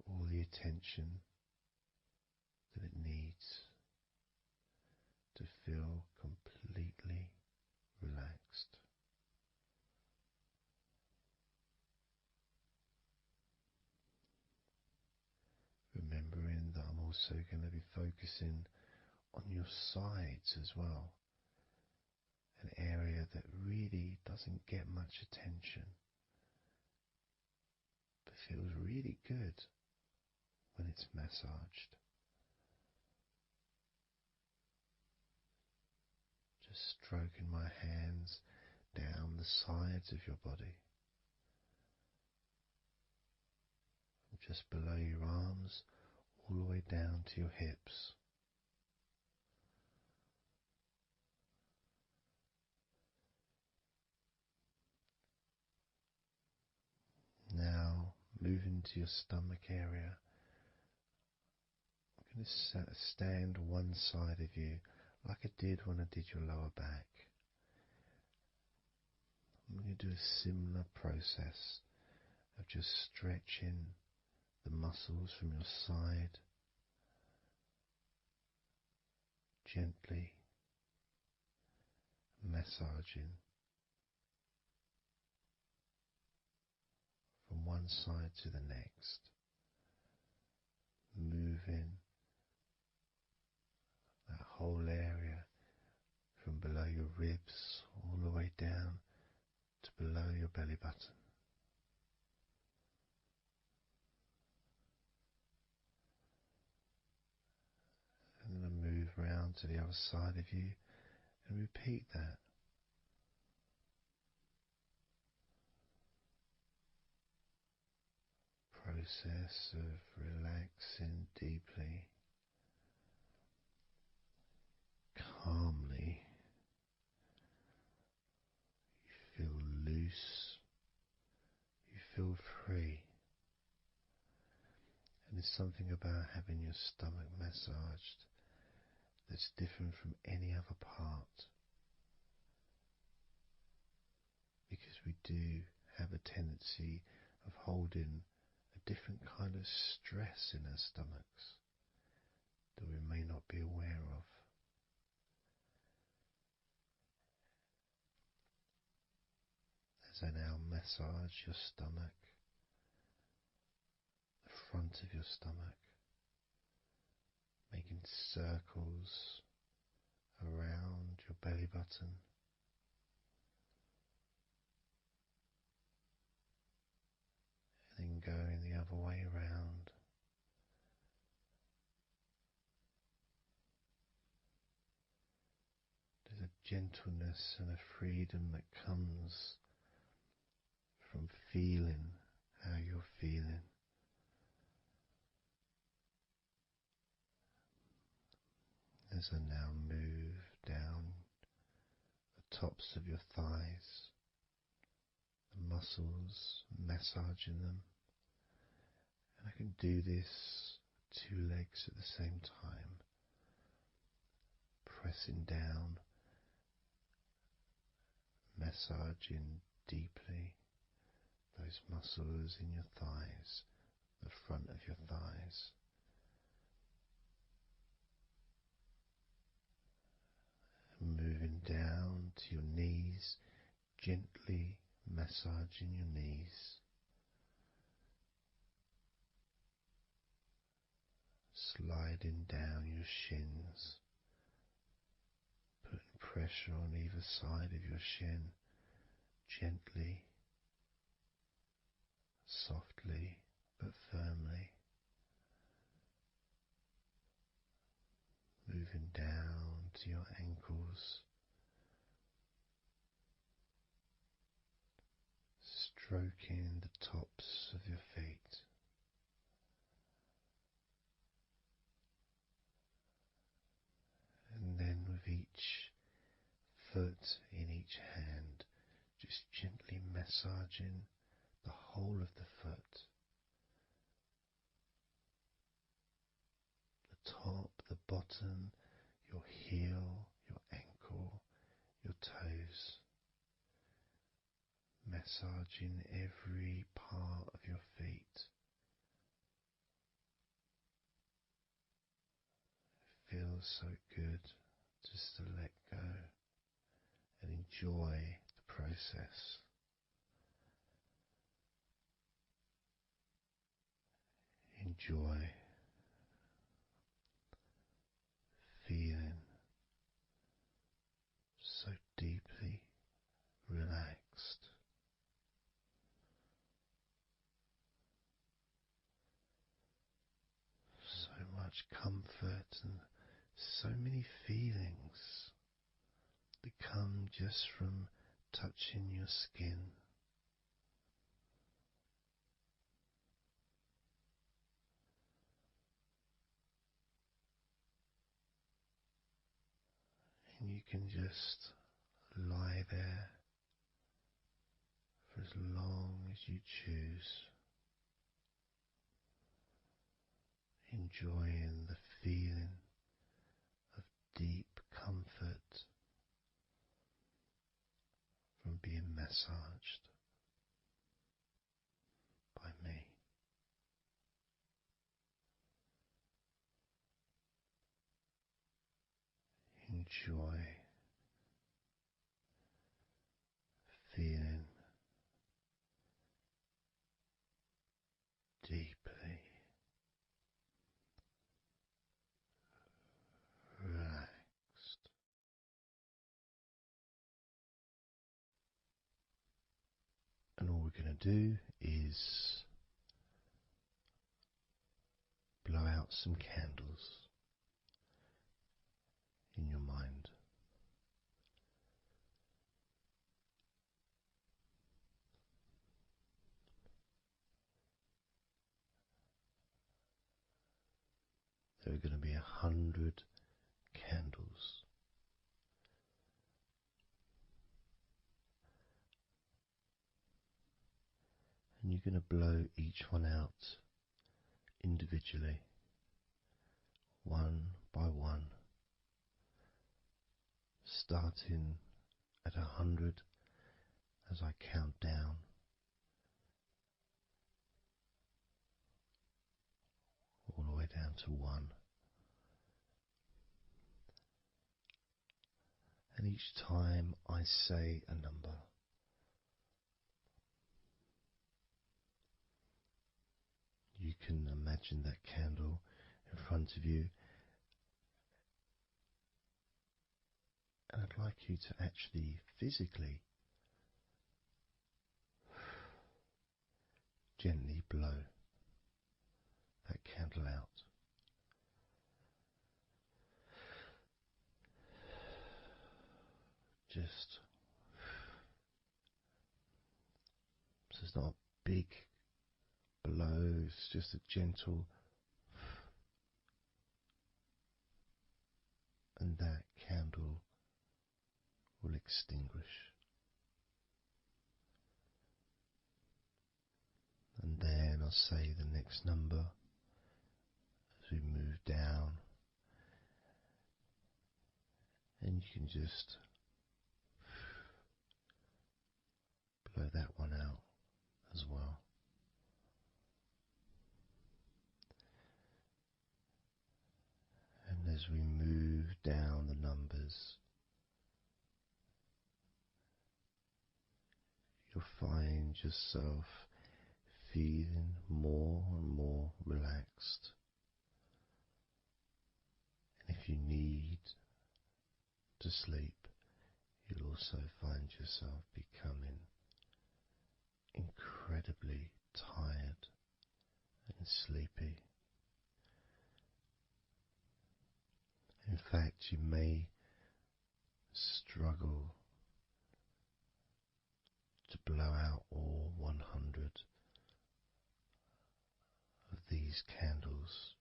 all the attention that it needs to feel completely relaxed. Remembering that I'm also going to be focusing on your sides as well, an area that really doesn't get much attention, but feels really good when it's massaged. Just stroking my hands down the sides of your body, just below your arms, all the way down to your hips. Now, moving to your stomach area, I'm going to stand one side of you like I did when I did your lower back. I'm going to do a similar process of just stretching the muscles from your side gently, massaging from one side to the next, moving that whole area from below your ribs all the way down to below your belly button. And then move round to the other side of you and repeat that. Process of relaxing deeply, calmly. You feel loose, you feel free. And there's something about having your stomach massaged that's different from any other part, because we do have a tendency of holding a different kind of stress in our stomachs that we may not be aware of. As I now massage your stomach, the front of your stomach, making circles around your belly button, and then going the other way around. There's a gentleness and a freedom that comes from feeling how you're feeling. As I now move down the tops of your thighs, the muscles, massaging them. And I can do this two legs at the same time, pressing down, massaging deeply those muscles in your thighs, the front of your thighs. And moving down to your knees, gently massaging your knees. Sliding down your shins, putting pressure on either side of your shin, gently, softly but firmly. Moving down to your ankles, stroking the tops of your feet. And then with each foot in each hand, just gently massaging the whole of the foot. The top, the bottom, your heel, your ankle, your toes. Massaging every part of your feet. It feels so good just to let go and enjoy the process. Enjoy feeling so deeply much comfort and so many feelings that come just from touching your skin. And you can just lie there for as long as you choose, enjoying the feeling of deep comfort from being massaged by me. Enjoy feeling deeply relaxed. And all we're going to do is blow out some candles in your mind. There are going to be 100 candles. And you're going to blow each one out individually, one by one, starting at 100 as I count down, all the way down to 1. And each time I say a number, you can imagine that candle in front of you, and I'd like you to actually physically gently blow that candle out. Just, so it's not a big blow, it's just a gentle, and that candle will extinguish. And then I'll say the next number as we move down, and you can just blow that one out as well. And as we move down the numbers, you'll find yourself feeling more and more relaxed. And if you need to sleep, you'll also find yourself becoming incredibly tired and sleepy. In fact, you may struggle to blow out all 100 of these candles.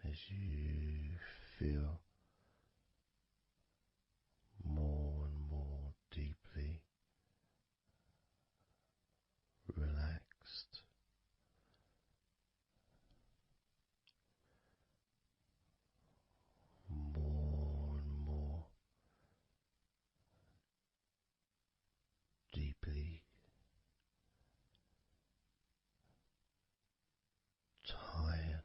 As you feel more and more deeply relaxed, more and more deeply tired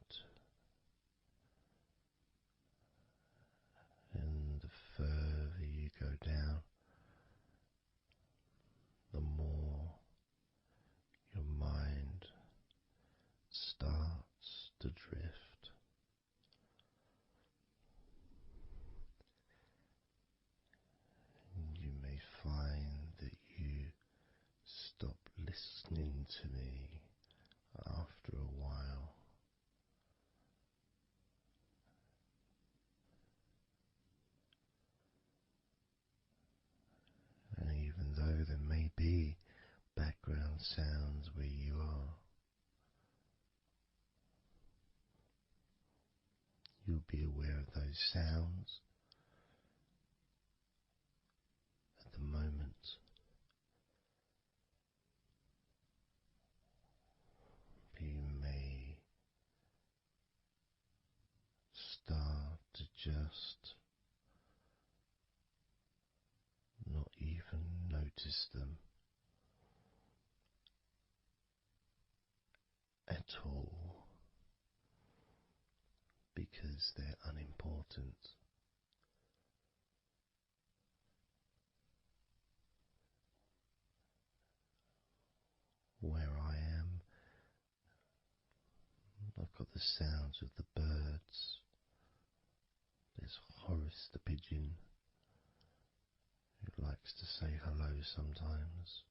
to me after a while. And even though there may be background sounds where you are, you'll be aware of those sounds at the moment. You may start to just not even notice them at all because they're unimportant. Where I am, I've got the sounds of the birds. There's Horace the pigeon, who likes to say hello sometimes.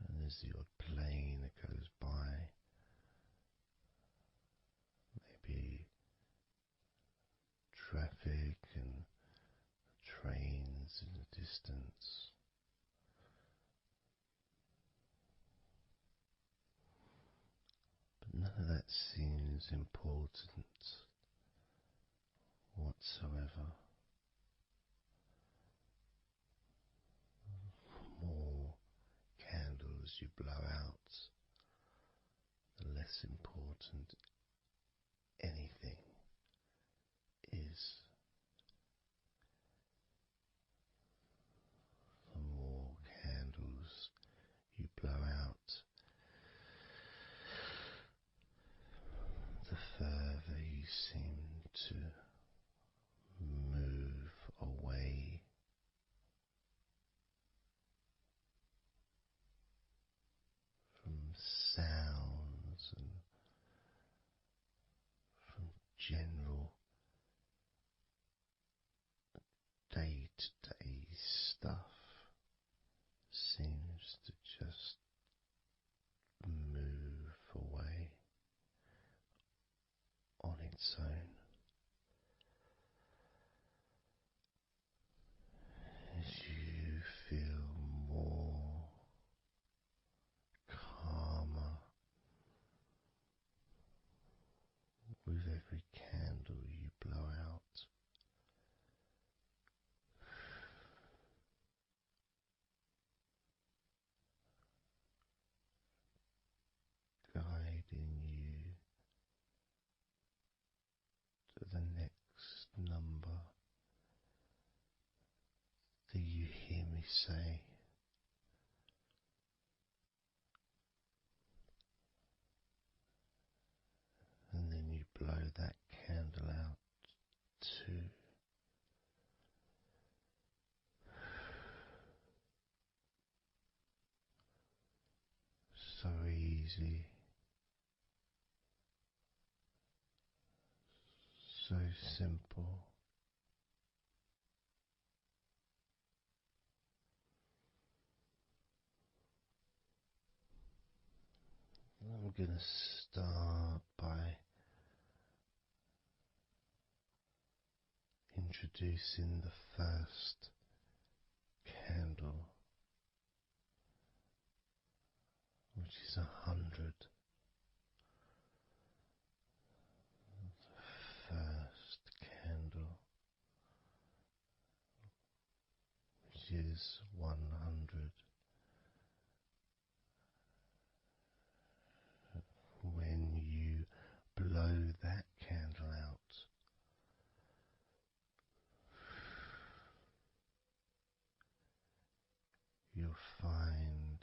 And there's the odd plane that goes by. Maybe traffic and trains in the distance. But none of that seems important whatsoever. The more candles you blow out, the less important anything is. The more candles you blow out, the further you seem to move away from sounds and from general day-to-day stuff. Seems to just move away on its own as you feel more calmer with every candle you blow out. Guiding you to the next number that you hear me say. And then you blow that candle out too. So easy. So simple. I'm going to start by introducing the first candle, which is 100. The first candle, which is 100. When you blow that candle out, you'll find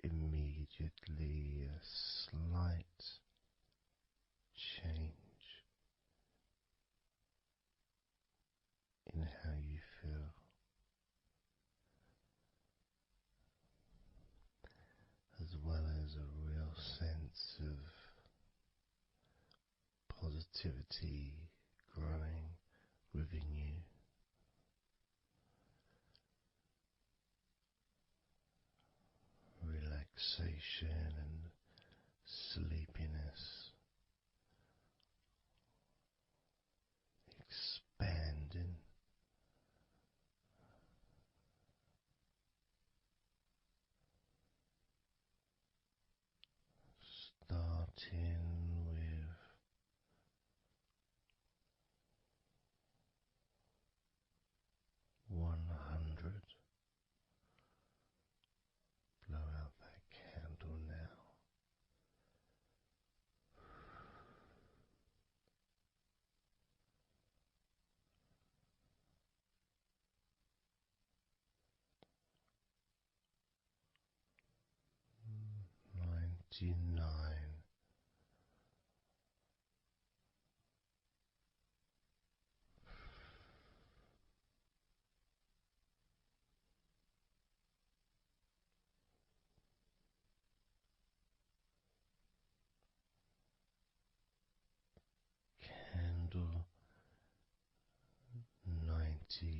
immediately a slight change in how you feel. As well as a real sense of positivity growing within you. relaxation and sleepiness expanding. Starting with 100. Blow out that candle now. 99. Candle 98.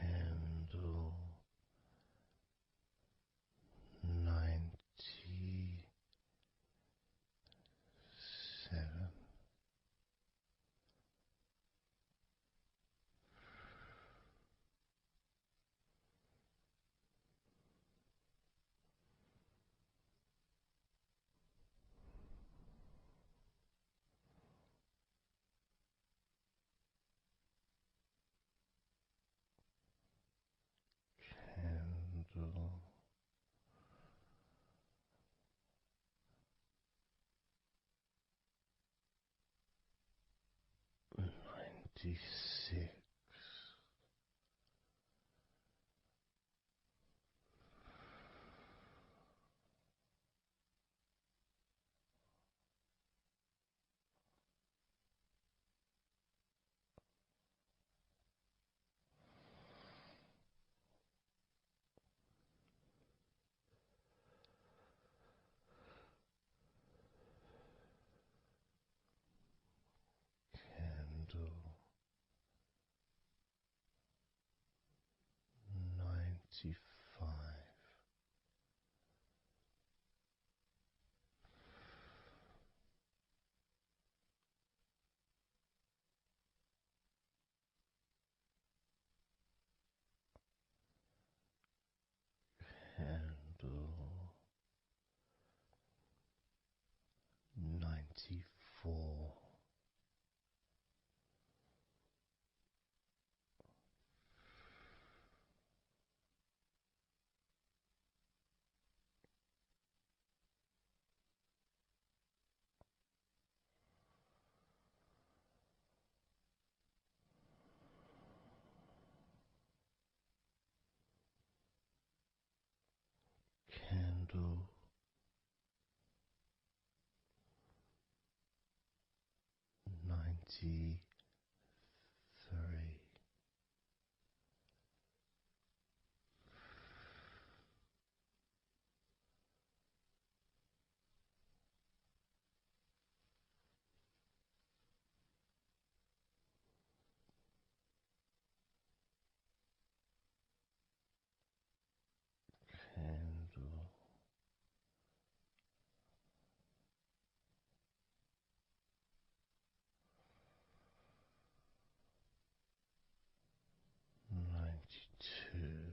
Candle 97. Candle 96. Candle 95. Candle 94. Candle 93. Candle 92.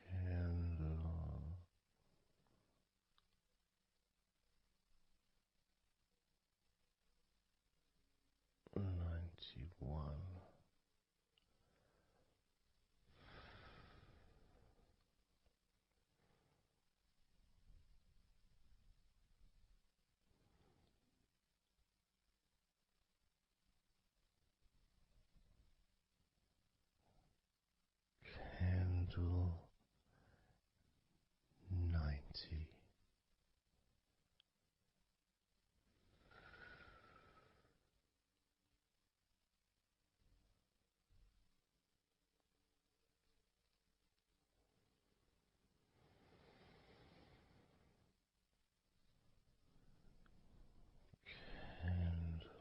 Candle 91. Candle 90. Candle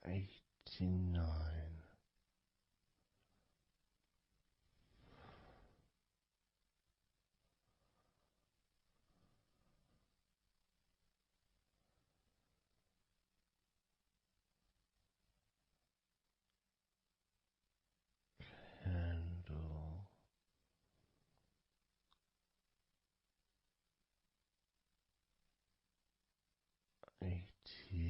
89. Candle 88.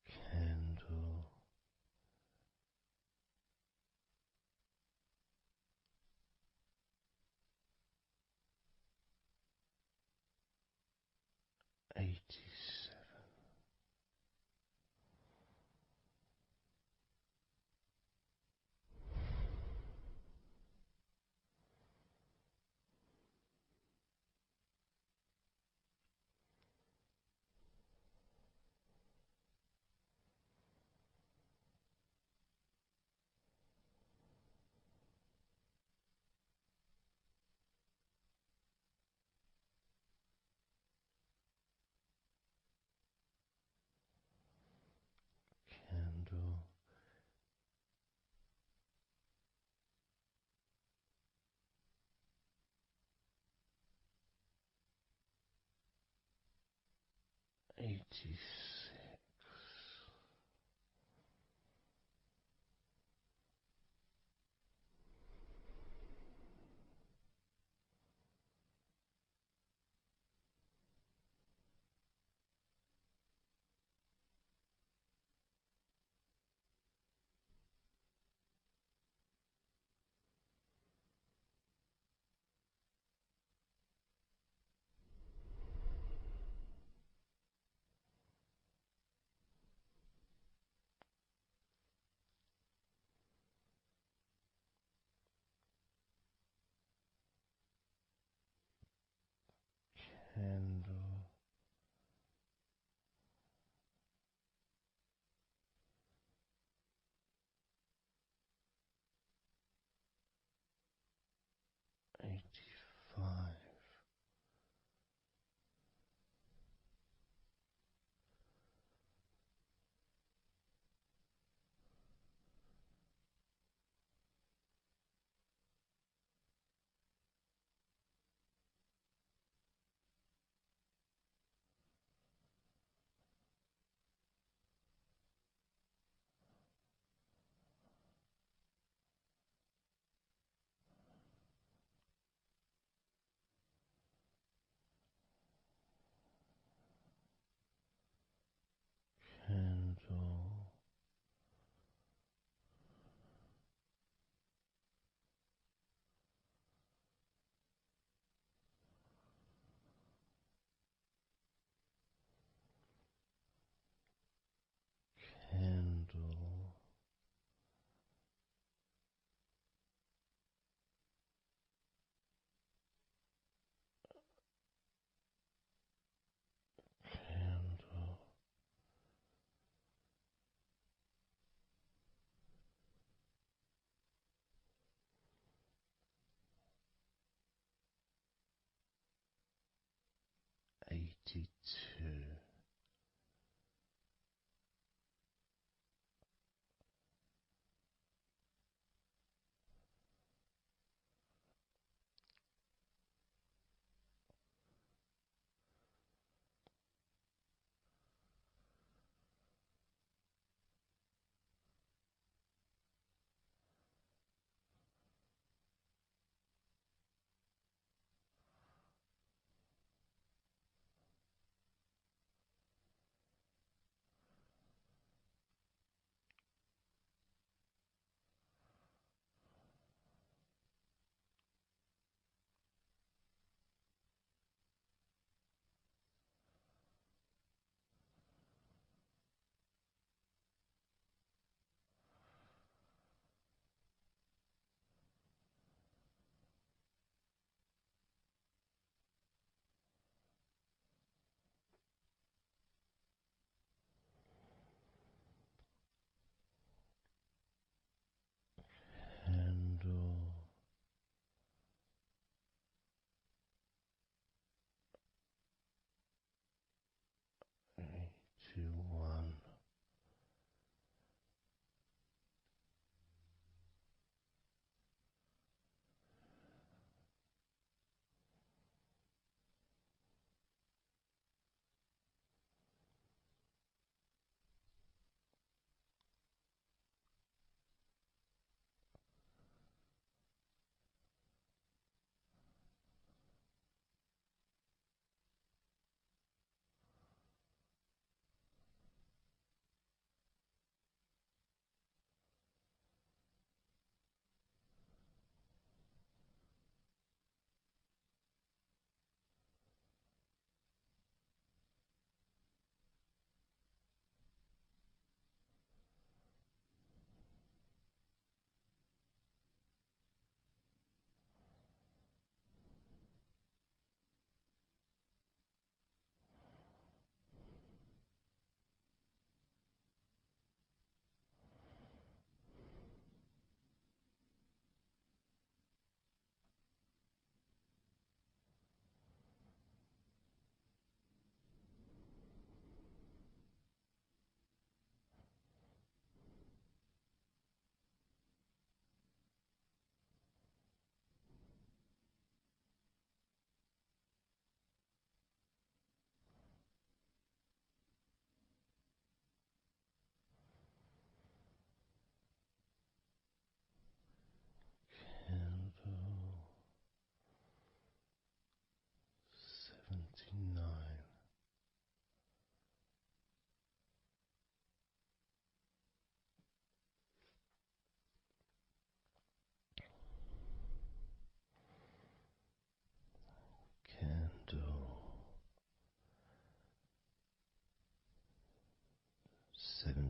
Candle 87. Candle 86. Candle 85. Candle 82.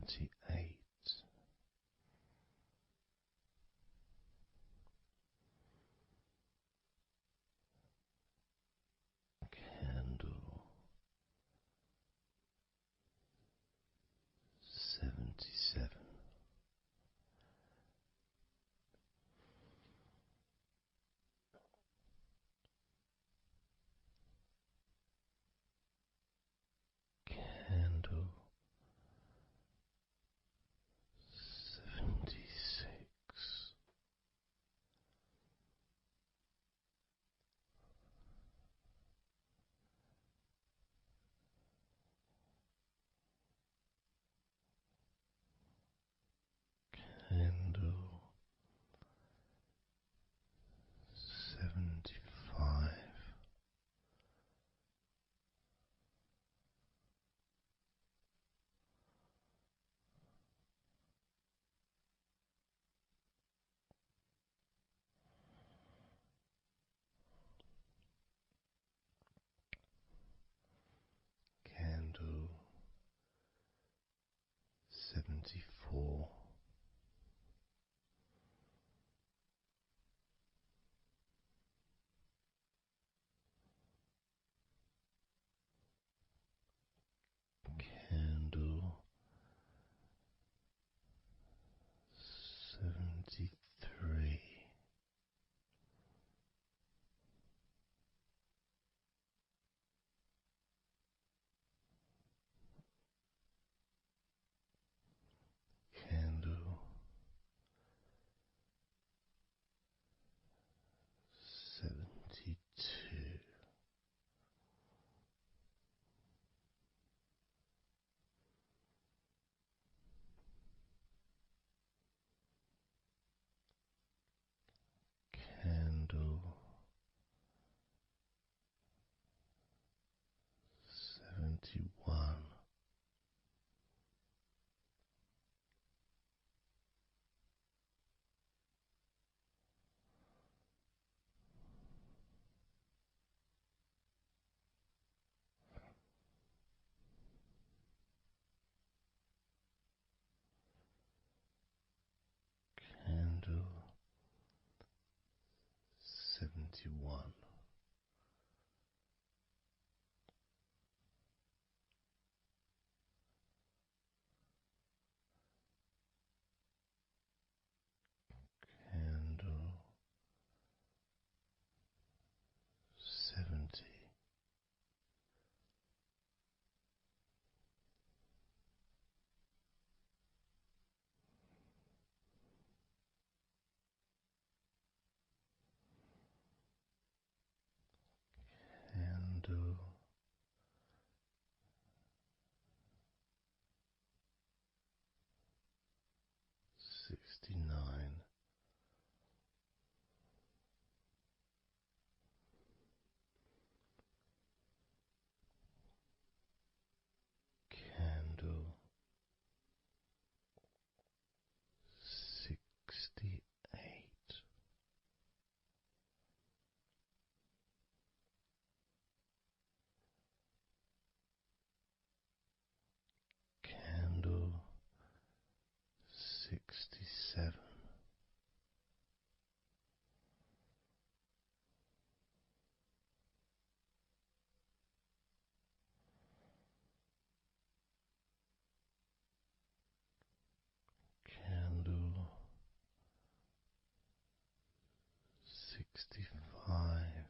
78. Candle 77. Candle 76. Candle 75. Candle 74. Candle 73. Candle 72. Candle 71. Candle 71. Candle 70. Candle 69. Candle 68. Candle 67. Candle 65.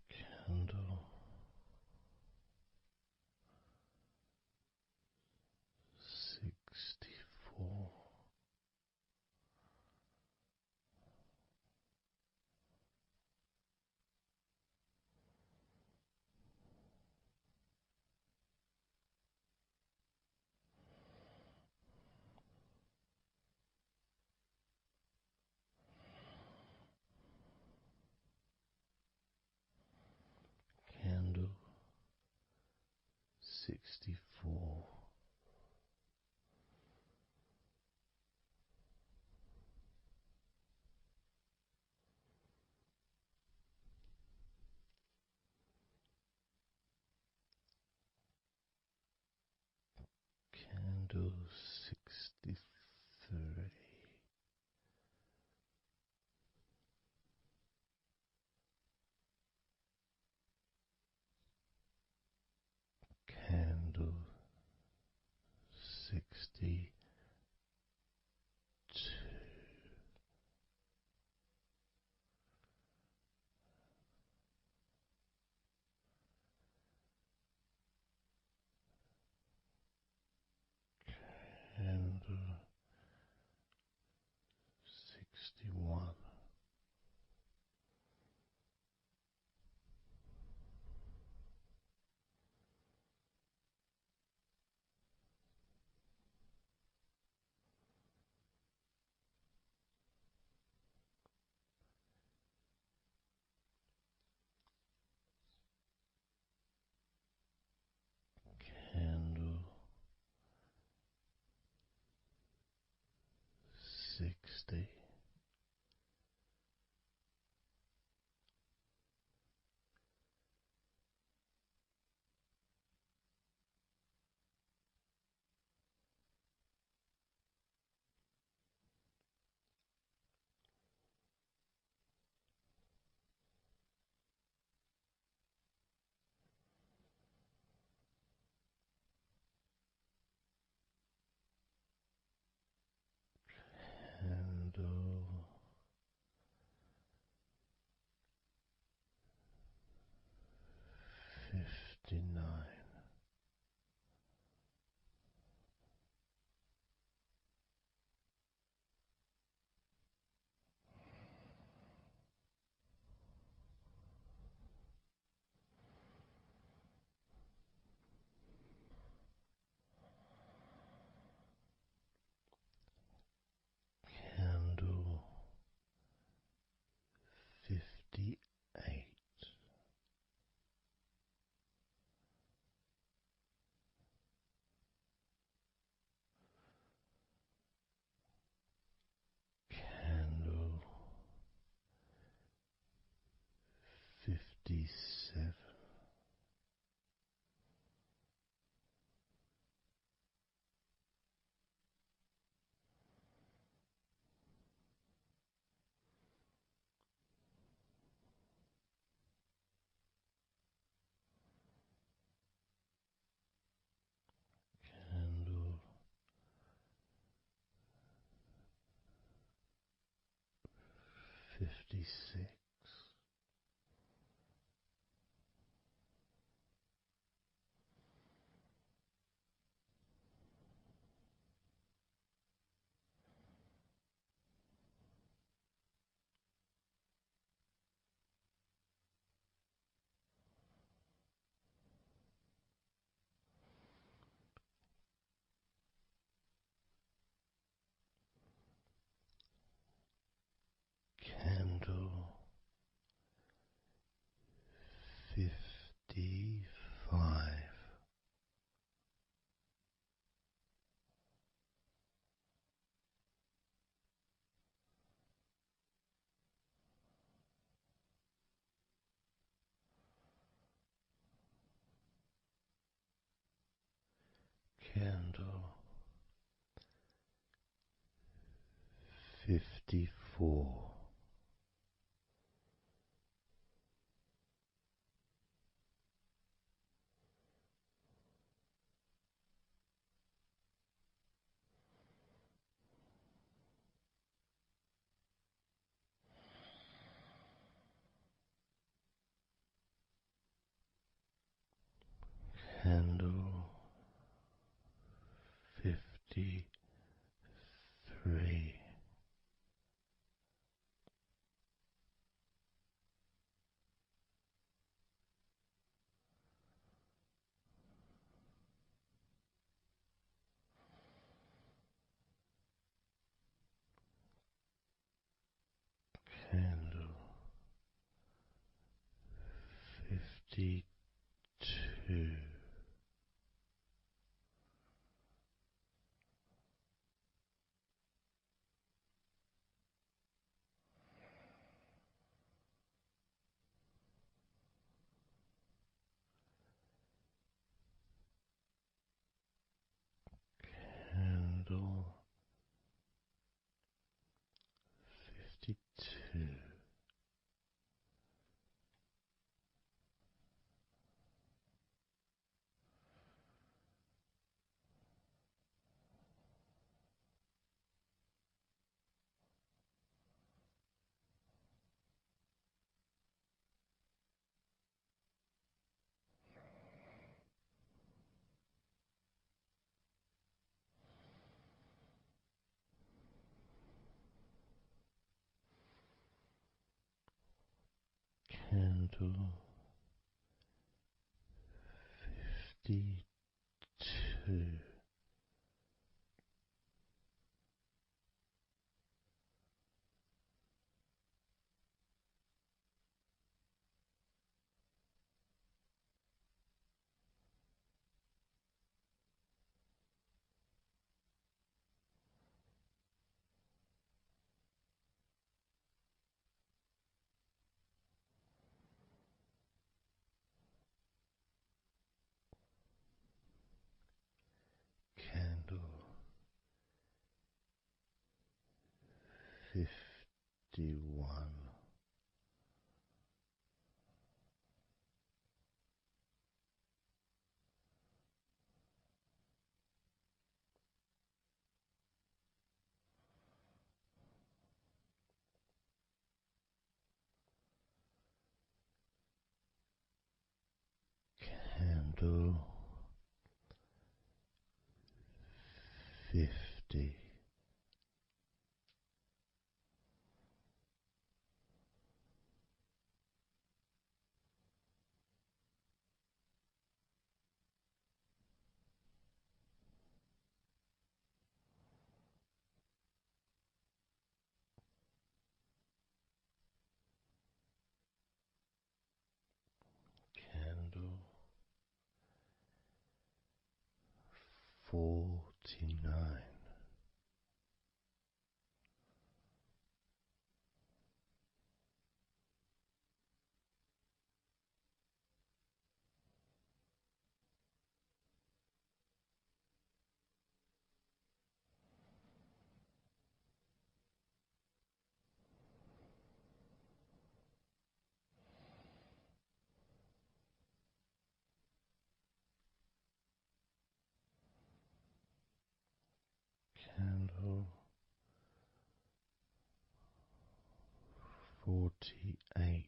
Candle 64. Candle 64. Candle 63. Candle 62. Candle 61. Candle 60. Candle 59. Candle 58. Candle 57. Candle 56. Candle 55. Candle 54. Candle 53. Candle 52. Candle 52. Candle 51. Candle 50. Candle 49. Candle 48.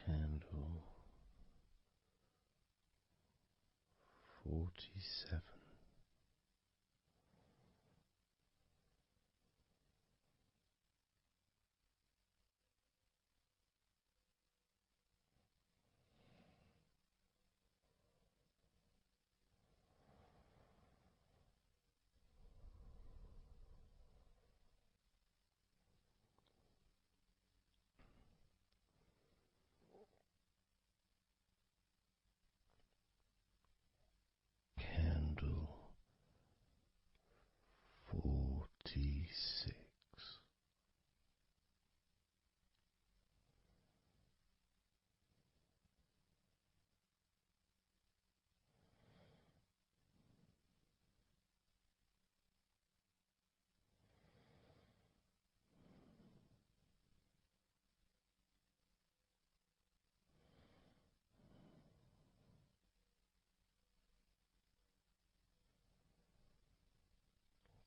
Candle 47. Candle 46.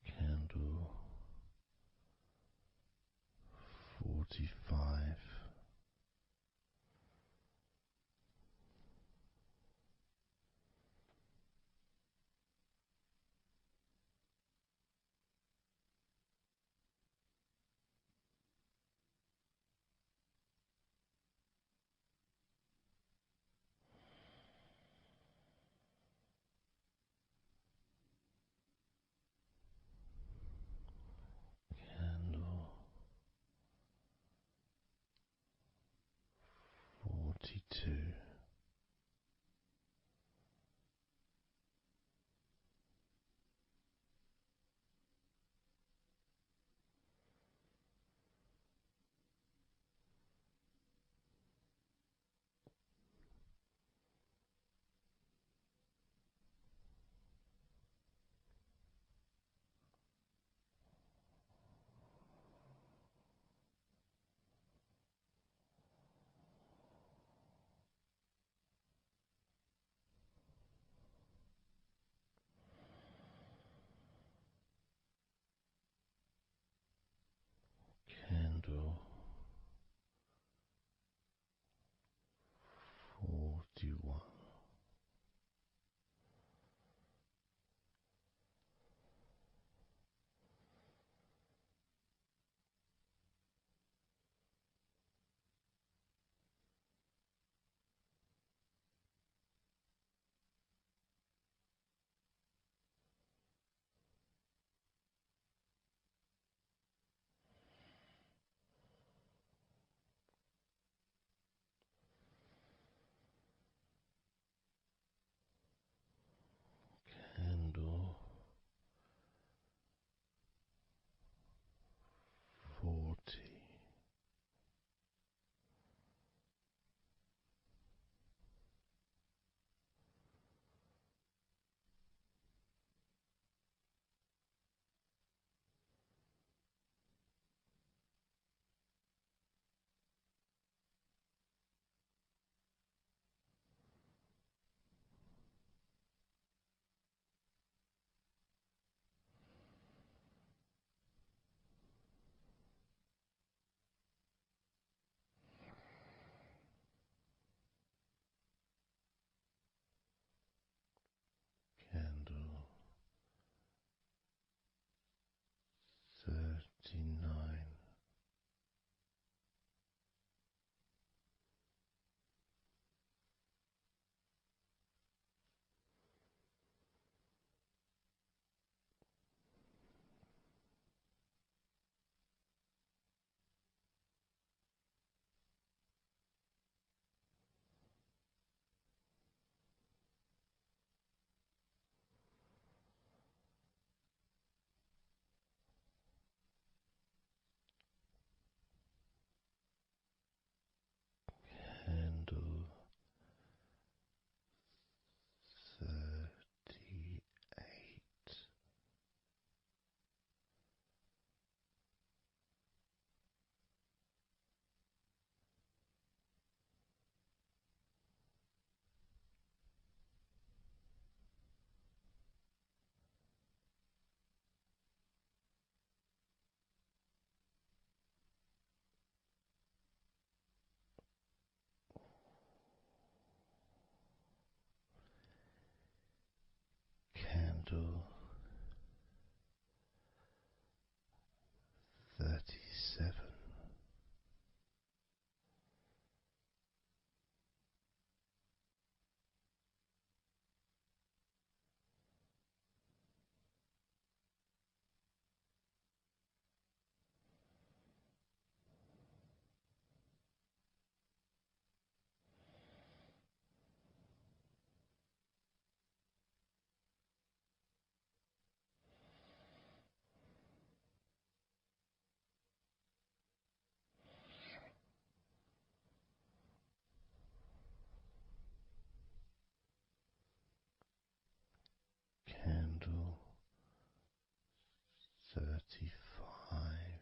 Candle 45. Candle 42. candle 41. Candle 40. Candle 39. Candle 38. Candle 37. Candle 35.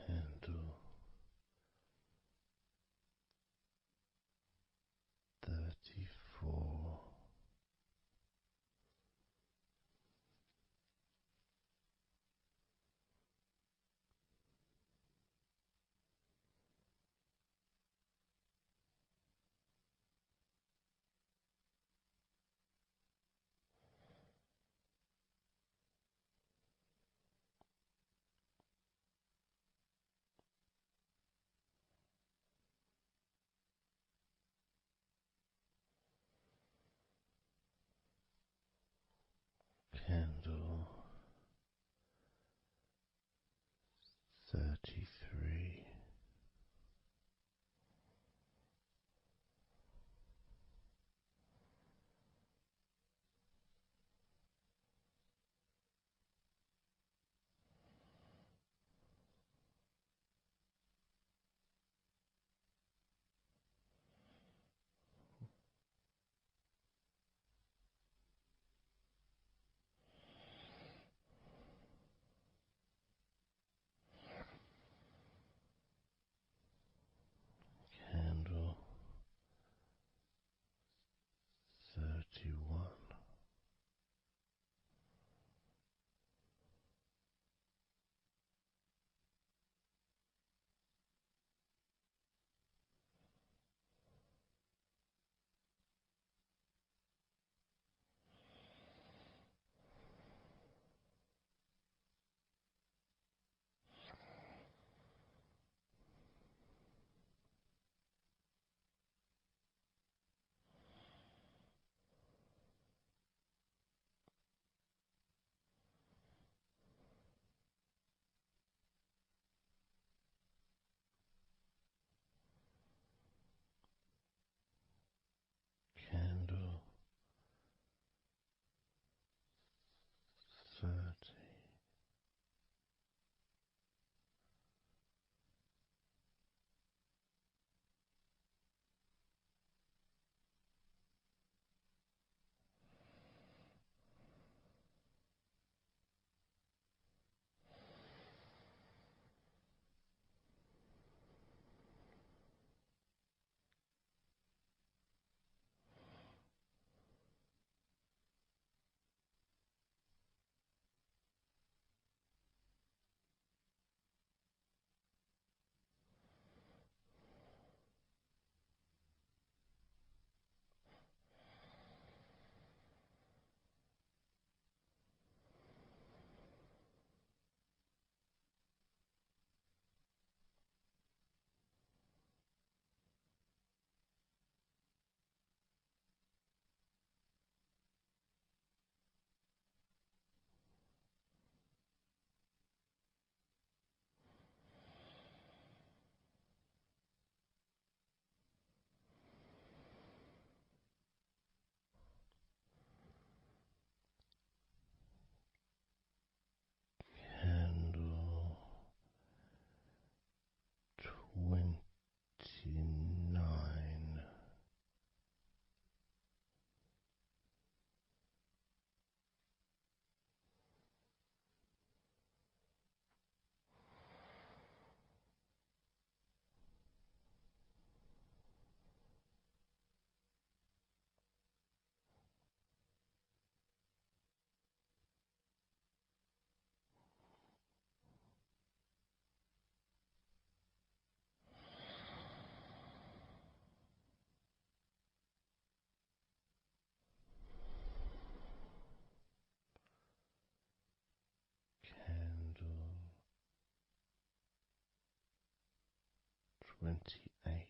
Candle 34. Candle 33. 29. Candle 28.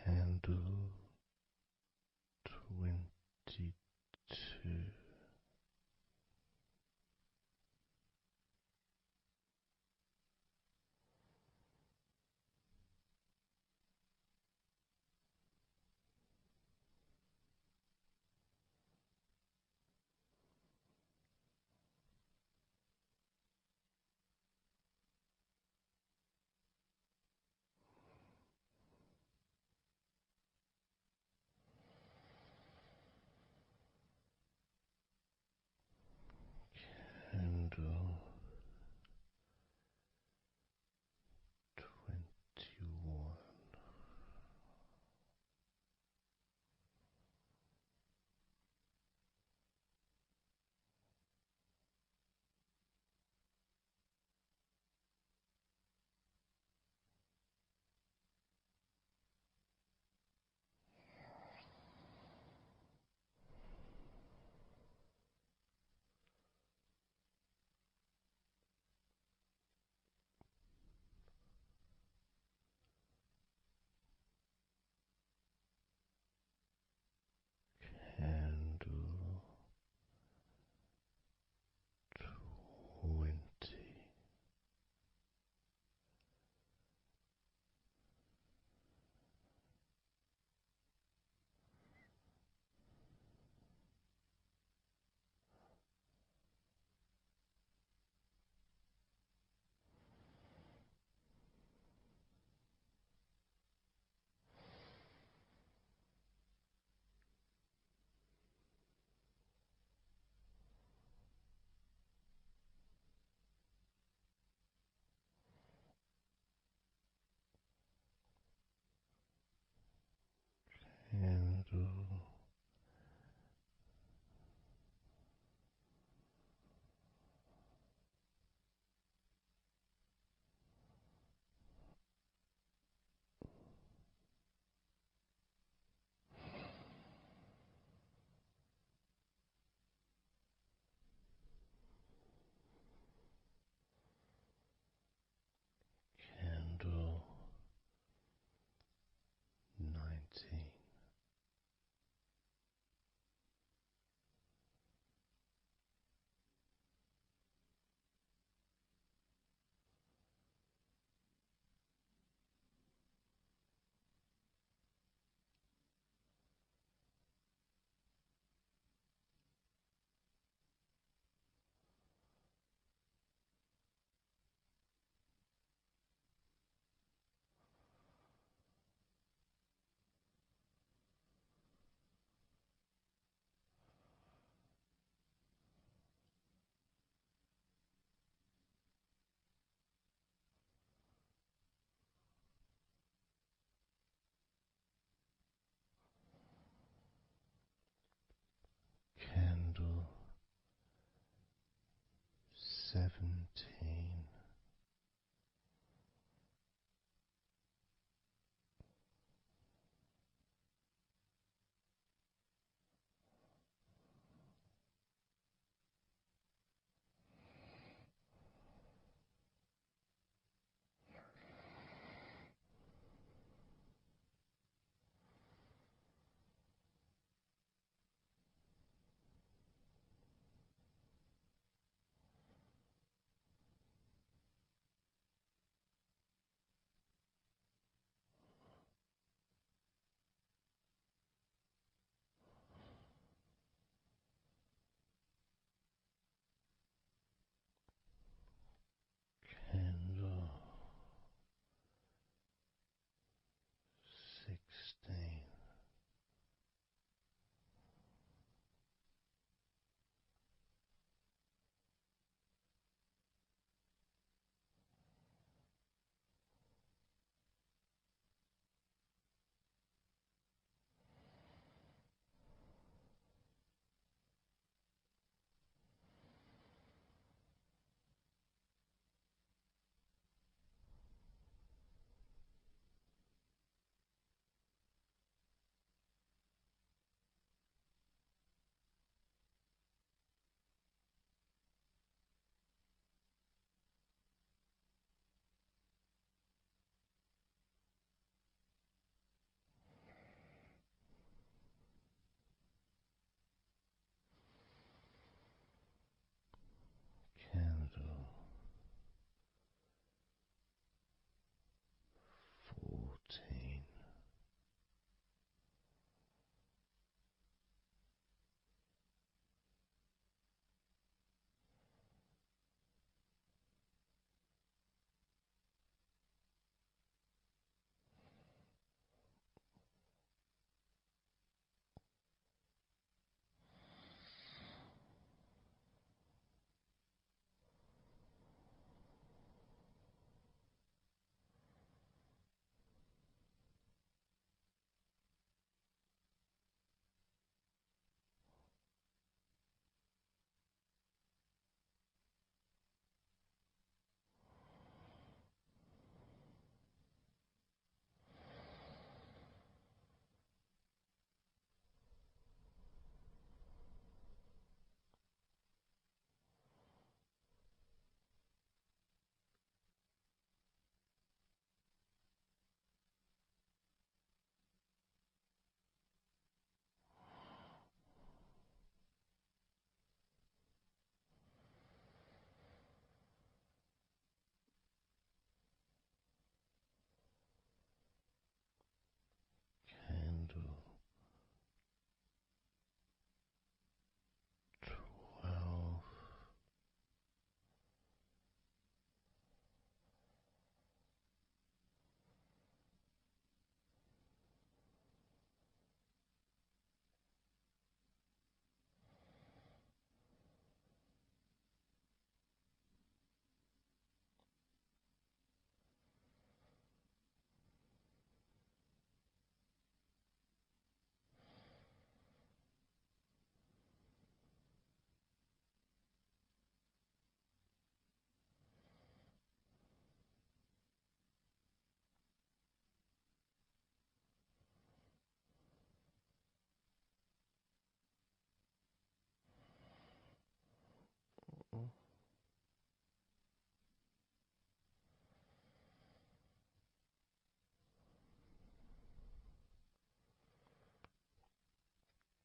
Candle 22.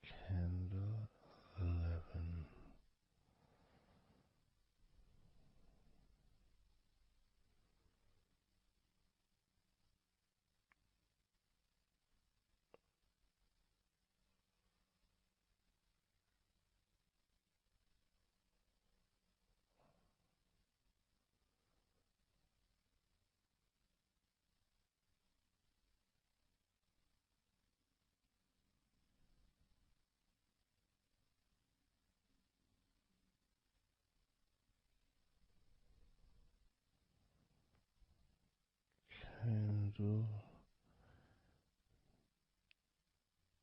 Candle 11. Candle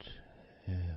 10.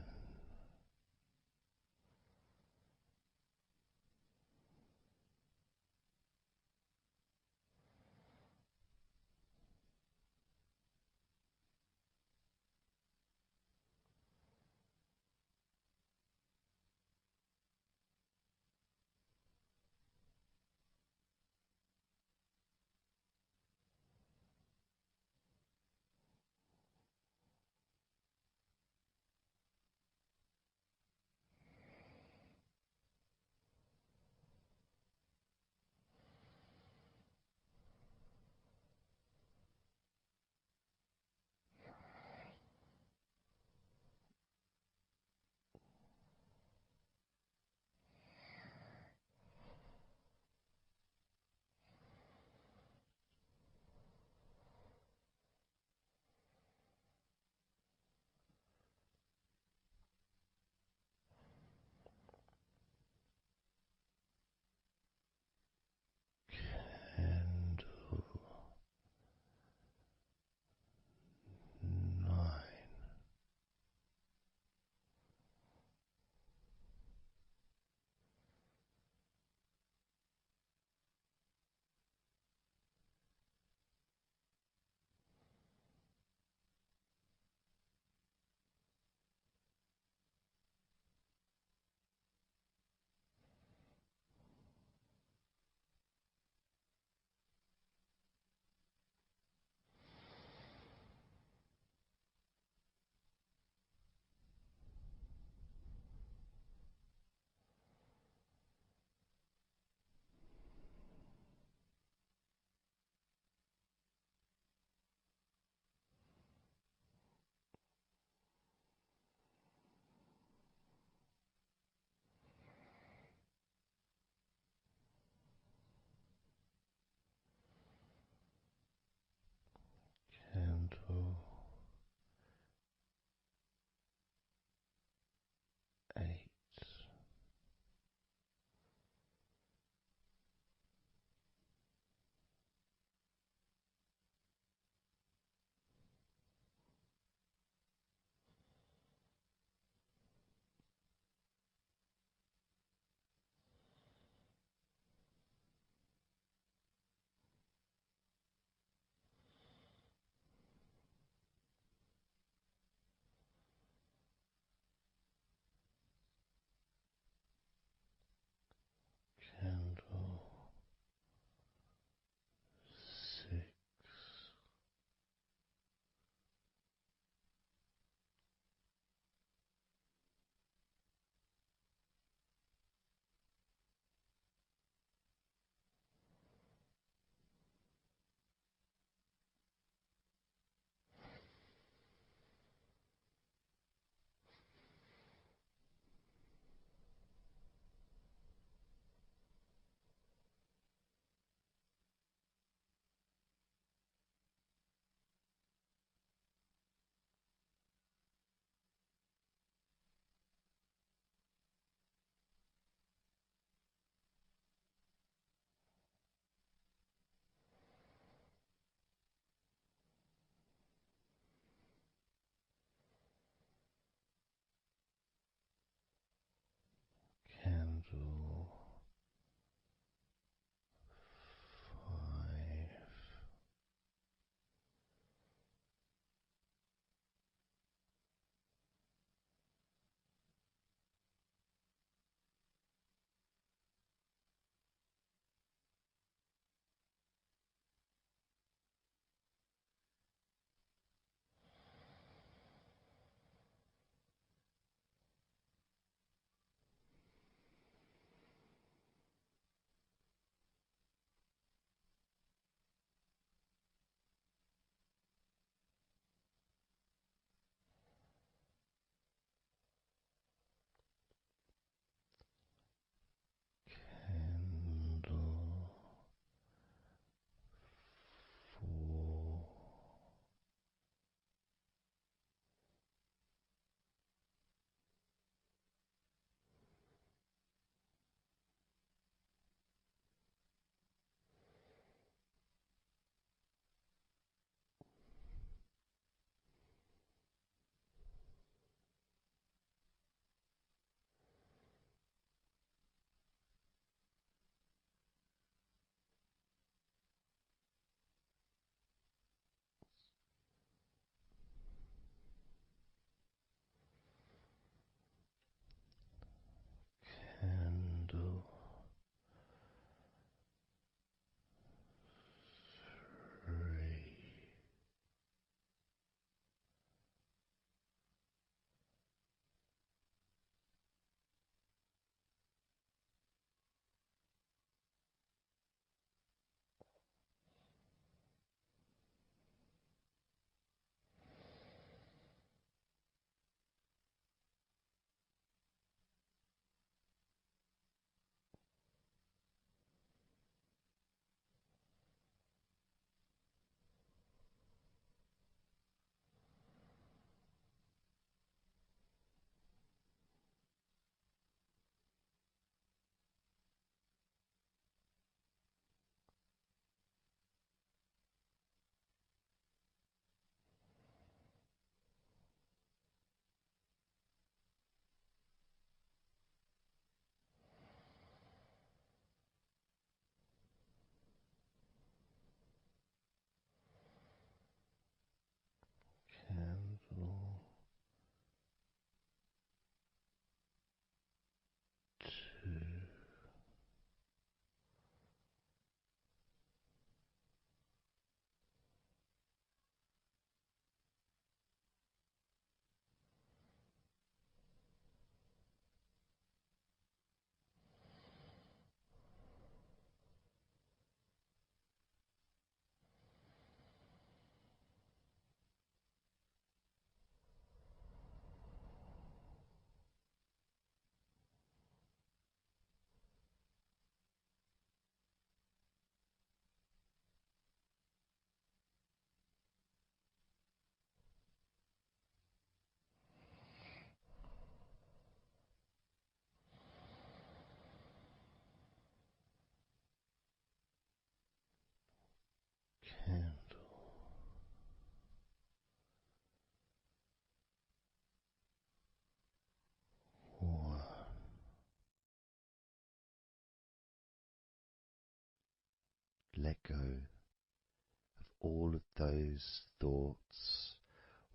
let go of all of those thoughts,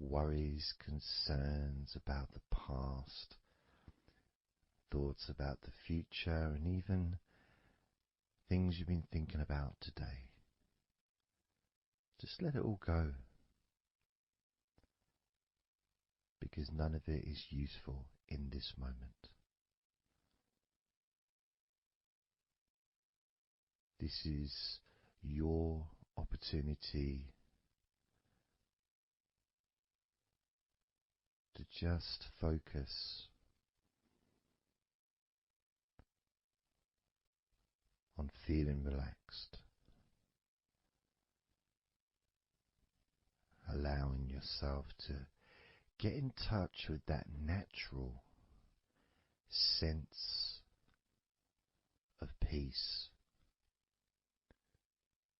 worries, concerns about the past, thoughts about the future, and even things you've been thinking about today. Just let it all go, because none of it is useful in this moment. This is your opportunity to just focus on feeling relaxed, allowing yourself to get in touch with that natural sense of peace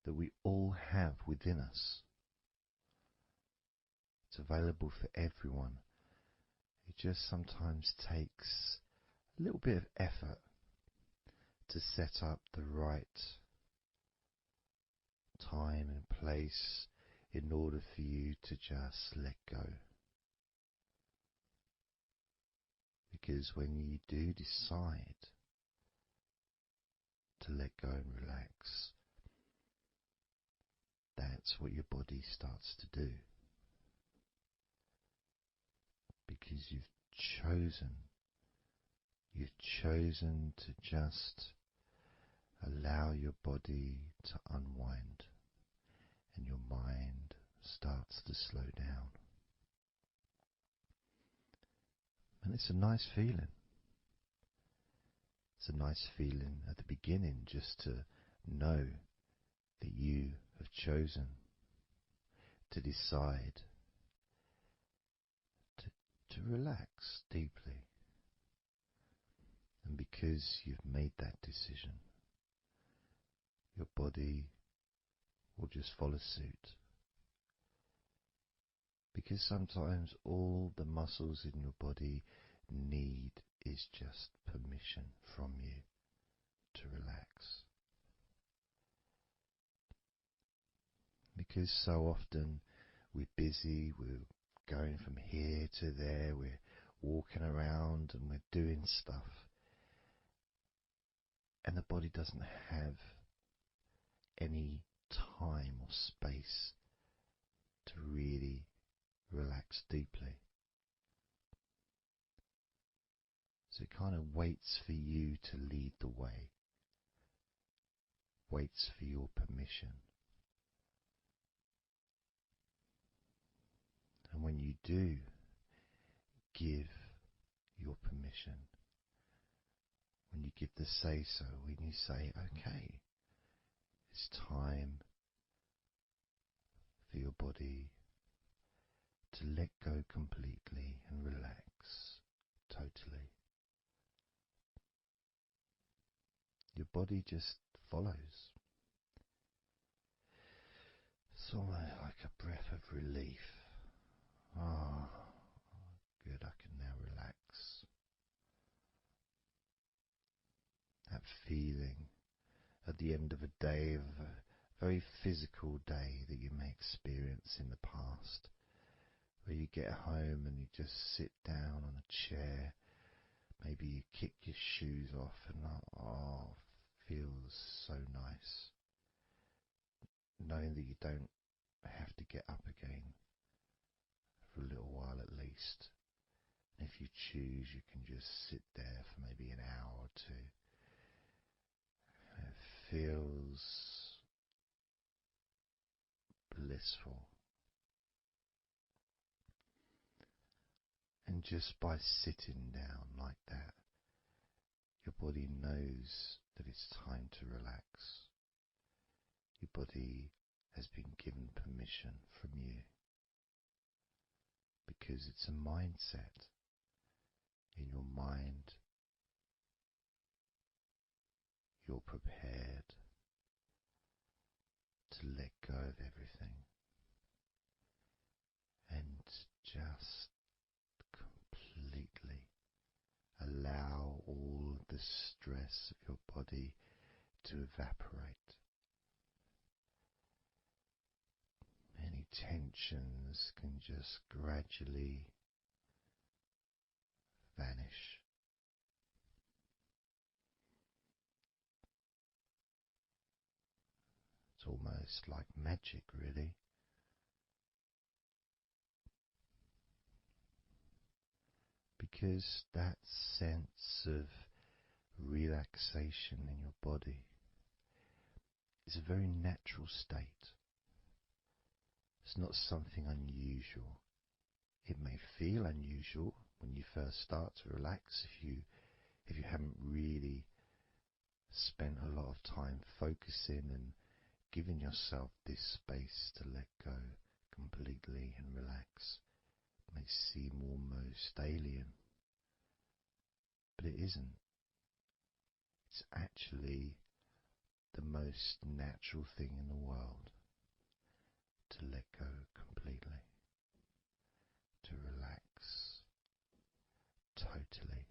that we all have within us. It's available for everyone. It just sometimes takes a little bit of effort to set up the right time and place in order for you to just let go. Because when you do decide to let go and relax, that's what your body starts to do. Because you've chosen to just allow your body to unwind, and your mind starts to slow down. And it's a nice feeling. It's a nice feeling at the beginning just to know that you have chosen to decide to relax deeply. And because you've made that decision, your body will just follow suit. Because sometimes all the muscles in your body need is just permission from you to relax. Because so often we're busy, we're going from here to there, we're walking around and we're doing stuff, and the body doesn't have any time or space to really relax deeply. So it kind of waits for you to lead the way, waits for your permission. And when you do give your permission, when you give the say-so, when you say, okay, it's time for your body to let go completely and relax totally, your body just follows. It's almost like a breath of relief. Ah, good, I can now relax. That feeling at the end of a day, of a very physical day that you may experience in the past, where you get home and you just sit down on a chair, maybe you kick your shoes off and feels so nice. Knowing that you don't have to get up again for a little while at least. And if you choose, you can just sit there for maybe an hour or two. And it feels blissful. And just by sitting down like that, your body knows that it's time to relax. Your body has been given permission from you, because it's a mindset. In your mind, you're prepared to let go of everything and just completely allow all the stress of your body to evaporate, any tensions can just gradually vanish. It's almost like magic, really, because that sense of relaxation in your body is a very natural state. It's not something unusual. It may feel unusual when you first start to relax if you haven't really spent a lot of time focusing and giving yourself this space to let go completely and relax. It may seem almost alien, but it isn't. It's actually the most natural thing in the world to let go completely, to relax totally.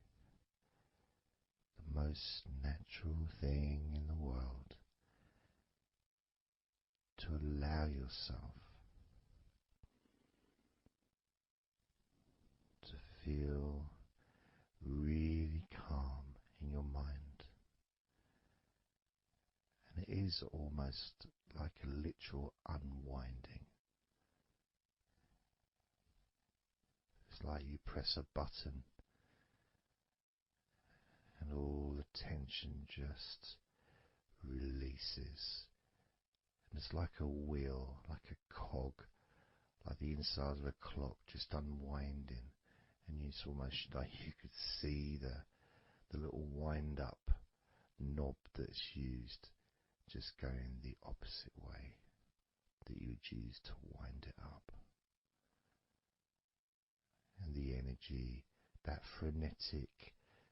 The most natural thing in the world to allow yourself to feel really calm in your mind. And it is almost like a literal unwinding. It's like you press a button and all the tension just releases. And it's like a wheel, like a cog, like the inside of a clock just unwinding. And it's almost like you could see the little wind up knob that's used just going the opposite way that you would use to wind it up. And the energy, that frenetic,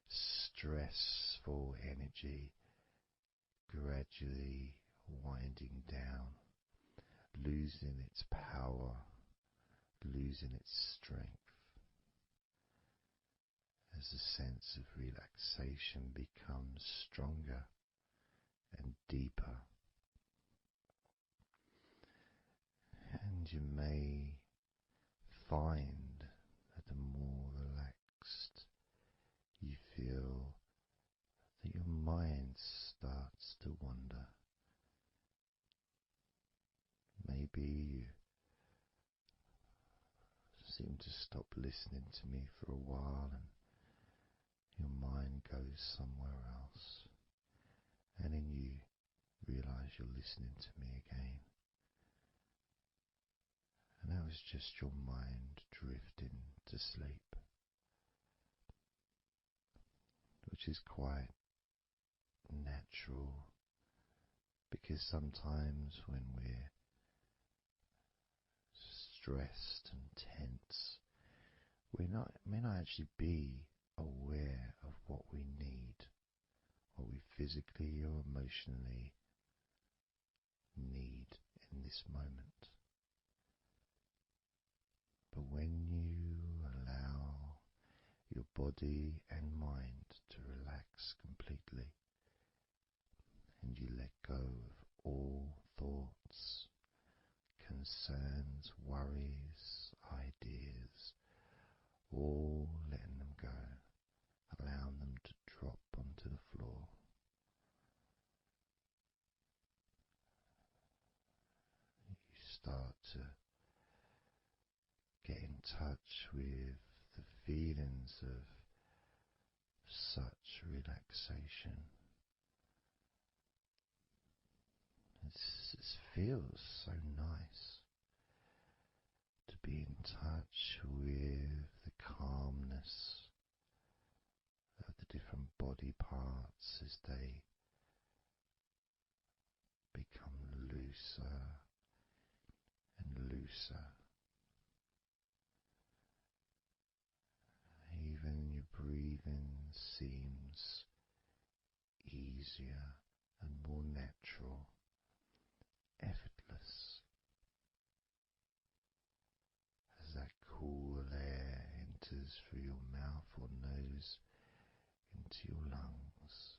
stressful energy, gradually winding down, losing its power, losing its strength, as the sense of relaxation becomes stronger and deeper. And you may find that the more relaxed you feel, that your mind starts to wander. Maybe you seem to stop listening to me for a while and your mind goes somewhere else, and then you realize you're listening to me again. And that was just your mind drifting to sleep, which is quite natural, because sometimes when we're stressed and tense, we may not actually be aware of what we need, what we physically or emotionally need in this moment. But when you allow your body and mind to relax completely, and you let go of all thoughts, concerns, worries, ideas, all letting them go, allowing them to drop onto the floor, you start to get in touch with the feelings of such relaxation. It feels so nice to be in touch with the calmness of the different body parts as they become looser and looser. Even your breathing seems easier and more natural, effortless, as that cool air enters through your mouth or nose into your lungs,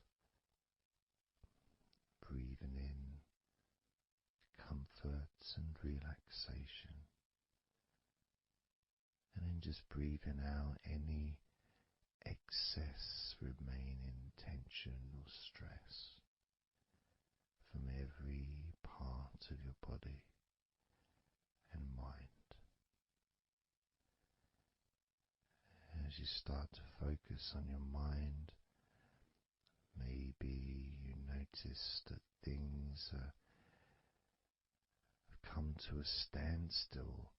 breathing in comfort and relaxation. And then just breathing out any excess remaining tension or stress from every part of your body and mind. As you start to focus on your mind, maybe you notice that things have come to a standstill,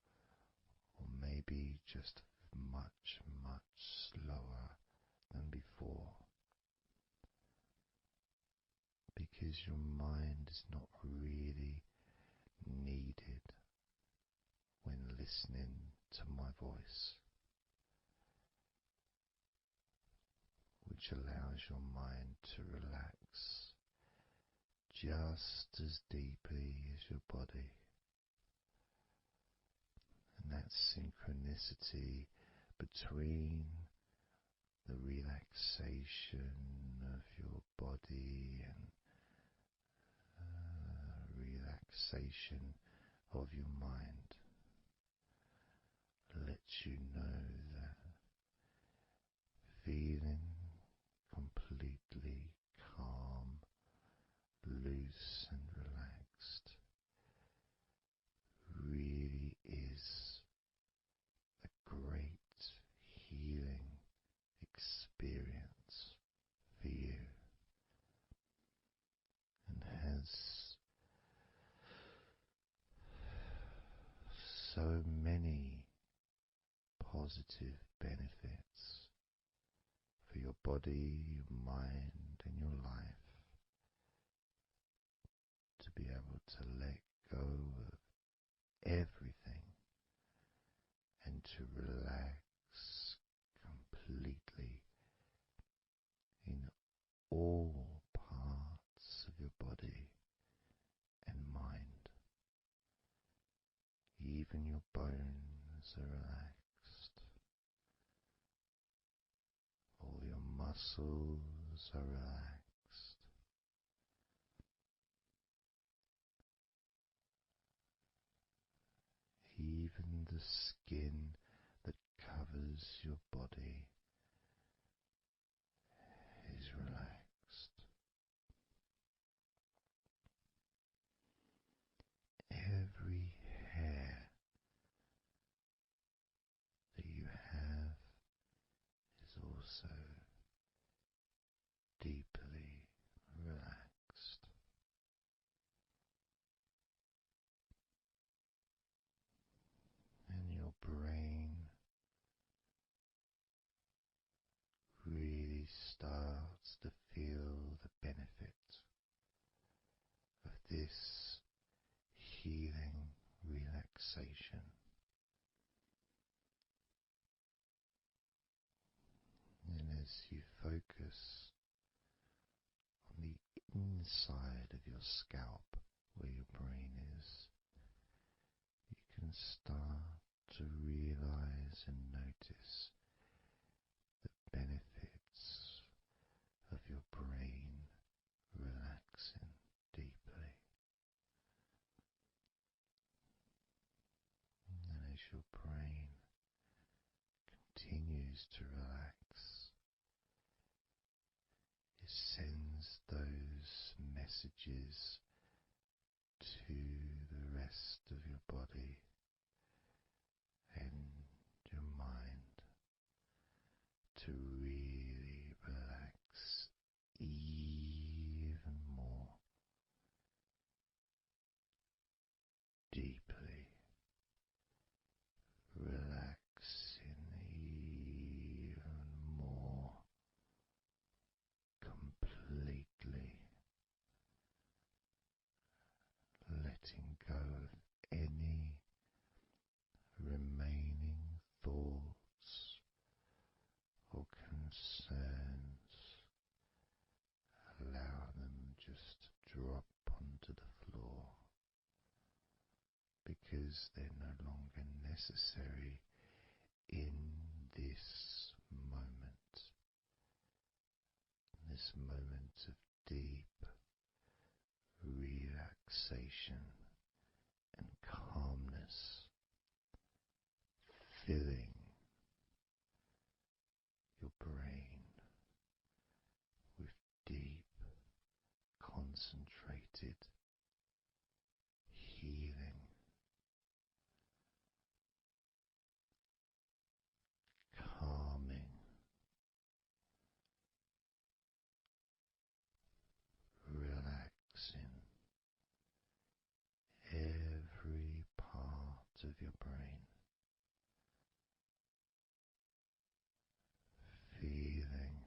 or maybe just much, much slower than before, because your mind is not really needed when listening to my voice, which allows your mind to relax just as deeply as your body. And that synchronicity between the relaxation of your body and relaxation of your mind lets you know that feeling completely calm, loose and relaxed really is a great healing experience for you, and has so many positive benefits for your body, your mind and your life, to be able to let go of everything and to relax completely in all parts of your body and mind. Even your bones are relaxed. All your muscles are relaxed. Even the skin that covers your body is relaxed. Every hair that you have is also deeply relaxed. And your brain really starts to feel the benefit of this healing relaxation. And as you focus on the inside of your scalp, where your brain is, you can start to realize and notice the benefits of your brain relaxing deeply. And as your brain continues to relax, it sends those messages to the rest of your body and your mind to really relax even more deeply, relaxing even more completely, letting go of any remaining thoughts or concerns. Allow them just to drop onto the floor, because they're no longer necessary in this moment, of deep relaxation and calmness filling your brain with deep, concentrated healing, calming, relaxing every part of your brain, feeling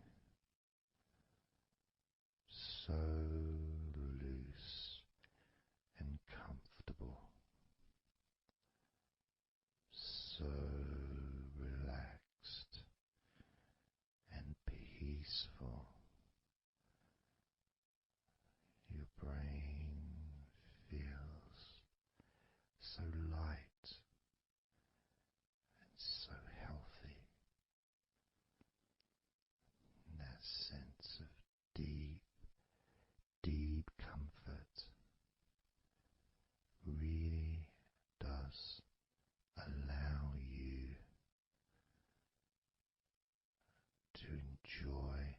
so loose and comfortable, so relaxed and peaceful. Your brain feels so light and so healthy. And that sense of deep, deep comfort really does allow you to enjoy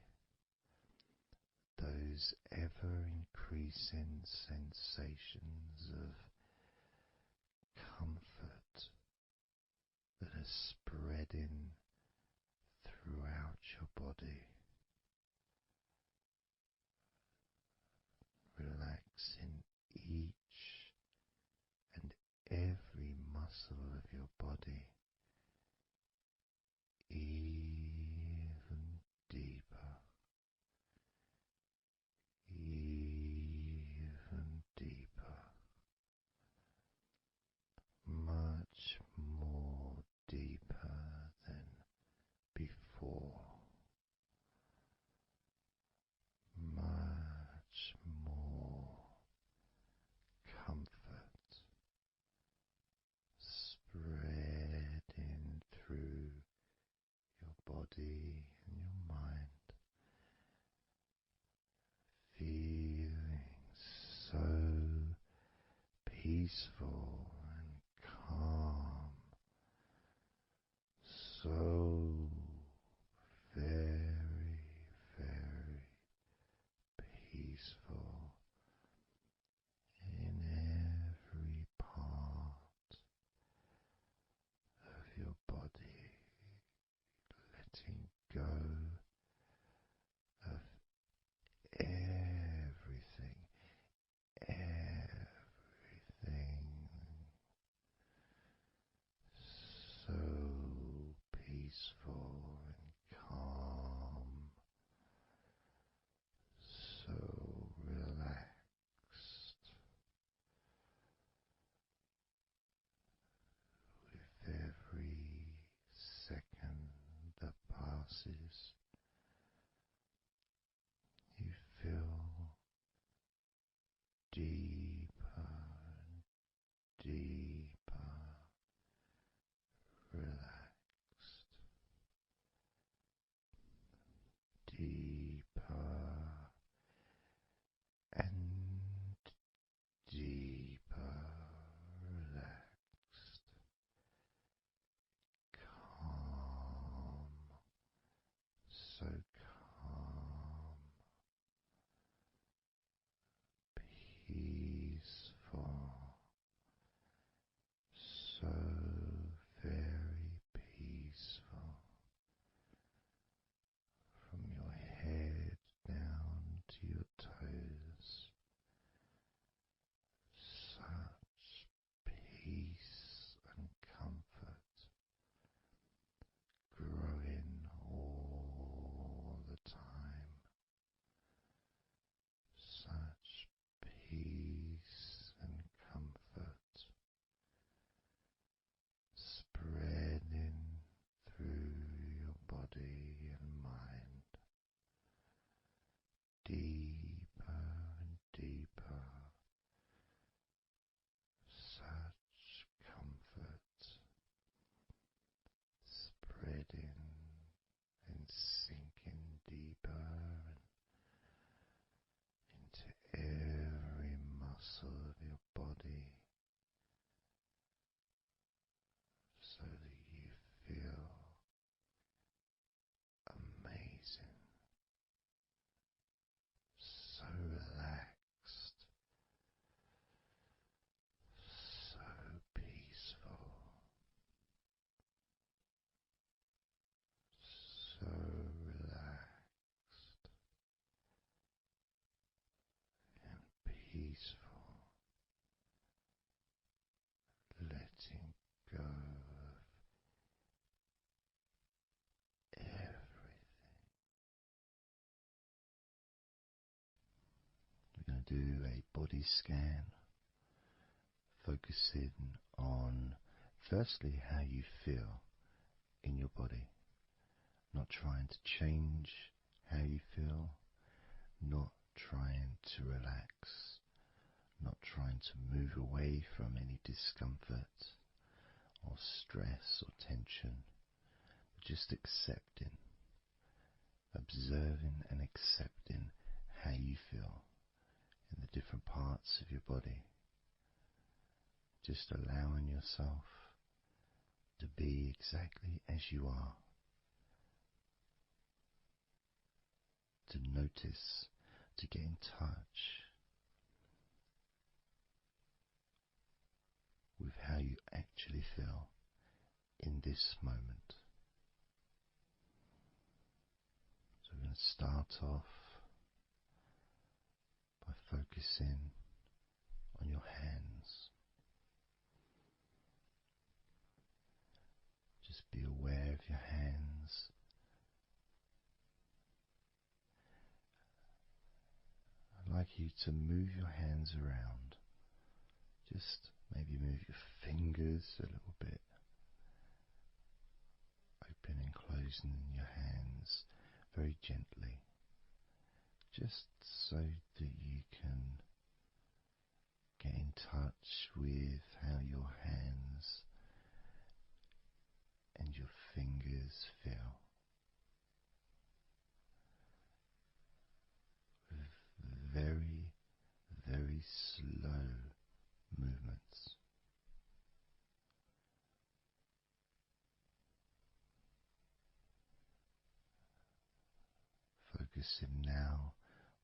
those ever increasing sensations of comfort that are spreading throughout your body, relaxing each and every muscle of your body even deeper, even deeper, much more deeper than before, much more comfort spreading through your body and your mind, feeling so peaceful and calm, so very, very peaceful in every part of your body, letting go of everything, everything so peaceful and calm, so relaxed, with every second that passes. You feel deeper and deeper relaxed, deeper and deeper relaxed, calm, so calm, peaceful, so very peaceful, from your head down to your toes, such peace and comfort growing all the time, such peace and comfort spreading through your body and mind, deeper letting go of everything. We're going to do a body scan, focusing on firstly how you feel in your body, not trying to change how you feel, not trying to relax, not trying to move away from any discomfort or stress or tension, but just accepting, observing and accepting how you feel in the different parts of your body. Just allowing yourself to be exactly as you are, to notice, to get in touch with how you actually feel in this moment. So we're going to start off by focusing on your hands. Just be aware of your hands. I'd like you to move your hands around. Just maybe move your fingers a little bit, opening and closing your hands very gently, just so that you can get in touch with how your hands and your fingers feel, with very, very slow movements. Focusing now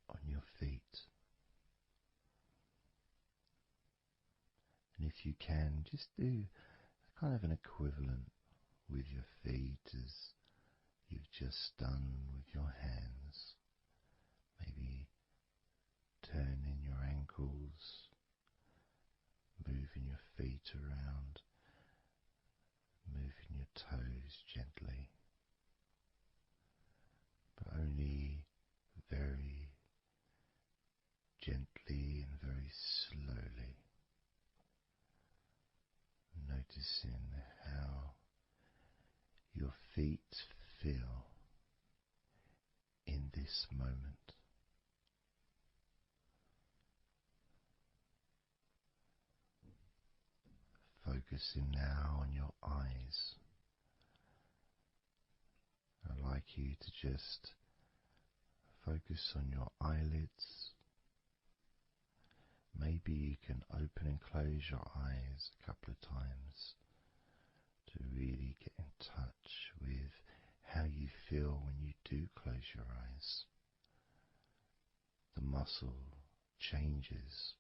on your feet. And if you can, just do kind of an equivalent with your feet as you've just done with your hands. Maybe turning your ankles, moving your feet around, moving your toes gently, but only very gently and very slowly, noticing how your feet feel in this moment. Focusing now on your eyes. I'd like you to just focus on your eyelids. Maybe you can open and close your eyes a couple of times to really get in touch with how you feel when you do close your eyes. The muscle changes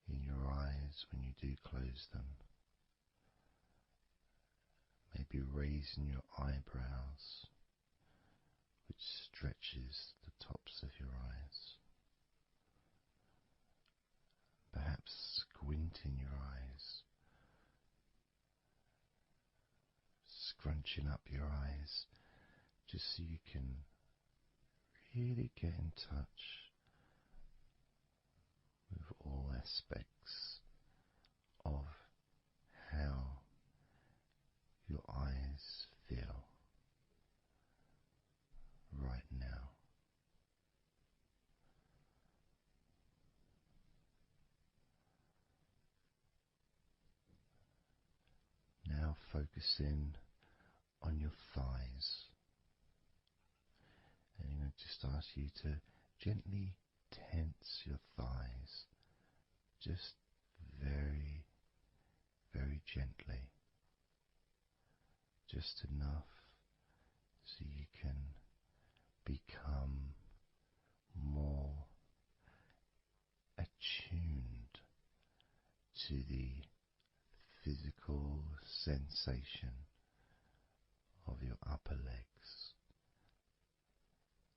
in your eyes when you do close them. Maybe raising your eyebrows, which stretches the tops of your eyes. Perhaps squinting your eyes, scrunching up your eyes, just so you can really get in touch with all aspects of how your eyes feel right now. Now focusing on your thighs, and I'm going to just ask you to gently tense your thighs, just very, very gently, just enough so you can become more attuned to the physical sensation of your upper legs,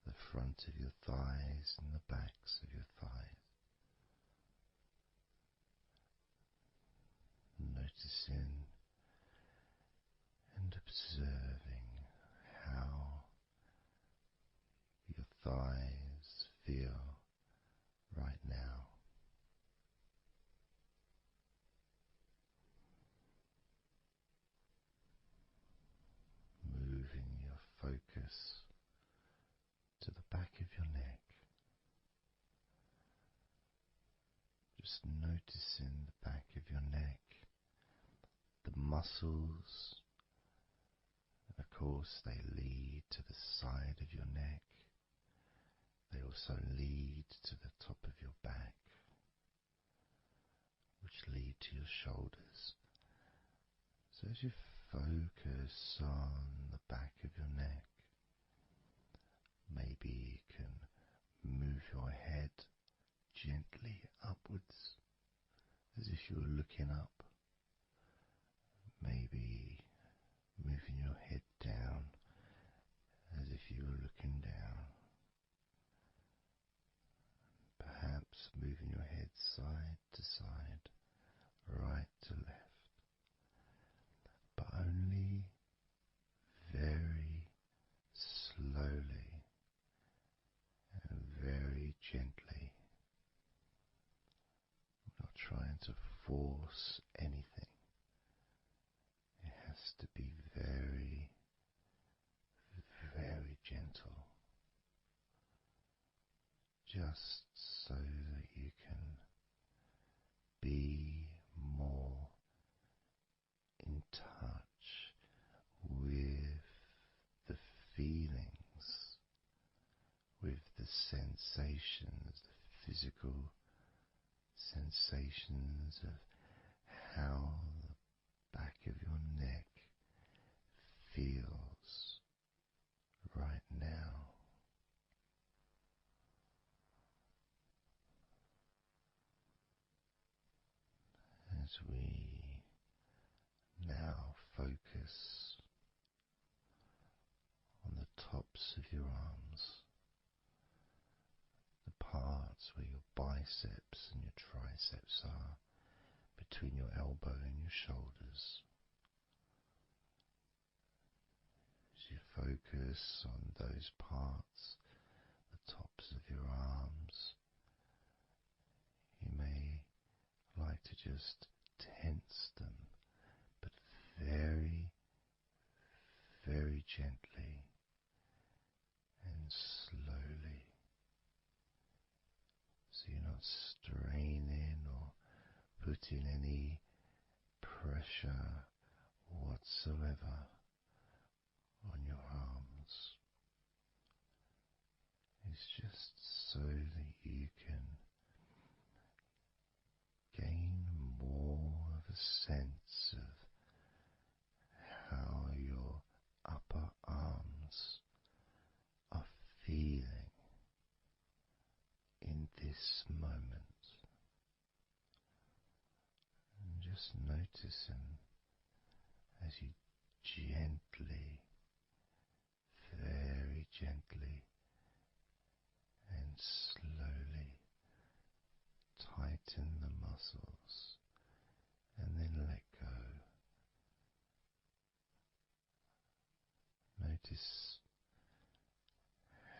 the front of your thighs and the backs of your thighs. noticing and observing how your thighs feel right now. Moving your focus to the back of your neck, just noticing the back of your neck, the muscles, and of course they lead to the side of your neck. They also lead to the top of your back, which lead to your shoulders. So as you focus on the back of your neck, maybe you can move your head gently upwards as if you were looking up. Maybe moving your head down as if you were looking down. Perhaps moving your head side to side, right to left, but only very slowly and very gently. We're not trying to force anything. It has to be very, very gentle, just so that you can be more in touch with the feelings, with the sensations, the physical sensations of how the back of your neck feels right now. As we now focus on the tops of your arms, the parts where your biceps and your triceps are, between your elbow and your shoulders. As you focus on those parts, the tops of your arms, you may like to just tense them, but very, very gently and slowly, so you're not straining or putting any pressure whatsoever on your arms. It's just so that you can gain more of a sense of how your upper arms are feeling in this moment. And just noticing as you gently, very gently and slowly tighten the muscles and then let go. Notice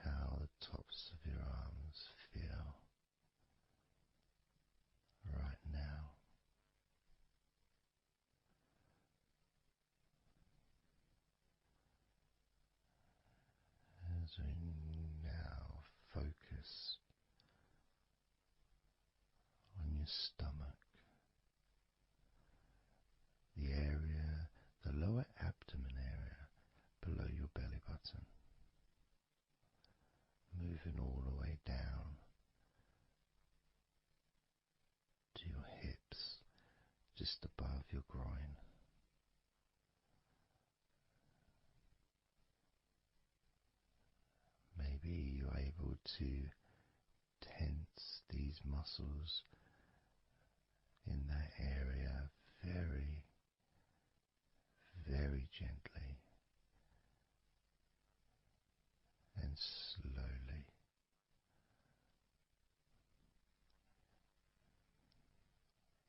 how the tops of your arms feel right now. As we now focus on your stomach, the area, the lower abdomen area below your belly button, moving all the way down to your hips, just above your groin. Maybe you're able to tense these muscles in that area very, very gently and slowly.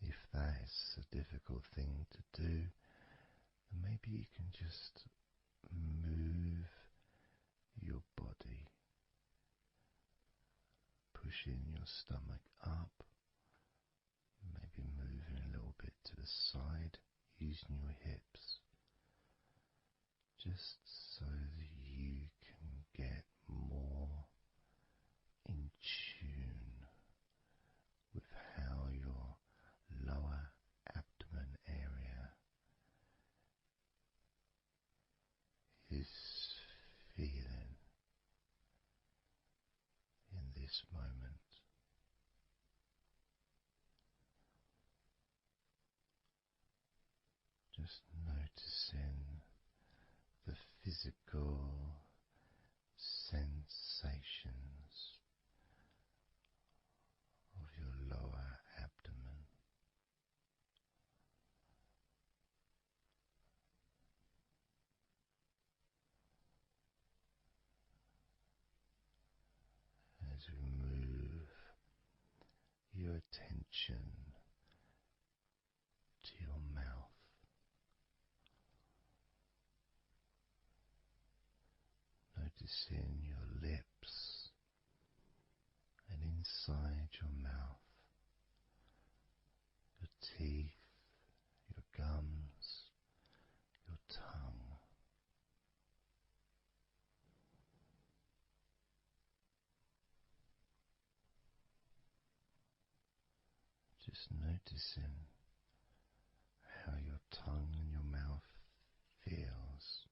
If that is a difficult thing to do, then maybe you can just move your body, pushing your stomach up, maybe moving a little bit to the side, using your hips, just so that you can get more in tune with how your lower abdomen area is feeling in this moment. Just noticing the physical sensations of your lower abdomen. As we move your attention to your mouth, noticing your lips and inside your mouth, your teeth, your gums, your tongue. Just noticing how your tongue and your mouth feels,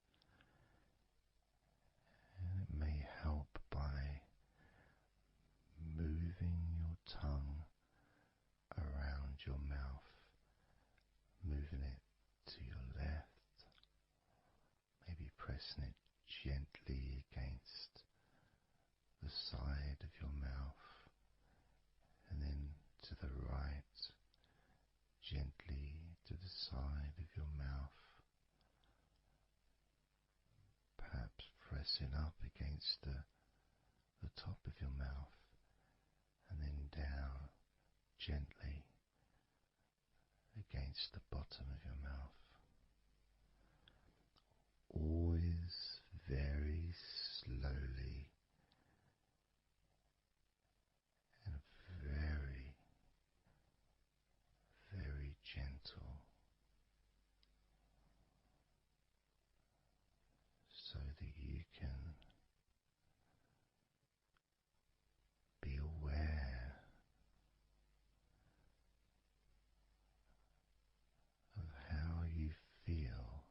and it may help by moving your tongue around your mouth, moving it to your left, maybe pressing it gently against the side of your mouth, and then to the right, gently to the side of your mouth, perhaps pressing up against the top of your mouth, and then down gently against the bottom of your mouth. Always very slowly and very, very gentle, so that you can be aware of how you feel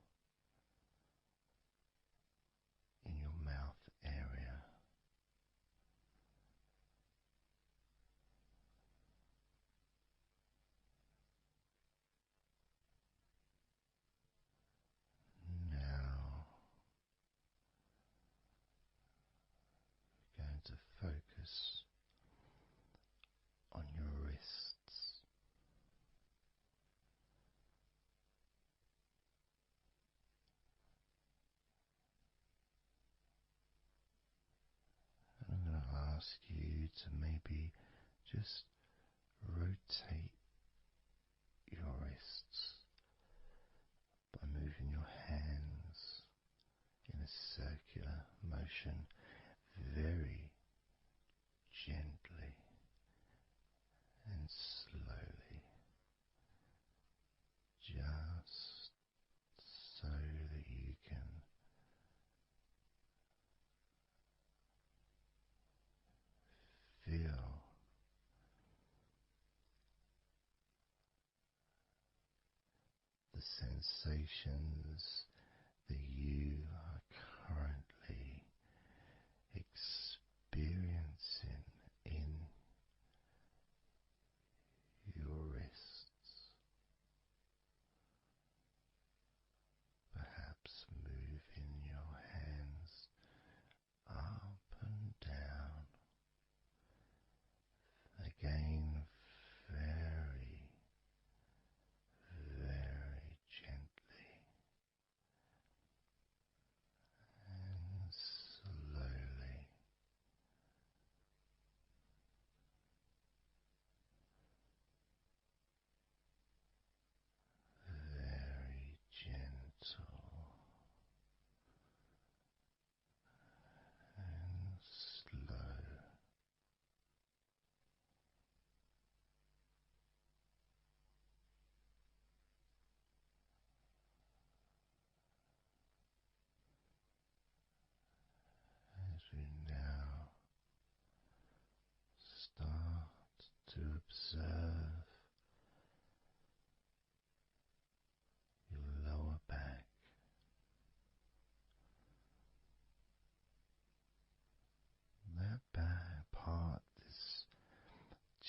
in your mouth area. Now we're going to focus on your wrists. And I'm going to ask you to maybe just rotate your wrists by moving your hands in a circular motion very gently and slowly, just so that you can feel the sensations that you are currently experiencing in your wrists. Perhaps moving your hands up and down, again very, very gently,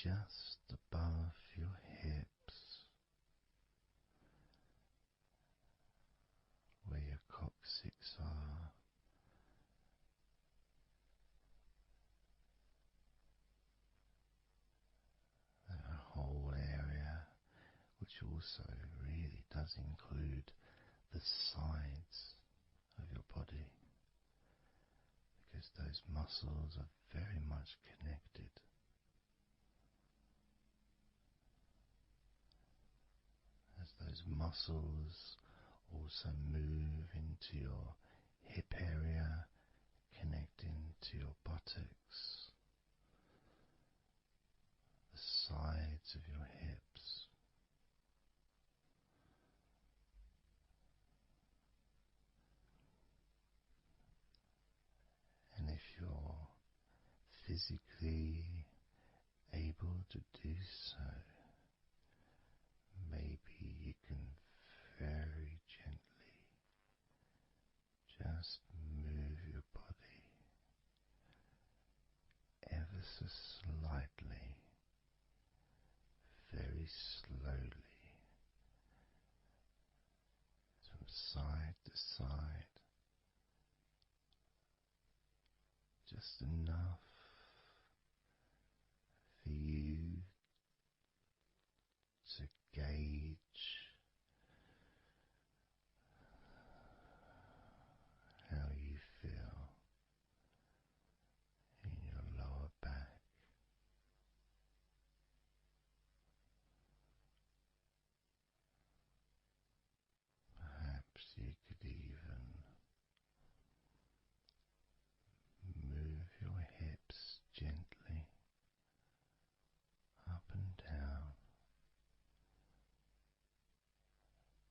just above your hips, where your coccyx are, that whole area, which also really does include the sides of your body, because those muscles are very much connected. As those muscles also move into your hip area, connecting to your buttocks, the sides of your hips, and if you're physically able to do so, maybe you can very gently just move your body ever so slightly, very slowly, from side to side, just enough for you to gauge how you feel in your lower back. Perhaps you could even move your hips gently up and down,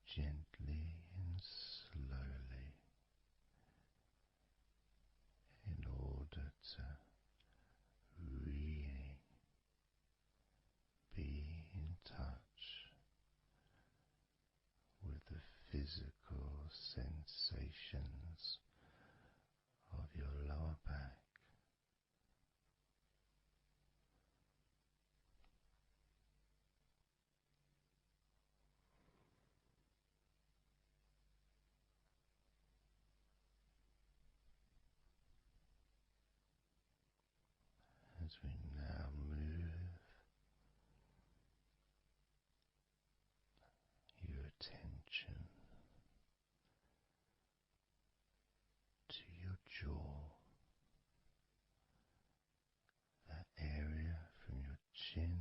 gently and slowly, in order to really be in touch with the physical sensations of your lower back. As we now move your attention to your jaw, that area from your chin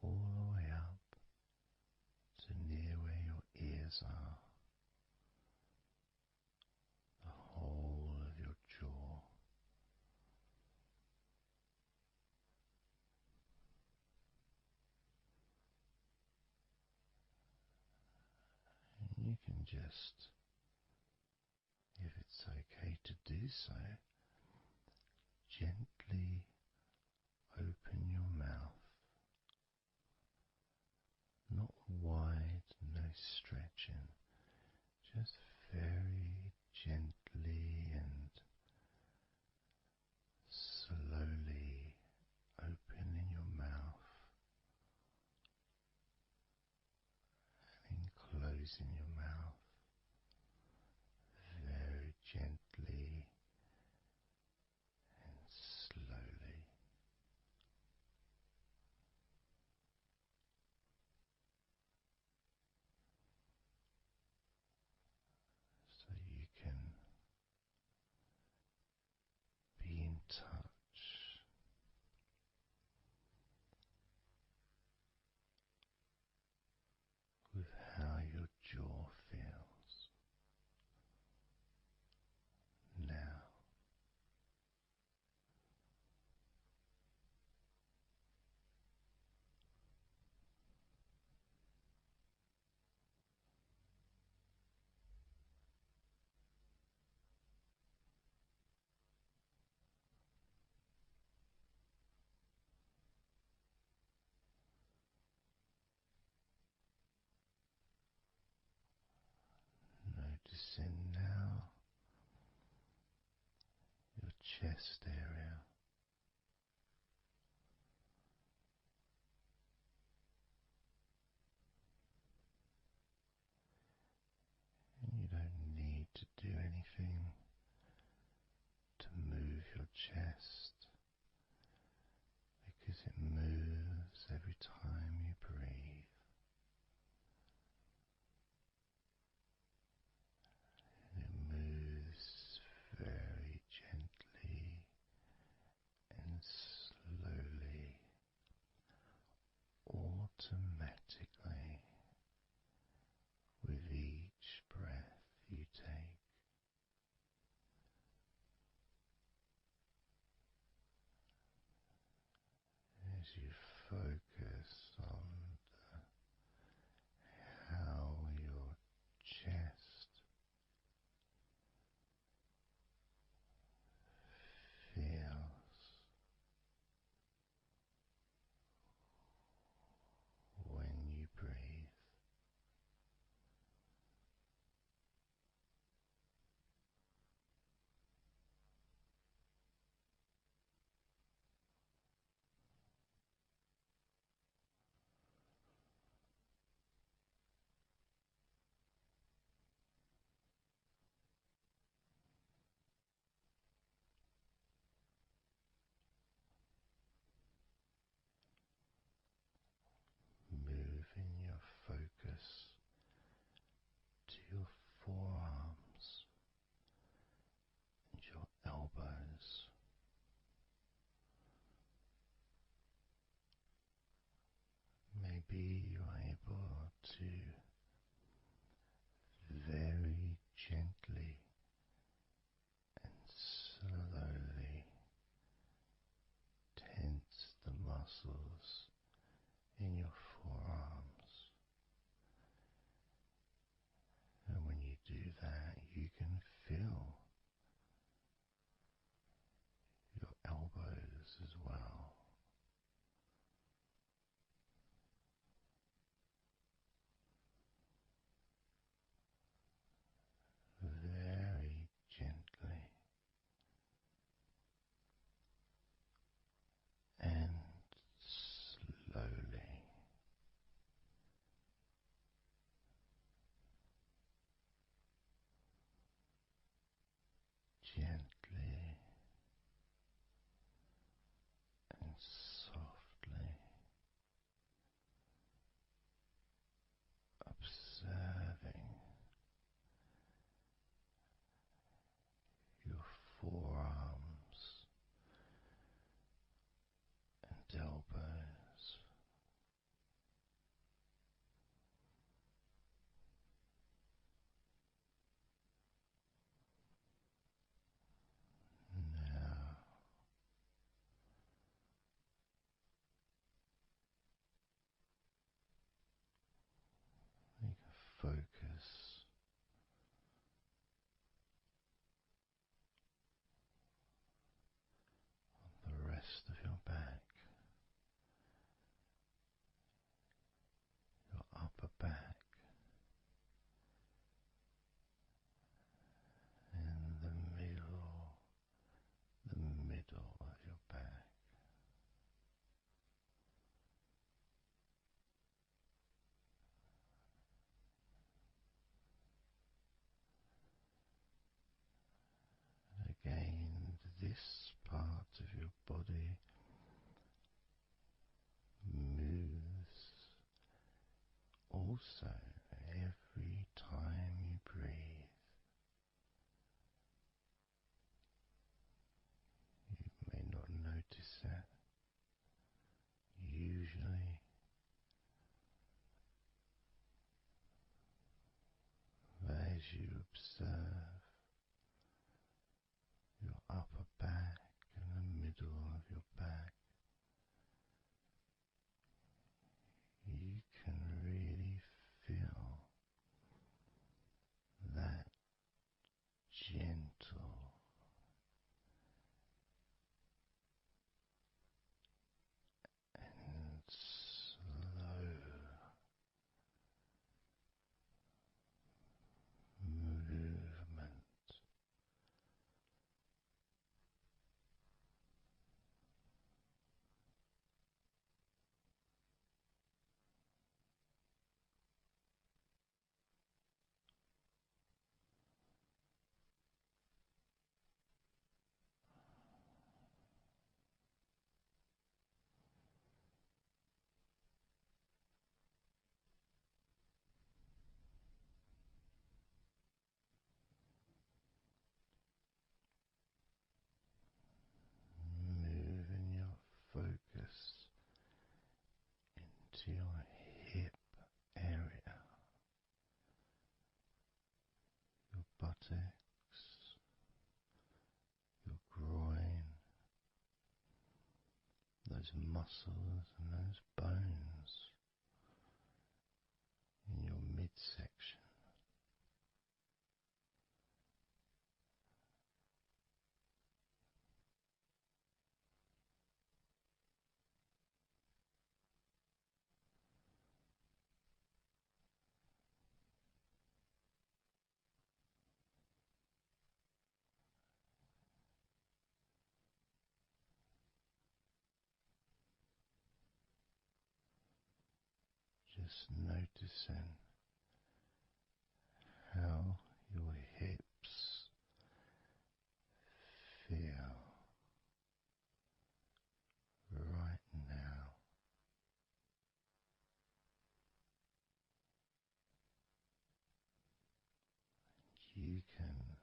all the way up to near where your ears are, the whole of your jaw. And you can just, if it's okay to do so, gently open your mouth, not wide, no stretching, just very gently and slowly opening your mouth and closing your mouth very gently and slowly. So you can be in touch with how your jaw feels now. Noticing now your chest area, it moves every time you breathe. It moves very gently and slowly, automatically, with each breath you take. As you focus on how your chest feels when you breathe. Moving your focus to your forearms and your elbows. Maybe you're able to very gently and slowly tense the muscles in your forearms. And when you do that, you can feel your elbows as well. Very gently and slowly. Gently and softly, observing your forearms and elbows. Now you can focus on the rest of your back, your upper back, and the middle of your back. Again, this part of your body moves also every time you breathe. You may not notice that usually, but as you observe your upper back and the middle of your back, you can really feel that gentle and slow movement those muscles and those bones in your midsection. Just noticing how your hips feel right now. You can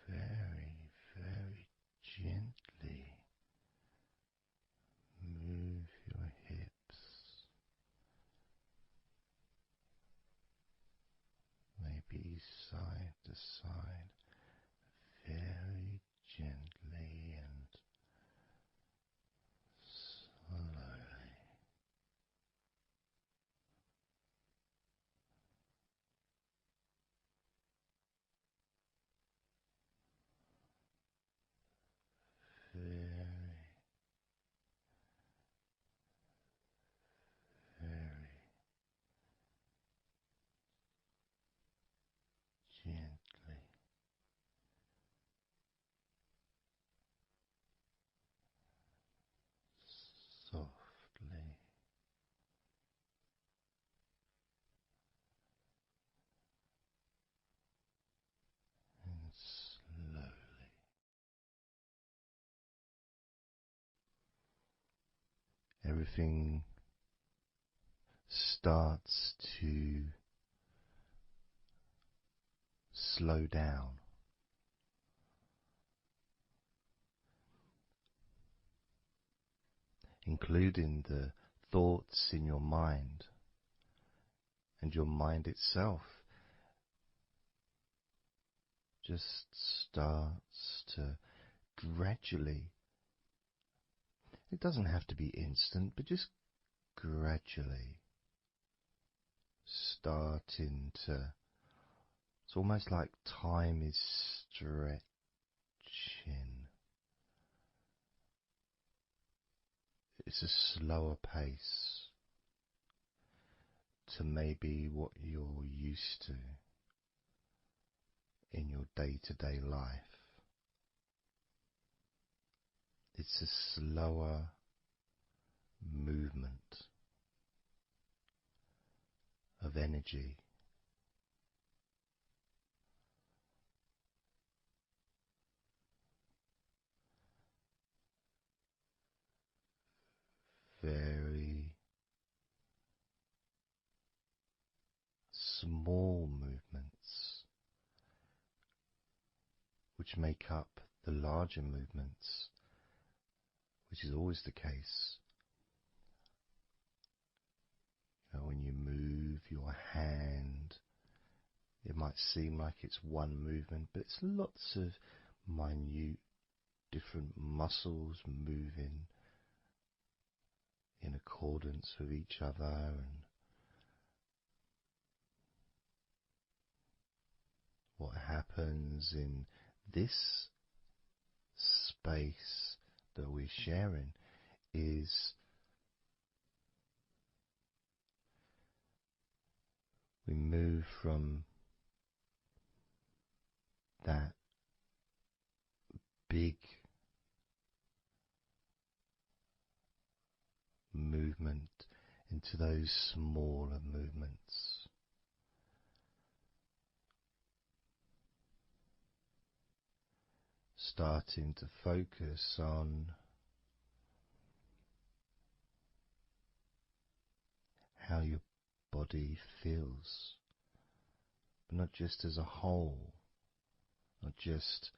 very, very gently move your hips, maybe side to side, very gently and slowly. Very, very gently, softly and slowly. Everything starts to slow down, including the thoughts in your mind, and your mind itself just starts to gradually, it doesn't have to be instant, but just gradually starting to, it's almost like time is stretching. It's a slower pace to maybe what you're used to in your day-to-day life. It's a slower movement of energy, very small movements which make up the larger movements, which is always the case. When you move your hand, it might seem like it's one movement, but it's lots of minute different muscles moving in accordance with each other, and what happens in this space that we're sharing is we move from that big movement into those smaller movements. Starting to focus on how your body feels, but not just as a whole, not just,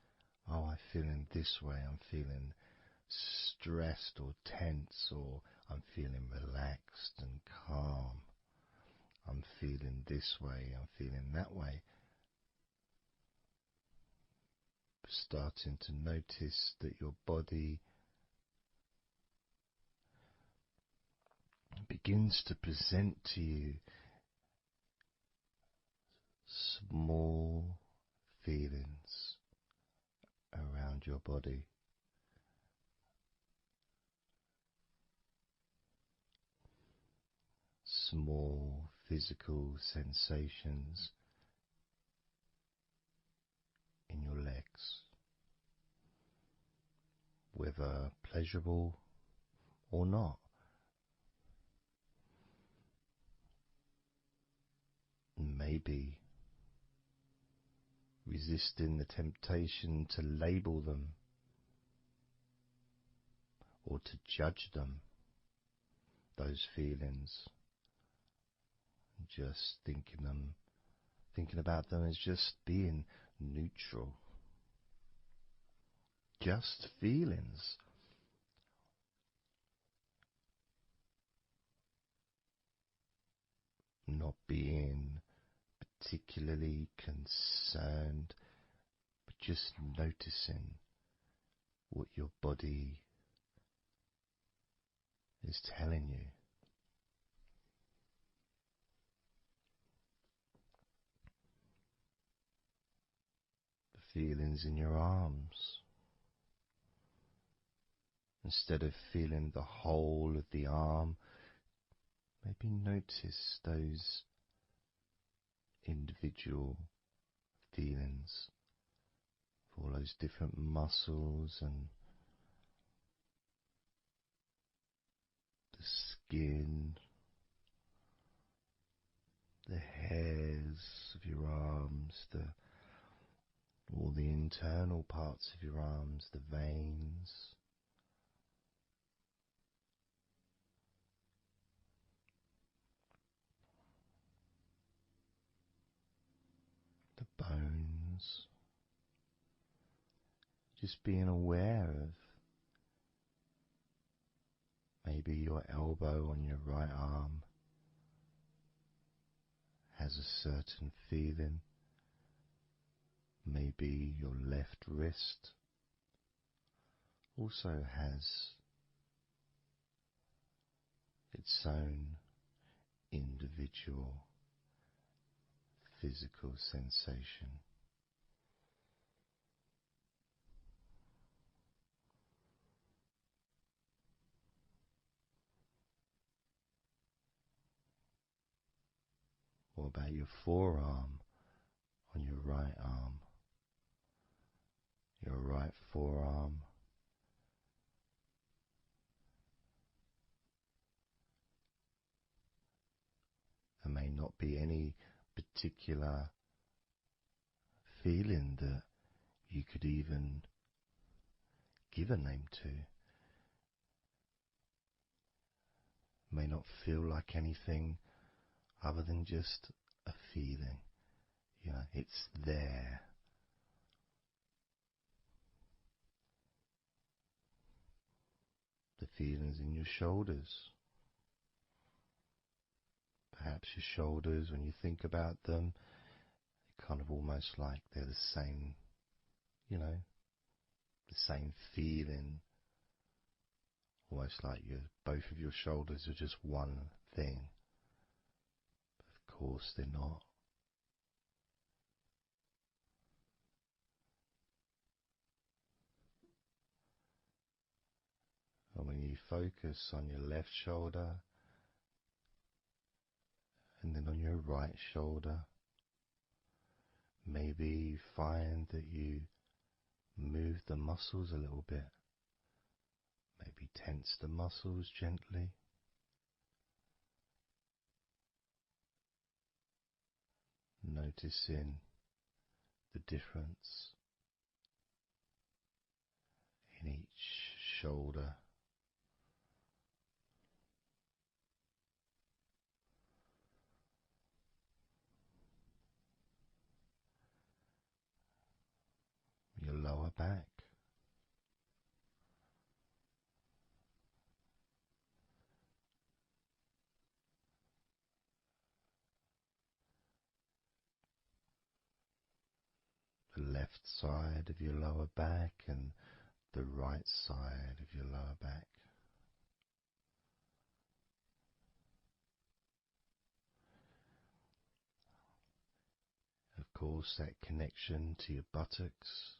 oh, I feel in this way, I'm feeling stressed or tense, or I'm feeling relaxed and calm, I'm feeling this way, I'm feeling that way. Starting to notice that your body begins to present to you small feelings around your body. Small physical sensations in your legs, whether pleasurable or not. Maybe resisting the temptation to label them or to judge them, those feelings, just thinking about them as just being neutral, just feelings. Not being particularly concerned, but just noticing what your body is telling you. The feelings in your arms. Instead of feeling the whole of the arm, maybe notice those individual feelings for all those different muscles and the skin, the hairs of your arms, all the internal parts of your arms, the veins, the bones. Just being aware of maybe your elbow on your right arm has a certain feeling. Maybe your left wrist also has its own individual physical sensation. What about your forearm on your right arm? Your right forearm. There may not be any particular feeling that you could even give a name to. May not feel like anything other than just a feeling. You know, it's there. The feelings in your shoulders. Perhaps your shoulders, when you think about them, they're kind of almost like they're the same, you know, the same feeling. Almost like both of your shoulders are just one thing. But of course they're not. And when you focus on your left shoulder and then on your right shoulder, maybe you find that you move the muscles a little bit. Maybe tense the muscles gently. Noticing the difference in each shoulder. Your lower back. The left side of your lower back and the right side of your lower back. course, that connection to your buttocks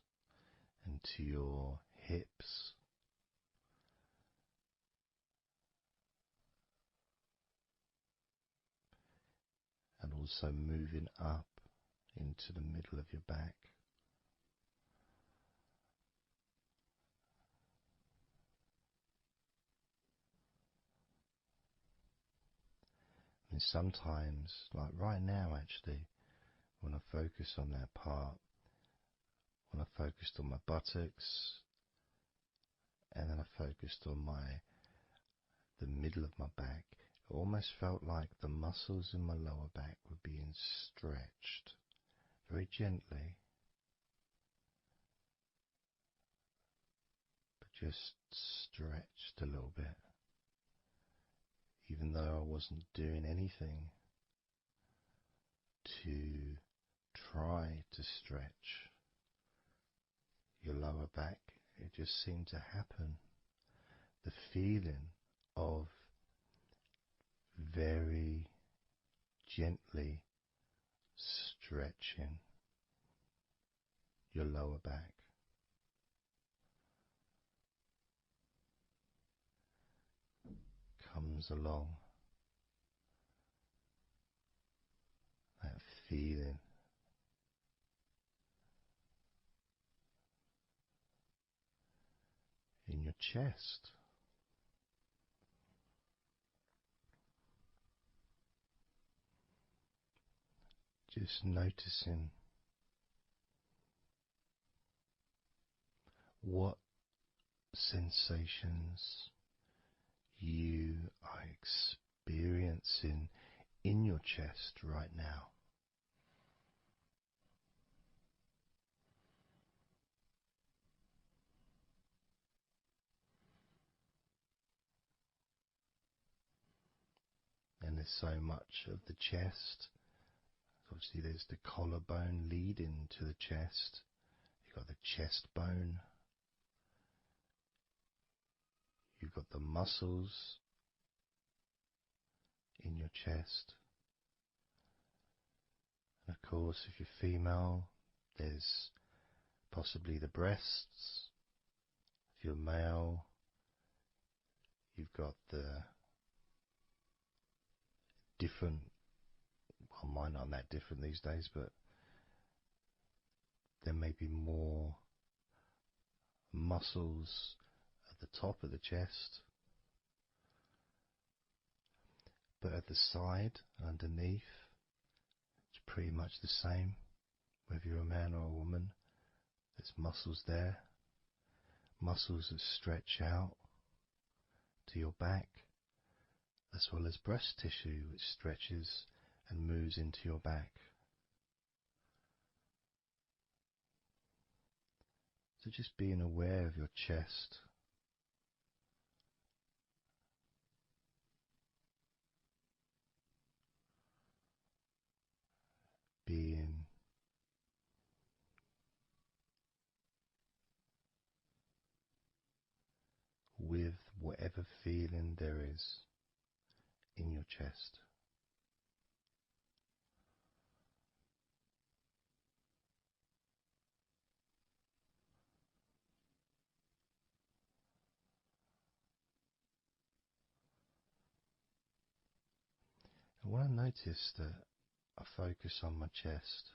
and to your hips. And also moving up into the middle of your back. And sometimes, like right now actually, when I focus on that part, when I focused on my buttocks, and then I focused on the middle of my back, it almost felt like the muscles in my lower back were being stretched very gently, but just stretched a little bit, even though I wasn't doing anything to try to stretch your lower back. It just seemed to happen. The feeling of very gently stretching your lower back comes along. That feeling in your chest. Just noticing what sensations you are experiencing in your chest right now. And there's so much of the chest. Obviously there's the collarbone leading to the chest. You've got the chest bone. You've got the muscles in your chest. And of course, if you're female, there's possibly the breasts. If you're male, you've got the different, well, mine aren't that different these days, but there may be more muscles at the top of the chest, but at the side and underneath, it's pretty much the same, whether you're a man or a woman. There's muscles there, muscles that stretch out to your back, as well as breast tissue which stretches and moves into your back. So just being aware of your chest, being with whatever feeling there is in your chest. And when I notice that I focus on my chest,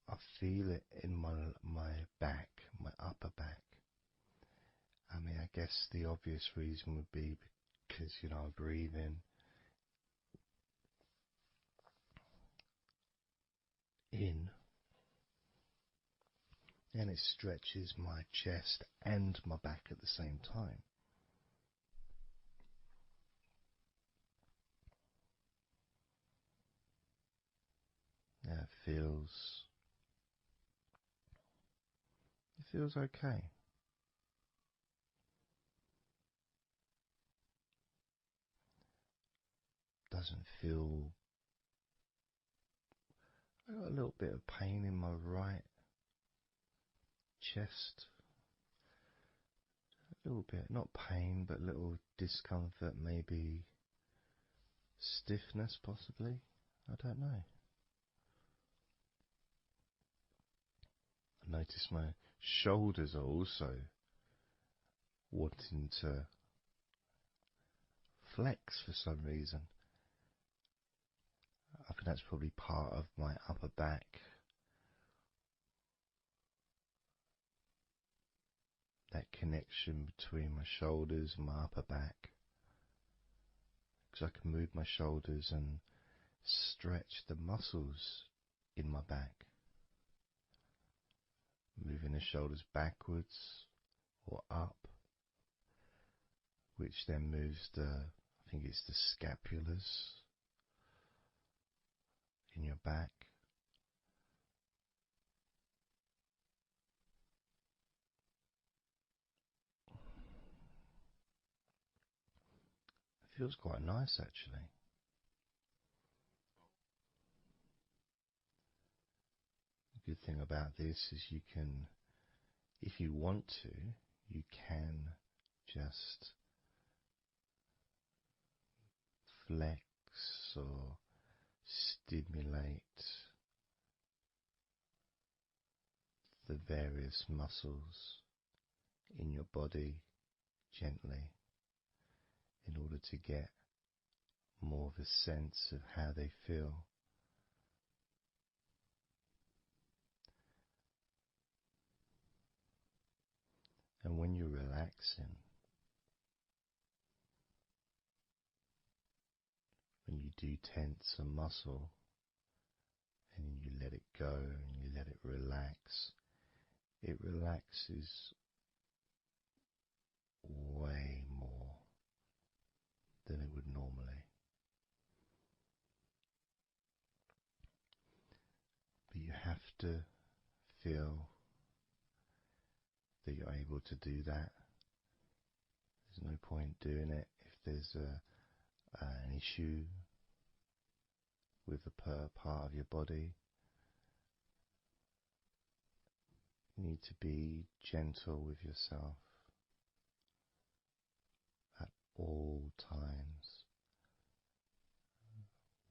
I feel it in my back, my upper back. I mean, I guess the obvious reason would be because, I breathe in, and it stretches my chest and my back at the same time. Yeah, it feels okay. Doesn't feel. I got a little bit of pain in my right chest. A little bit, not pain, but little discomfort, maybe stiffness possibly. I don't know. I notice my shoulders are also wanting to flex for some reason. I think that's probably part of my upper back. That connection between my shoulders and my upper back. Because I can move my shoulders and stretch the muscles in my back. Moving the shoulders backwards or up, which then moves I think it's the scapulars in your back. It feels quite nice actually. The good thing about this is you can, if you want to, you can just flex or stimulate the various muscles in your body gently in order to get more of a sense of how they feel. And when you're relaxing, when you do tense a muscle and you let it go and you let it relax, it relaxes way more than it would normally. But you have to feel that you're able to do that. There's no point doing it if there's an issue with a part of your body. You need to be gentle with yourself at all times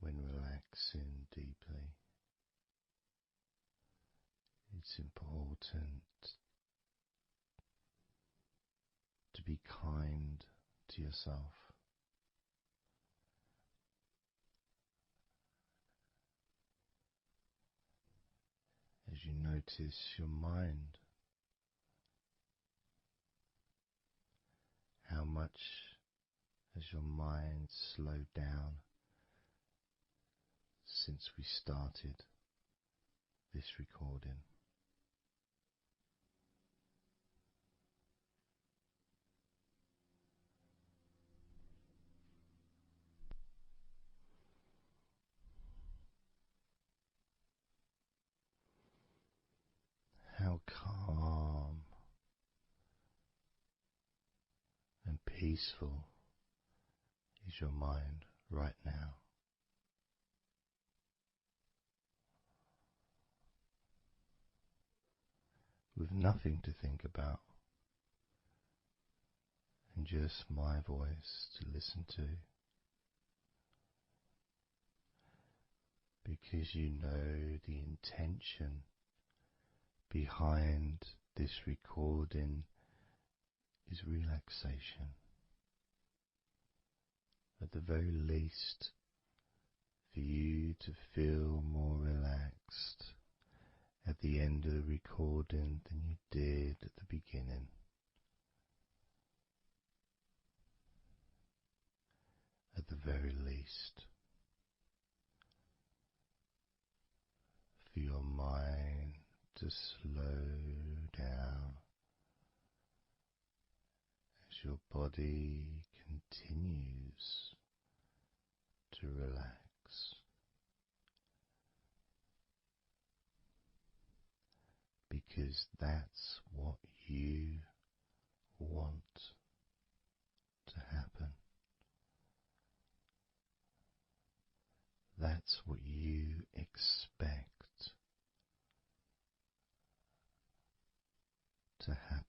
when relaxing deeply. It's important to be kind to yourself. As you notice your mind, how much has your mind slowed down since we started this recording? How calm and peaceful is your mind right now? With nothing to think about and just my voice to listen to, because you know the intention behind this recording is relaxation. At the very least, for you to feel more relaxed at the end of the recording than you did at the beginning. At the very least, for your mind to slow down as your body continues to relax. Because that's what you want to happen. That's what you expect to happen.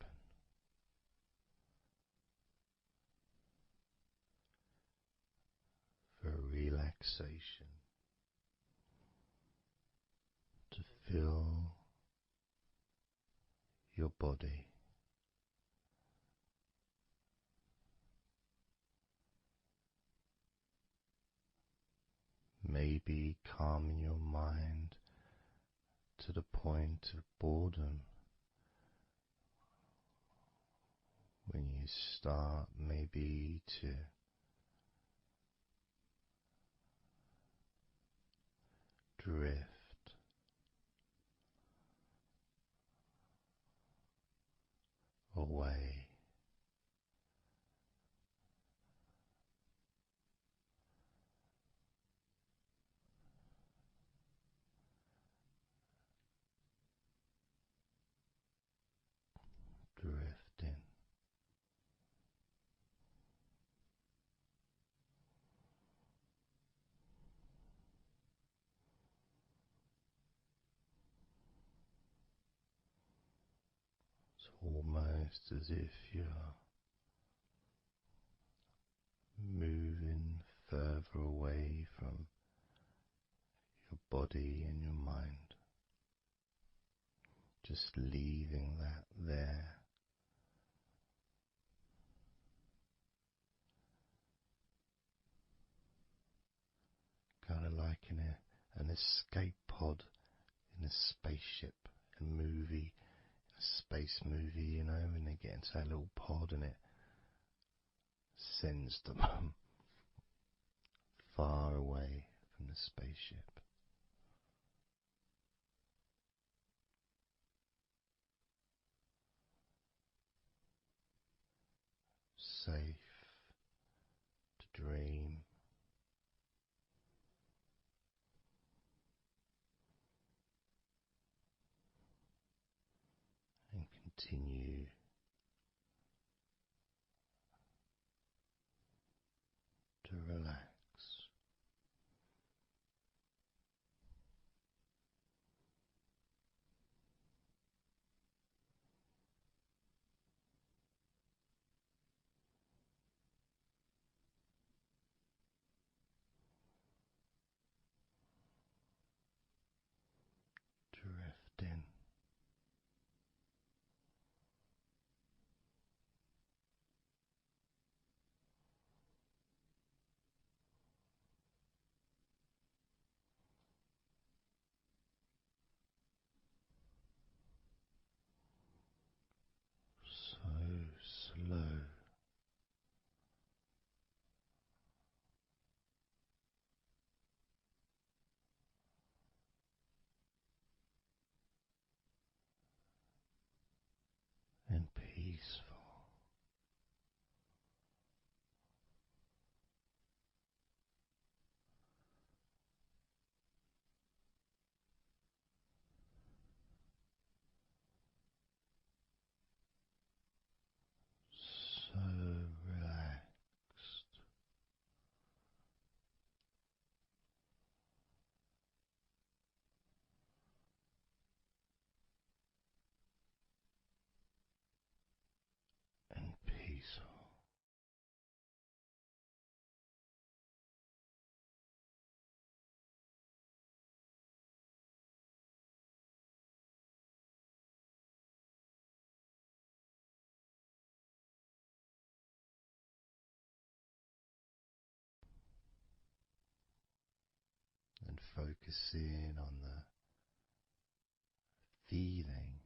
For relaxation Feel your body. Maybe calming your mind to the point of boredom when you start maybe to drift away. Drifting. It's almost as if you're moving further away from your body and your mind, just leaving that there. Kind of like an escape pod in a spaceship, a movie, a space movie, you know, when they get into that little pod and it sends them far away from the spaceship. Safe to dream. And continue to relax. Drifting. So slow. And peaceful. So relaxed. And peaceful. And focusing on the feeling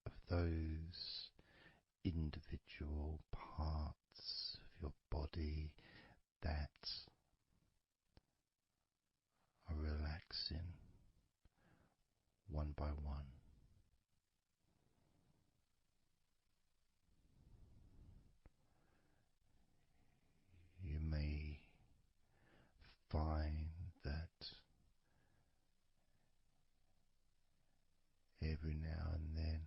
of those individual parts of your body that are relaxing one by one. You may find that every now and then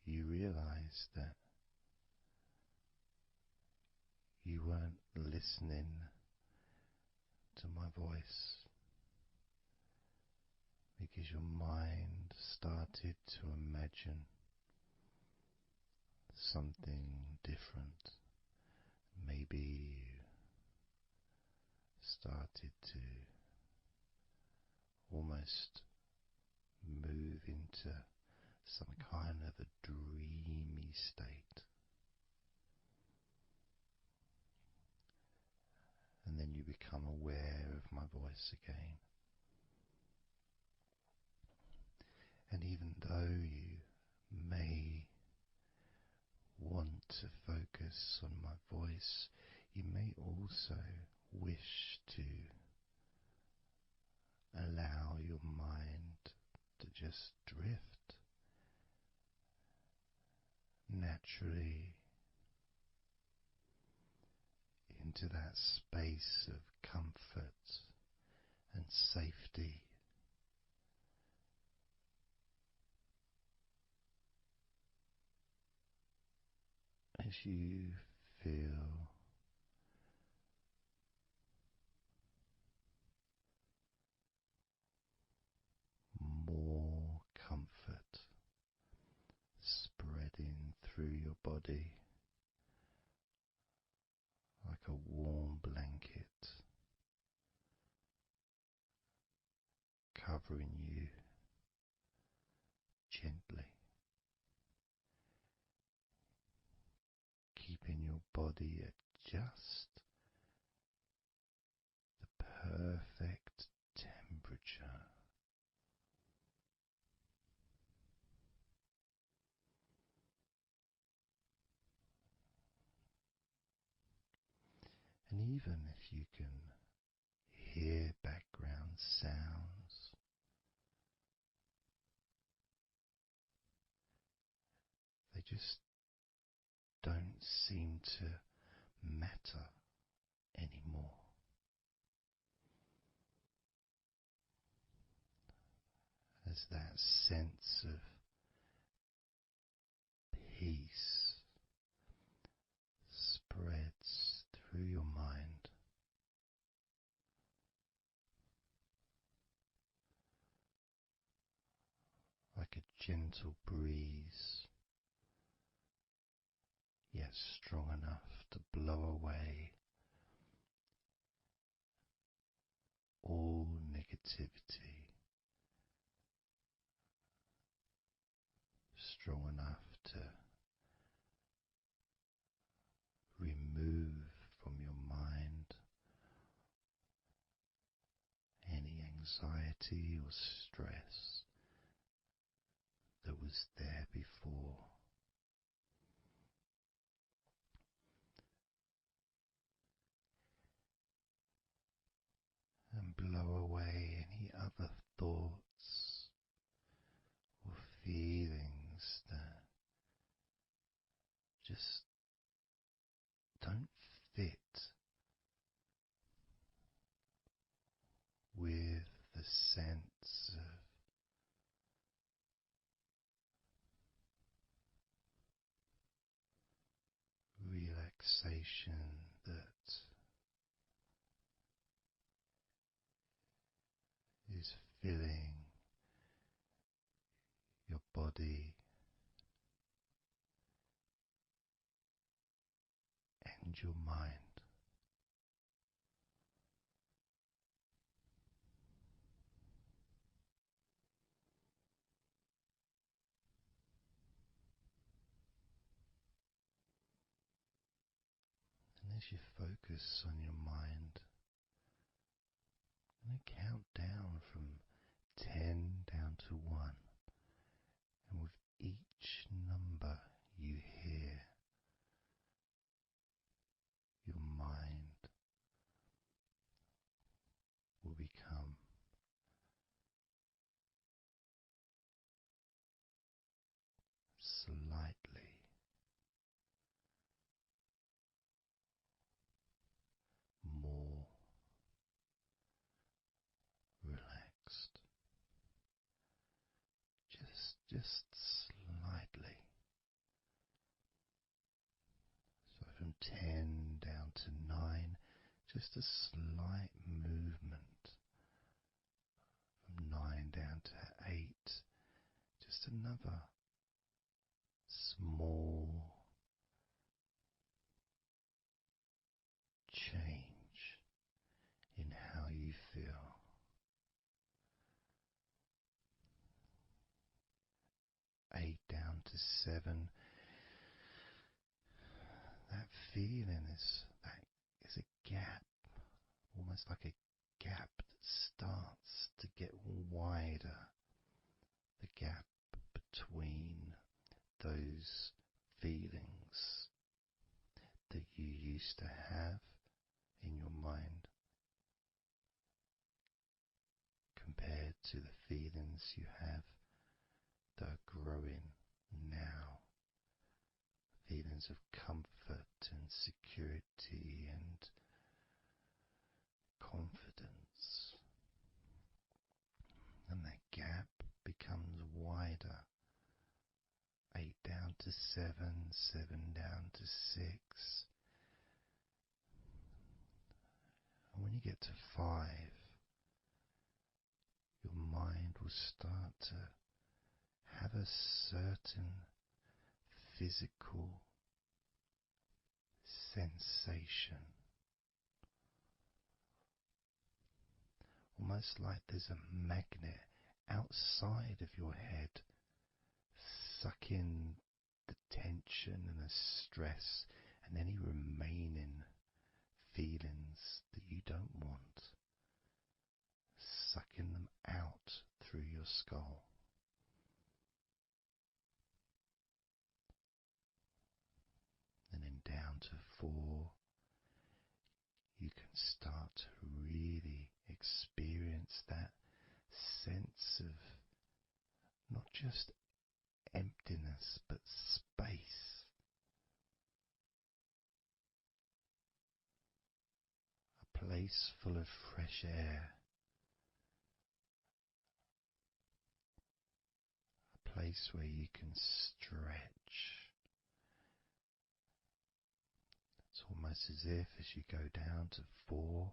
you realize that you weren't listening to my voice because your mind started to imagine something different. Maybe started to almost move into some kind of a dreamy state. And then you become aware of my voice again. And even though you may want to focus on my voice, you may also wish to allow your mind to just drift naturally into that space of comfort and safety. As you feel more comfort spreading through your body like a warm blanket, covering you gently, keeping your body at just the perfect temperature. And even if you can hear background sounds, they just don't seem to matter anymore. As that sense of peace spreads through your mind, like a gentle breeze, yet strong enough to blow away all negativity, strong enough to remove from your mind any anxiety or stress that was there before. And blow away any other thoughts or feelings that just don't fit with the sense of relaxation that is filling your body and your mind. And as you focus on your mind, I'm going to count down from 10 down to 1. And with each number you hear, your mind will become slightly more relaxed. Just slightly. So from 10 down to 9, just a slight movement. From 9 down to 8, just another small change in to 7. That feeling is a gap, almost like a gap that starts to get wider. The gap between those feelings that you used to have in your mind compared to the feelings you have that are growing now. Feelings of comfort and security and confidence. And that gap becomes wider. 8 down to 7, 7 down to 6. And when you get to 5, your mind will start to have a certain physical sensation, almost like there's a magnet outside of your head sucking the tension and the stress and any remaining feelings that you don't want, sucking them out through your skull. And then down to 4, you can start to really experience that sense of not just emptiness but space. A place full of fresh air. A place where you can stretch. It's almost as if as you go down to 4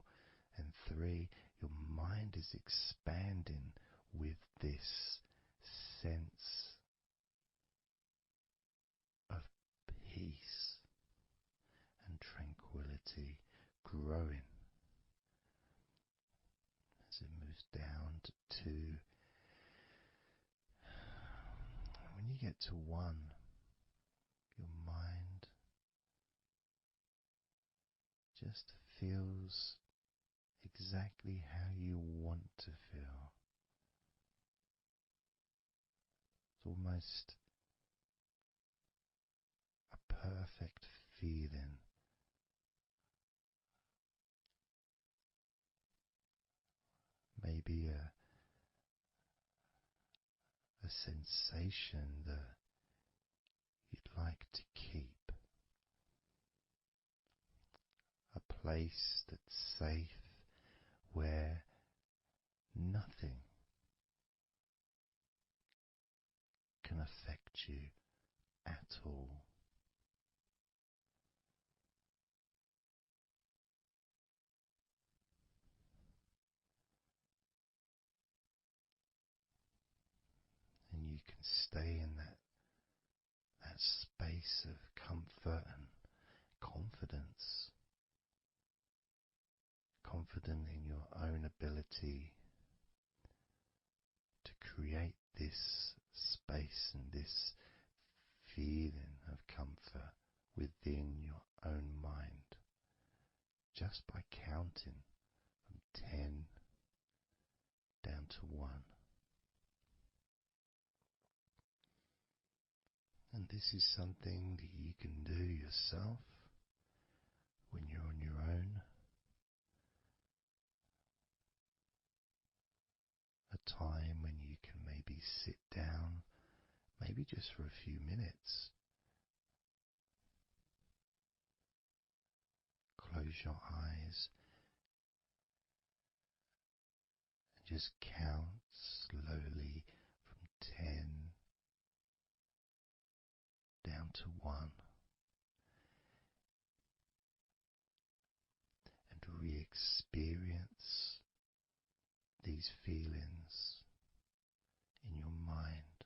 and 3, your mind is expanding with this sense of peace and tranquility growing. As it moves down to 2, when you get to 1, your mind just feels exactly how you want to feel. It's almost a perfect feeling. Maybe a sensation that you'd like to keep. A place that's safe where nothing can affect you at all. And you can stay in that space of comfort and confidence. Confident in your own ability to create this space and this feeling of comfort within your own mind, just by counting from 10 down to 1. And this is something that you can do yourself when you're on your own. A time when you can maybe sit down, maybe just for a few minutes. Close your eyes and just count slowly from 10 down to 1. And re-experience these feelings in your mind.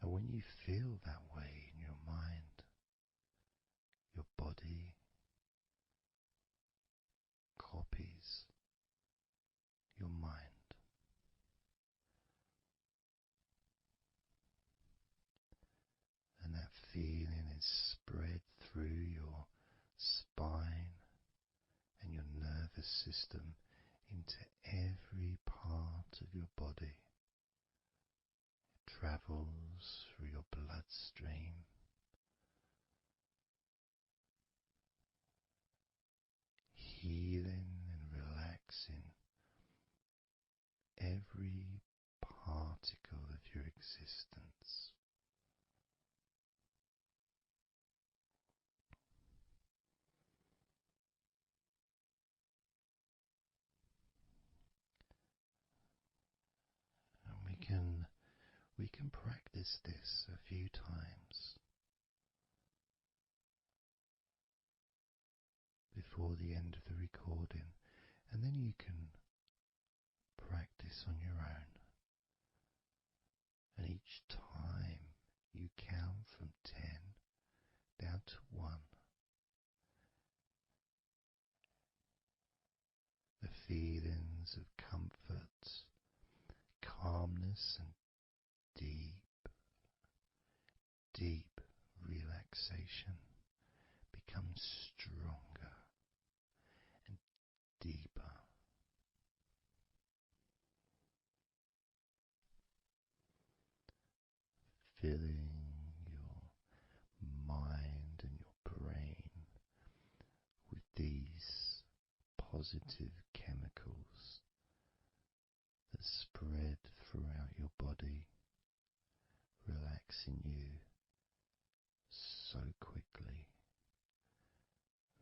And when you feel that way in your mind, your body copies your mind. nervous system into every part of your body. It travels through your bloodstream, healing and relaxing every particle of your existence. And we can practice this a few times before the end of the recording, and then you can practice on your own. And each time you count from 10 down to 1. The feelings of comfort, calmness, and deep, deep relaxation become stronger and deeper. Filling your mind and your brain with these positive chemicals that spread throughout your body, relaxing you so quickly,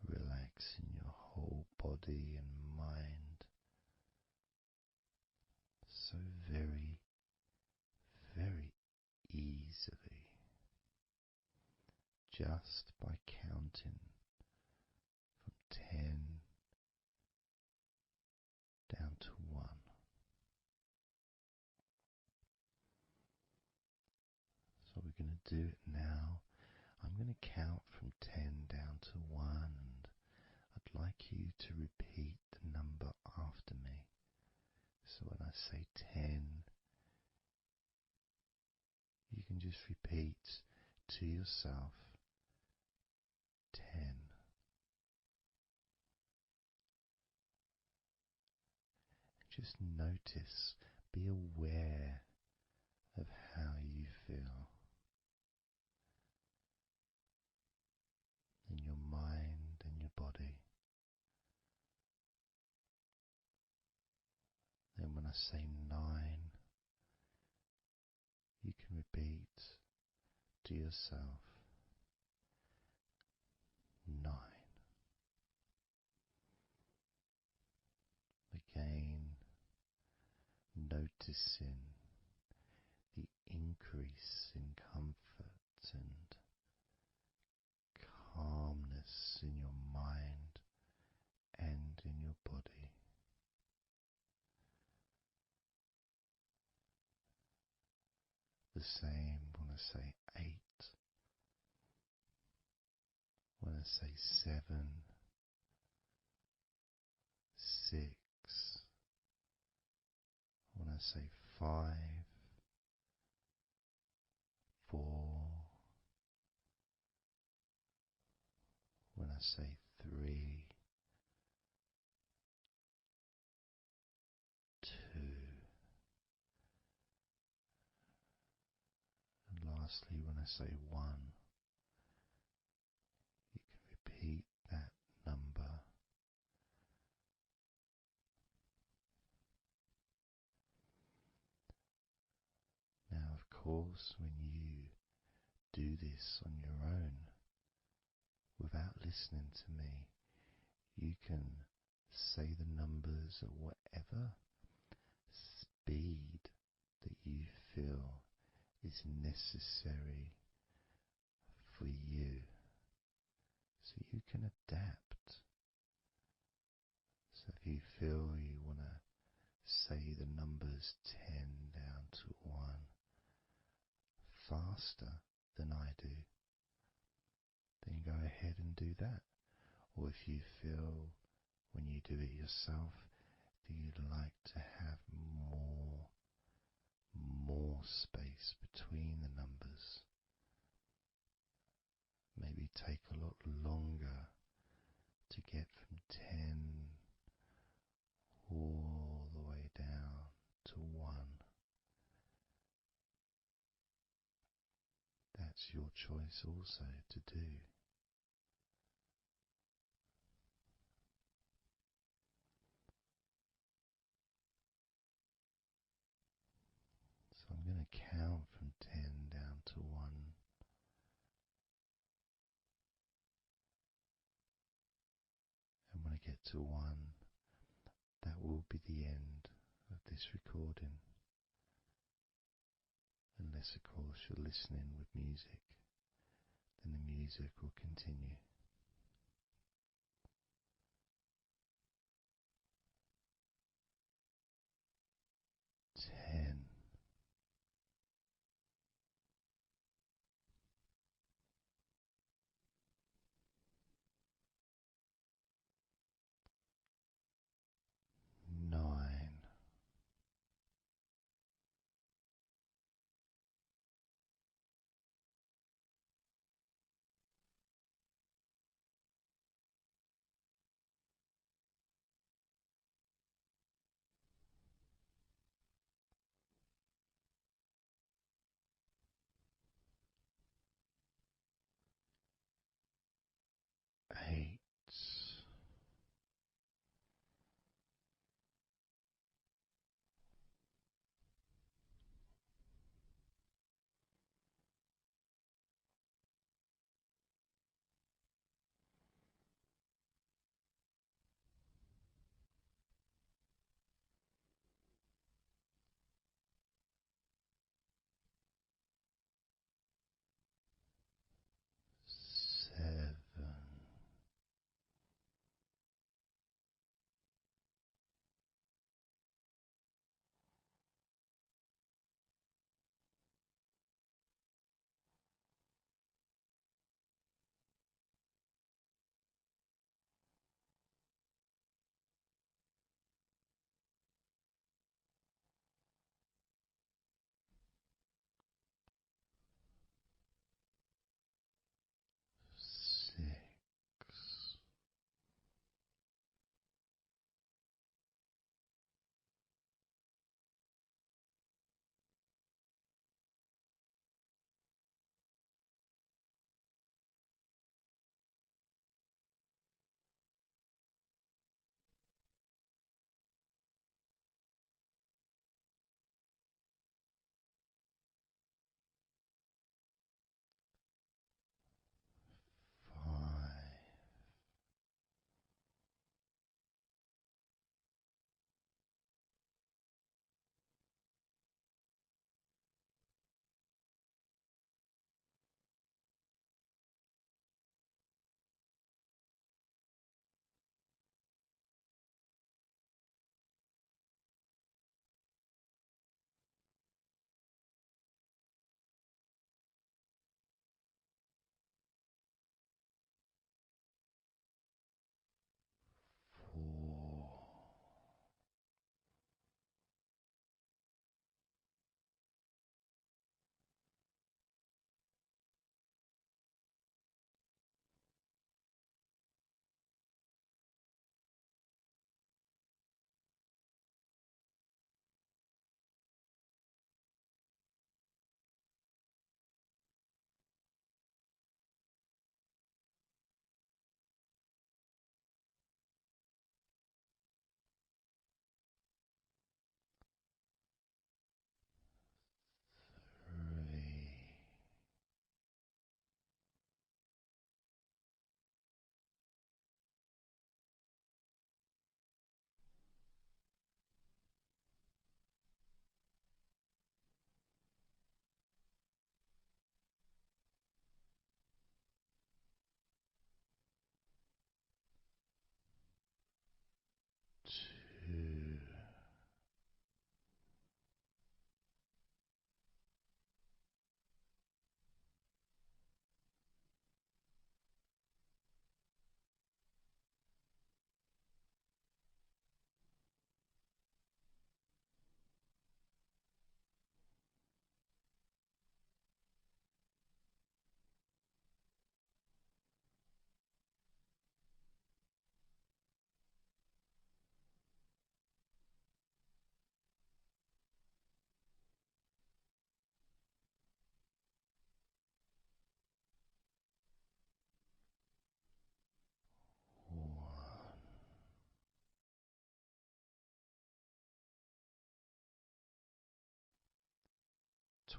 relaxing your whole body and mind so very, very easily, just by counting from 10 down to 1. So we're going to do it now. I'm going to count from 10 down to 1, and I'd like you to repeat the number after me. So when I say 10, you can just repeat to yourself 10. Just notice, be aware of how you feel in your mind and your body. Then when I say 9, you can repeat to yourself 9. Again, noticing the increase in comfort and calmness in your mind and in your body. The same when I say 8, when I say 7, 6, when I say 5, 4, when I say 3, 2, and lastly when I say 1, you can repeat that number. Now, of course, when you do this on your own, without listening to me, you can say the numbers at whatever speed that you feel is necessary for you, so you can adapt. So if you feel you want to say the numbers 10 down to 1 faster than I do, then go ahead and do that. Or if you feel when you do it yourself that you'd like to have more space between the numbers, maybe take a lot longer to get from 10 that's your choice also to do. So I'm going to count from 10 down to 1. And when I get to 1, that will be the end of this recording. Unless, of course, you're listening with music, then the music will continue. 10. 9.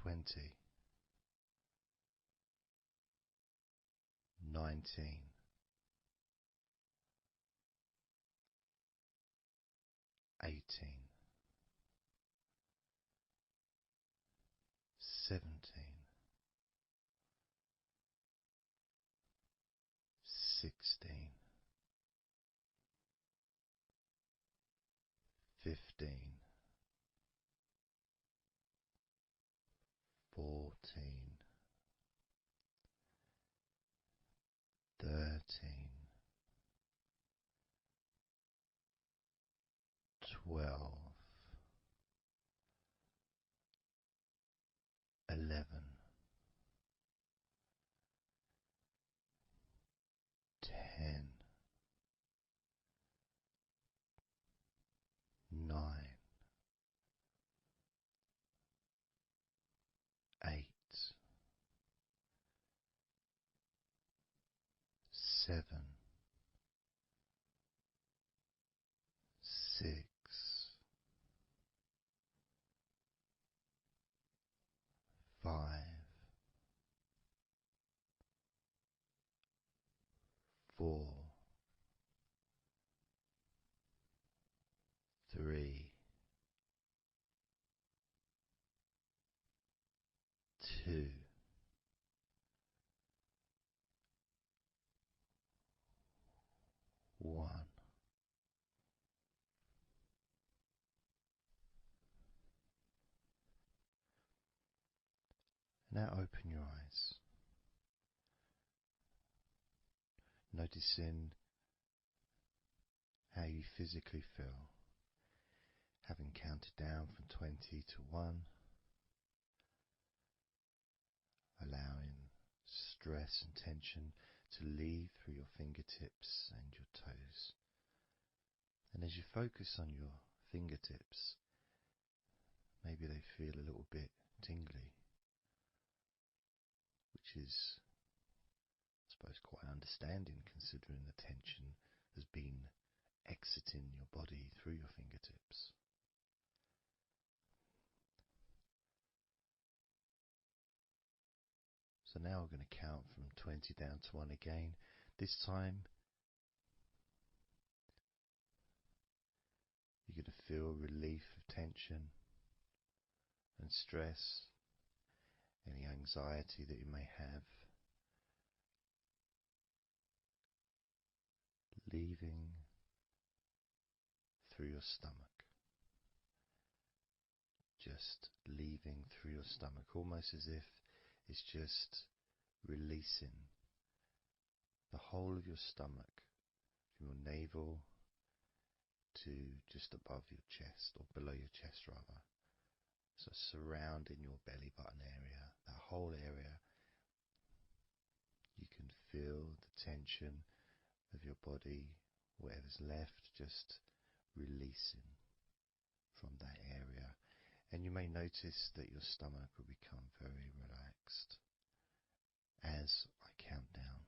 20, 19, 18, 17, 16, 15, 14, 13, 12, 11, 10, 9, 8, 7, 6, 5, 4, 3, 2, 1. Now open your eyes, noticing how you physically feel, having counted down from 20 to 1, allowing stress and tension to leave through your fingertips and your toes. And as you focus on your fingertips, maybe they feel a little bit tingly, which is, I suppose, quite understanding considering the tension has been exiting your body through your fingertips. So now we're going to count from 20 down to 1 again. This time you're going to feel relief of tension and stress, any anxiety that you may have, leaving through your stomach. Just leaving through your stomach, almost as if it's just releasing the whole of your stomach, from your navel to just above your chest, or below your chest rather. So surrounding your belly button area, that whole area, you can feel the tension of your body, whatever's left, just releasing from that area. And you may notice that your stomach will become very relaxed as I count down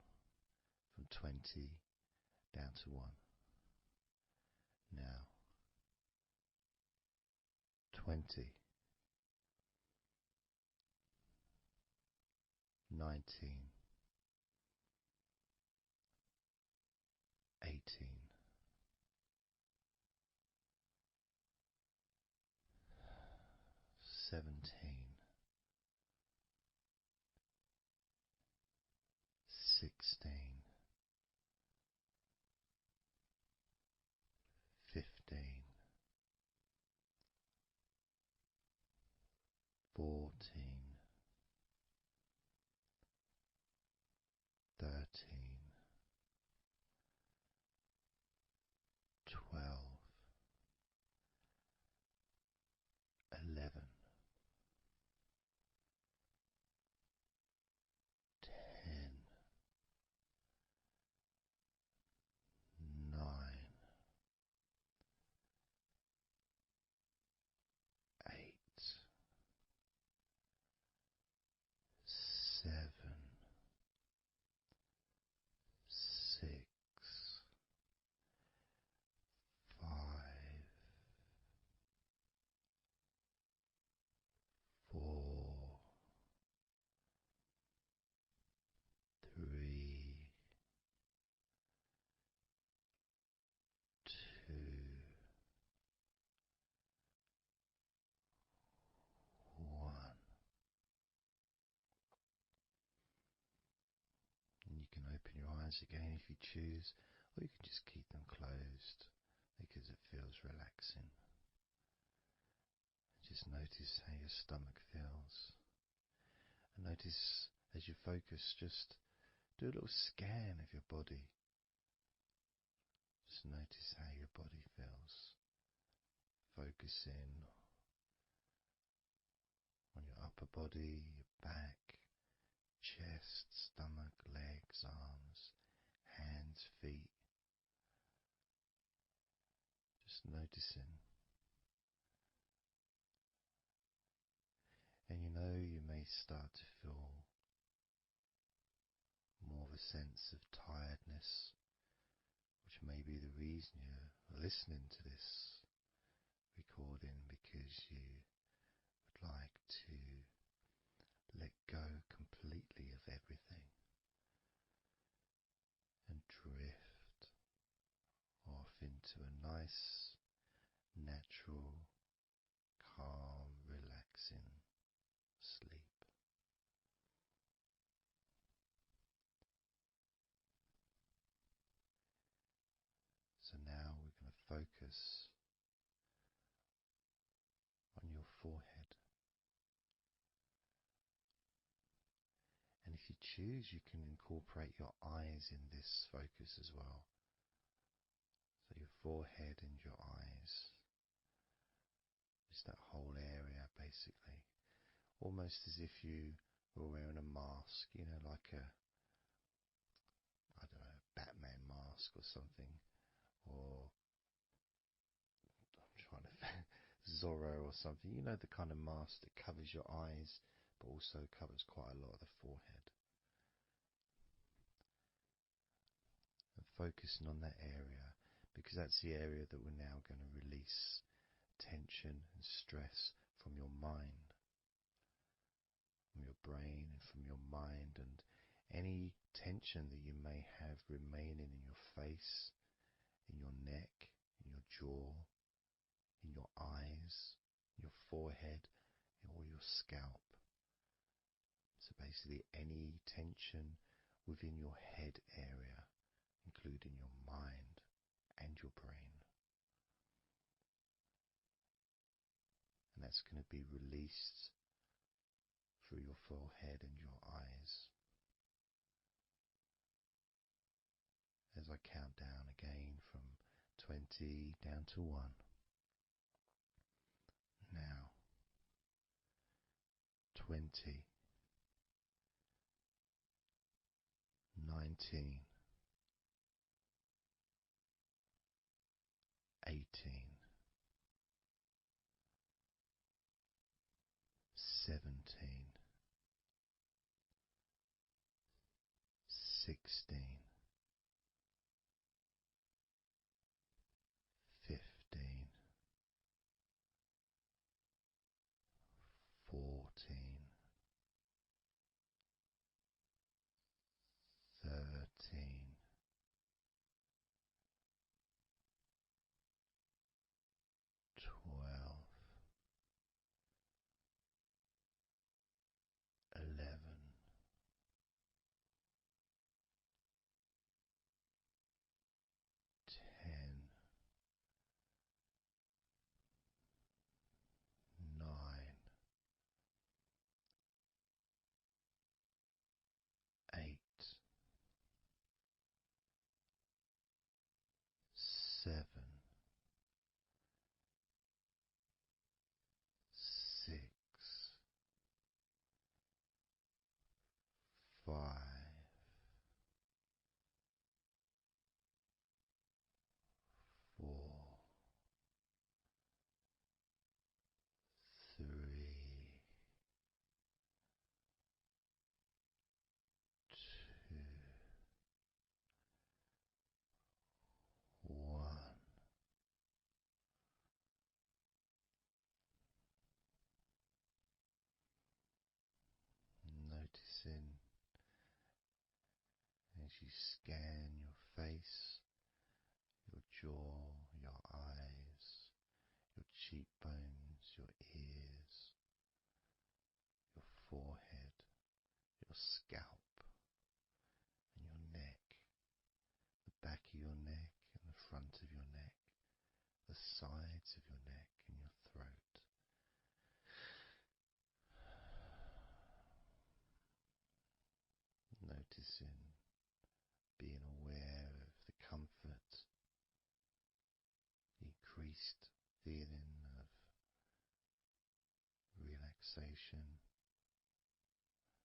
from 20 down to 1. Now, 20, 19, 18, 17, 16, 15, 14, 13, 12, 11, 10, 9, 8, eyes again if you choose, or you can just keep them closed because it feels relaxing. Just notice how your stomach feels. And notice as you focus, just do a little scan of your body. Just notice how your body feels. Focus in on your upper body, your back, chest, stomach, legs, arms, hands, feet. Just noticing. And you may start to feel more of a sense of tiredness, which may be the reason you're listening to this recording, because you would like to let go completely of everything and drift off into a nice, natural, calm, relaxing sleep. So now we're going to focus on your forehead. And if you choose, you can incorporate your eyes in this focus as well. So your forehead and your eyes. Just that whole area, basically. Almost as if you were wearing a mask, like a, I don't know, Batman mask or something. Or I'm trying to Zorro or something. The kind of mask that covers your eyes but also covers quite a lot of the forehead. And focusing on that area, because that's the area that we're now going to release tension and stress from your mind, from your brain and from your mind, and any tension that you may have remaining in your face, in your neck, in your jaw, in your eyes, your forehead, or your scalp. So basically any tension within your head area, including your mind and your brain. And that's going to be released through your forehead and your eyes. As I count down again from 20 down to 1. Now, 20, 19, 18, 17, 16, 15, 14, 13, 12, 11, 10, 9, 8, 7, 6, 5, 4, 3, 2, 1. Noticing as you scan your face, your jaw, your eyes, your cheekbones, your ears, your forehead, your scalp, and your neck, sides of your neck and your throat. Noticing, being aware of the comfort, the increased feeling of relaxation,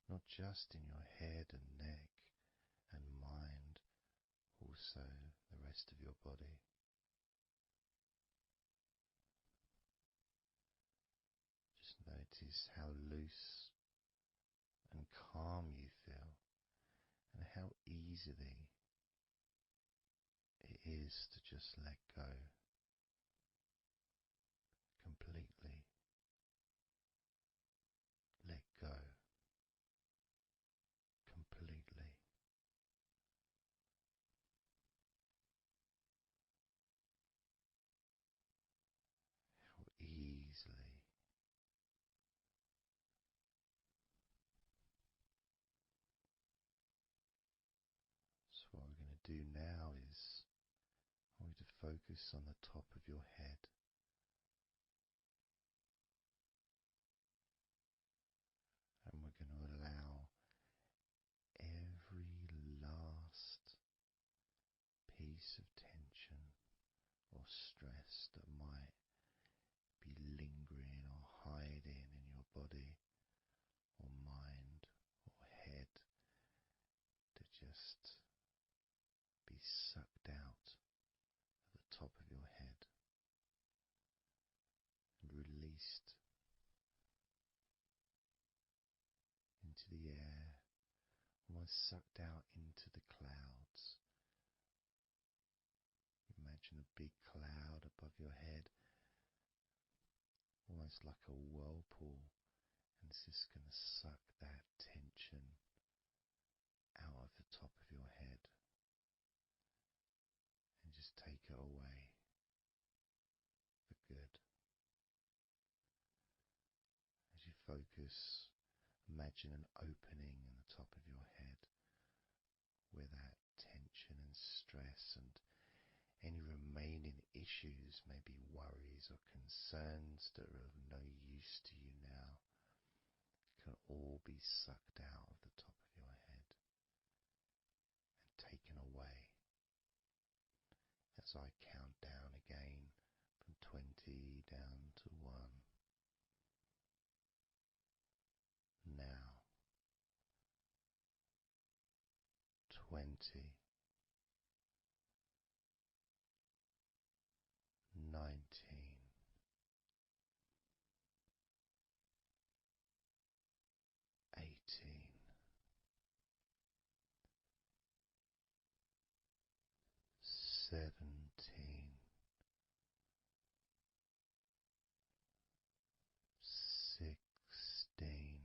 not just in your head and neck and mind, also the rest of your body. Just notice how loose and calm you feel, and how easily it is to just let go completely. Let go completely. How easily. So what we're going to do now is I want you to focus on the top of your head. And we're going to allow every last piece of tension or stress that might be lingering or hiding in your body or mind or head to just be sucked out at the top of your head and released into the air, almost sucked out into the clouds. Imagine a big cloud above your head, almost like a whirlpool, and it's just going to suck that tension out of the top of your head and just take it away for good. As you focus, imagine an opening in the top of your head where that tension and stress and any remaining issues, maybe worries or concerns that are of no use to you now, can all be sucked out of the top of your head and taken away. As I count down again from 20 down to 1. Now, 20, 19, 18, 17, 16, 15,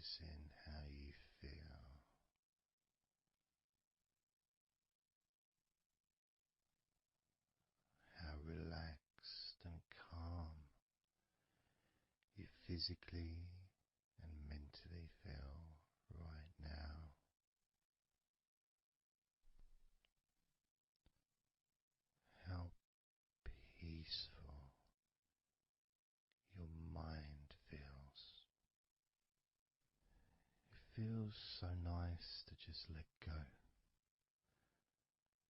noticing how you feel, how relaxed and calm you physically and mentally feel right now. How peaceful your mind feels. It feels so nice to just let go,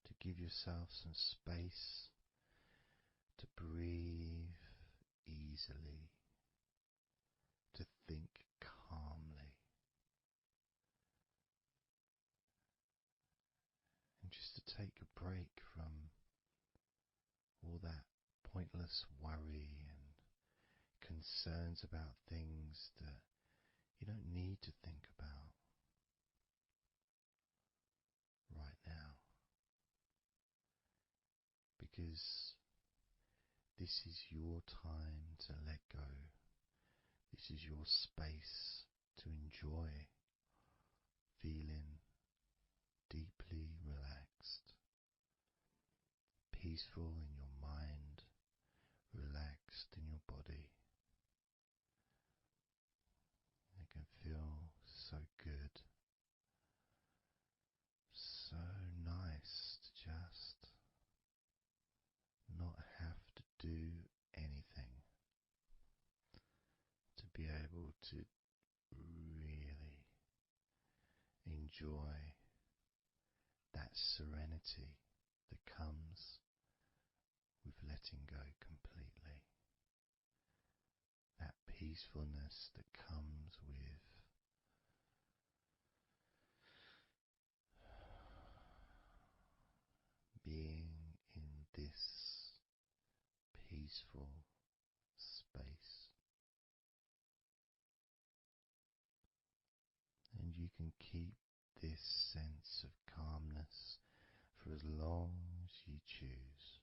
to give yourself some space to breathe easily, to think calmly, and just to take a break from all that pointless worry and concerns about things that you don't need to think about right now, because this is your time to let go. This is your space to enjoy feeling deeply relaxed, peaceful in your mind, relaxed in your body. It can feel so good, so nice to just not have to do anything, to be able to really enjoy that serenity that comes with letting go completely, that peacefulness that comes with being in this peaceful space. And you can keep this sense of calmness for as long as you choose.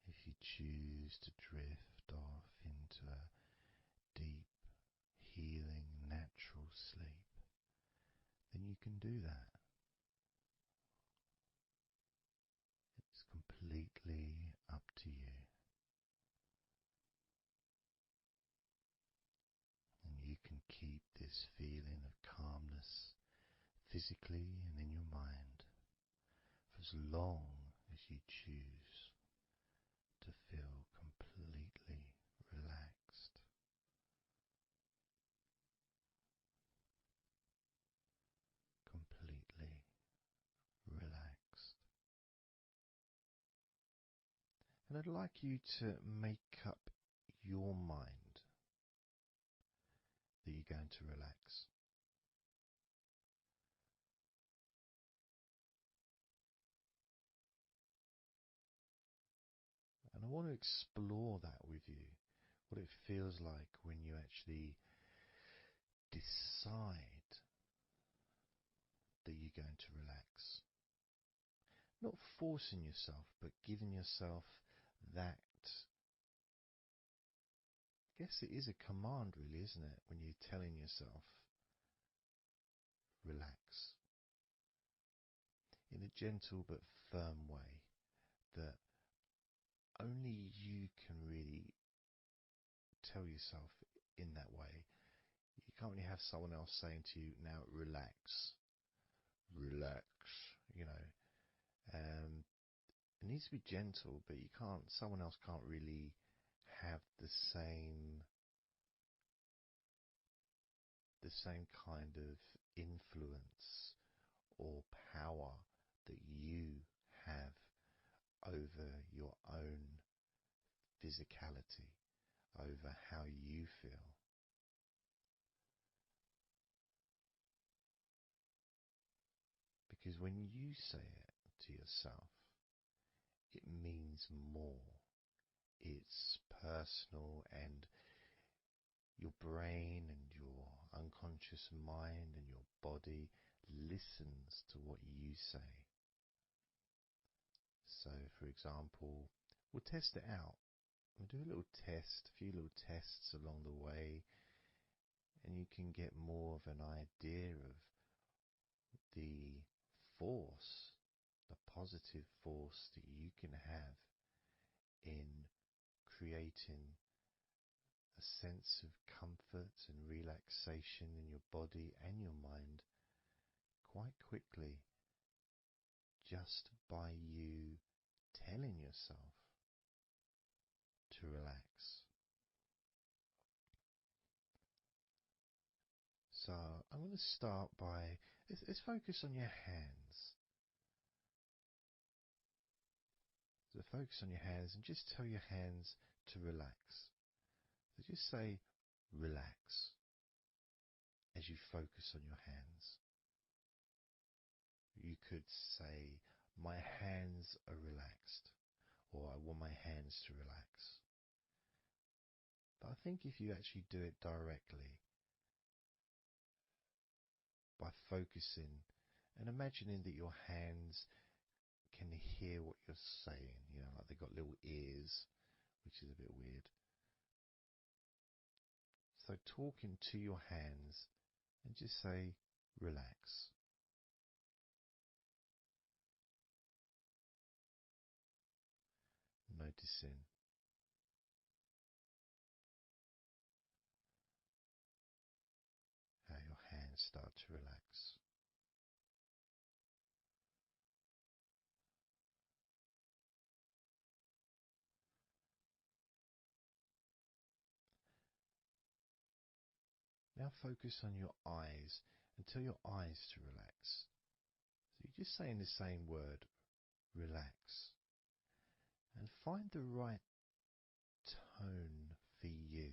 If you choose to drift off into a deep, healing, natural sleep, then you can do that. It's completely up to you. And you can keep this feeling of calmness physically and in your mind for as long as you choose to feel completely relaxed. Completely relaxed. And I'd like you to make up your mind that you're going to relax. And I want to explore that with you, what it feels like when you actually decide that you're going to relax. Not forcing yourself, but giving yourself that. I guess it is a command, really, isn't it? When you're telling yourself, relax. In a gentle but firm way that only you can really tell yourself in that way. You can't really have someone else saying to you, now relax, relax, you know. It needs to be gentle, but someone else can't really have the same kind of influence or power that you have over your own physicality, over how you feel. Because when you say it to yourself, it means more. It's personal, and your brain and your unconscious mind and your body listens to what you say. So, for example, we'll test it out. We'll do a little test, a few little tests along the way, and you can get more of an idea of the force, the positive force that you can have in creating a sense of comfort and relaxation in your body and your mind quite quickly, just by you telling yourself to relax. So I'm going to start by, let's focus on your hands. So focus on your hands and just tell your hands to relax. So just say relax as you focus on your hands. You could say, my hands are relaxed, or I want my hands to relax. But I think if you actually do it directly, by focusing and imagining that your hands can hear what you're saying, like they've got little ears, which is a bit weird. So talking to your hands and just say, relax. Noticing how your hands start to relax. Now focus on your eyes and tell your eyes to relax. So you're just saying the same word, relax. And find the right tone for you.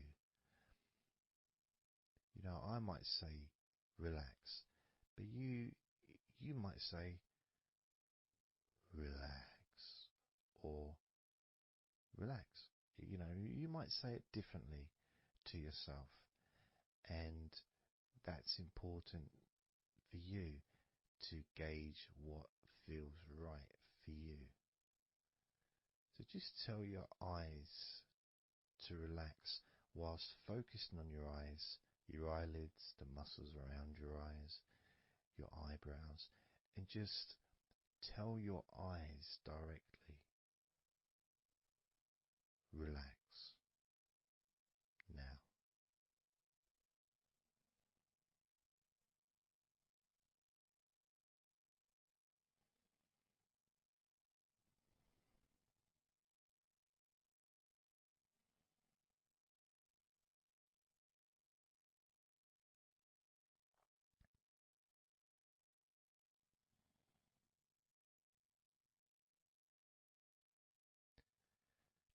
I might say relax, but you might say relax or relax. You might say it differently to yourself, and that's important for you to gauge what feels right for you. So just tell your eyes to relax whilst focusing on your eyes, your eyelids, the muscles around your eyes, your eyebrows, and just tell your eyes directly, relax now.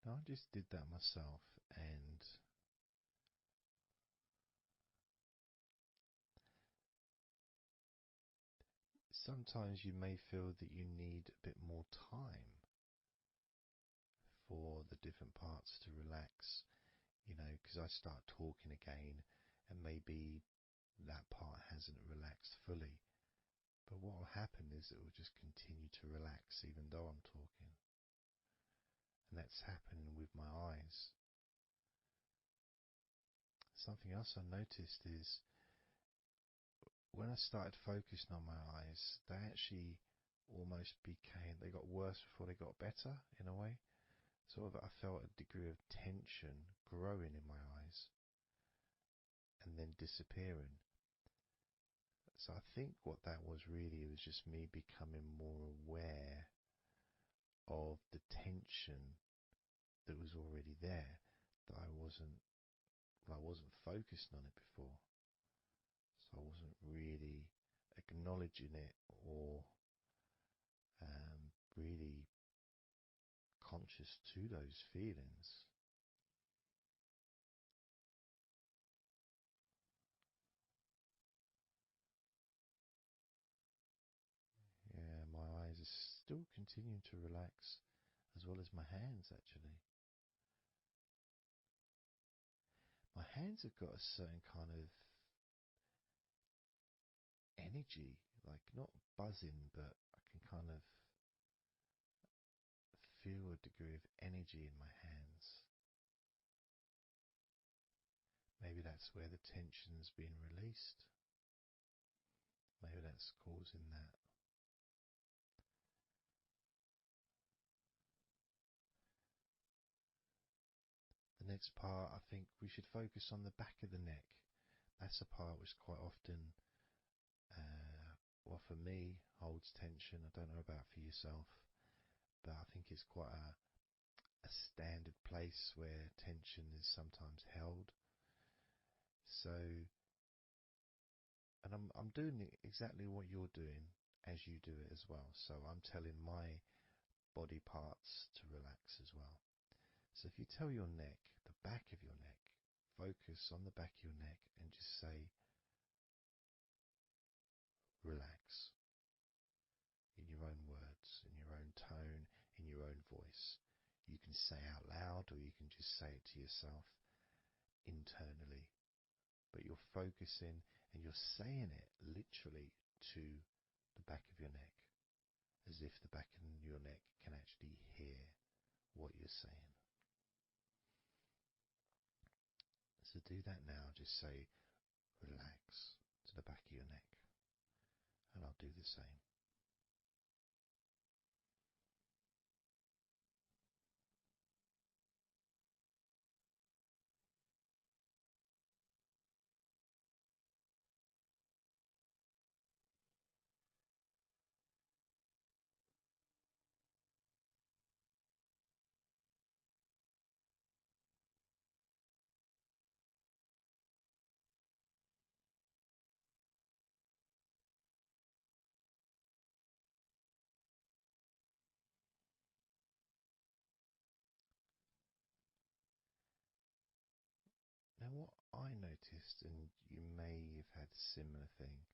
Now I just did that myself, and sometimes you may feel that you need a bit more time for the different parts to relax, because I start talking again and maybe that part hasn't relaxed fully. But what will happen is it will just continue to relax even though I'm talking. And that's happening with my eyes. Something else I noticed is when I started focusing on my eyes, they actually they got worse before they got better in a way. Sort of I felt a degree of tension growing in my eyes and then disappearing. So I think what that was really was just me becoming more aware of the tension that was already there, that I wasn't focusing on it before. So I wasn't really acknowledging it or really conscious to those feelings. Yeah, my eyes are still continuing to relax, as well as my hands actually. My hands have got a certain kind of energy, like not buzzing, but I can kind of feel a degree of energy in my hands. Maybe that's where the tension's been released. Maybe that's causing that. The next part, I think we should focus on the back of the neck. That's a part which quite often, well, for me, holds tension. I don't know about for yourself, but I think it's quite a standard place where tension is sometimes held. So, and I'm doing exactly what you're doing as you do it as well. So I'm telling my body parts to relax as well. So if you tell your neck, the back of your neck, focus on the back of your neck and just say, relax, in your own words, in your own tone, in your own voice. You can say out loud or you can just say it to yourself internally. But you're focusing and you're saying it literally to the back of your neck, as if the back of your neck can actually hear what you're saying. So do that now. Just say relax to the back of your neck, and I'll do the same. Now what I noticed, and you may have had a similar thing,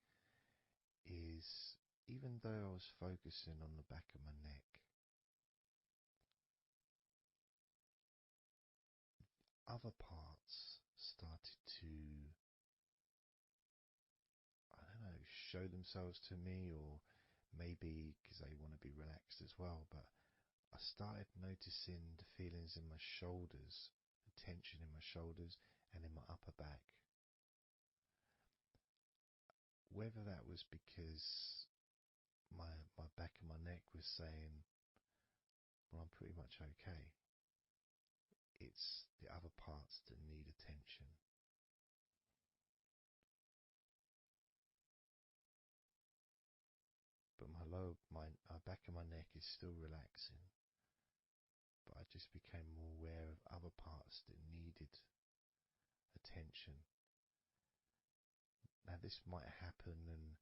is even though I was focusing on the back of my neck, other parts started to, I don't know, show themselves to me, or maybe because they want to be relaxed as well, but I started noticing the feelings in my shoulders, the tension in my shoulders and in my upper back. Whether that was because my back of my neck was saying, well, I'm pretty much okay. It's the other parts that need attention. But my back of my neck is still relaxing. But I just became more aware of other parts that needed attention. Now this might happen, and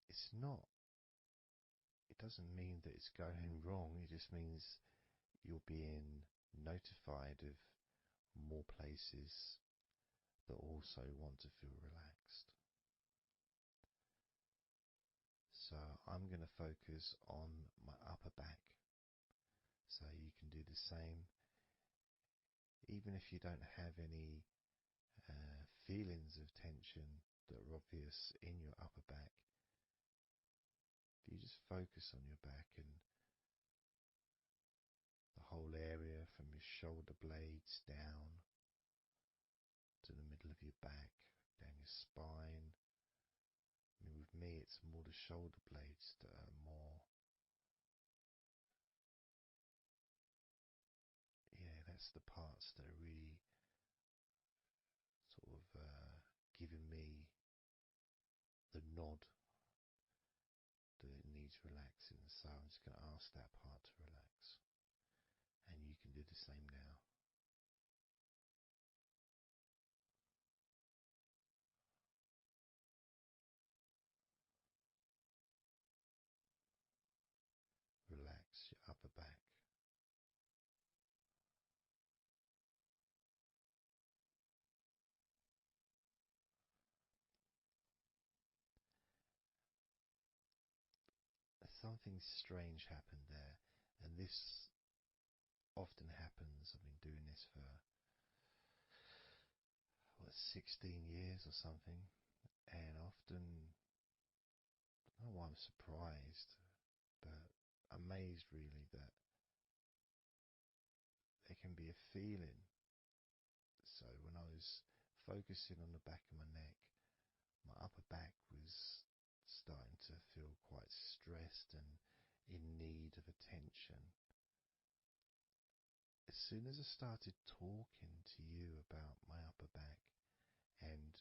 it's not, it doesn't mean that it's going wrong. It just means you're being notified of more places that also want to feel relaxed. So I'm going to focus on my upper back. So you can do the same. Even if you don't have any feelings of tension that are obvious in your upper back, if you just focus on your back and the whole area from your shoulder blades down to the middle of your back, down your spine. I mean, with me, it's more the shoulder blades that are more, yeah, that's the parts that are really sort of giving me the nod that it needs relaxing. So I'm just going to ask that part to relax. And you can do the same now. Relax your upper back. Something strange happened there, and this often happens. I've been doing this for 16 years or something, and often, I don't know why I'm surprised, but amazed really, that feeling. So when I was focusing on the back of my neck, my upper back was starting to feel quite stressed and in need of attention. As soon as I started talking to you about my upper back and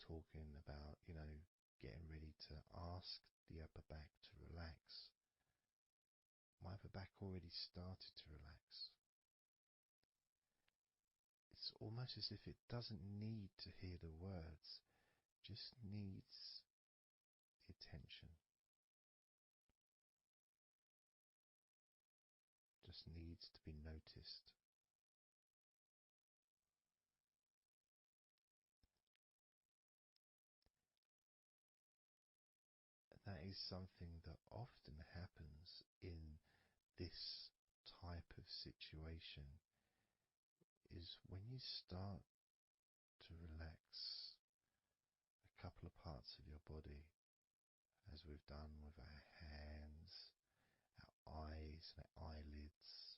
talking about, getting ready to ask the upper back to relax, my upper back already started to relax. It's almost as if it doesn't need to hear the words, just needs the attention. Just needs to be noticed. That is something that often happens in this type of situation, is when you start to relax a couple of parts of your body, as we've done with our hands, our eyes and our eyelids,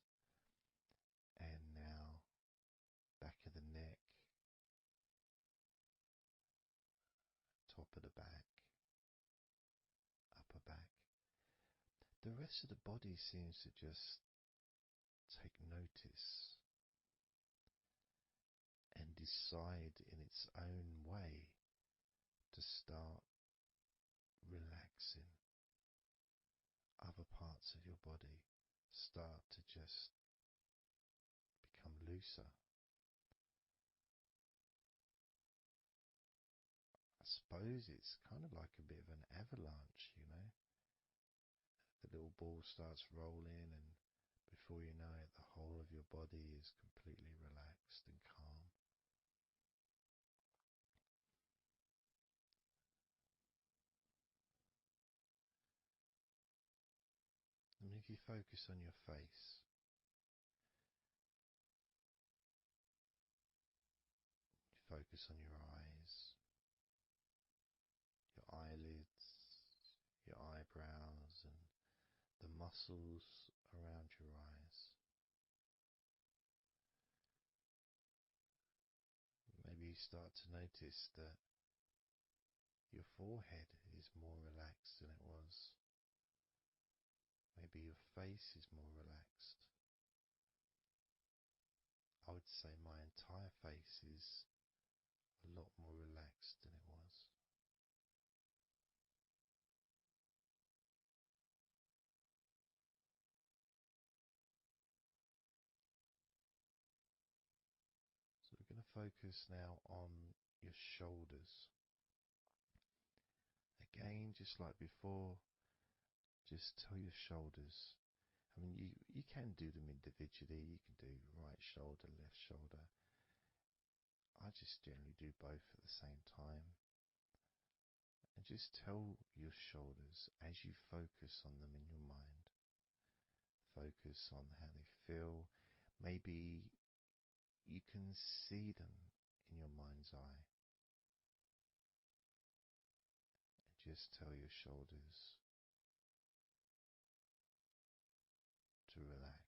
and now back of the neck, top of the back, upper back. The rest of the body seems to just take notice and decide in its own way to start relaxing. Other parts of your body start to just become looser. I suppose it's kind of like a bit of an avalanche, The little ball starts rolling, and before you know it, the whole of your body is completely relaxed and calm. And if you focus on your face, you focus on your eyes, your eyelids, your eyebrows, and the muscles around your eyes. Maybe you start to notice that your forehead is more relaxed than it was. Maybe your face is more relaxed. I would say my entire face is a lot more relaxed than it was. So we're going to focus now on your shoulders. Again, just like before, just tell your shoulders. I mean, you can do them individually. You can do right shoulder, left shoulder. I just generally do both at the same time. And just tell your shoulders as you focus on them in your mind. Focus on how they feel. Maybe you can see them in your mind's eye. And just tell your shoulders to relax.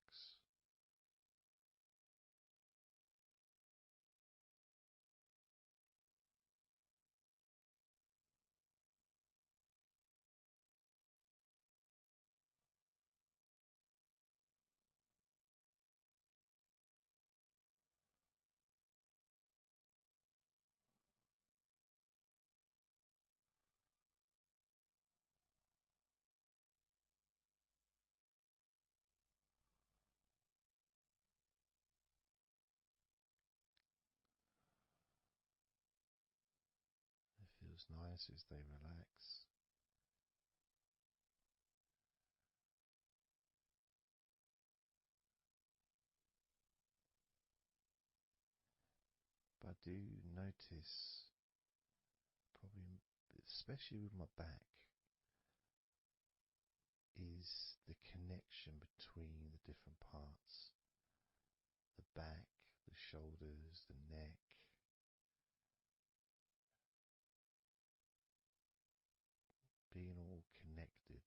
It feels nice as they relax. But I do notice, probably especially with my back, is the connection between the different parts. The back, the shoulders, the neck. Being all connected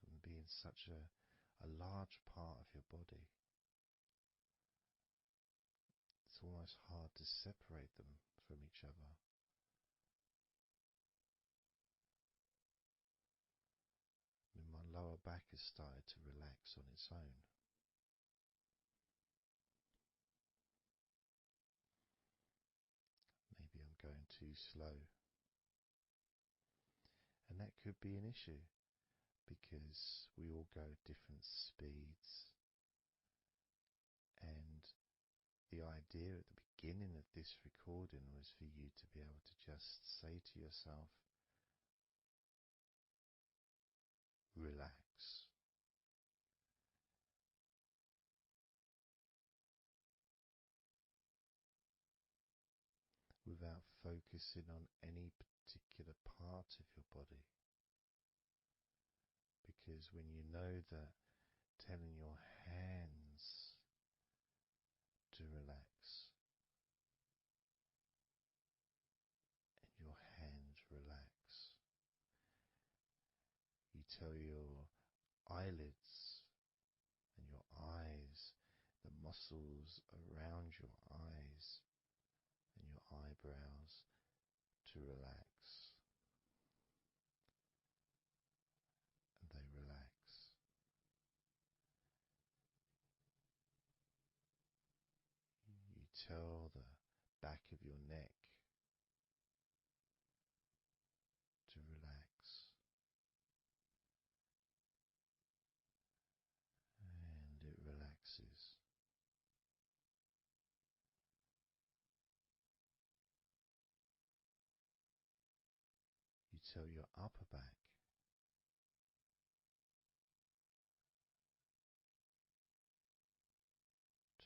and being such a large part of your body. almost hard to separate them from each other. My lower back has started to relax on its own. Maybe I'm going too slow. And that could be an issue because we all go at different speeds. And the idea at the beginning of this recording was for you to be able to just say to yourself, relax. Without focusing on any particular part of your body. Because when you know that telling your hands to relax and your hands relax, you tell your eyelids and your eyes, the muscles around your eyes and your eyebrows to relax, and they relax. You tell the back of your neck to relax, and it relaxes. You tell your upper back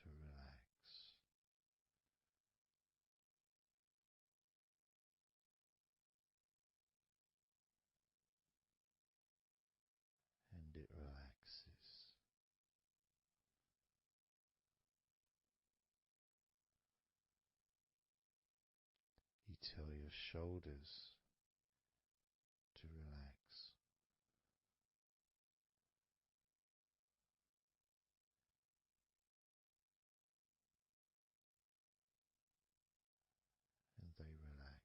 to relax, and it relaxes. You tell your shoulders to relax, and they relax.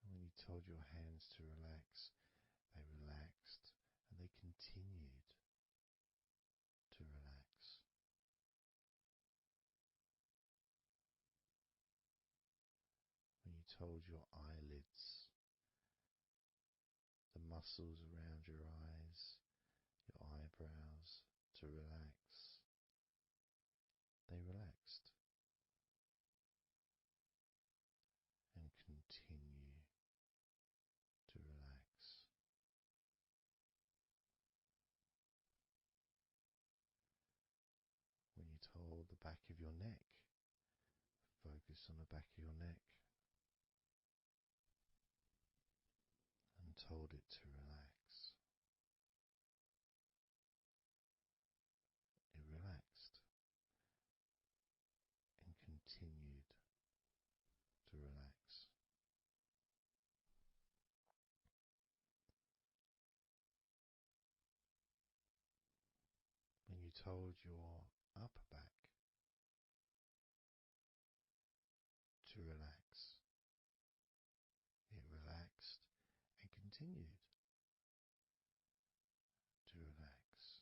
And when you told your hands to relax, they relaxed and they continued to relax. When you told your eyelids, the muscles around your eyes, your eyebrows to relax, they relaxed and continue to relax. When you told the back of your neck, focus on the back of your neck, and told it to relax. It relaxed and continued to relax. When you told your upper back to relax, it relaxed and continued to relax.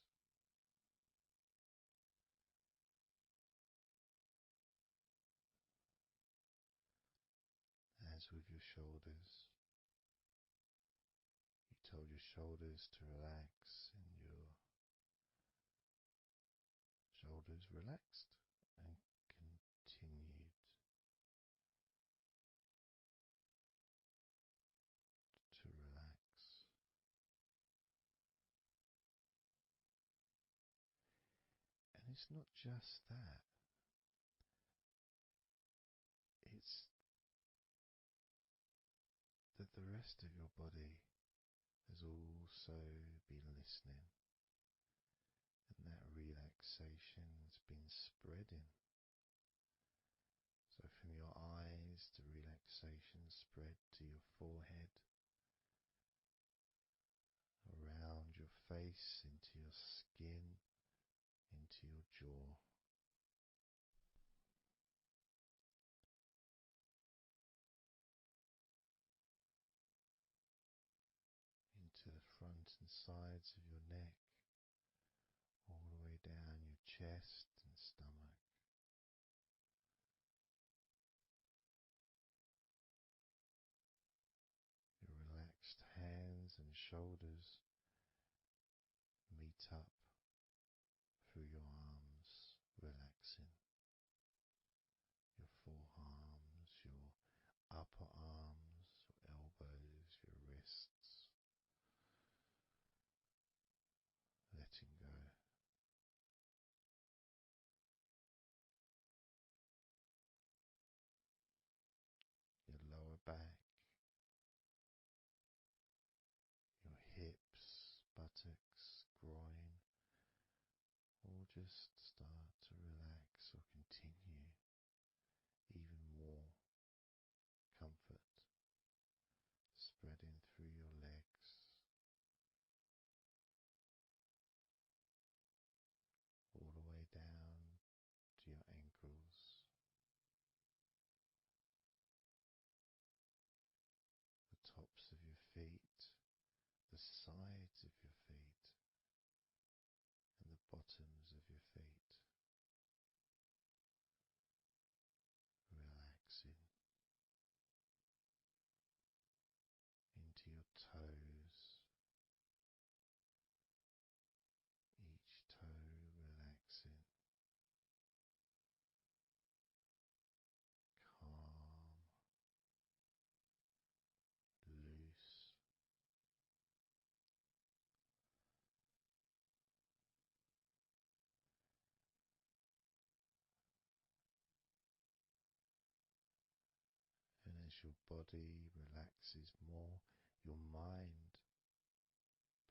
As with your shoulders, you told your shoulders to relax, and your shoulders relaxed and continued to relax. And it's not just that, it's that the rest of your body has also been listening, and that relaxation has been spreading. So from your eyes, the relaxation spread to your forehead, around your face, into your skin, into your jaw. Into the front and sides of your neck, all the way down your chest and stomach. Your relaxed hands and shoulders meet up through your arms, relaxing. Your forearms, your upper arms, your elbows, your wrists. Letting go. Your lower back, your hips, buttocks, groin, all just start to relax or continue even more comfort spreading through your legs, all the way down to your ankles, the tops of your feet, the sides of your feet, and the bottoms of your feet. Relaxing into your toes, each toe relaxing, calm, loose. And as your body relaxes more, your mind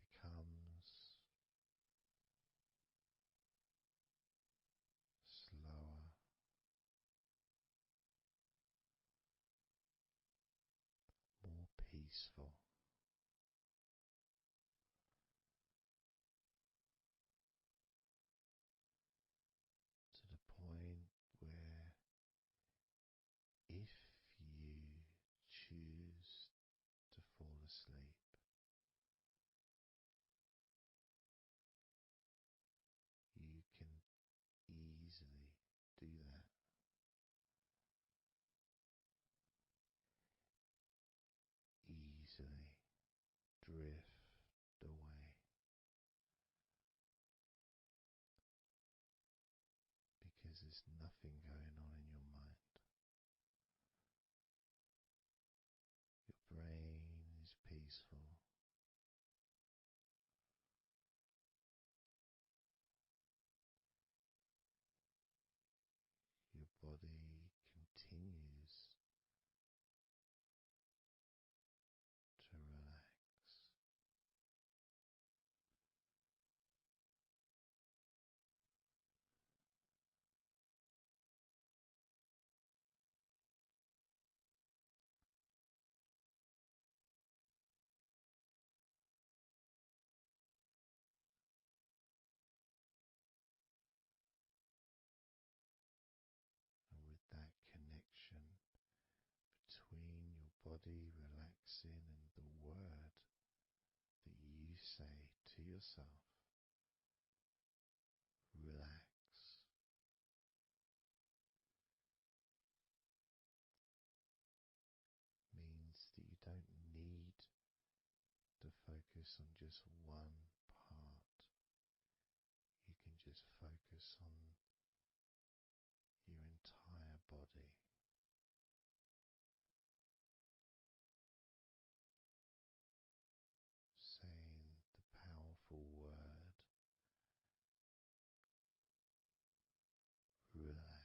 becomes slower, more peaceful, to the point where if you choose to fall asleep, you can easily do that. Easily drift away, because there's nothing going on in your mind. Your brain is peaceful. Your body continues to relax. And with that connection between your body relaxing and the word that you say to yourself, relax, means that you don't need to focus on just one part. You can just focus on your entire body. Saying the powerful word, relax.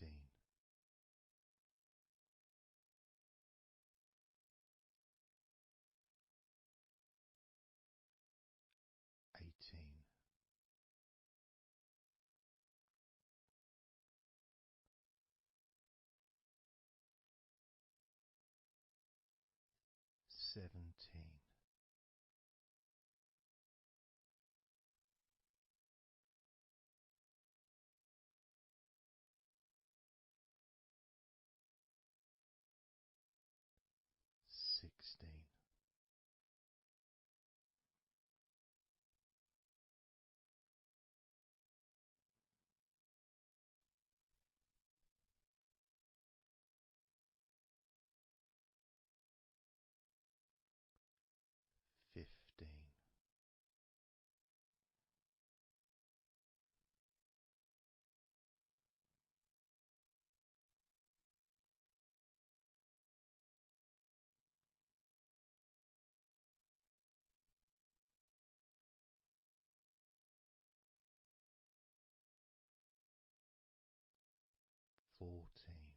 19, 18, 17, 16, 15, 14,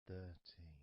13,12,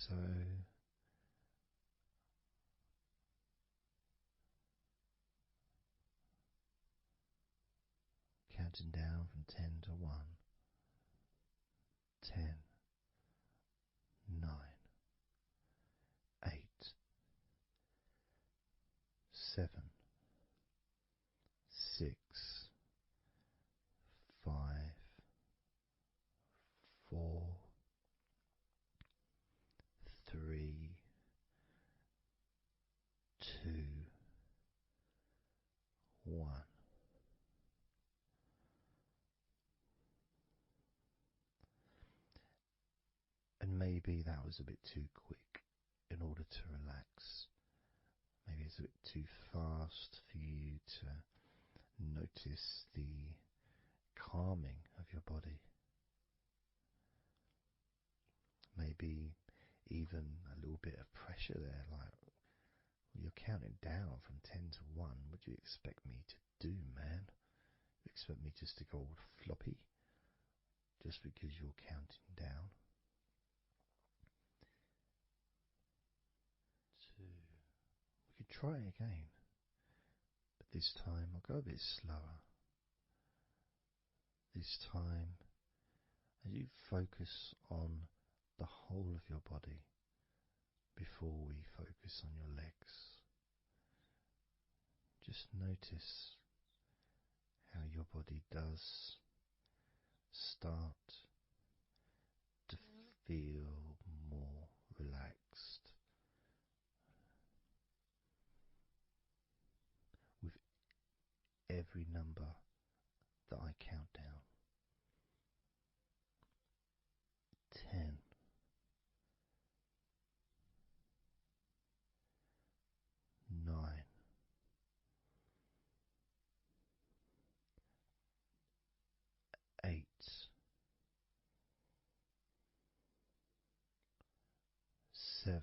so. Counting down from 10 to 1. 10, 9, 8, 7, 6, 5, 4, 3, 2, 1. And maybe that was a bit too quick in order to relax. Maybe it's a bit too fast for you to notice the calming of your body. Maybe even a little bit of pressure there, like you're counting down from 10 to 1. What do you expect me to do, man? You expect me just to go all floppy just because you're counting down? 2. We could try again, but this time I'll go a bit slower. This time, as you focus on the whole of your body before we focus on your legs, just notice how your body does start to feel more relaxed with every number that I count down. 10, 9, 8, 7,